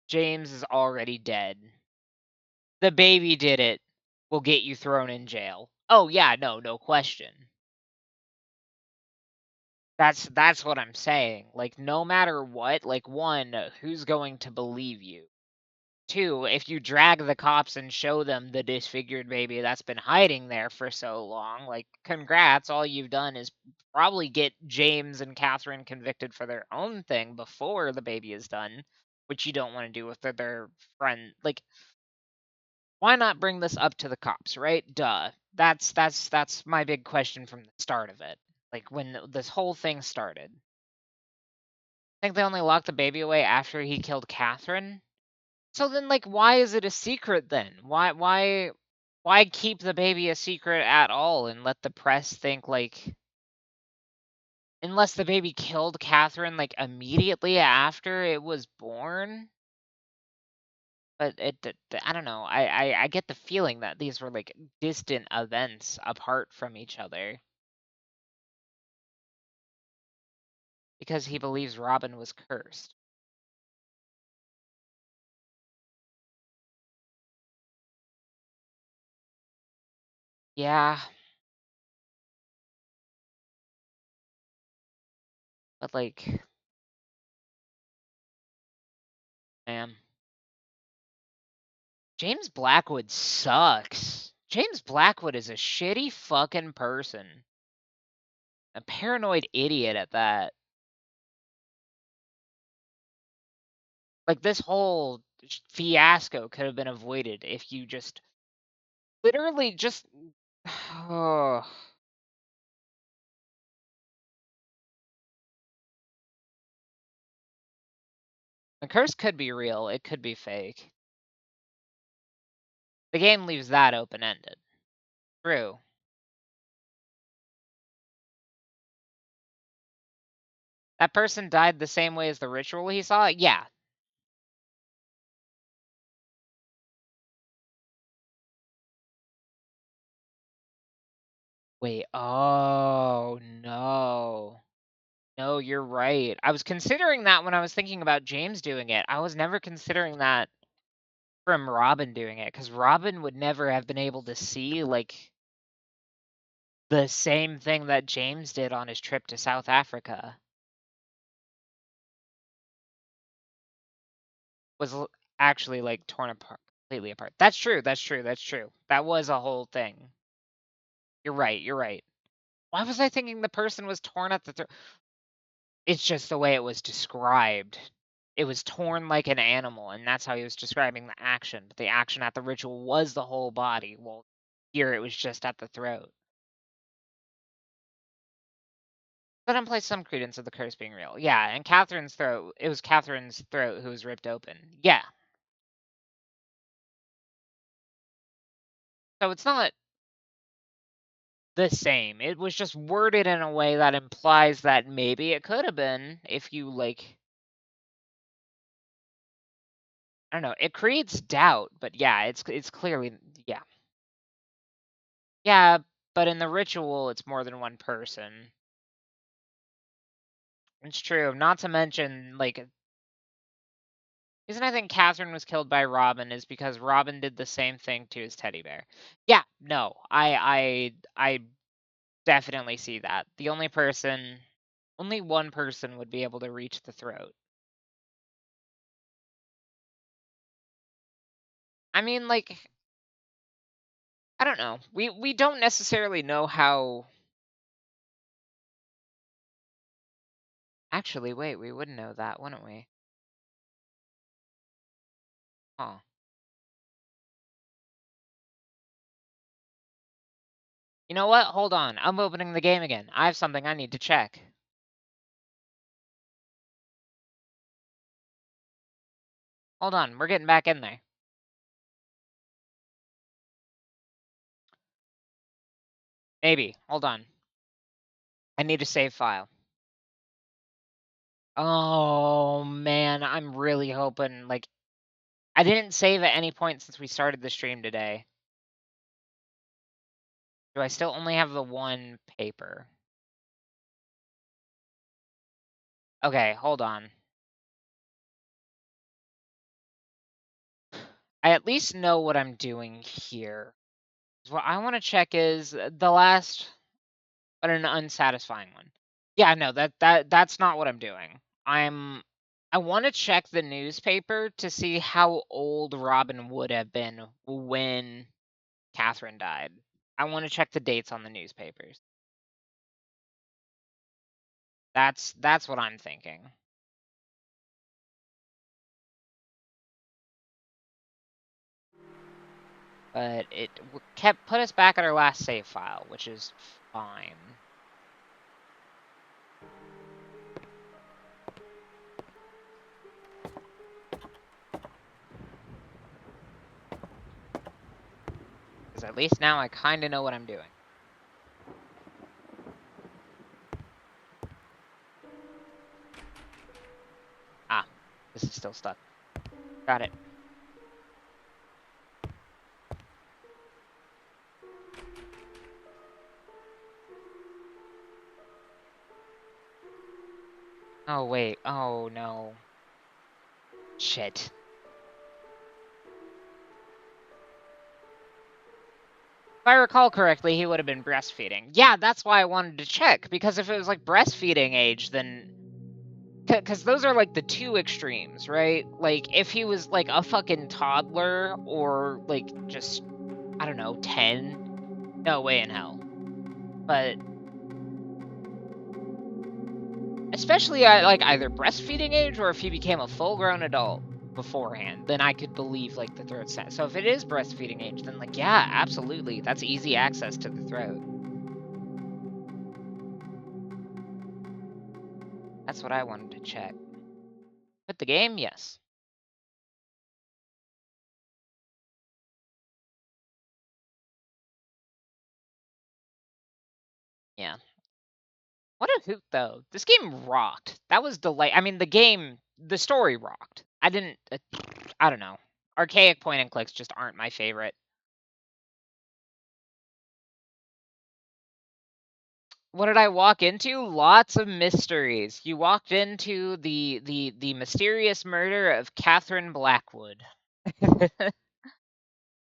James is already dead, the baby did it, will get you thrown in jail. Oh yeah, no question. That's what I'm saying. Like no matter what, like one, who's going to believe you? Two, if you drag the cops and show them the disfigured baby that's been hiding there for so long, like, congrats, all you've done is probably get James and Catherine convicted for their own thing before the baby is done, which you don't want to do with their friend. Like, why not bring this up to the cops, right? Duh. That's my big question from the start of it. Like when this whole thing started. I think they only locked the baby away after he killed Catherine. So then, like, why is it a secret then? Why keep the baby a secret at all and let the press think like, unless the baby killed Catherine like immediately after it was born? But I don't know. I get the feeling that these were like distant events apart from each other because he believes Robin was cursed. Yeah, but like, man. James Blackwood sucks. James Blackwood is a shitty fucking person. A paranoid idiot at that. Like, this whole fiasco could have been avoided if you just literally just. Oh. The curse could be real, it could be fake. The game leaves that open ended. True. That person died the same way as the ritual he saw? Yeah. Wait, oh no. No, you're right. I was considering that when I was thinking about James doing it. I was never considering that from Robin doing it, because Robin would never have been able to see, like, the same thing that James did on his trip to South Africa. Was actually, like, torn apart, completely apart. That's true, that's true, that's true. That was a whole thing. You're right, you're right. Why was I thinking the person was torn at the throat? It's just the way it was described. It was torn like an animal, and that's how he was describing the action. But the action at the ritual was the whole body. Well, here it was just at the throat. Let him place some credence of the curse being real. Yeah, and Catherine's throat, it was Catherine's throat who was ripped open. Yeah. So it's not the same. It was just worded in a way that implies that maybe it could have been if you, like, I don't know. It creates doubt, but yeah, it's clearly yeah. Yeah, but in the ritual, it's more than one person. It's true. Not to mention, like, reason I think Catherine was killed by Robin is because Robin did the same thing to his teddy bear. Yeah, no, I definitely see that. Only one person would be able to reach the throat. I mean, like, I don't know. We don't necessarily know how. Actually, wait, we would know that, wouldn't we? Huh. You know what? Hold on. I'm opening the game again. I have something I need to check. Hold on. We're getting back in there. Maybe. Hold on. I need a save file. Oh, man. I'm really hoping, like, I didn't save at any point since we started the stream today. Do I still only have the one paper? Okay, hold on. I at least know what I'm doing here. What I want to check is the last, but an unsatisfying one. Yeah, no, that's not what I'm doing. I want to check the newspaper to see how old Robin would have been when Catherine died. I want to check the dates on the newspapers. That's what I'm thinking. But it kept put us back at our last save file, which is fine. Because at least now I kind of know what I'm doing. Ah, this is still stuck. Got it. Oh, wait. Oh, no. Shit. If I recall correctly, he would have been breastfeeding. Yeah, that's why I wanted to check, because if it was, like, breastfeeding age, then... Because those are, like, the two extremes, right? Like, if he was, like, a fucking toddler, or, like, just, I don't know, 10, no way in hell. But... especially at, like, either breastfeeding age, or if he became a full-grown adult beforehand, then I could believe, like, the throat snap. So if it is breastfeeding age, then, like, yeah, absolutely, that's easy access to the throat. That's what I wanted to check. But the game, yes. Yeah. What a hoot, though. This game rocked. That was I mean, the story rocked. I don't know. Archaic point and clicks just aren't my favorite. What did I walk into? Lots of mysteries. You walked into the mysterious murder of Catherine Blackwood.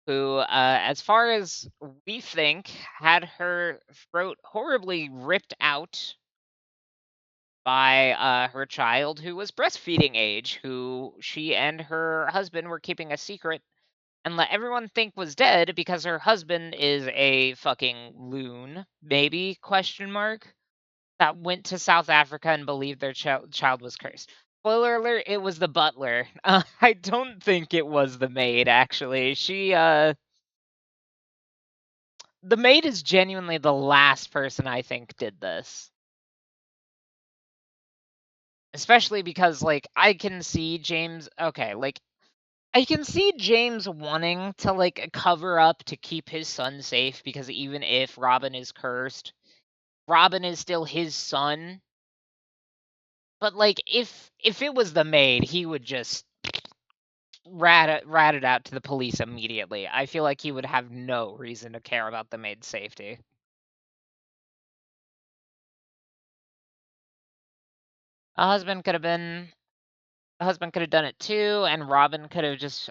Who, as far as we think, had her throat horribly ripped out by her child who was breastfeeding age, who she and her husband were keeping a secret and let everyone think was dead because her husband is a fucking loon, maybe, question mark, that went to South Africa and believed their child was cursed. Spoiler alert, it was the butler. I don't think it was the maid, actually. The maid is genuinely the last person I think did this. Especially because, like, I can see James. Okay, like, I can see James wanting to, like, cover up to keep his son safe because even if Robin is cursed, Robin is still his son. But, like, if it was the maid, he would just rat it out to the police immediately. I feel like he would have no reason to care about the maid's safety. A husband could have been the husband could have done it too, and Robin could have just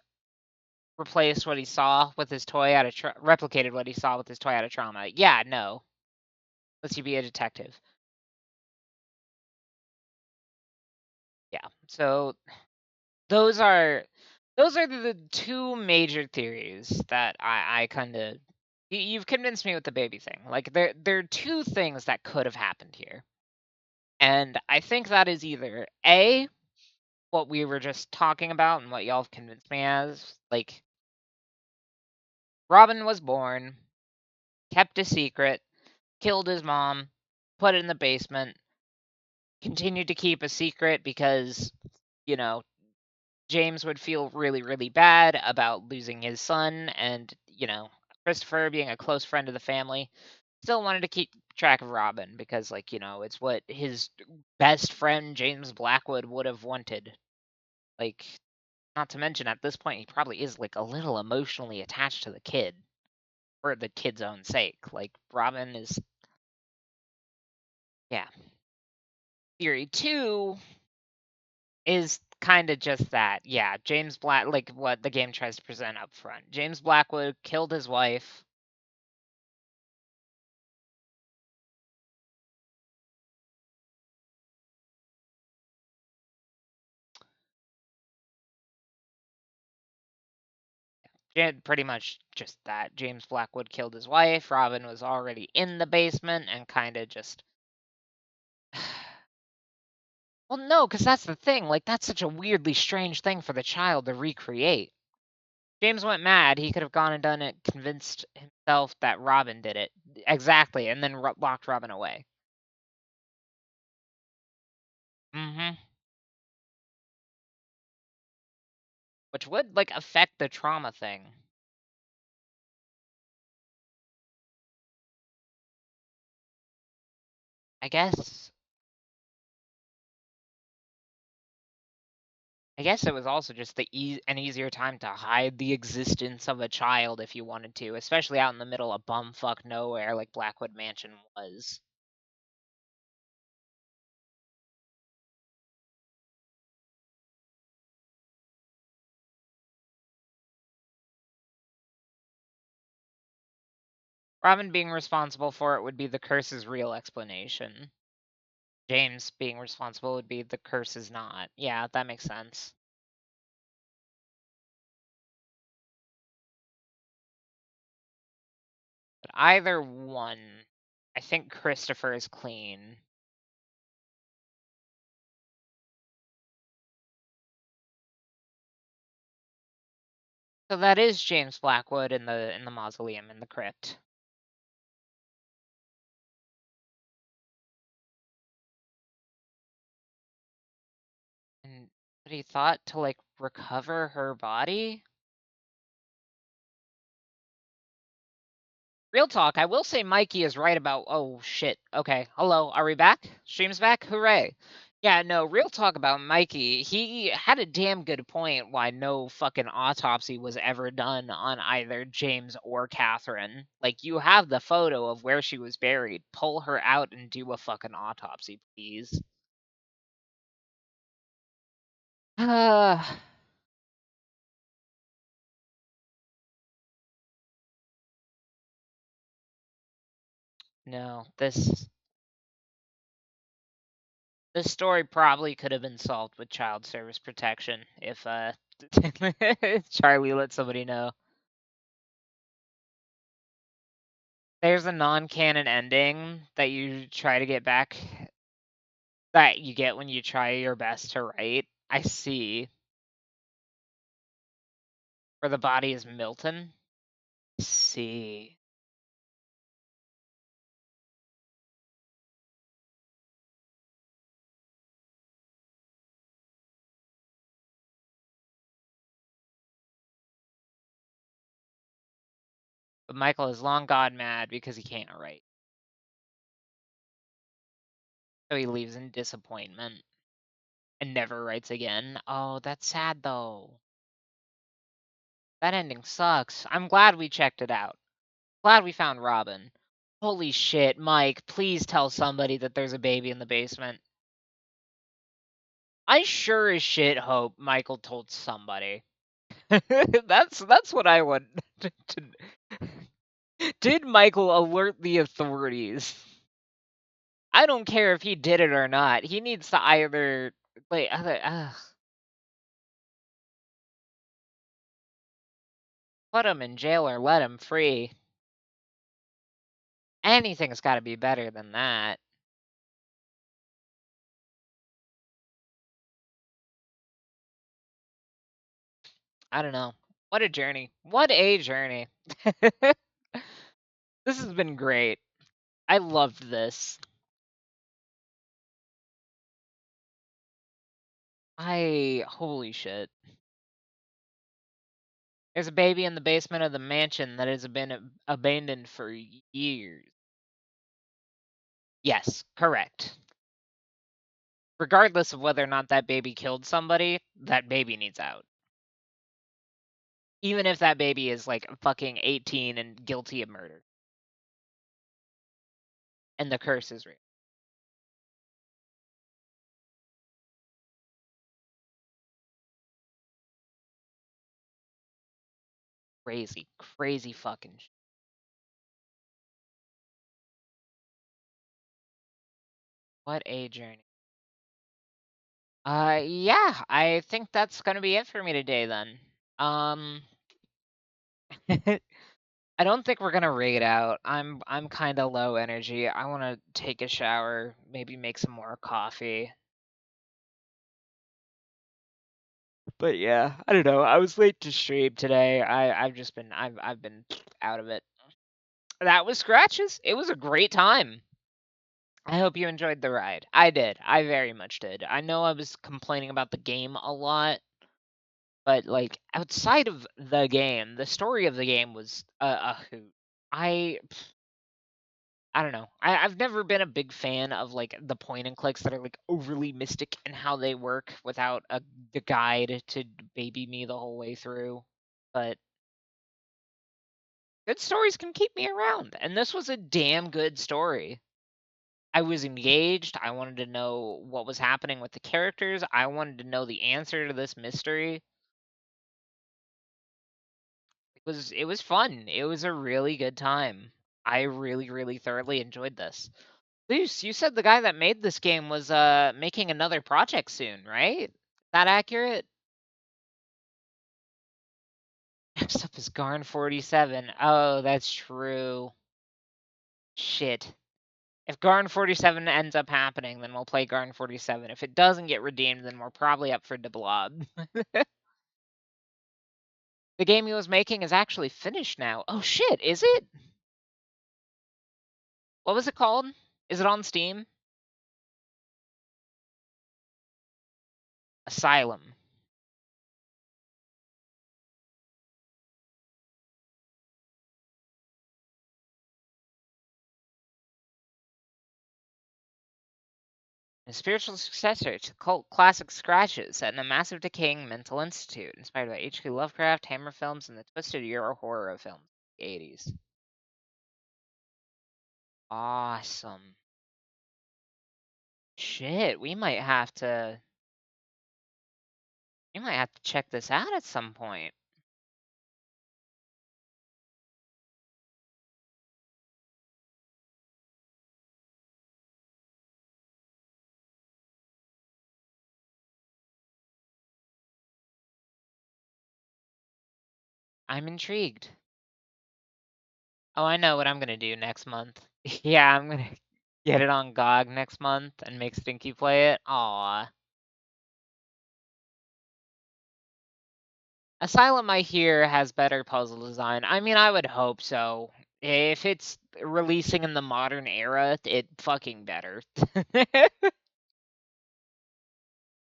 replaced what he saw with his toy out of replicated what he saw with his toy out of trauma. Yeah, no. Let's you be a detective. Yeah. So those are the two major theories that I kind of you've convinced me with the baby thing. Like there are two things that could have happened here. And I think that is either A, what we were just talking about and what y'all have convinced me as, like Robin was born, kept a secret, killed his mom, put it in the basement, continued to keep a secret because, you know, James would feel really, really bad about losing his son, and, Christopher, being a close friend of the family, still wanted to keep track of Robin because, like, it's what his best friend James Blackwood would have wanted. Like, not to mention at this point he probably is like a little emotionally attached to the kid for the kid's own sake. Like Robin is, yeah. Theory 2 is kind of just that. Yeah, James Black, like what the game tries to present up front. James Blackwood killed his wife. Pretty much just that. James Blackwood killed his wife. Robin was already in the basement and kind of just. Well, no, because that's the thing. Like, that's such a weirdly strange thing for the child to recreate. James went mad. He could have gone and done it, convinced himself that Robin did it. Exactly, and then locked Robin away. Mm-hmm. Which would, like, affect the trauma thing. I guess. I guess it was also just an easier time to hide the existence of a child if you wanted to, especially out in the middle of bumfuck nowhere like Blackwood Mansion was. Robin being responsible for it would be the curse's real explanation. James being responsible would be the curse is not. Yeah, that makes sense. But either one, I think Christopher is clean. So that is James Blackwood in the mausoleum in the crypt. And but he thought to like recover her body? Real talk, I will say Mikey is right about oh shit. Okay. Hello, are we back? Stream's back? Hooray. Yeah, no, real talk about Mikey. He had a damn good point why no fucking autopsy was ever done on either James or Catherine. Like, you have the photo of where she was buried. Pull her out and do a fucking autopsy, please. No, this story probably could have been solved with child service protection if Charlie let somebody know. There's a non-canon ending that you try to get back that you get when you try your best to write. I see. Where the body is Milton. I see. But Michael has long gone mad because he can't write. So he leaves in disappointment and never writes again. Oh, that's sad though. That ending sucks. I'm glad we checked it out. Glad we found Robin. Holy shit, Mike, please tell somebody that there's a baby in the basement. I sure as shit hope Michael told somebody. That's what I want to. Did Michael alert the authorities? I don't care if he did it or not. He needs to either like put him in jail or let him free. Anything's got to be better than that. I don't know. What a journey. What a journey. This has been great. I loved this. Holy shit. There's a baby in the basement of the mansion that has been abandoned for years. Yes, correct. Regardless of whether or not that baby killed somebody, that baby needs out. Even if that baby is like fucking 18 and guilty of murder. And the curse is real. Crazy, crazy fucking What a journey. Yeah, I think that's gonna be it for me today then. I don't think we're gonna raid out. I'm kind of low energy. I want to take a shower, maybe make some more coffee. But yeah, I don't know. I was late to stream today. I've been out of it. That was Scratches. It was a great time. I hope you enjoyed the ride. I did. I very much did. I know I was complaining about the game a lot, but like outside of the game, the story of the game was a hoot. I I don't know. I've never been a big fan of like the point and clicks that are like overly mystic in how they work without the guide to baby me the whole way through. But good stories can keep me around, and this was a damn good story. I was engaged. I wanted to know what was happening with the characters. I wanted to know the answer to this mystery. It was fun. It was a really good time. I really, really thoroughly enjoyed this. Luce, you said the guy that made this game was making another project soon, right? That accurate? Next up is Garn 47. Oh, that's true. Shit. If Garn 47 ends up happening, then we'll play Garn 47. If it doesn't get redeemed, then we're probably up for the blob. The game he was making is actually finished now. Oh shit, is it? What was it called? Is it on Steam? Asylum. A spiritual successor to cult classic Scratches set in a massive decaying mental institute, inspired by H.P. Lovecraft, Hammer films, and the twisted Euro horror films of the 80s. Awesome. Shit, we might have to check this out at some point. I'm intrigued. Oh, I know what I'm gonna do next month. Yeah, I'm gonna get it on GOG next month and make Stinky play it. Aw. Asylum, I hear, has better puzzle design. I mean, I would hope so. If it's releasing in the modern era, it fucking better.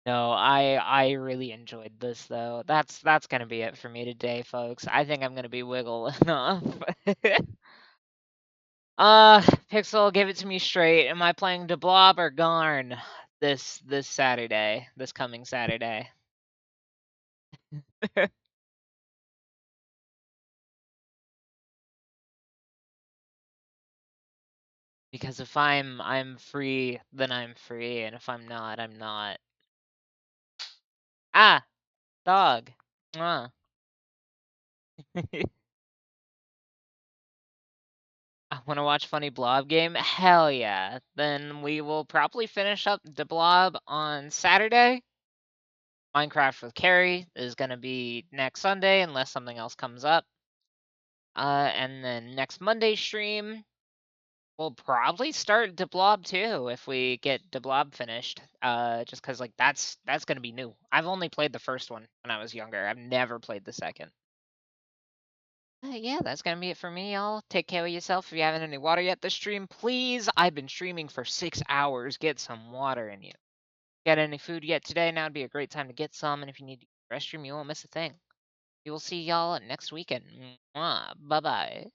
No, I really enjoyed this though. That's gonna be it for me today, folks. I think I'm gonna be wiggle enough. Pixel, give it to me straight. Am I playing De Blob or Garn this Saturday, this coming Saturday? Because if I'm free, then I'm free, and if I'm not, I'm not. Ah, dog. Mwah. I want to watch Funny Blob game? Hell yeah. Then we will probably finish up the Blob on Saturday. Minecraft with Carrie is going to be next Sunday unless something else comes up. And then next Monday stream, we'll probably start the Blob too if we get the Blob finished. Just because like that's going to be new. I've only played the first one when I was younger. I've never played the second. Yeah, that's gonna be it for me, y'all. Take care of yourself. If you haven't any water yet this stream, please. I've been streaming for 6 hours. Get some water in you. Got any food yet today? Now would be a great time to get some. And if you need to use the restroom, you won't miss a thing. We will see y'all next weekend. Bye bye.